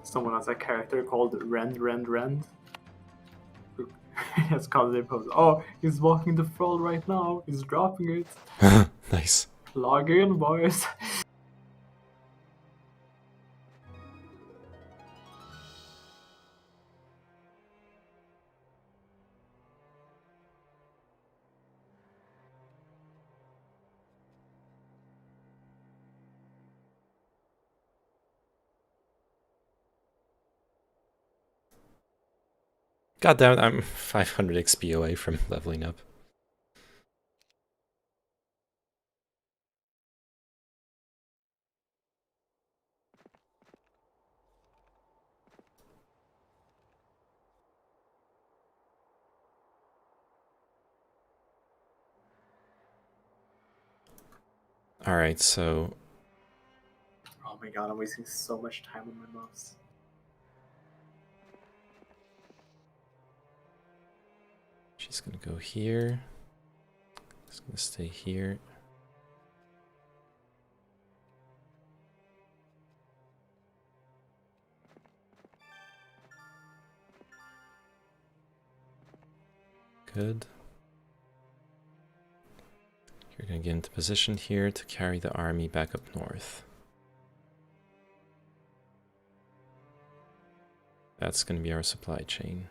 [SPEAKER 4] Someone has a character called Rend. It's called their post. Oh, he's walking the thrall right now. He's dropping it.
[SPEAKER 1] Nice.
[SPEAKER 4] Log in, boys.
[SPEAKER 1] God damn it, I'm 500 XP away from leveling up. Alright, so
[SPEAKER 4] Oh my god, I'm wasting so much time on my mouse.
[SPEAKER 1] she's gonna go here. She's gonna stay here. good. You're gonna get into position here to carry the army back up north. That's gonna be our supply chain.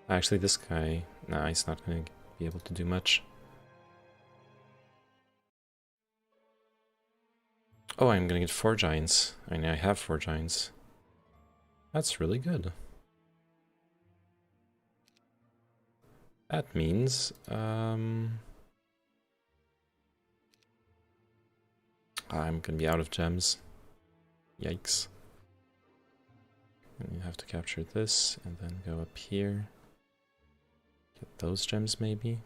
[SPEAKER 1] Actually, this guy, nah, he's not gonna be able to do much. Oh, I'm gonna get 4 giants. I mean, I have 4 giants. That's really good. That means, I'm gonna be out of gems. Yikes. And you have to capture this and then go up here. Get those gems maybe.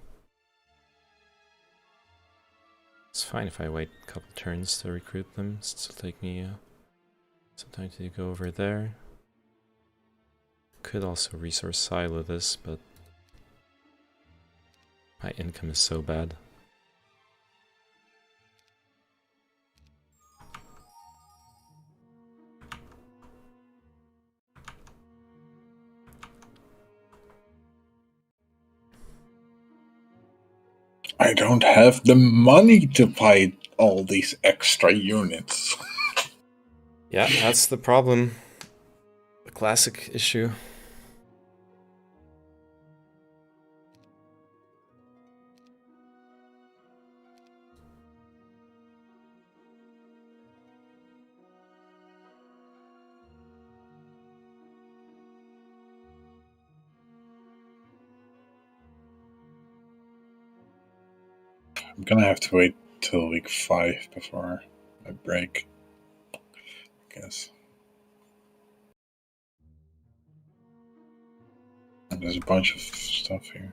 [SPEAKER 1] It's fine if I wait a couple turns to recruit them. It'll take me some time to go over there. Could also resource silo this, but my income is so bad.
[SPEAKER 2] I don't have the money to buy all these extra units.
[SPEAKER 1] Yeah, that's the problem. The classic issue.
[SPEAKER 2] I'm gonna have to wait till week 5 before I break, I guess. And there's a bunch of stuff here.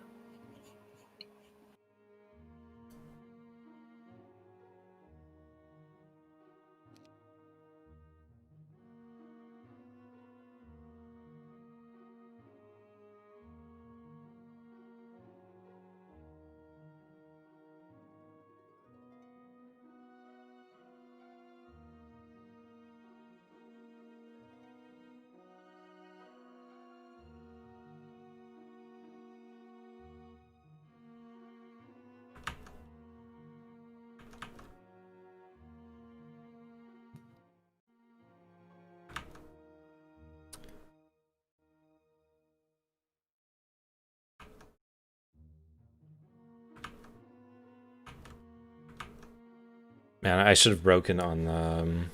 [SPEAKER 1] Man, I should have broken on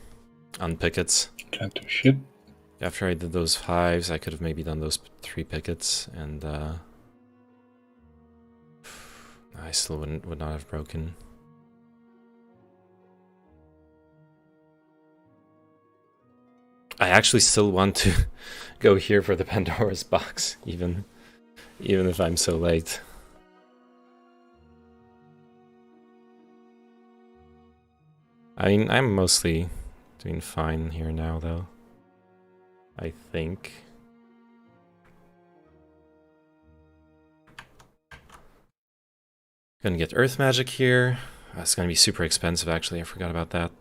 [SPEAKER 1] pickets.
[SPEAKER 2] Can't do shit.
[SPEAKER 1] After I did those 5s, I could have maybe done those 3 pickets, and I still would not have broken. I actually still want to go here for the Pandora's box, even if I'm so late. I mean, I'm mostly doing fine here now, though. I think. Gonna get Earth Magic here. That's gonna be super expensive, actually. I forgot about that.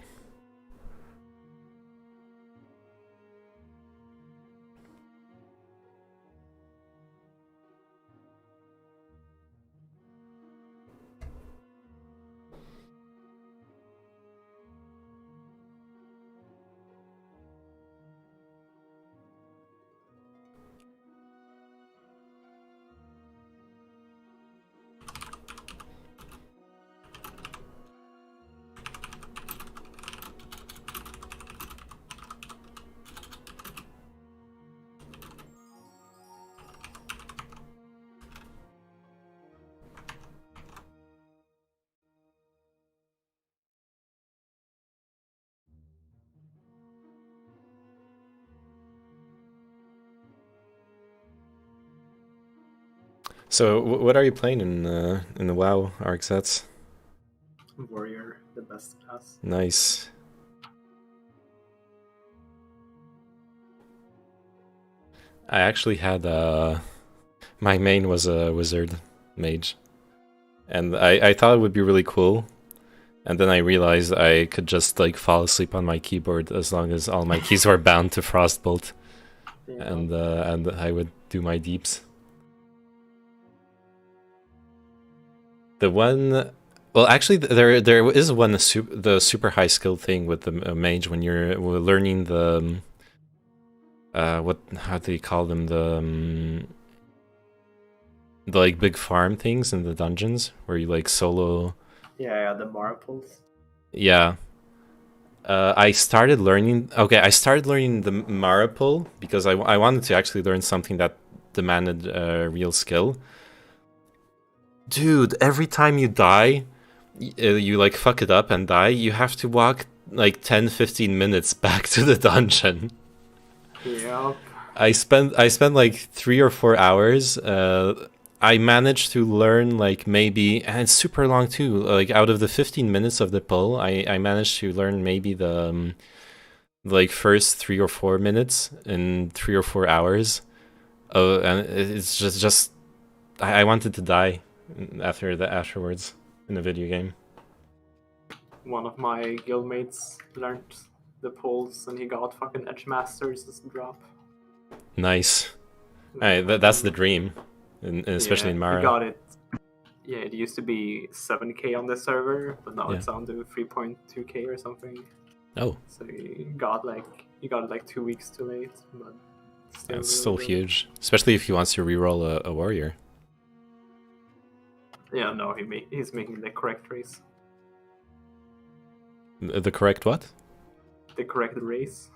[SPEAKER 1] So, what are you playing in the WoW ARC sets?
[SPEAKER 4] Warrior, the best class.
[SPEAKER 1] Nice. I actually had my main was a wizard mage, and I thought it would be really cool And then I realized I could just like fall asleep on my keyboard as long as all my keys were bound to Frostbolt,
[SPEAKER 4] Yeah.
[SPEAKER 1] and I would do my deeps. The one, well, actually, there is one the super high skill thing with the mage when you're learning the how do you call them, the like big farm things in the dungeons where you like solo.
[SPEAKER 4] Yeah, the marbles.
[SPEAKER 1] Yeah. I started learning. Okay, I started learning the Maripol because I wanted to actually learn something that demanded real skill. Dude, every time you die, you like fuck it up and die, you have to walk like 10-15 minutes back to the dungeon.
[SPEAKER 4] Yep.
[SPEAKER 1] I spent like 3 or 4 hours. I managed to learn like maybe, and it's super long too. Like out of the 15 minutes of the pull, I managed to learn maybe the like first 3 or 4 minutes in 3 or 4 hours. Oh, and it's just I wanted to die afterwards in the video game.
[SPEAKER 4] One of my guildmates learned the pulls and he got fucking Edge Masters as a drop.
[SPEAKER 1] Nice. That's the dream, especially in Mara.
[SPEAKER 4] He got it. Yeah, it used to be 7k on the server, but now
[SPEAKER 1] Yeah.
[SPEAKER 4] it's down to 3.2k or something.
[SPEAKER 1] Oh,
[SPEAKER 4] So he got it like 2 weeks too late, but still
[SPEAKER 1] that's
[SPEAKER 4] really
[SPEAKER 1] still
[SPEAKER 4] good.
[SPEAKER 1] huge, especially if he wants to reroll a warrior.
[SPEAKER 4] Yeah, no, he's making the correct race.
[SPEAKER 1] The correct what?
[SPEAKER 4] The correct race.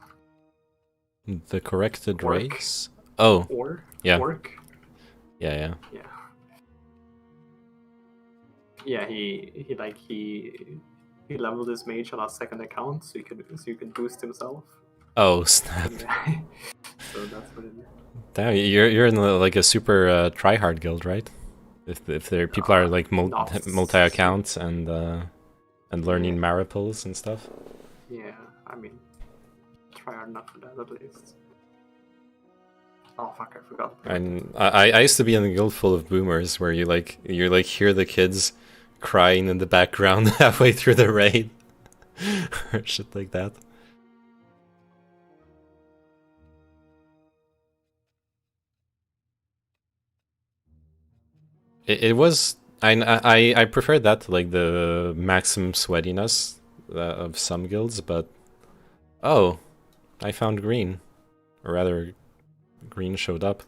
[SPEAKER 1] The corrected
[SPEAKER 4] Orc.
[SPEAKER 1] race? Oh,
[SPEAKER 4] Or
[SPEAKER 1] Yeah.
[SPEAKER 4] Orc.
[SPEAKER 1] yeah.
[SPEAKER 4] Yeah. Yeah, he leveled his mage on a second account so he could boost himself.
[SPEAKER 1] Oh, snap.
[SPEAKER 4] Yeah. So that's what it is.
[SPEAKER 1] Damn, you're in like a super try-hard guild, right? If there people are like
[SPEAKER 4] Not
[SPEAKER 1] multi-account and learning Maripols and stuff.
[SPEAKER 4] Yeah, I mean, try hard enough for that at least. Oh fuck, I forgot.
[SPEAKER 1] And I used to be in a guild full of boomers where you hear the kids crying in the background halfway through the raid or shit like that. It was I preferred that to like the maximum sweatiness of some guilds, but oh, I found green, or rather, green showed up.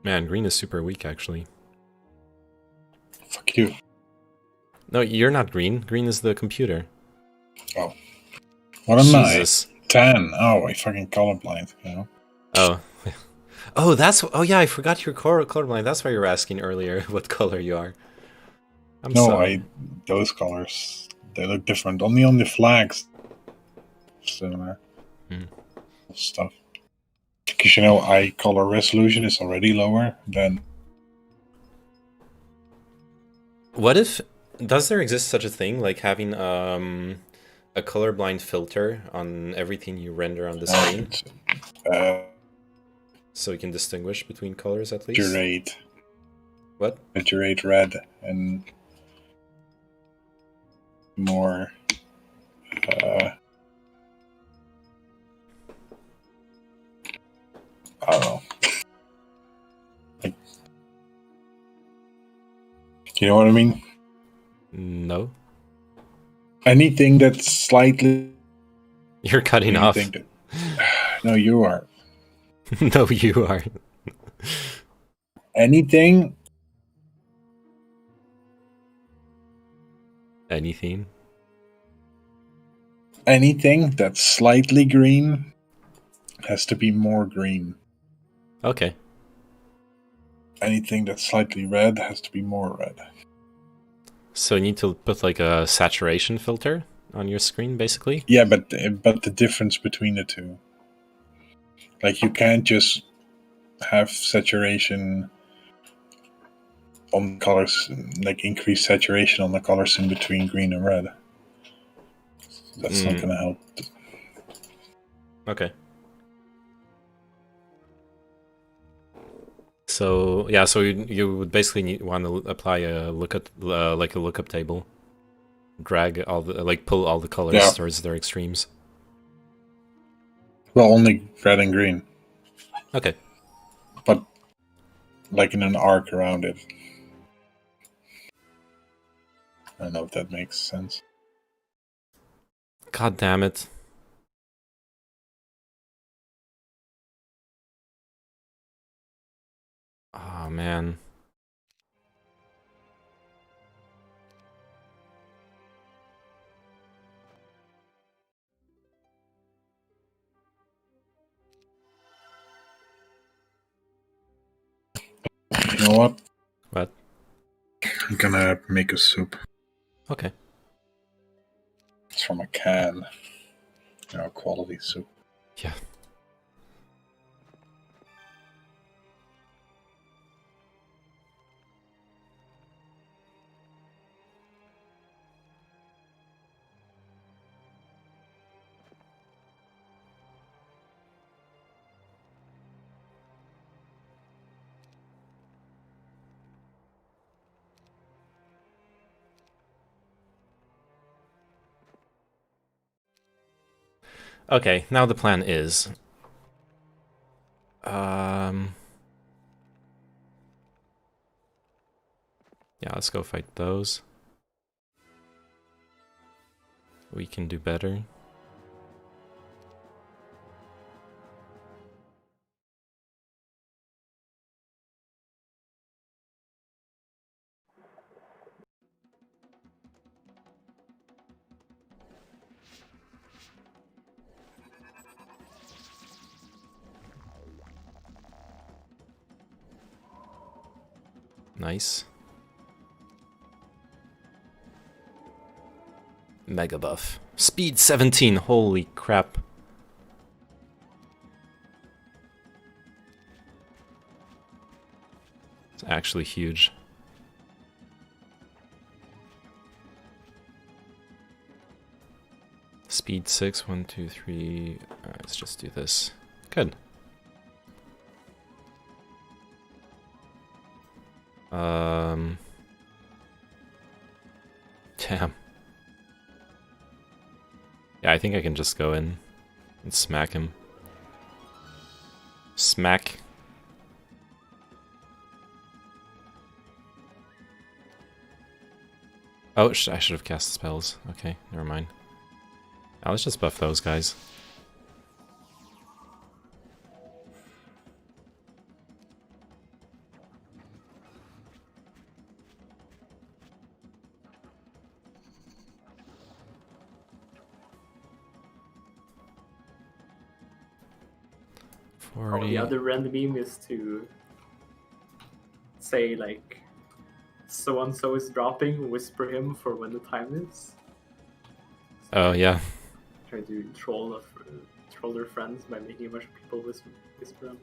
[SPEAKER 1] Man, green is super weak actually.
[SPEAKER 2] Fuck you.
[SPEAKER 1] No, you're not green. Green is the computer.
[SPEAKER 2] Oh. What am
[SPEAKER 1] Jesus.
[SPEAKER 2] I? 10. Oh, I fucking colorblind, you know?
[SPEAKER 1] Oh. Oh, oh yeah, I forgot you're colorblind. That's why you were asking earlier what color you are. I'm
[SPEAKER 2] No,
[SPEAKER 1] sorry.
[SPEAKER 2] those colors, they look different. Only on the flags. Similar stuff. Because, you know, eye color resolution is already lower than...
[SPEAKER 1] What if does there exist such a thing like having a colorblind filter on everything you render on the screen, so you can distinguish between colors at least?
[SPEAKER 2] Saturate.
[SPEAKER 1] What?
[SPEAKER 2] Saturate red and more... I don't know. Like, you know what I mean?
[SPEAKER 1] No.
[SPEAKER 2] Anything that's slightly...
[SPEAKER 1] You're cutting off.
[SPEAKER 2] That... No, you are.
[SPEAKER 1] No, you are.
[SPEAKER 2] Anything...
[SPEAKER 1] Anything?
[SPEAKER 2] Anything that's slightly green has to be more green.
[SPEAKER 1] Okay.
[SPEAKER 2] Anything that's slightly red has to be more red.
[SPEAKER 1] So you need to put like a saturation filter on your screen, basically?
[SPEAKER 2] Yeah, but the difference between the two. Like, you can't just have saturation on colors, like increase saturation on the colors in between green and red. That's not gonna help.
[SPEAKER 1] Okay. So yeah, so you would basically want to apply a lookup, like a lookup table, drag all the pull all the colors
[SPEAKER 2] Yeah.
[SPEAKER 1] towards their extremes.
[SPEAKER 2] Well, only red and green,
[SPEAKER 1] Okay.
[SPEAKER 2] but like in an arc around it. I don't know if that makes sense.
[SPEAKER 1] God damn it. Oh man.
[SPEAKER 2] You know what?
[SPEAKER 1] What?
[SPEAKER 2] I'm gonna make a soup.
[SPEAKER 1] Okay.
[SPEAKER 2] It's from a can. You know, quality soup.
[SPEAKER 1] Yeah. Okay, now the plan is yeah, let's go fight those. We can do better. Nice. Mega buff. Speed 17, holy crap. It's actually huge. Speed 6, 1, 2, 3. Alright, let's just do this. Good. Damn. Yeah, I think I can just go in and smack him. Smack. Oh, I should have cast spells. Okay, never mind. Now let's just buff those guys.
[SPEAKER 4] Oh,
[SPEAKER 1] 40.
[SPEAKER 4] the other random meme is to say like, so and so is dropping, whisper him for when the time is.
[SPEAKER 1] Oh, yeah.
[SPEAKER 4] Try to troll their friends by making a bunch of people whisper them.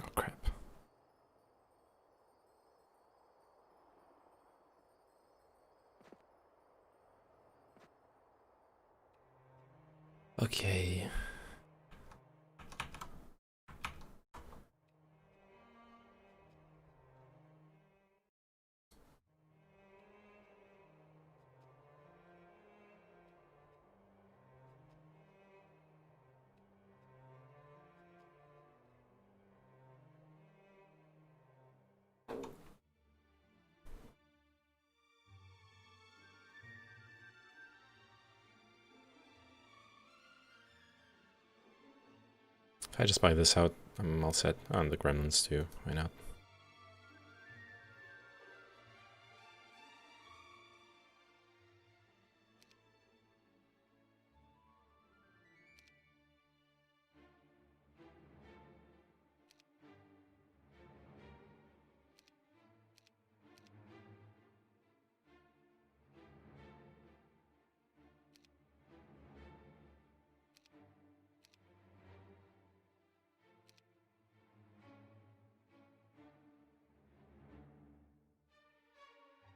[SPEAKER 1] Oh, crap. Okay. If I just buy this out, I'm all set. On the gremlins too, why not?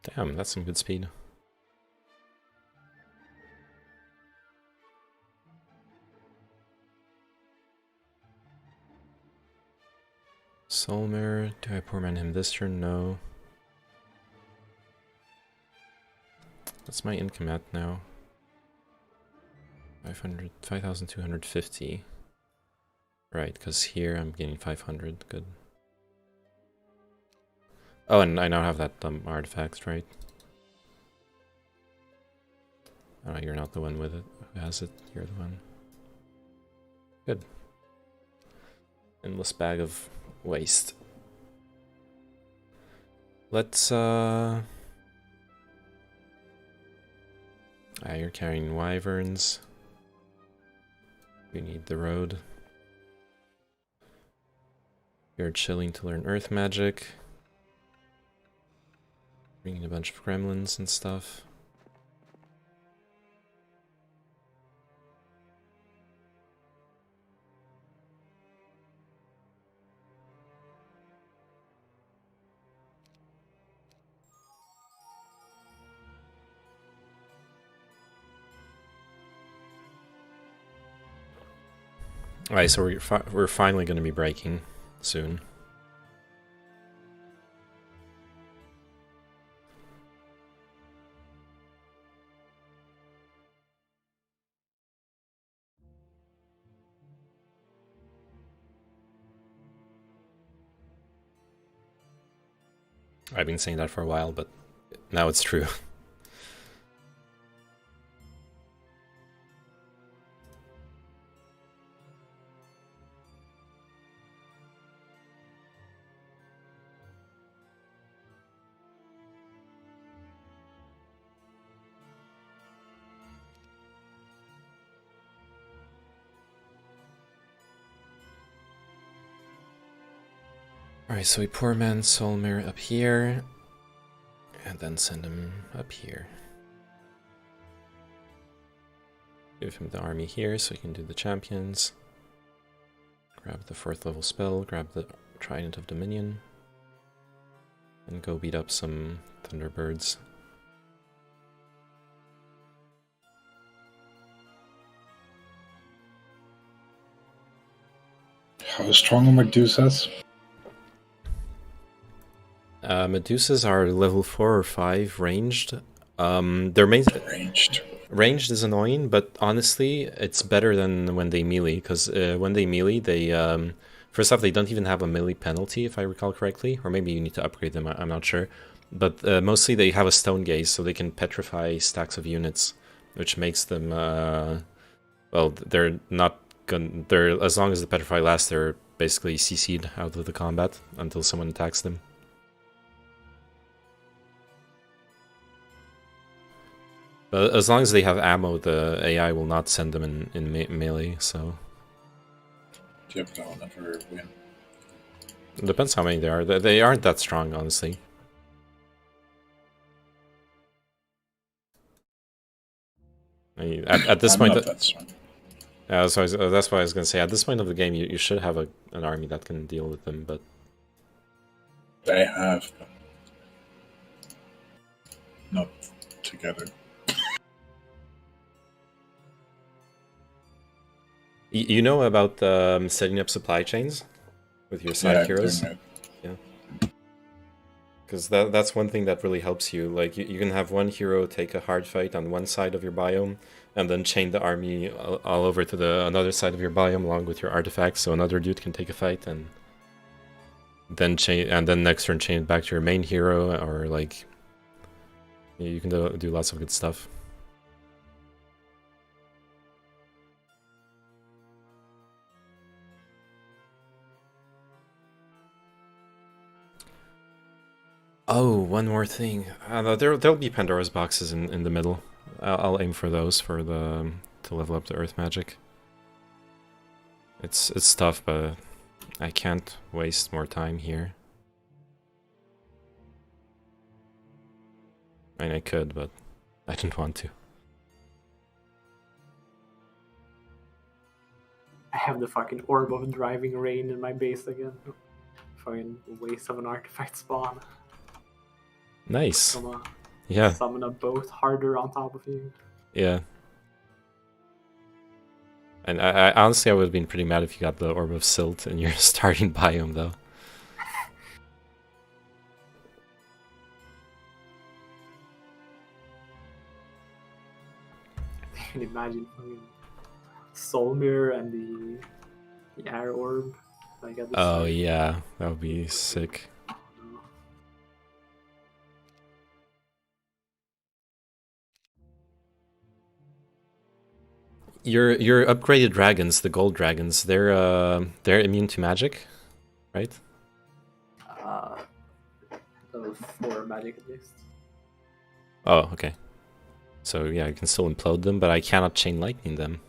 [SPEAKER 1] Damn, that's some good speed. Soulmare, do I poor man him this turn? No. What's my income at now? 5,250. Right, because here I'm getting 500. Good. Oh, and I now have that artifact, right? Oh, you're not the one with it. Who has it? You're the one. Good. Endless bag of waste. Let's you're carrying wyverns. We need the road. You're chilling to learn earth magic. Bringing a bunch of gremlins and stuff. Alright, so we're finally going to be breaking soon. I've been saying that for a while, but now it's true. Alright, so we poor man Soulmare up here, and then send him up here. Give him the army here so he can do the champions. Grab the 4th level spell, grab the Trident of Dominion, and go beat up some Thunderbirds.
[SPEAKER 2] How strong are Medusas?
[SPEAKER 1] Medusas are level 4 or 5 ranged. Their main ranged is annoying, but honestly, it's better than when they melee. Because when they melee, they first off they don't even have a melee penalty, if I recall correctly, or maybe you need to upgrade them. I'm not sure, but mostly they have a stone gaze, so they can petrify stacks of units, which makes them well, they're not gonna. They're as long as the petrify lasts, they're basically CC'd out of the combat until someone attacks them. But as long as they have ammo, the AI will not send them in melee, so...
[SPEAKER 2] Yep, they'll never win.
[SPEAKER 1] It depends how many there are. They aren't that strong, honestly. I mean, at this point...
[SPEAKER 2] Not that strong.
[SPEAKER 1] So that's why I was going to say, at this point of the game, you should have an army that can deal with them, but...
[SPEAKER 2] They have, but not together.
[SPEAKER 1] You know about setting up supply chains with your side heroes? Yeah. Because that's one thing that really helps you. Like, you can have one hero take a hard fight on one side of your biome, and then chain the army all over to the another side of your biome along with your artifacts, so another dude can take a fight, and then next turn chain it back to your main hero, or like... You can do lots of good stuff. Oh, one more thing. There'll be Pandora's boxes in the middle. I'll aim for those for to level up the earth magic. It's tough, but I can't waste more time here. I mean, I could, but I didn't want to.
[SPEAKER 4] I have the fucking Orb of Driving Rain in my base again. Fucking waste of an artifact spawn.
[SPEAKER 1] Nice.
[SPEAKER 4] Gonna
[SPEAKER 1] Yeah,
[SPEAKER 4] summon a boat harder on top of you.
[SPEAKER 1] yeah. And I honestly, I would have been pretty mad if you got the Orb of Silt in your starting biome, though.
[SPEAKER 4] I can imagine fucking Soul Mirror and the Air Orb. Like at the
[SPEAKER 1] Oh
[SPEAKER 4] start.
[SPEAKER 1] yeah, that would be sick.
[SPEAKER 4] Oh, no.
[SPEAKER 1] Your upgraded dragons, the gold dragons, they're immune to magic, right?
[SPEAKER 4] Level 4 magic at least.
[SPEAKER 1] Oh, okay. So yeah, I can still implode them, but I cannot chain lightning them.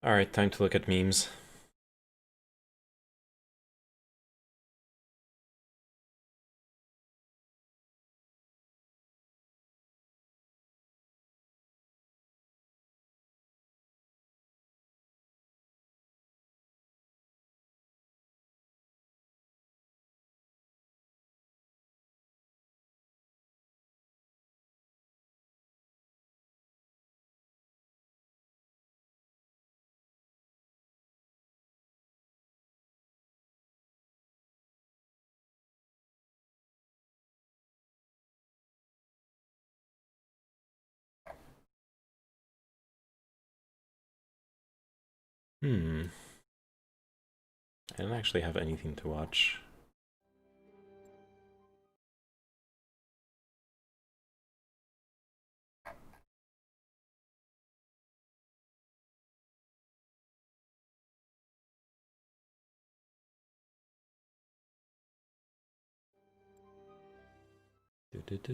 [SPEAKER 1] Alright, time to look at memes. I don't actually have anything to watch.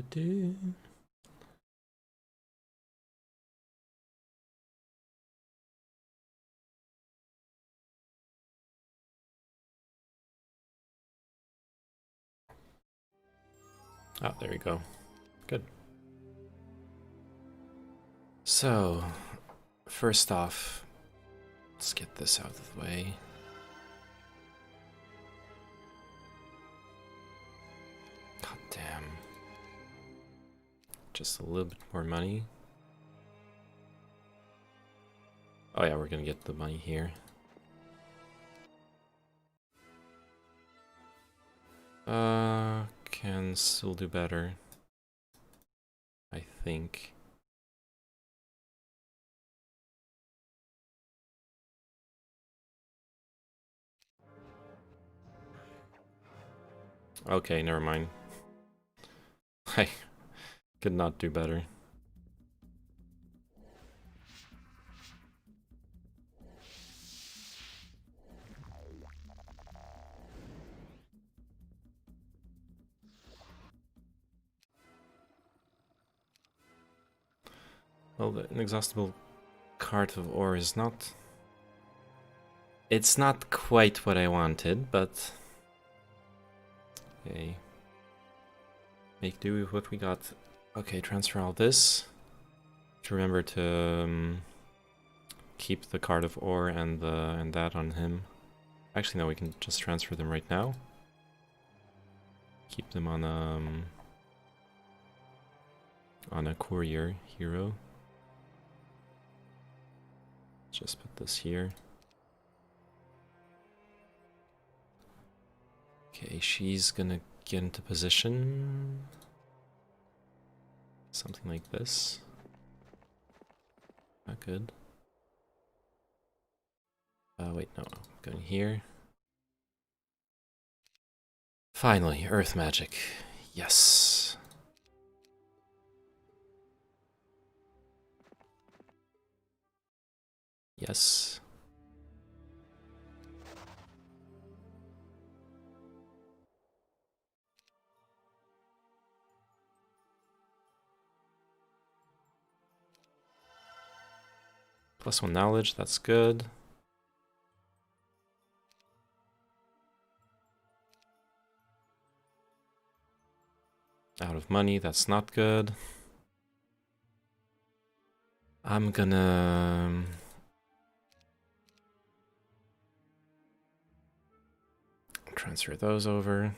[SPEAKER 1] Do. Oh, there you go. Good. So, first off, let's get this out of the way. God damn. Just a little bit more money. Oh yeah, we're gonna get the money here. Can still do better, I think. Okay, never mind. I could not do better. Well, the inexhaustible cart of ore is not... It's not quite what I wanted, but... Okay. Make do with what we got. Okay, transfer all this. To remember to keep the cart of ore and that on him. Actually, no, we can just transfer them right now. Keep them on a courier hero. Just put this here. Okay, she's gonna get into position. Something like this. Not good. Wait, no, going here. Finally, earth magic. Yes. Yes. +1 knowledge, that's good. Out of money, that's not good. I'm gonna... transfer those over.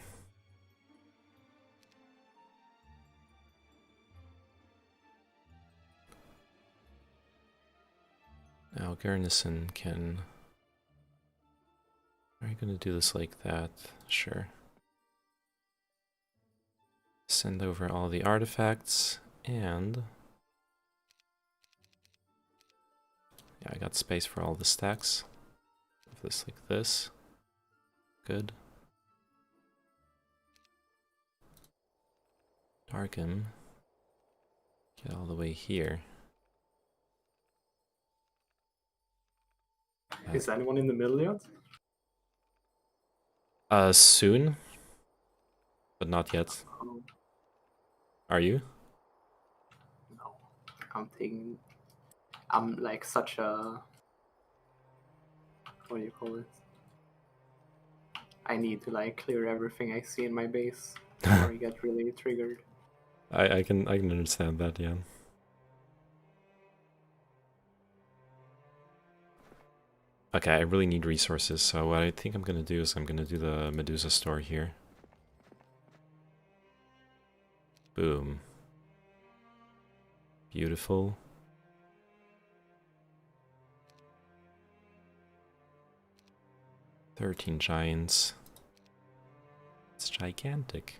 [SPEAKER 1] Now Garrison can... Are you gonna do this like that? Sure. Send over all the artifacts, and... Yeah, I got space for all the stacks. Move this like this. Good. Darkham. Get all the way here.
[SPEAKER 4] Is anyone in the middle yet?
[SPEAKER 1] Soon. But not yet.
[SPEAKER 4] Oh,
[SPEAKER 1] Are you?
[SPEAKER 4] no. I'm like such a... What do you call it? I need to like clear everything I see in my base before I get really triggered.
[SPEAKER 1] I can understand that, yeah. Okay, I really need resources, so what I think I'm gonna do is I'm gonna do the Medusa store here. Boom. Beautiful. "13 giants. It's gigantic.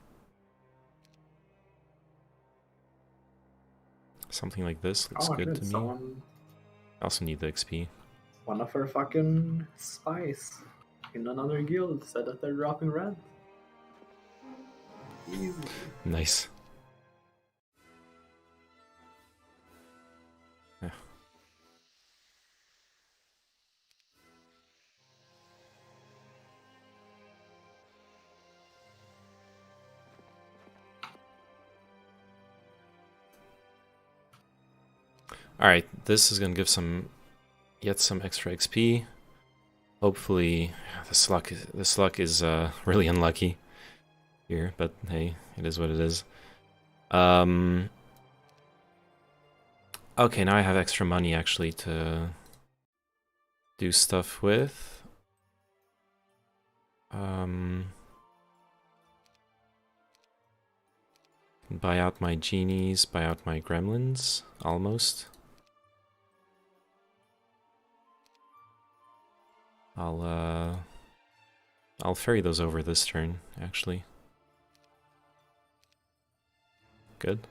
[SPEAKER 1] Something like this looks good to me.
[SPEAKER 4] Someone...
[SPEAKER 1] I also need the XP.
[SPEAKER 4] One of our fucking spies in another guild said that they're dropping red. Easy.
[SPEAKER 1] Nice. Yeah. Alright, this is gonna give yet some extra XP. Hopefully, this luck is really unlucky here, but hey, it is what it is. Okay, now I have extra money actually to do stuff with. Buy out my genies, buy out my gremlins, almost. I'll ferry those over this turn, actually. Good.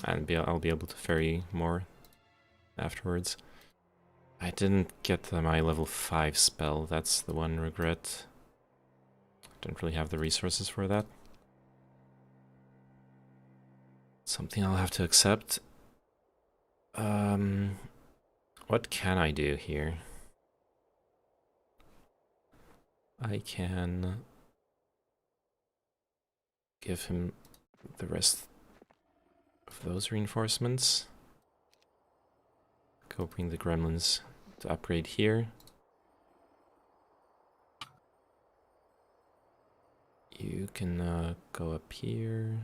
[SPEAKER 1] And I'll be able to ferry more afterwards. I didn't get my level 5 spell, that's the one regret. Don't really have the resources for that. Something I'll have to accept. What can I do here? I can give him the rest of those reinforcements. Go bring the gremlins to upgrade here. You can go up here.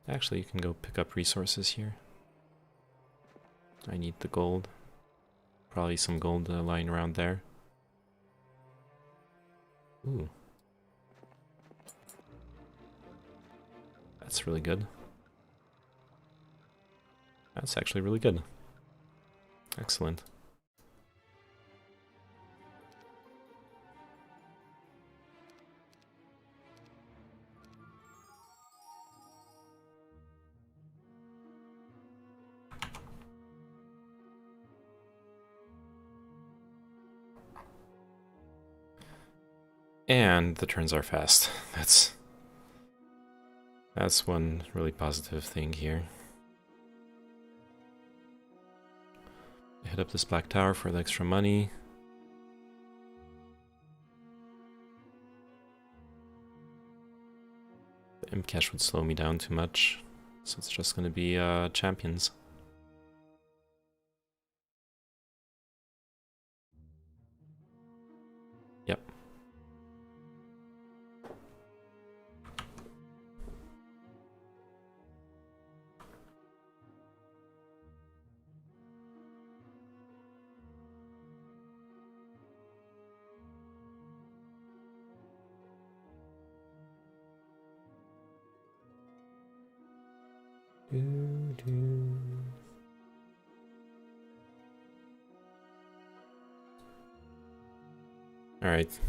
[SPEAKER 1] Actually, you can go pick up resources here. I need the gold. Probably some gold lying around there. Ooh. That's really good. That's actually really good. Excellent. And the turns are fast. That's one really positive thing here. Hit up this black tower for the extra money. The imp cache would slow me down too much, so it's just gonna be champions. Yep. All right.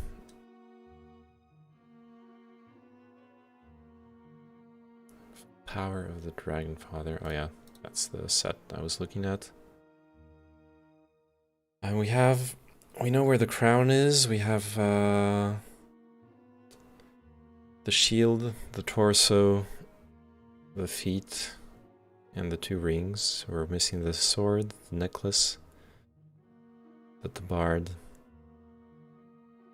[SPEAKER 1] Power of the Dragon Father. Oh yeah, that's the set I was looking at. And we know where the crown is. We have the shield, the torso, the feet, and the 2 rings. We're missing the sword, the necklace, the tabard.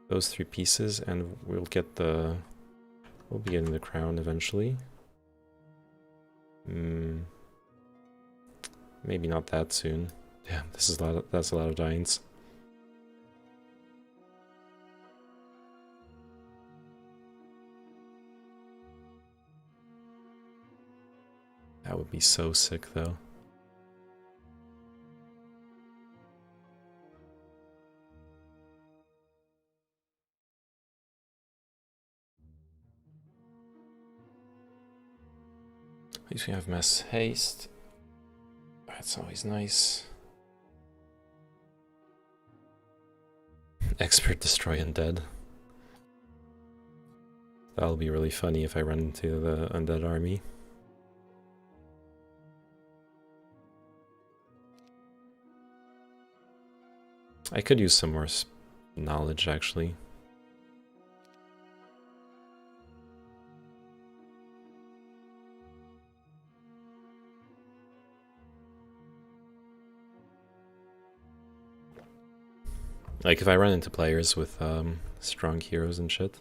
[SPEAKER 1] Those 3 pieces, and we'll be getting the crown eventually. Maybe not that soon. Damn, that's a lot of giants. That would be so sick, though. At least we have mass haste. That's always nice. Expert destroy undead. That'll be really funny if I run into the undead army. I could use some more knowledge, actually. Like, if I run into players with strong heroes and shit,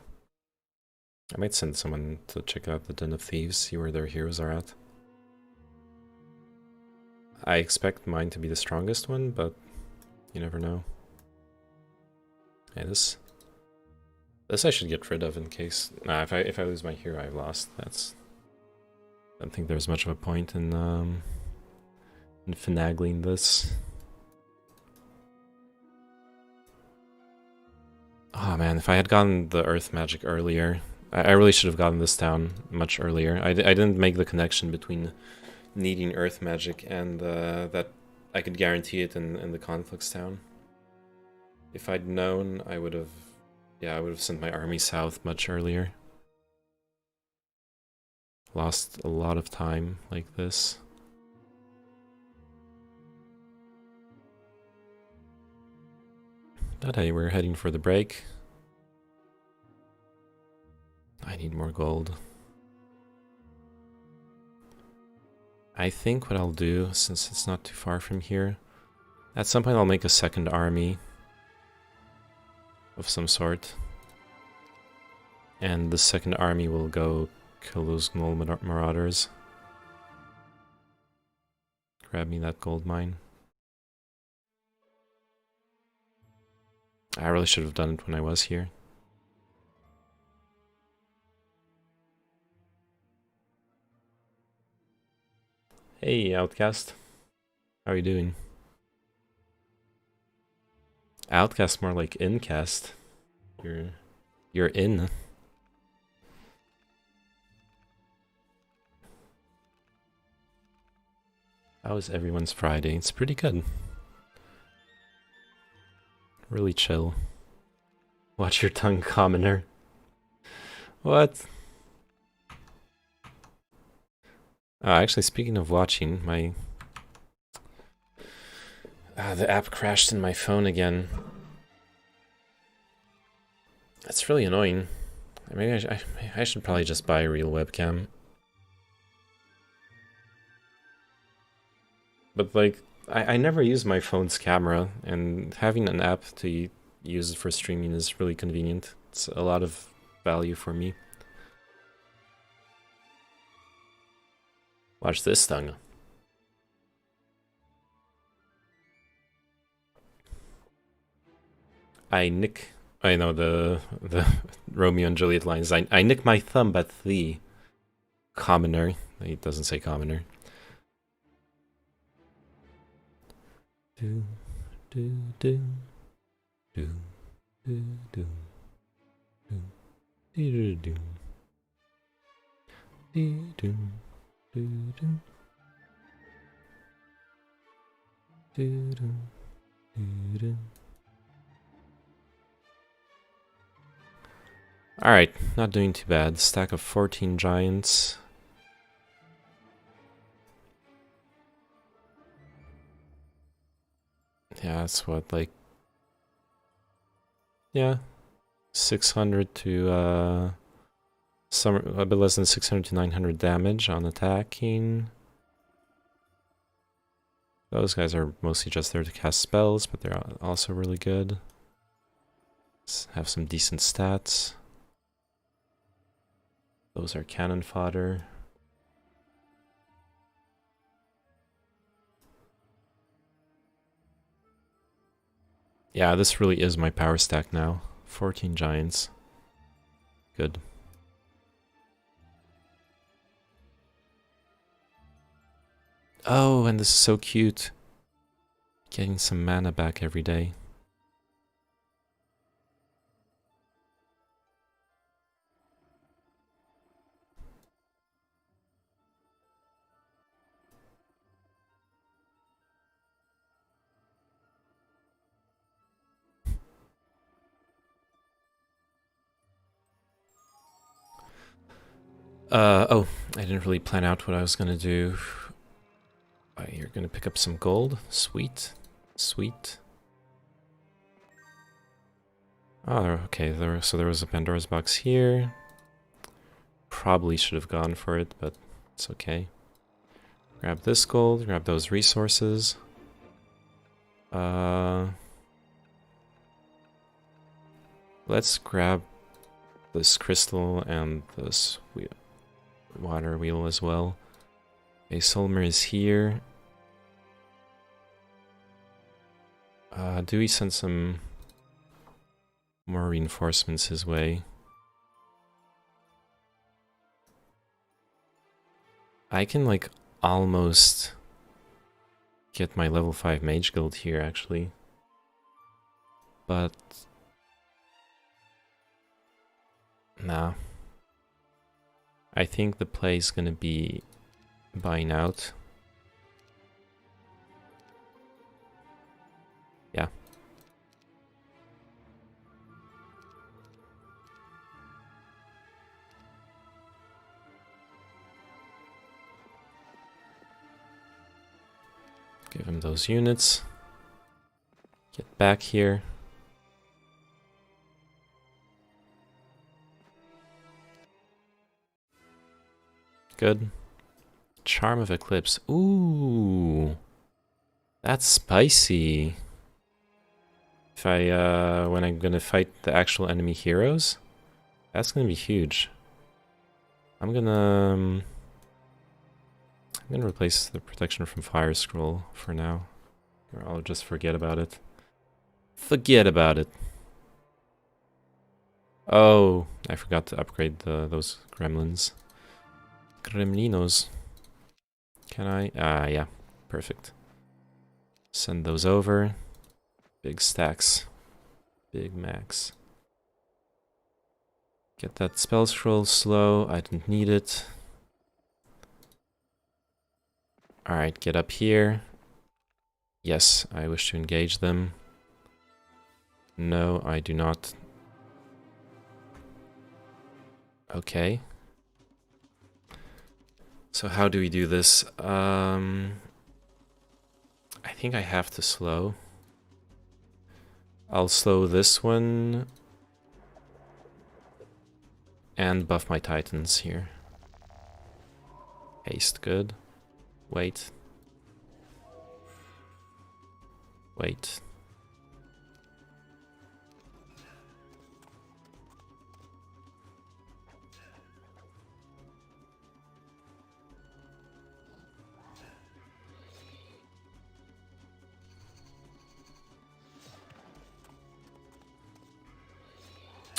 [SPEAKER 1] I might send someone to check out the Den of Thieves, see where their heroes are at. I expect mine to be the strongest one, but you never know. Hey, this I should get rid of in case. Nah, if I lose my hero, I've lost. I don't think there's much of a point in finagling this. Oh man, if I had gotten the earth magic earlier, I really should have gotten this down much earlier. I didn't make the connection between needing earth magic and that I could guarantee it in the conflicts town. If I'd known, I would have sent my army south much earlier. Lost a lot of time like this. But hey, we're heading for the break. I need more gold. I think what I'll do, since it's not too far from here, at some point I'll make a second army of some sort. And the second army will go kill those Gnoll Marauders. Grab me that gold mine. I really should have done it when I was here. Hey, Outcast. How are you doing? Outcast more like Incast. You're in. How was everyone's Friday? It's pretty good. Really chill. Watch your tongue, commoner. What? Actually, speaking of watching, the app crashed in my phone again. That's really annoying. Maybe I should probably just buy a real webcam. But like, I never use my phone's camera, and having an app to use it for streaming is really convenient. It's a lot of value for me. Watch this thing. I know the Romeo and Juliet lines. I nick my thumb at thee, commoner. It doesn't say commoner. Do do do do do do do do do do do. Alright, not doing too bad. Stack of 14 giants. Yeah, that's what, like... Yeah. 600 to, a bit less than 600 to 900 damage on attacking. Those guys are mostly just there to cast spells, but they're also really good. Let's have some decent stats. Those are cannon fodder. Yeah, this really is my power stack now. 14 giants. Good. Oh, and this is so cute. Getting some mana back every day. Oh, I didn't really plan out what I was gonna do. You're gonna pick up some gold? Sweet. Sweet. Oh, okay. So there was a Pandora's box here. Probably should have gone for it, but it's okay. Grab this gold, grab those resources. Let's grab this crystal and this water wheel as well. Okay, Solmer is here. Do we send some more reinforcements his way? I can like almost get my level 5 mage guild here actually. But nah. I think the play is gonna be buying out. Yeah. Give him those units. Get back here. Good. Charm of Eclipse. Ooh. That's spicy. If when I'm gonna fight the actual enemy heroes, that's gonna be huge. I'm gonna replace the protection from Fire Scroll for now. Or I'll just forget about it. Forget about it. Oh, I forgot to upgrade those gremlins. Gremlinos. Can I? Ah, yeah. Perfect. Send those over. Big stacks. Big max. Get that spell scroll slow. I didn't need it. Alright, get up here. Yes, I wish to engage them. No, I do not. Okay. So how do we do this? I think I have to slow. I'll slow this one. And buff my titans here. Haste, good. Wait. Wait.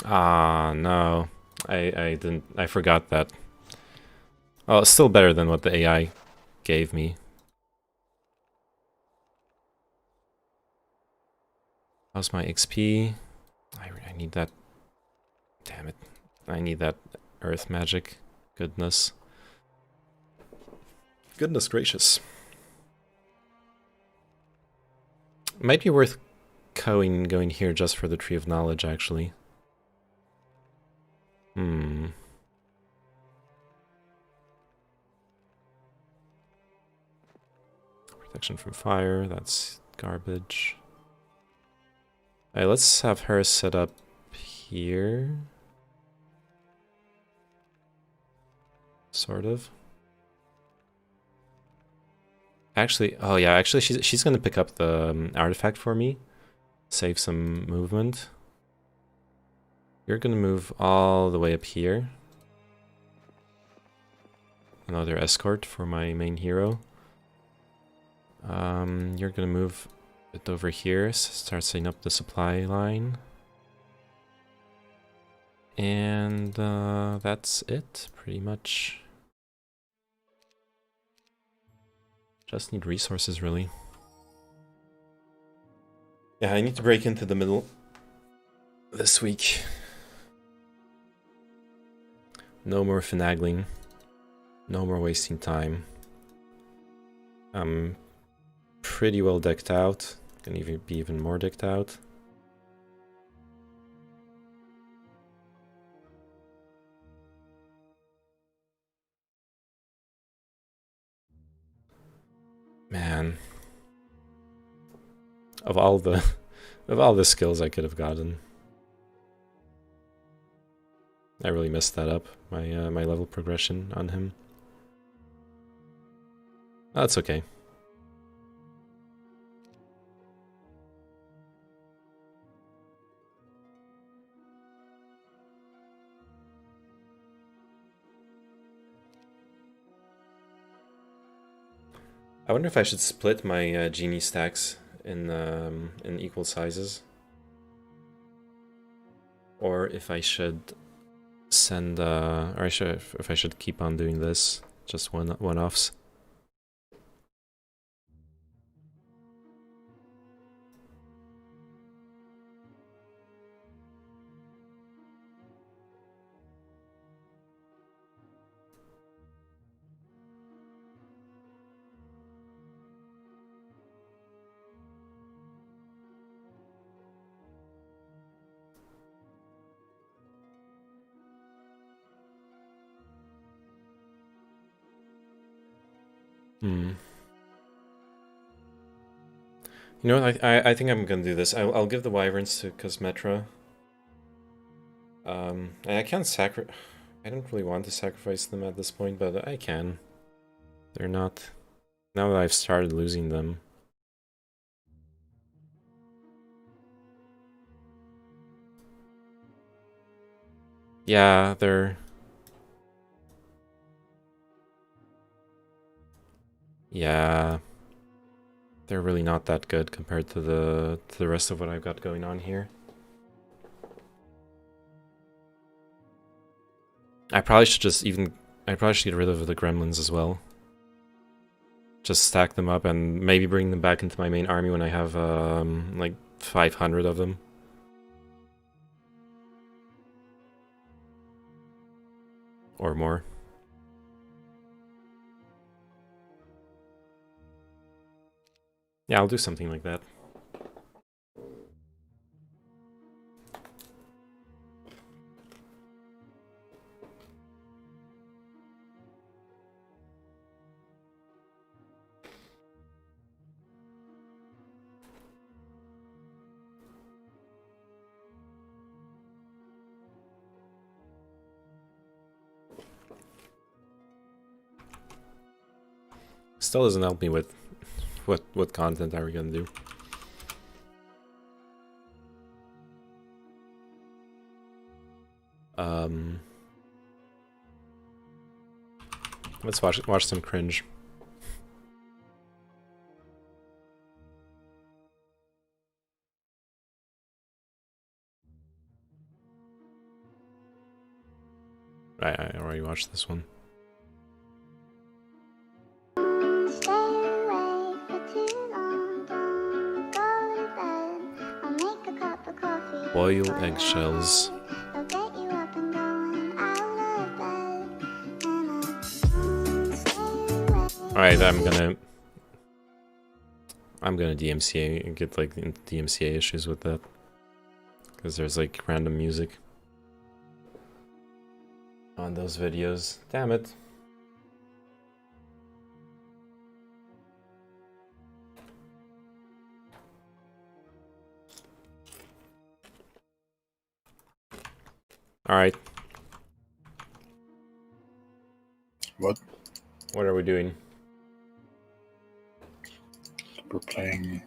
[SPEAKER 1] Ah, no. I didn't. I forgot that. Oh, it's still better than what the AI gave me. How's my XP? I need that. Damn it. I need that earth magic. Goodness. Goodness gracious. Might be worth going here just for the Tree of Knowledge, actually. Protection from fire, that's garbage. Alright, let's have her set up here. Sort of. Actually, oh yeah, actually she's gonna pick up the artifact for me. Save some movement. You're gonna move all the way up here. Another escort for my main hero. You're gonna move it over here, start setting up the supply line. And that's it, pretty much. Just need resources, really. Yeah, I need to break into the middle this week. No more finagling. No more wasting time. I'm pretty well decked out. Can even be even more decked out. Man. Of all the skills I could have gotten. I really messed that up, my level progression on him. That's okay. I wonder if I should split my genie stacks in equal sizes, or if I should send or if I should keep on doing this, just one-offs. Hmm. You know what? I think I'm gonna do this. I'll give the wyverns to Cosmetra. And I can't I don't really want to sacrifice them at this point, but I can. They're not. Now that I've started losing them. Yeah, they're. Yeah. They're really not that good compared to the rest of what I've got going on here. I probably should get rid of the gremlins as well. Just stack them up and maybe bring them back into my main army when I have like 500 of them. Or more. Yeah, I'll do something like that. Still doesn't help me with what content are we gonna do. Let's watch some cringe. I already watched this one. Boil eggshells. Alright, I'm gonna DMCA and get like DMCA issues with that. Because there's like random music on those videos. Damn it. Alright.
[SPEAKER 2] What?
[SPEAKER 1] What are we doing?
[SPEAKER 2] We're playing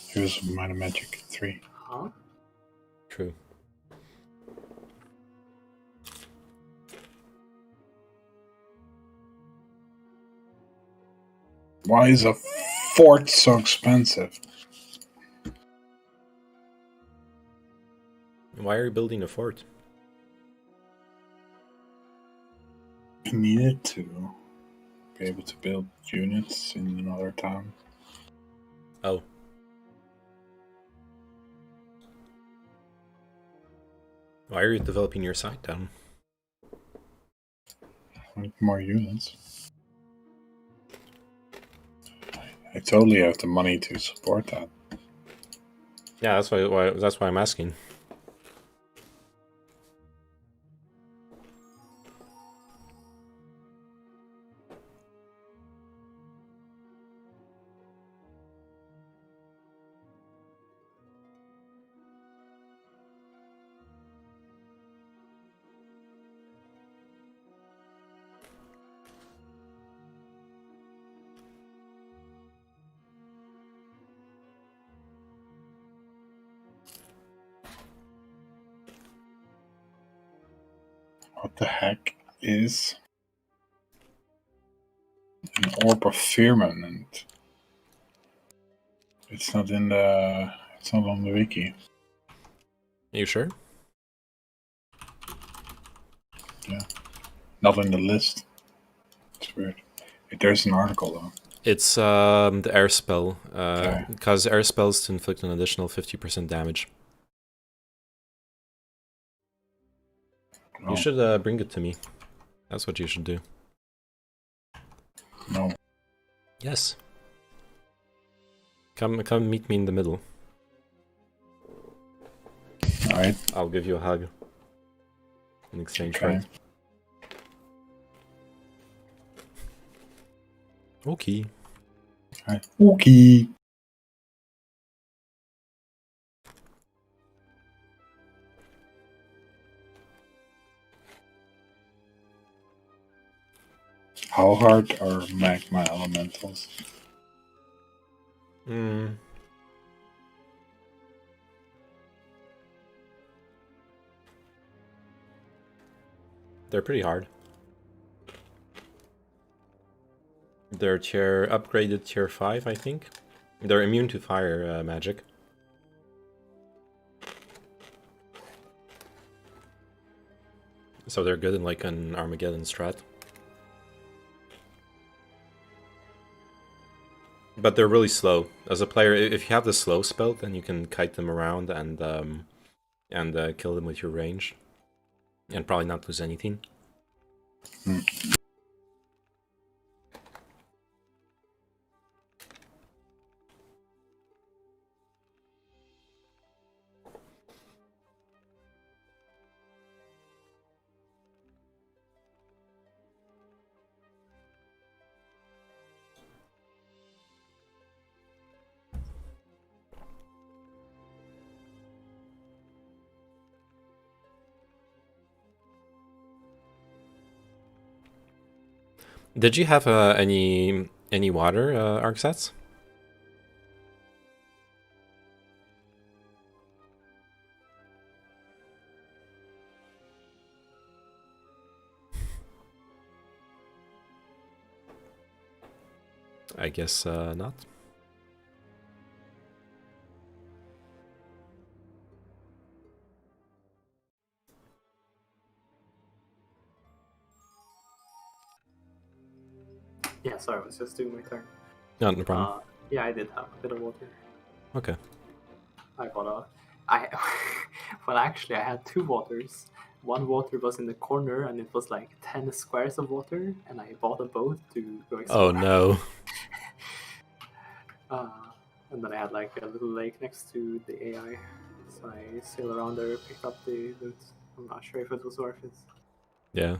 [SPEAKER 2] Heroes of Might and Magic 3.
[SPEAKER 4] Huh?
[SPEAKER 1] True.
[SPEAKER 2] Why is a fort so expensive?
[SPEAKER 1] Why are you building a fort?
[SPEAKER 2] I needed to be able to build units in another town.
[SPEAKER 1] Oh. Why are you developing your side down?
[SPEAKER 2] I want more units. I totally have the money to support that.
[SPEAKER 1] Yeah, that's why I'm asking.
[SPEAKER 2] What the heck is an orb of firmament? It's not in the. It's not on the wiki.
[SPEAKER 1] You sure?
[SPEAKER 2] Not in the list. It's weird. There's an article though.
[SPEAKER 1] It's the air spell.
[SPEAKER 2] Okay.
[SPEAKER 1] Because air spells to inflict an additional 50% damage.
[SPEAKER 2] No,
[SPEAKER 1] You should bring it to me. That's what you should do.
[SPEAKER 2] no.
[SPEAKER 1] Yes. Come meet me in the middle.
[SPEAKER 2] Alright.
[SPEAKER 1] I'll give you a hug. In exchange for
[SPEAKER 2] Okay.
[SPEAKER 1] it. Okay.
[SPEAKER 2] Alright. Okay. How hard are magma elementals?
[SPEAKER 1] Hmm. They're pretty hard. They're upgraded tier 5, I think. They're immune to fire magic. So they're good in like an Armageddon strat. But they're really slow. As a player, if you have the slow spell, then you can kite them around and kill them with your range. And probably not lose anything. Did you have any water arc sets? I guess not.
[SPEAKER 4] Yeah, sorry, I was just doing my turn.
[SPEAKER 1] No, no problem.
[SPEAKER 4] Yeah, I did have a bit of water.
[SPEAKER 1] Okay.
[SPEAKER 4] I got a. I well, actually, I had two waters. One water was in the corner, and it was like 10 squares of water, and I bought a boat to go explore.
[SPEAKER 1] Oh no.
[SPEAKER 4] And then I had like a little lake next to the AI, so I sailed around there, picked up the loot. I'm not sure if it was worth it.
[SPEAKER 1] Yeah.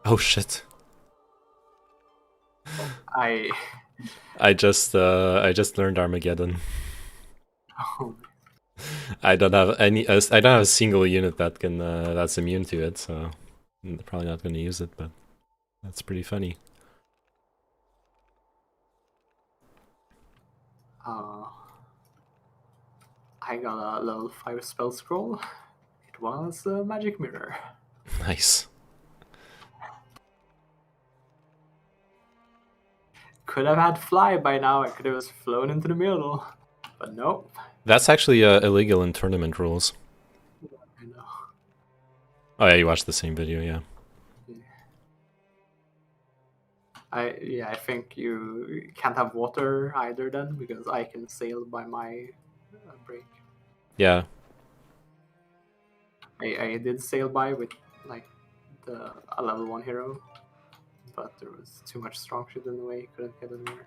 [SPEAKER 1] Oh shit.
[SPEAKER 4] I
[SPEAKER 1] I just learned Armageddon. I don't have I don't have a single unit that can that's immune to it, so I'm probably not going to use it, but that's pretty funny.
[SPEAKER 4] I got a level 5 spell scroll. It was a magic mirror.
[SPEAKER 1] Nice.
[SPEAKER 4] Could have had fly by now. I could have just flown into the middle, but nope.
[SPEAKER 1] That's actually illegal in tournament rules.
[SPEAKER 4] I know.
[SPEAKER 1] Oh yeah, you watched the same video, yeah.
[SPEAKER 4] I think you can't have water either then, because I can sail by my break.
[SPEAKER 1] Yeah.
[SPEAKER 4] I did sail by with like a level 1 hero, but there was too much strong shit in the way, couldn't get anywhere.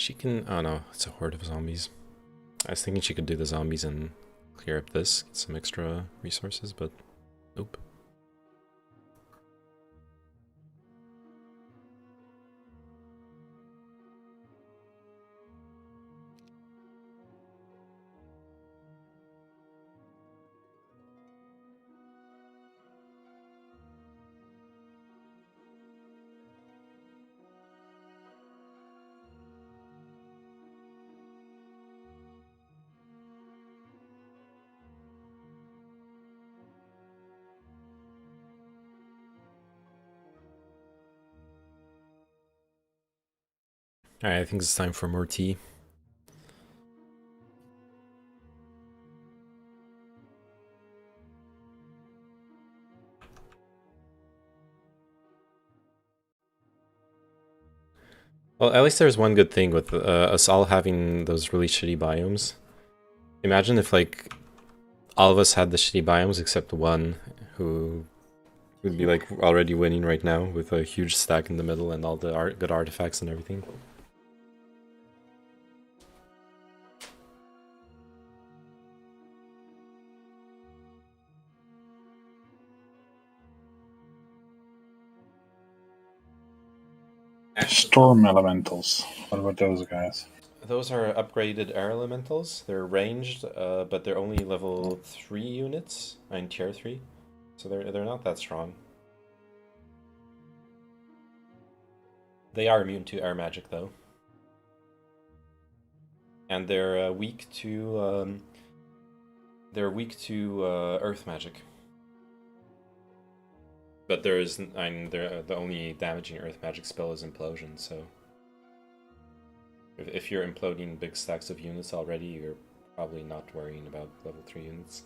[SPEAKER 1] She can... Oh no, it's a horde of zombies. I was thinking she could do the zombies and clear up this, get some extra resources, but nope. Alright, I think it's time for more tea. Well, at least there's one good thing with us all having those really shitty biomes. Imagine if, like, all of us had the shitty biomes except one, who would be, like, already winning right now with a huge stack in the middle and all the good artifacts and everything.
[SPEAKER 2] Storm elementals. What about those guys?
[SPEAKER 1] Those are upgraded air elementals. They're ranged, but they're only level 3 units, in tier 3. So they're not that strong. They are immune to air magic though. And they're weak to earth magic. But the only damaging earth magic spell is implosion, so if you're imploding big stacks of units already, you're probably not worrying about level 3 units.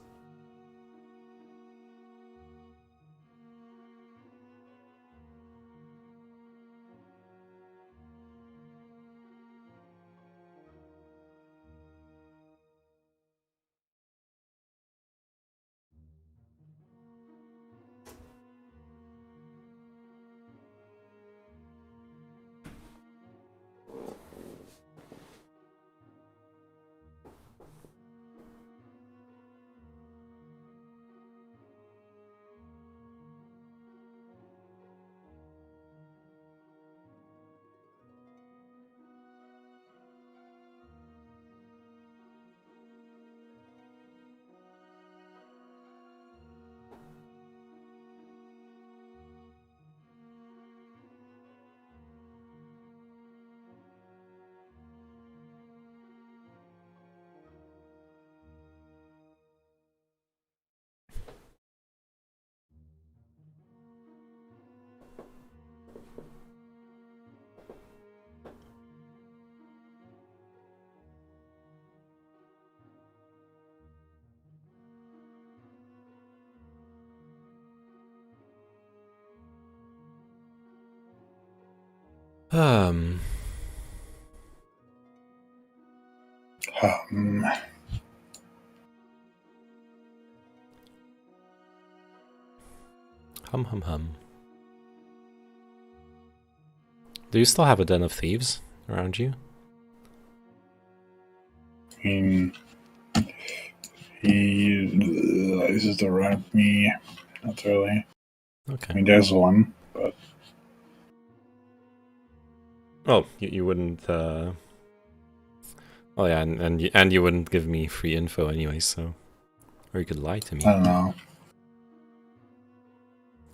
[SPEAKER 2] Um,
[SPEAKER 1] Hum. Do you still have a den of thieves around you?
[SPEAKER 2] I mean, is it around me? Not really.
[SPEAKER 1] Okay.
[SPEAKER 2] I mean, there's one, but
[SPEAKER 1] Oh, you wouldn't. Oh yeah, and you wouldn't give me free info anyway, so or you could lie to me.
[SPEAKER 2] I don't know.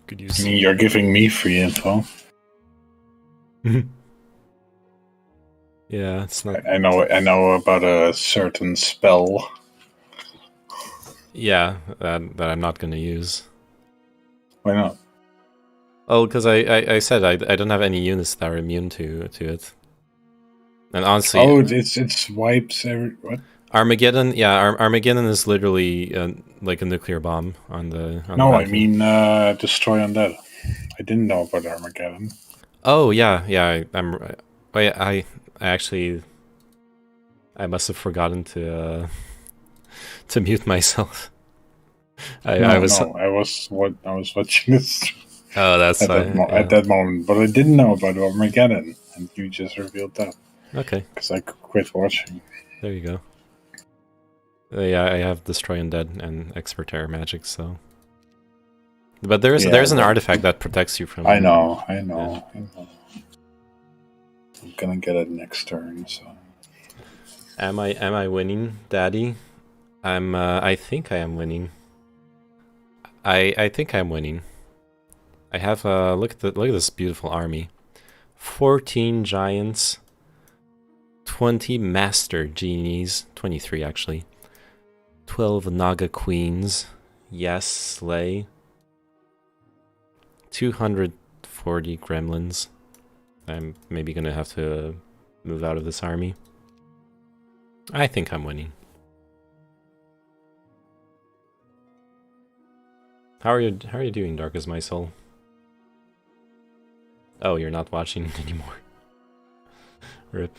[SPEAKER 1] Could
[SPEAKER 2] I
[SPEAKER 1] use.
[SPEAKER 2] mean, you're giving me free info.
[SPEAKER 1] Yeah, it's not.
[SPEAKER 2] I know about a certain spell.
[SPEAKER 1] Yeah, that I'm not gonna use.
[SPEAKER 2] Why not?
[SPEAKER 1] Oh, because I said I don't have any units that are immune to it. And honestly,
[SPEAKER 2] Oh, it's wipes every what?
[SPEAKER 1] Armageddon. Yeah, Armageddon is literally like a nuclear bomb on the. On
[SPEAKER 2] No,
[SPEAKER 1] the
[SPEAKER 2] I mean destroy undead. I didn't know about Armageddon.
[SPEAKER 1] Oh yeah. I actually I must have forgotten to mute myself. I was
[SPEAKER 2] watching this
[SPEAKER 1] oh that's
[SPEAKER 2] at that moment, but I didn't know about Armageddon, and you just revealed that.
[SPEAKER 1] Okay,
[SPEAKER 2] because I quit watching.
[SPEAKER 1] there you go. Yeah, I have Destroy Undead and Expert Terror Magic, so. But there's
[SPEAKER 2] Yeah,
[SPEAKER 1] there's an
[SPEAKER 2] but-
[SPEAKER 1] artifact that protects you from.
[SPEAKER 2] I know. I'm gonna get it next turn. So
[SPEAKER 1] Am I winning, Daddy? I think I am winning. I think I'm winning. I have look at this beautiful army. 14 giants, 20 master genies, 23 actually. 12 Naga queens. Yes, slay. 240 gremlins. I'm maybe gonna have to move out of this army. I think I'm winning. How are you doing, Dark as my soul? Oh, you're not watching anymore. Rip.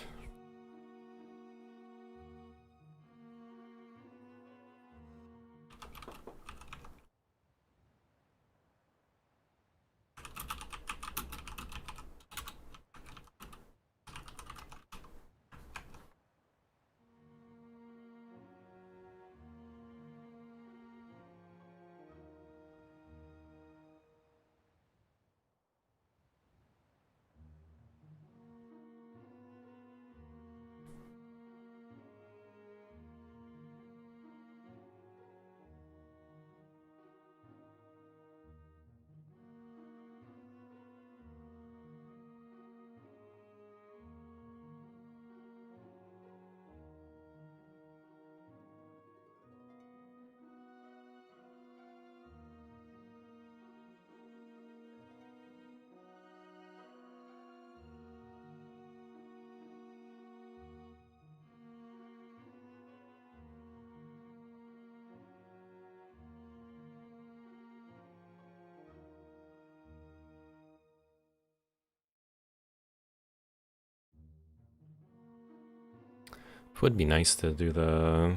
[SPEAKER 1] It would be nice to do to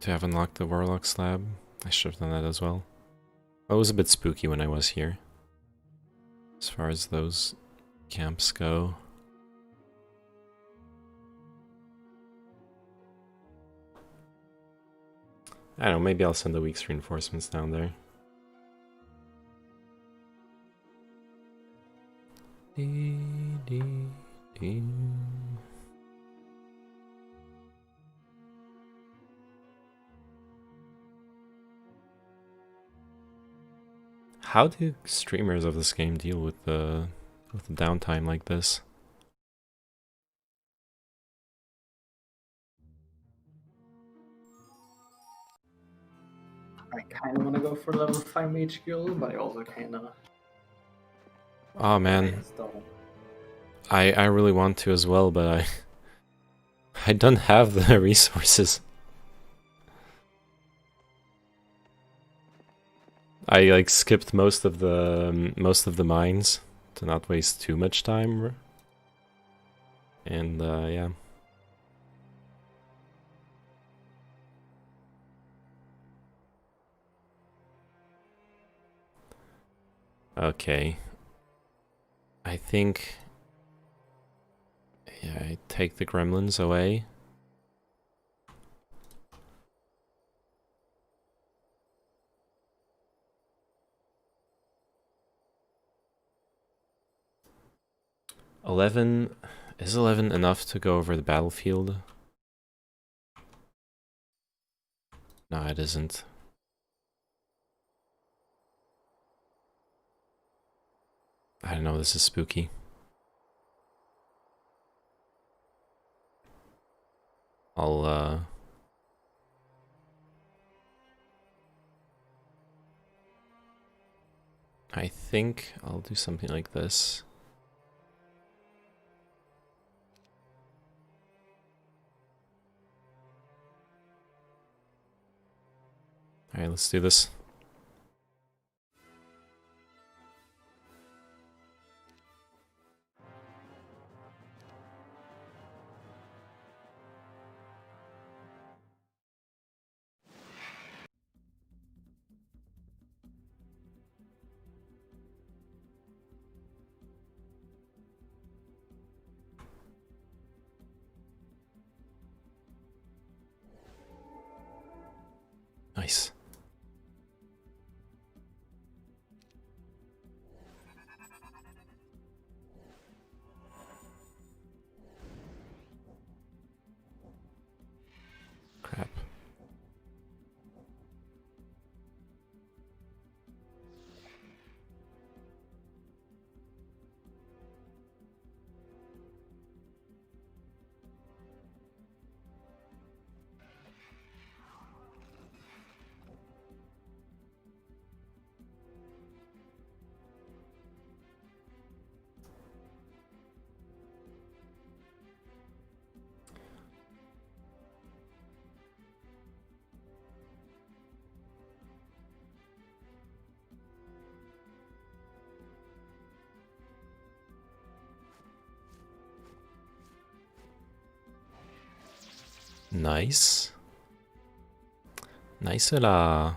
[SPEAKER 1] have unlocked the Warlock slab. I should have done that as well. It was a bit spooky when I was here. As far as those camps go. I don't know, maybe I'll send the week's reinforcements down there. How do streamers of this game deal with the downtime like this?
[SPEAKER 4] I kind of want to go for level 5 mage guild, but I also kind of.
[SPEAKER 1] Oh man, I really want to as well, but I don't have the resources. I like skipped most of the mines to not waste too much time. And yeah. Okay. I think yeah, I take the gremlins away. Is 11 enough to go over the battlefield? No, it isn't. I don't know, this is spooky. I think I'll do something like this. Alright, let's do this. Nice. Crap. Nice. Nice là.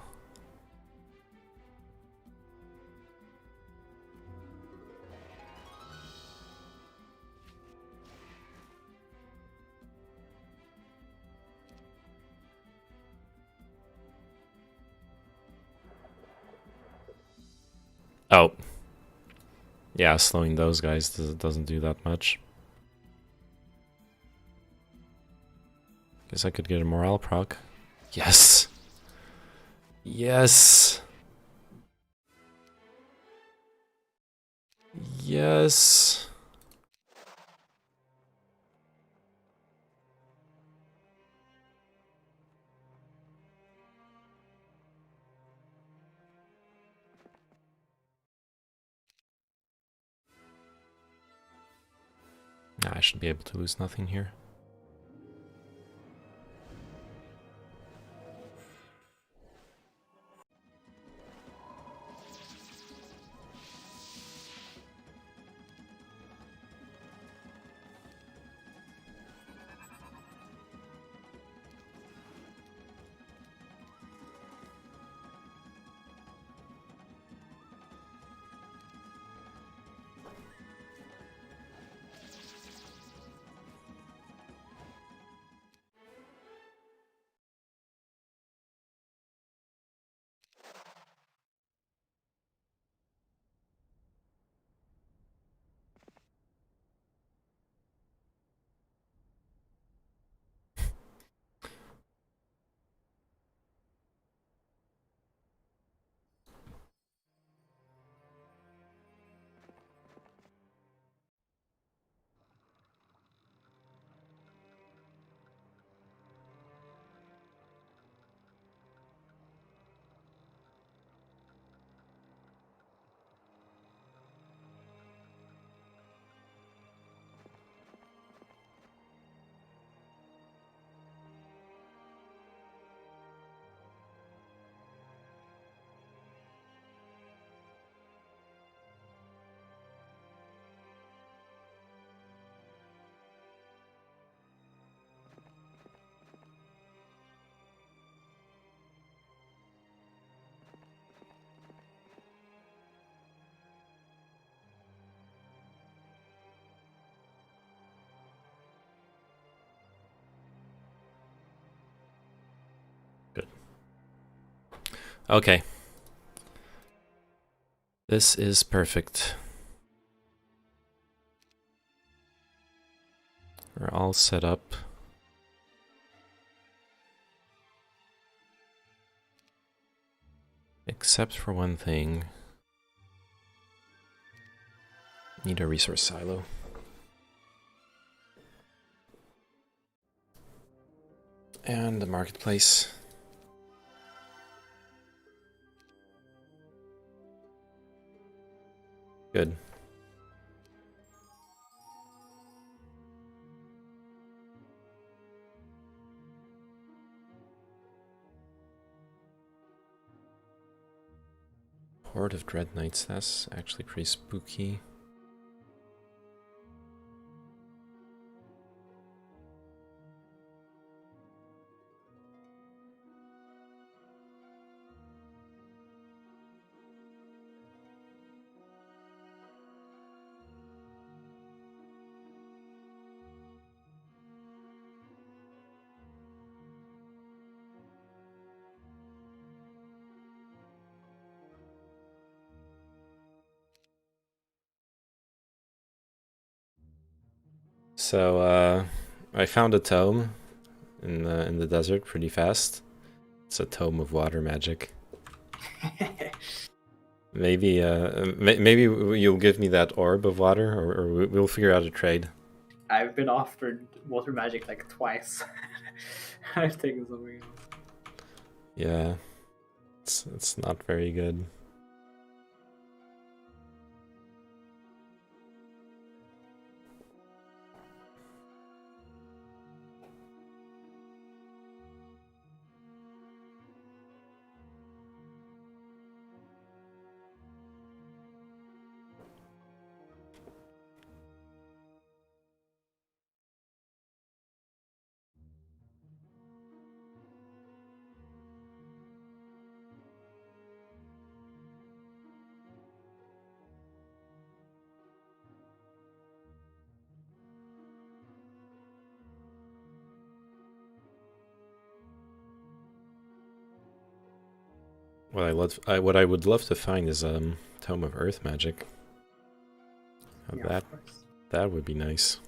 [SPEAKER 1] Oh. Yeah, slowing those guys doesn't do that much. Guess I could get a morale proc. Yes. Yes. Yes. Nah, I should be able to lose nothing here. Good. Okay. This is perfect. We're all set up. Except for one thing. Need a resource silo. And the marketplace. Good. Horde of Dread Knights, that's actually pretty spooky. So I found a tome in the desert pretty fast. It's a tome of water magic. Maybe maybe you'll give me that orb of water, or we'll figure out a trade.
[SPEAKER 4] I've been offered water magic like twice. I've taken something else.
[SPEAKER 1] Yeah, it's not very good. What I would love to find is Tome of Earth Magic.
[SPEAKER 4] Yeah,
[SPEAKER 1] That
[SPEAKER 4] of course.
[SPEAKER 1] that would be nice.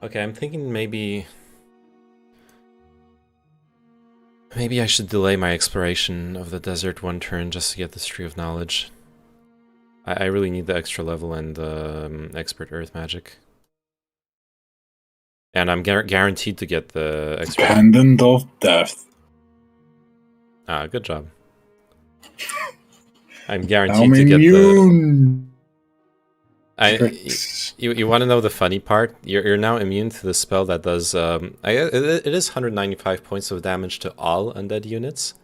[SPEAKER 1] Okay, I'm thinking maybe I should delay my exploration of the desert one turn just to get this Tree of Knowledge. I really need the extra level and expert Earth Magic. And I'm guaranteed to get the expert.
[SPEAKER 2] Pendant of Death.
[SPEAKER 1] Ah, good job. I'm
[SPEAKER 2] I'm
[SPEAKER 1] guaranteed to get the.
[SPEAKER 2] immune.
[SPEAKER 1] You want to know the funny part? You're now immune to the spell that does. It is 195 points of damage to all undead units,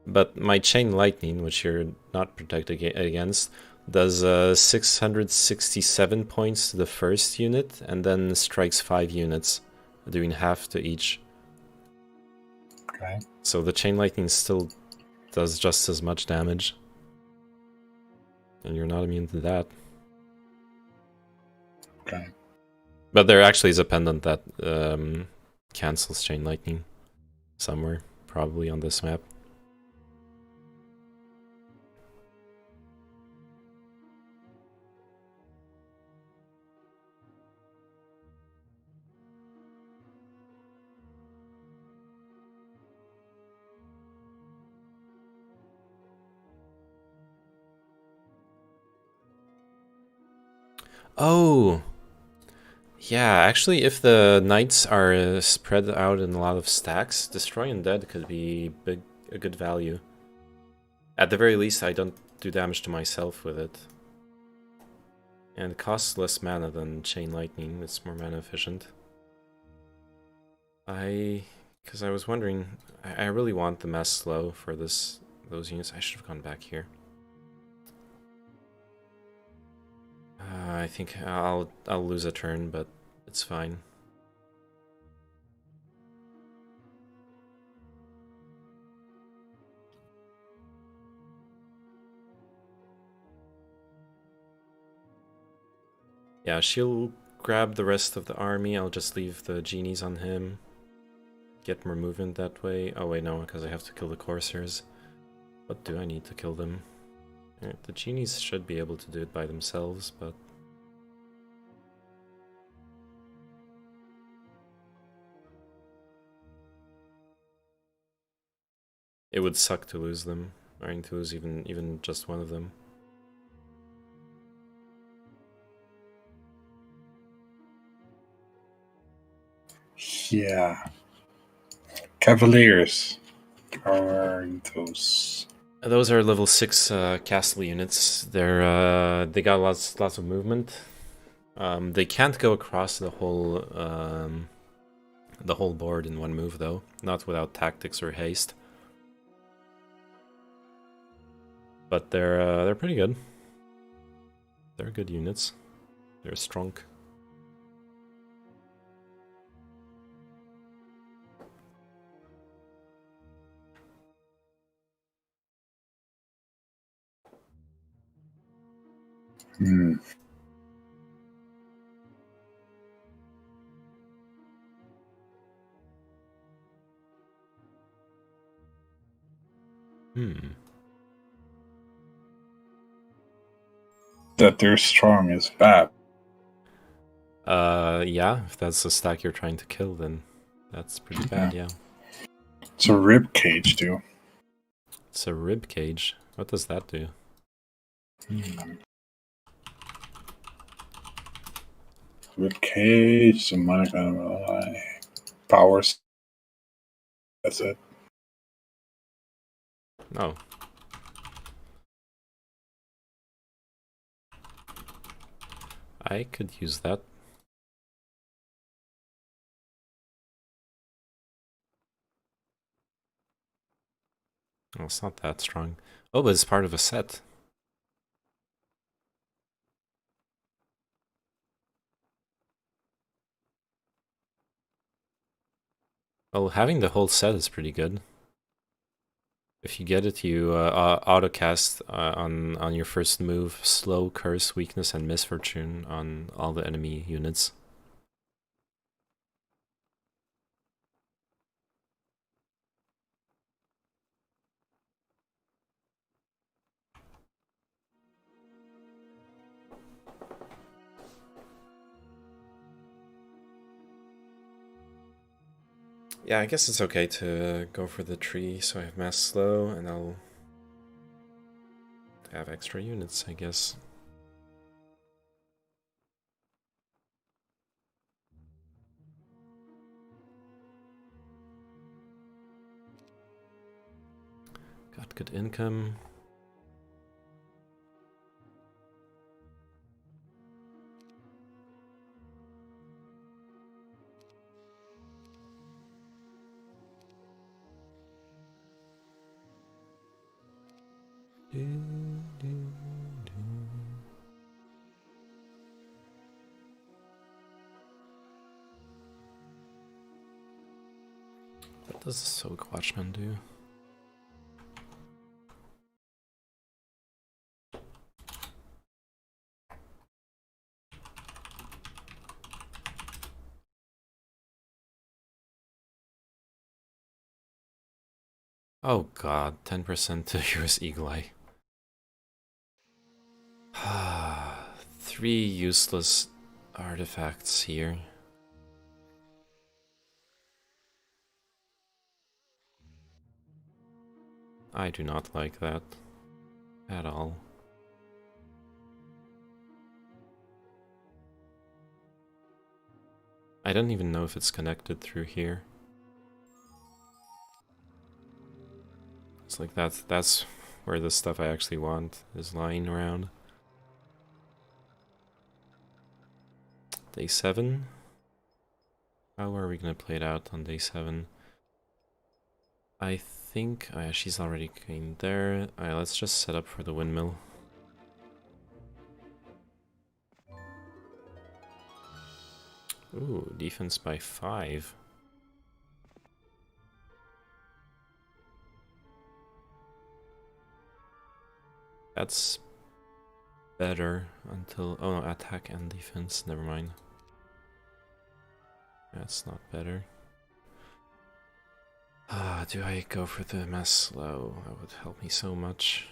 [SPEAKER 1] but my Chain Lightning, which you're not protected against, does 667 points to the first unit, and then strikes 5 units, doing half to each.
[SPEAKER 2] Okay.
[SPEAKER 1] So the Chain Lightning still does just as much damage, and you're not immune to that.
[SPEAKER 2] Okay.
[SPEAKER 1] But there actually is a pendant that cancels Chain Lightning somewhere, probably on this map. Oh! Yeah, actually, if the knights are spread out in a lot of stacks, Destroy Undead could be a good value. At the very least, I don't do damage to myself with it. And it costs less mana than Chain Lightning, it's more mana efficient. Because I was wondering, I really want the Mass Slow for those units. I should have gone back here. I think I'll lose a turn, but it's fine. Yeah, she'll grab the rest of the army. I'll just leave the genies on him. Get more movement that way. Oh wait, no, because I have to kill the coursers. What do I need to kill them? The genies should be able to do it by themselves, but... it would suck to lose them, or to lose even just one of them.
[SPEAKER 2] Yeah. Cavaliers. Are those?
[SPEAKER 1] Those are level 6 castle units. They got lots of movement. They can't go across the whole board in one move though, not without tactics or haste. But they're pretty good. They're good units. They're strong.
[SPEAKER 2] Hmm. That they're strong is bad.
[SPEAKER 1] Yeah, if that's the stack you're trying to kill, then that's pretty bad, yeah.
[SPEAKER 2] It's a rib cage, too.
[SPEAKER 1] It's a rib cage. What does that do?
[SPEAKER 2] Rib cage, some money, powers. That's it.
[SPEAKER 1] Oh. I could use that. Oh, it's not that strong. Oh, but it's part of a set. Well, having the whole set is pretty good. If you get it, you autocast on your first move, slow, curse, weakness, and misfortune on all the enemy units. Yeah, I guess it's okay to go for the tree, so I have mass slow, and I'll have extra units, I guess. Got good income. What does the Soak Watchman do? Oh god, 10% to use Eagle Eye. 3 useless artifacts here. I do not like that at all. I don't even know if it's connected through here. It's like that's where the stuff I actually want is lying around. Day 7? How are we gonna play it out on day 7? I think... oh yeah, she's already queen there. Alright, let's just set up for the windmill. Ooh, defense by 5. That's better until... oh no, attack and defense, never mind. That's not better. Do I go for the mass slow? That would help me so much.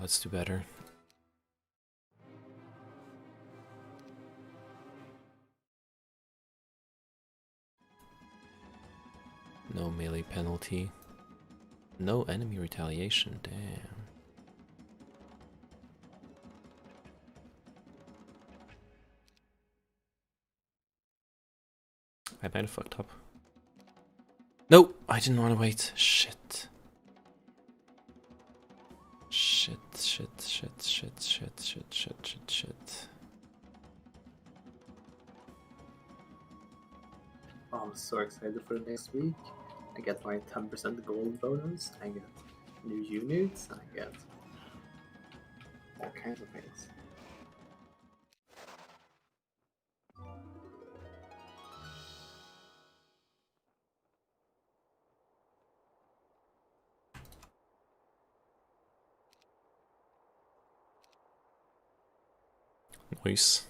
[SPEAKER 1] let's do better. No melee penalty. No enemy retaliation, damn. I might have fucked up. No, I didn't want to wait. Shit. Shit.
[SPEAKER 4] Oh, I'm so excited for the next week. I get my 10% gold bonus, I get new units, I get all kinds of things.
[SPEAKER 1] Nice.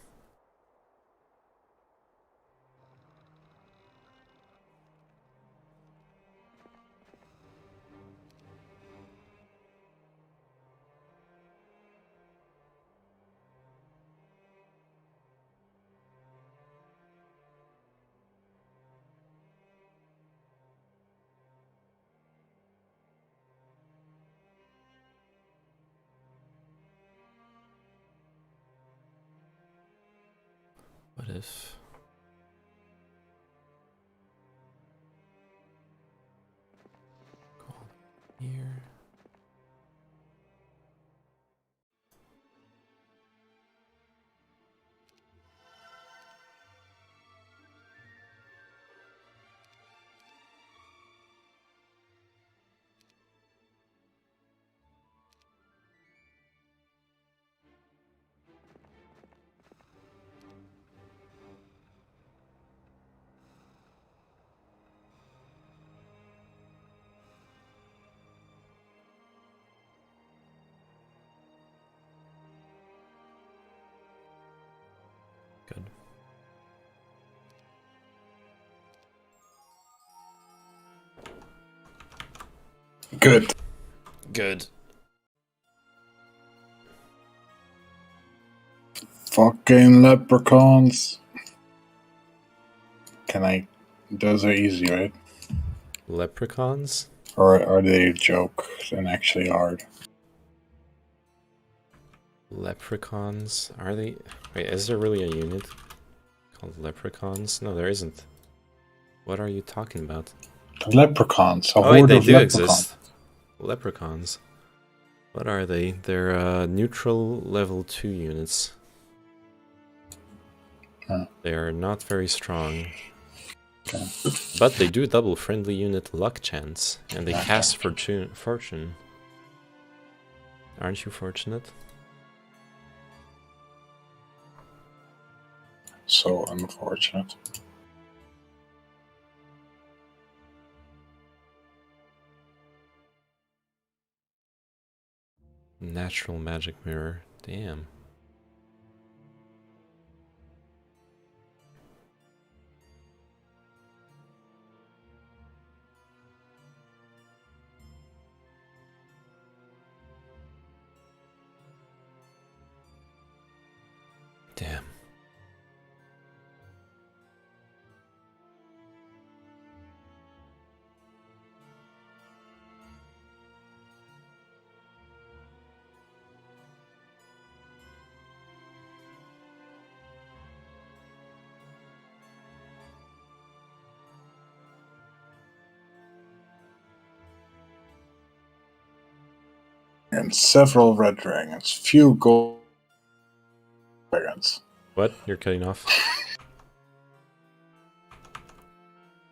[SPEAKER 1] What if... Go here. Good.
[SPEAKER 2] Good.
[SPEAKER 1] Good.
[SPEAKER 2] Fucking leprechauns. Can I? Those are easy, right?
[SPEAKER 1] Leprechauns?
[SPEAKER 2] Or are they a joke and actually hard?
[SPEAKER 1] Leprechauns? Are they... Wait, is there really a unit called leprechauns? No, there isn't. What are you talking about?
[SPEAKER 2] Leprechauns. A
[SPEAKER 1] Oh wait,
[SPEAKER 2] horde
[SPEAKER 1] they
[SPEAKER 2] of
[SPEAKER 1] do
[SPEAKER 2] leprechauns.
[SPEAKER 1] exist. Leprechauns. What are they? They're neutral level 2 units.
[SPEAKER 2] Huh.
[SPEAKER 1] They are not very strong.
[SPEAKER 2] Okay.
[SPEAKER 1] But they do double friendly unit luck chance, and they
[SPEAKER 2] Okay.
[SPEAKER 1] cast fortune. Aren't you fortunate?
[SPEAKER 2] So unfortunate.
[SPEAKER 1] Natural magic mirror. Damn. Damn.
[SPEAKER 2] And several red dragons. Few gold dragons.
[SPEAKER 1] What? You're cutting off?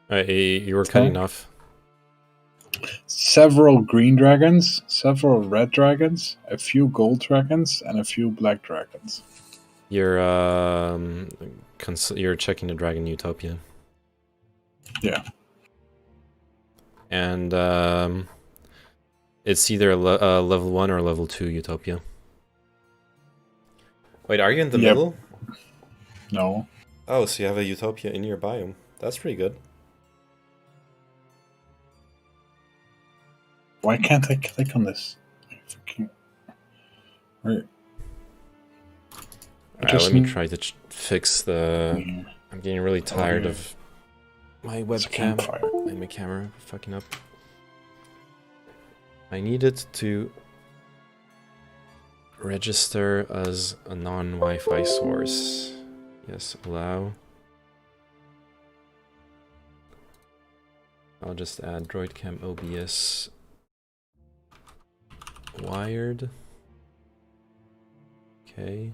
[SPEAKER 1] You were cutting off.
[SPEAKER 2] Several green dragons, several red dragons, a few gold dragons, and a few black dragons.
[SPEAKER 1] You're you're checking the Dragon Utopia.
[SPEAKER 2] Yeah.
[SPEAKER 1] And it's either level 1 or level 2 Utopia. Wait, are you in the
[SPEAKER 2] Yep.
[SPEAKER 1] middle?
[SPEAKER 2] No.
[SPEAKER 1] Oh, so you have a Utopia in your biome. That's pretty good.
[SPEAKER 2] Why can't I click on this? Freaking... Right.
[SPEAKER 1] Let me try to fix the...
[SPEAKER 2] Yeah.
[SPEAKER 1] I'm getting really tired
[SPEAKER 2] yeah.
[SPEAKER 1] of my
[SPEAKER 2] It's a
[SPEAKER 1] webcam
[SPEAKER 2] campfire.
[SPEAKER 1] and my camera fucking up. I need it to register as a non-Wi-Fi source. Yes, allow. I'll just add DroidCam OBS wired. Okay.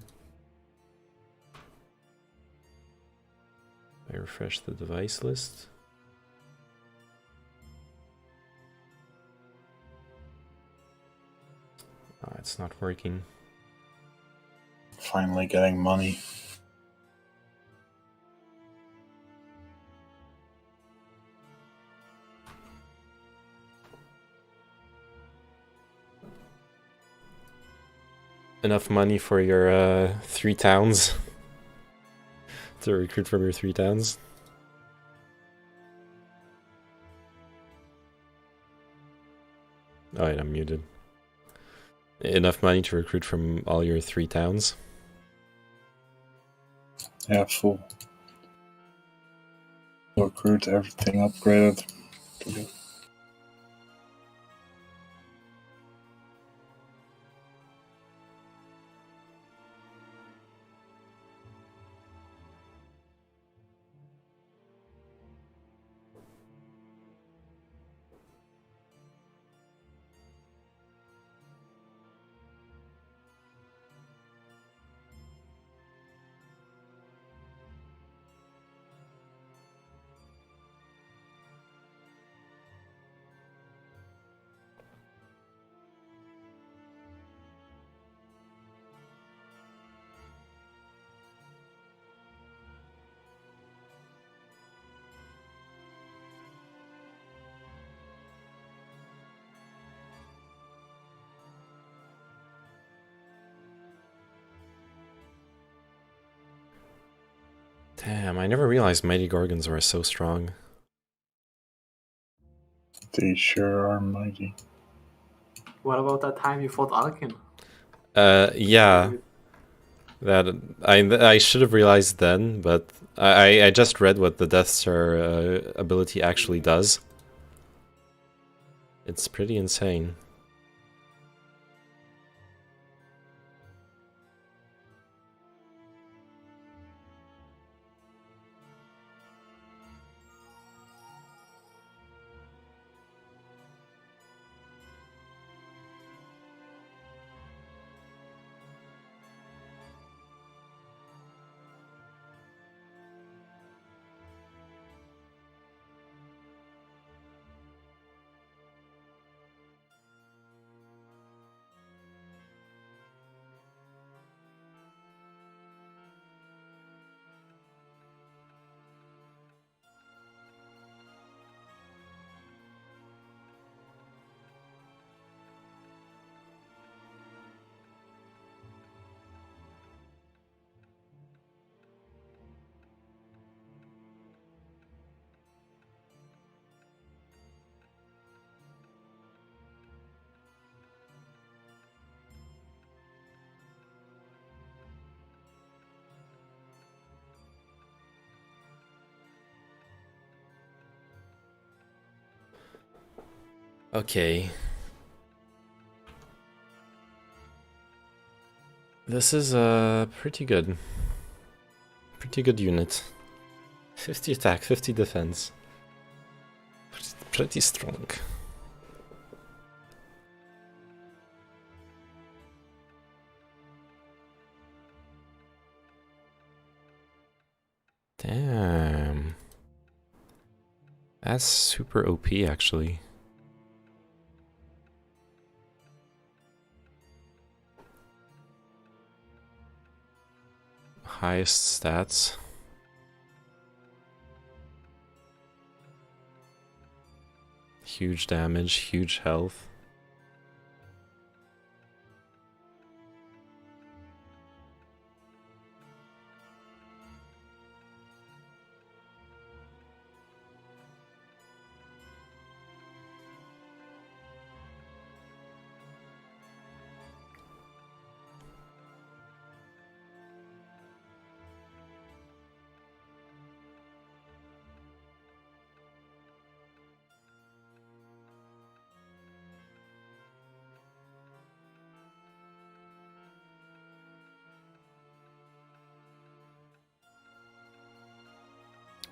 [SPEAKER 1] I refresh the device list. It's not working.
[SPEAKER 2] Finally getting money.
[SPEAKER 1] Enough money for your 3 towns to recruit from your 3 towns. Oh, wait, I'm muted. Enough money to recruit from all your 3 towns.
[SPEAKER 2] Yeah, full. Recruit, everything upgraded.
[SPEAKER 1] Damn, I never realized Mighty Gorgons were so strong.
[SPEAKER 2] They sure are mighty.
[SPEAKER 4] What about that time you fought Alkin?
[SPEAKER 1] Yeah. That I should have realized then, but I just read what the Death Star ability actually does. It's pretty insane. Okay. This is a pretty good unit. 50 attack, 50 defense. Pretty strong. Damn. That's super OP actually. Highest stats. Huge damage, huge health.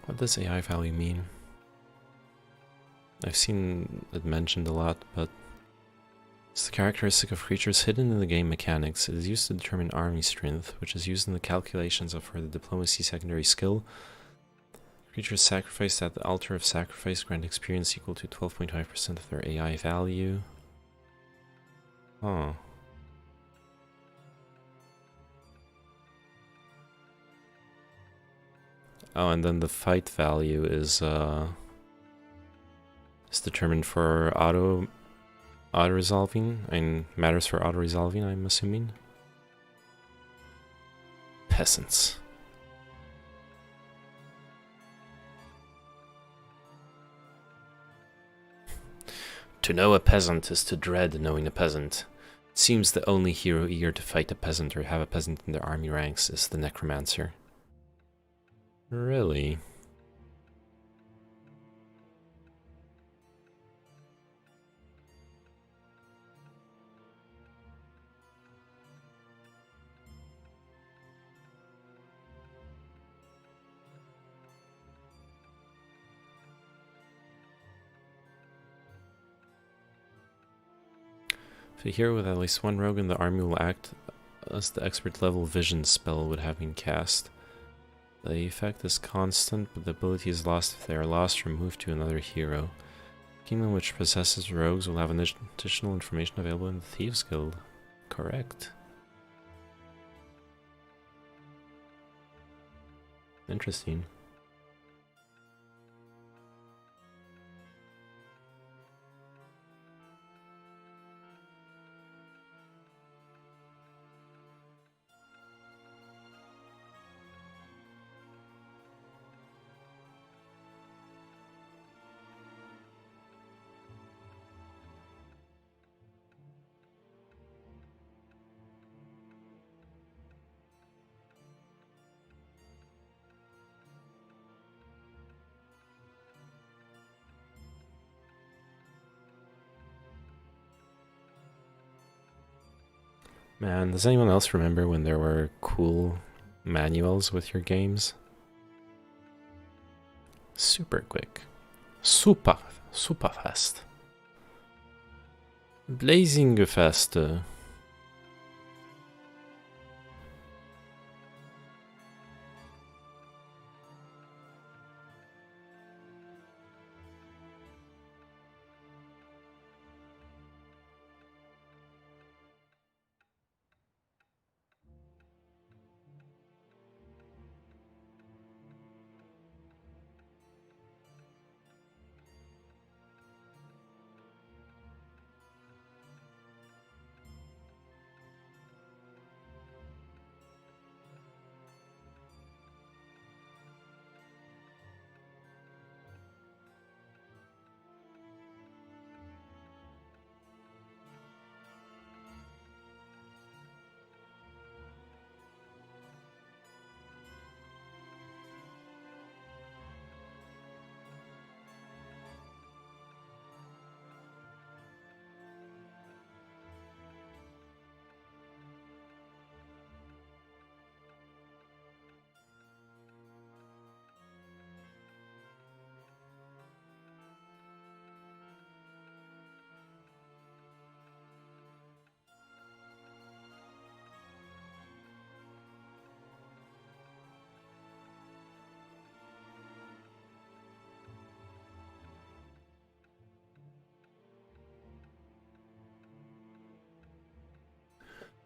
[SPEAKER 1] What does AI value mean? I've seen it mentioned a lot, but it's the characteristic of creatures hidden in the game mechanics. It is used to determine army strength, which is used in the calculations for the diplomacy secondary skill. Creatures sacrificed at the altar of sacrifice grant experience equal to 12.5% of their AI value. Oh. Oh, and then the fight value is determined for auto resolving and matters for auto resolving, I'm assuming. Peasants. To know a peasant is to dread knowing a peasant. It seems the only hero eager to fight a peasant or have a peasant in their army ranks is the necromancer. Really? If a hero with at least one rogue in the army will act as the expert level vision spell would have been cast. The effect is constant, but the ability is lost if they are lost or moved to another hero. A kingdom which possesses rogues will have additional information available in the Thieves Guild. Correct. Interesting. Man, does anyone else remember when there were cool manuals with your games? Super quick. Super fast. Blazing fast.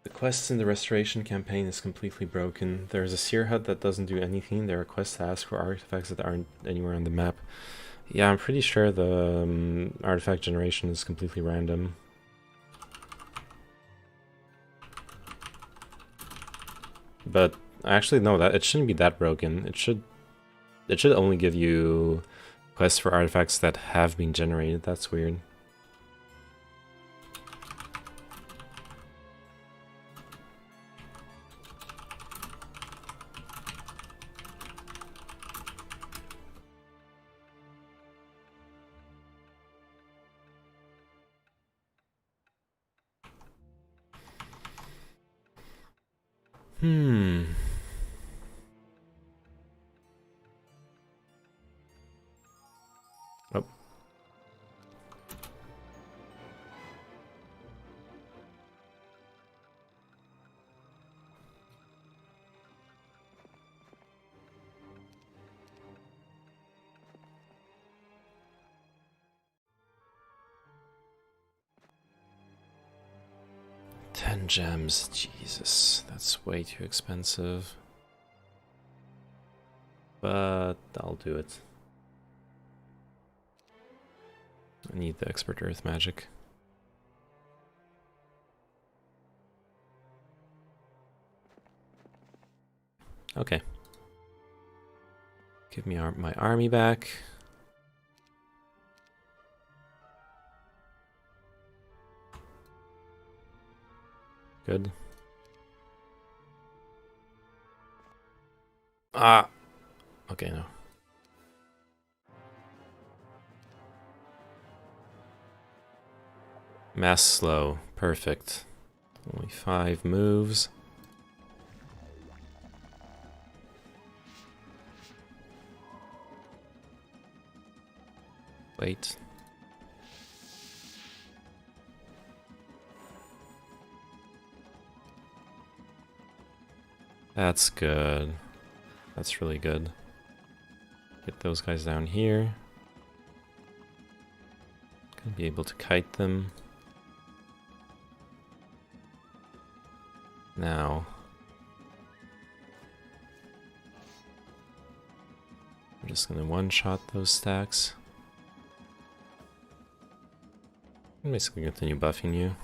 [SPEAKER 1] The quest in the restoration campaign is completely broken. There's a seer hut that doesn't do anything. There are quests to ask for artifacts that aren't anywhere on the map. Yeah, I'm pretty sure the artifact generation is completely random. But actually, no, that it shouldn't be that broken. It should only give you quests for artifacts that have been generated. That's weird. 10 gems, Jesus, that's way too expensive. But I'll do it. I need the expert earth magic. Okay. Give me my army back. Good. Ah! Okay, no. Mass slow. Perfect. Only 5 moves. Wait. That's good. That's really good. Get those guys down here. Gonna be able to kite them. Now. I'm just gonna one-shot those stacks. I'm basically gonna continue buffing you.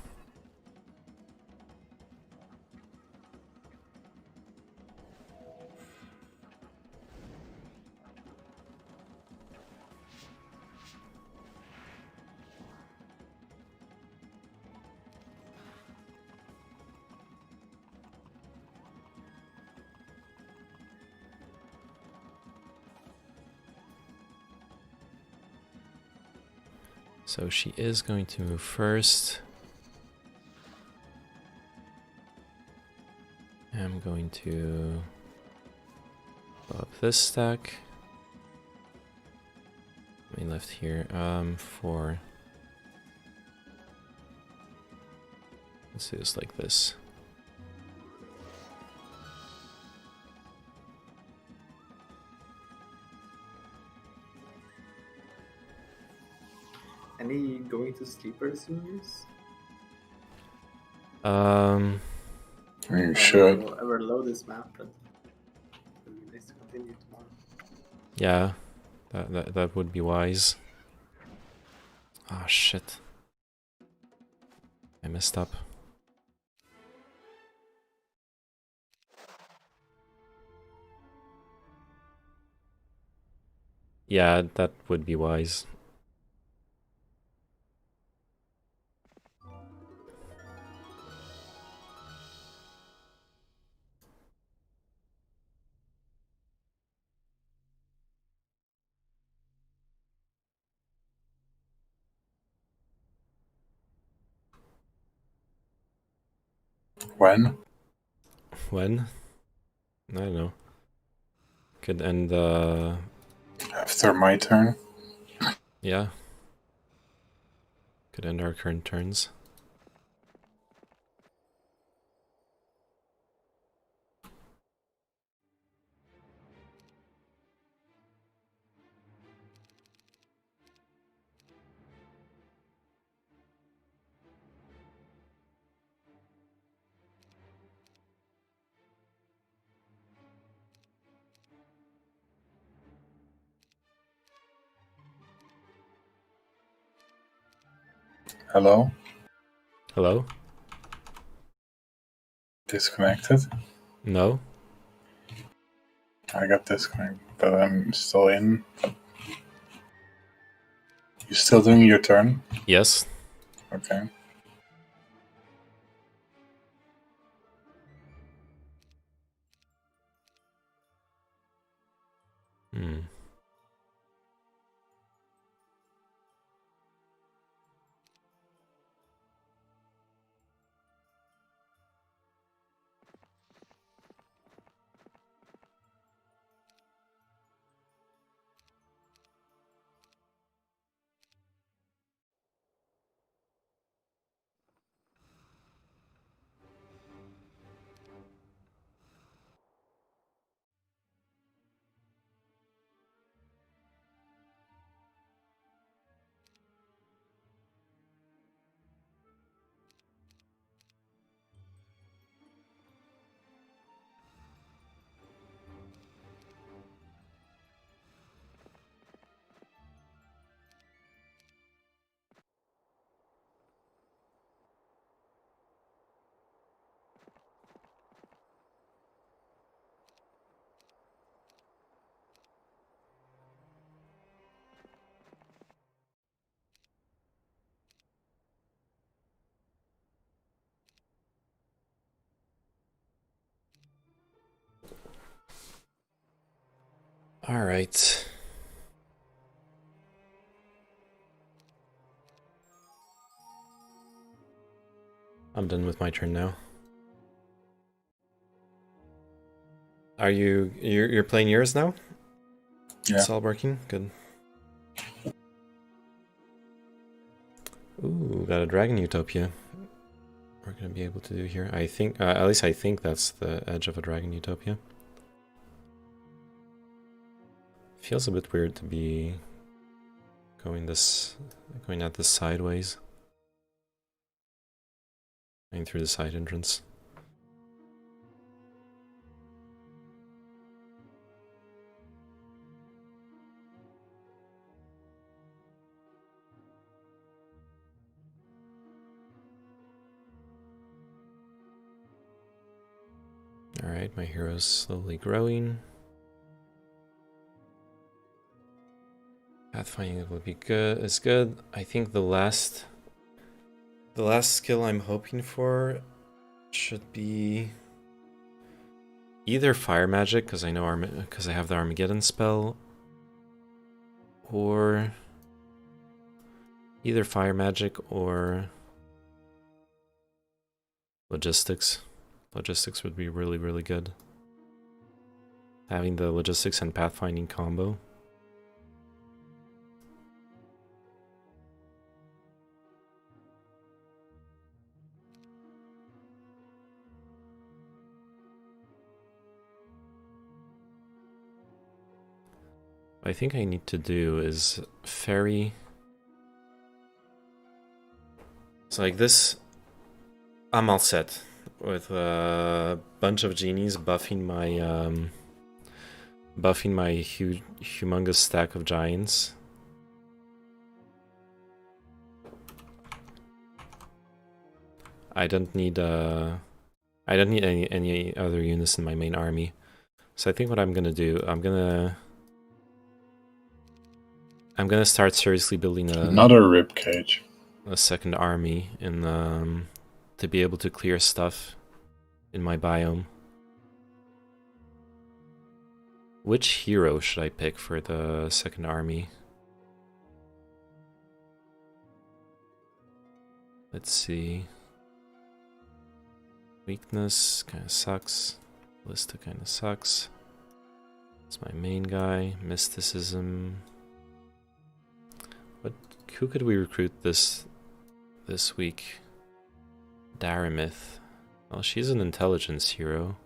[SPEAKER 1] So she is going to move first. I'm going to go up this stack. We left here for, let's do this like this.
[SPEAKER 4] Any going to sleeper sooners?
[SPEAKER 2] You should.
[SPEAKER 4] I will ever load this map, but it would be nice to continue tomorrow.
[SPEAKER 1] Yeah, that would be wise. Ah, shit. I messed up. Yeah, that would be wise.
[SPEAKER 2] When?
[SPEAKER 1] When? I don't know. Could end
[SPEAKER 2] After my turn?
[SPEAKER 1] yeah. Could end our current turns.
[SPEAKER 2] Hello?
[SPEAKER 1] Hello?
[SPEAKER 2] Disconnected?
[SPEAKER 1] No?
[SPEAKER 2] I got disconnected, but I'm still in. You still doing your turn?
[SPEAKER 1] Yes?
[SPEAKER 2] Okay.
[SPEAKER 1] Hmm. All right. I'm done with my turn now. Are you're playing yours now?
[SPEAKER 2] Yeah.
[SPEAKER 1] It's all working? Good. Ooh, got a Dragon Utopia. We're gonna be able to do here. I think, at least I think that's the edge of a Dragon Utopia. Feels a bit weird to be going at this sideways. Going through the side entrance. Alright, my hero's slowly growing. Pathfinding would be good. It's good. I think the last skill I'm hoping for should be either fire magic, because I know because I have the Armageddon spell, or either fire magic or logistics. Logistics would be really, really good. Having the logistics and pathfinding combo. What I think I need to do is ferry. So like this, I'm all set with a bunch of genies buffing my humongous stack of giants. I don't need any other units in my main army. So I think what I'm gonna do, I'm gonna start seriously building
[SPEAKER 2] Another ribcage.
[SPEAKER 1] a second army in to be able to clear stuff in my biome. Which hero should I pick for the second army? Let's see. Weakness kind of sucks. Ballista kind of sucks. It's my main guy. Mysticism. Who could we recruit this week? Daramith. Well, she's an intelligence hero.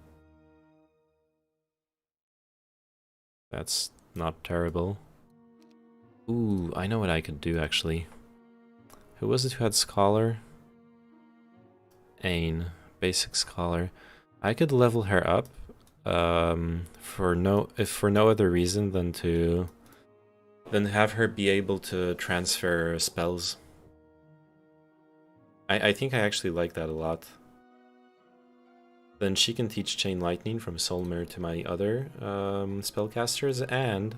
[SPEAKER 1] That's not terrible. Ooh, I know what I could do actually. Who was it who had Scholar? Ain, basic Scholar. I could level her up for no other reason than have her be able to transfer spells. I think I actually like that a lot. Then she can teach Chain Lightning from Solmer to my other spellcasters, and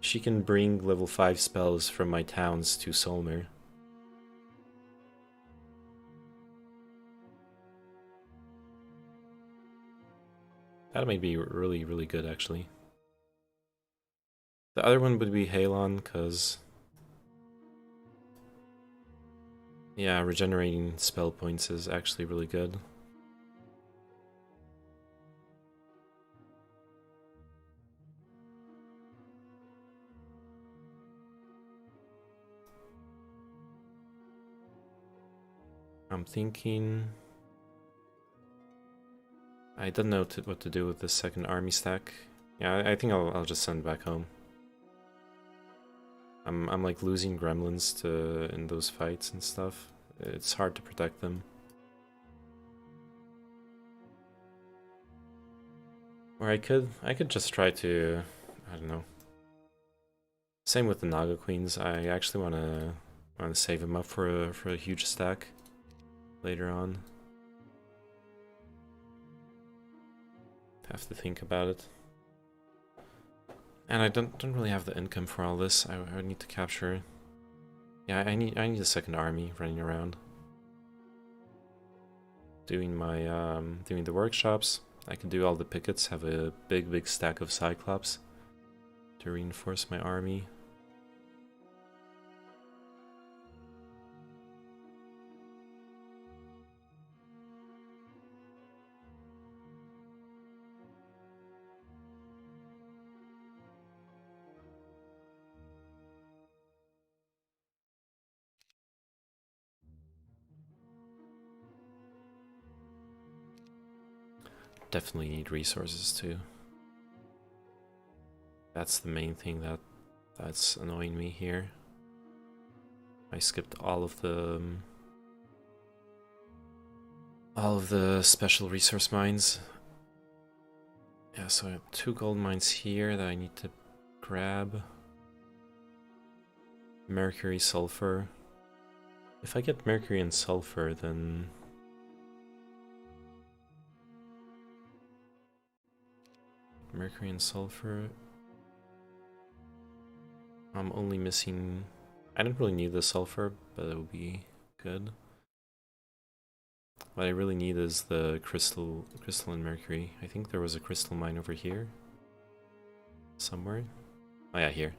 [SPEAKER 1] she can bring level 5 spells from my towns to Solmer. That might be really, really good, actually. The other one would be Halon, because... yeah, regenerating spell points is actually really good. I'm thinking... I don't know what to do with the second army stack. Yeah, I think I'll just send it back home. I'm like losing gremlins in those fights and stuff. It's hard to protect them. Or I could just try to, I don't know. Same with the Naga Queens. I actually wanna save them up for a huge stack later on. Have to think about it. And I don't really have the income for all this. I need to capture. Yeah, I need a second army running around, doing my doing the workshops. I can do all the pickets. Have a big stack of Cyclops to reinforce my army. Definitely need resources too. That's the main thing that's annoying me here. I skipped all of the special resource mines. Yeah, so I have 2 gold mines here that I need to grab. Mercury, sulfur. If I get mercury and sulfur, then mercury and sulfur. I'm only missing. I don't really need the sulfur, but it would be good. What I really need is the crystal and mercury. I think there was a crystal mine over here. Somewhere. Oh yeah, here.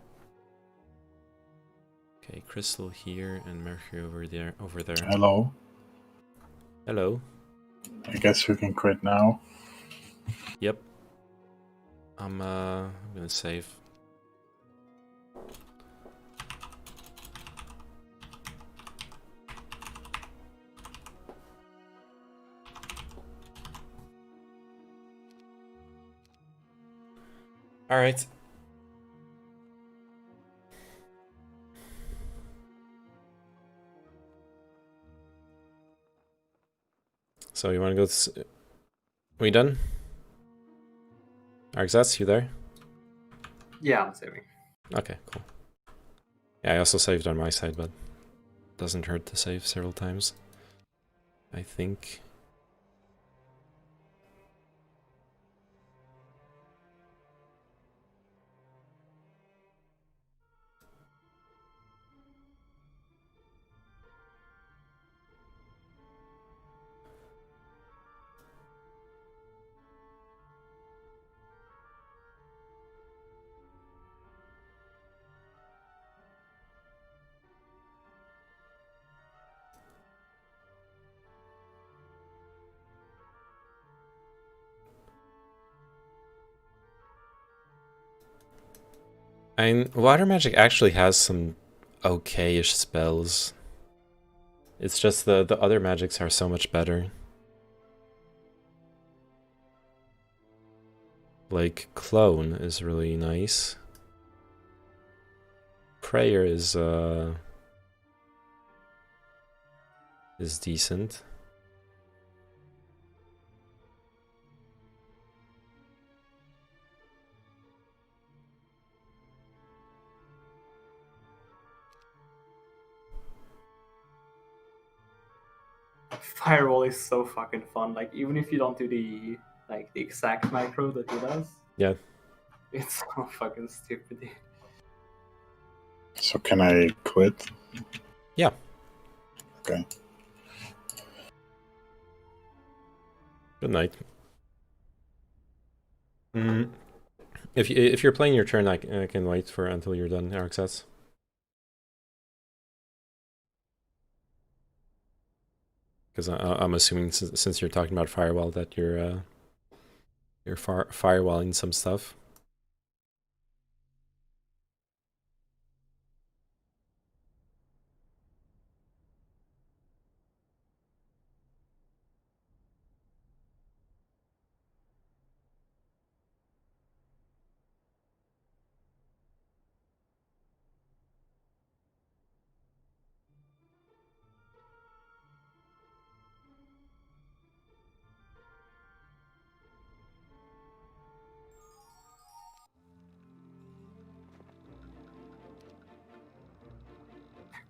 [SPEAKER 1] Okay, crystal here and mercury over there.
[SPEAKER 2] Hello.
[SPEAKER 1] Hello.
[SPEAKER 2] I guess we can quit now.
[SPEAKER 1] Yep. I'm gonna save. All right. So you want to go? We done? Arxas, you there?
[SPEAKER 4] Yeah, I'm saving.
[SPEAKER 1] Okay, cool. Yeah, I also saved on my side, but doesn't hurt to save several times. I think. And water magic actually has some okay-ish spells. It's just the other magics are so much better. Like Clone is really nice. Prayer is decent.
[SPEAKER 4] Firewall is so fucking fun. Like, even if you don't do the exact macro that he does,
[SPEAKER 1] Yeah.
[SPEAKER 4] it's so fucking stupid.
[SPEAKER 2] So can I quit?
[SPEAKER 1] Yeah.
[SPEAKER 2] Okay.
[SPEAKER 1] Good night. If you're playing your turn, I can wait for until you're done, Arxas. Because I'm assuming since you're talking about firewall that you're firewalling some stuff.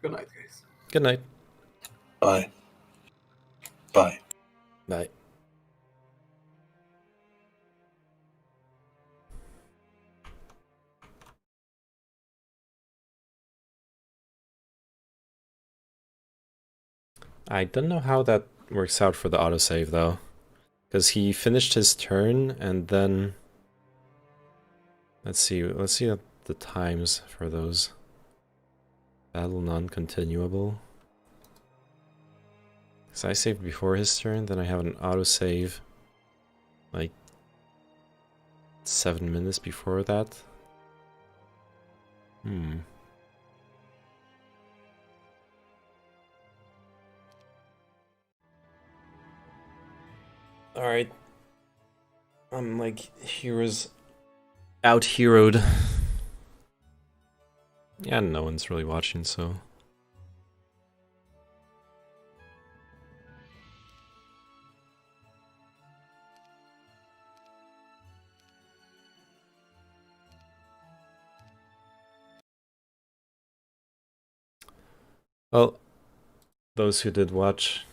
[SPEAKER 4] Good night, guys.
[SPEAKER 1] Good night.
[SPEAKER 2] Bye. Bye.
[SPEAKER 1] Bye. I don't know how that works out for the autosave though. Because he finished his turn and then let's see the times for those. Battle non-continuable. Because I saved before his turn, then I have an autosave like 7 minutes before that. Alright. I'm like out-heroed. Yeah, no one's really watching, so... Well, those who did watch,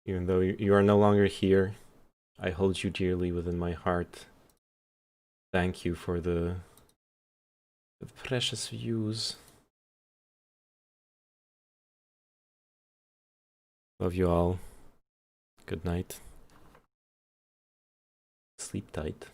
[SPEAKER 1] even though you are no longer here, I hold you dearly within my heart. Thank you for the precious views. Love you all. Good night. Sleep tight.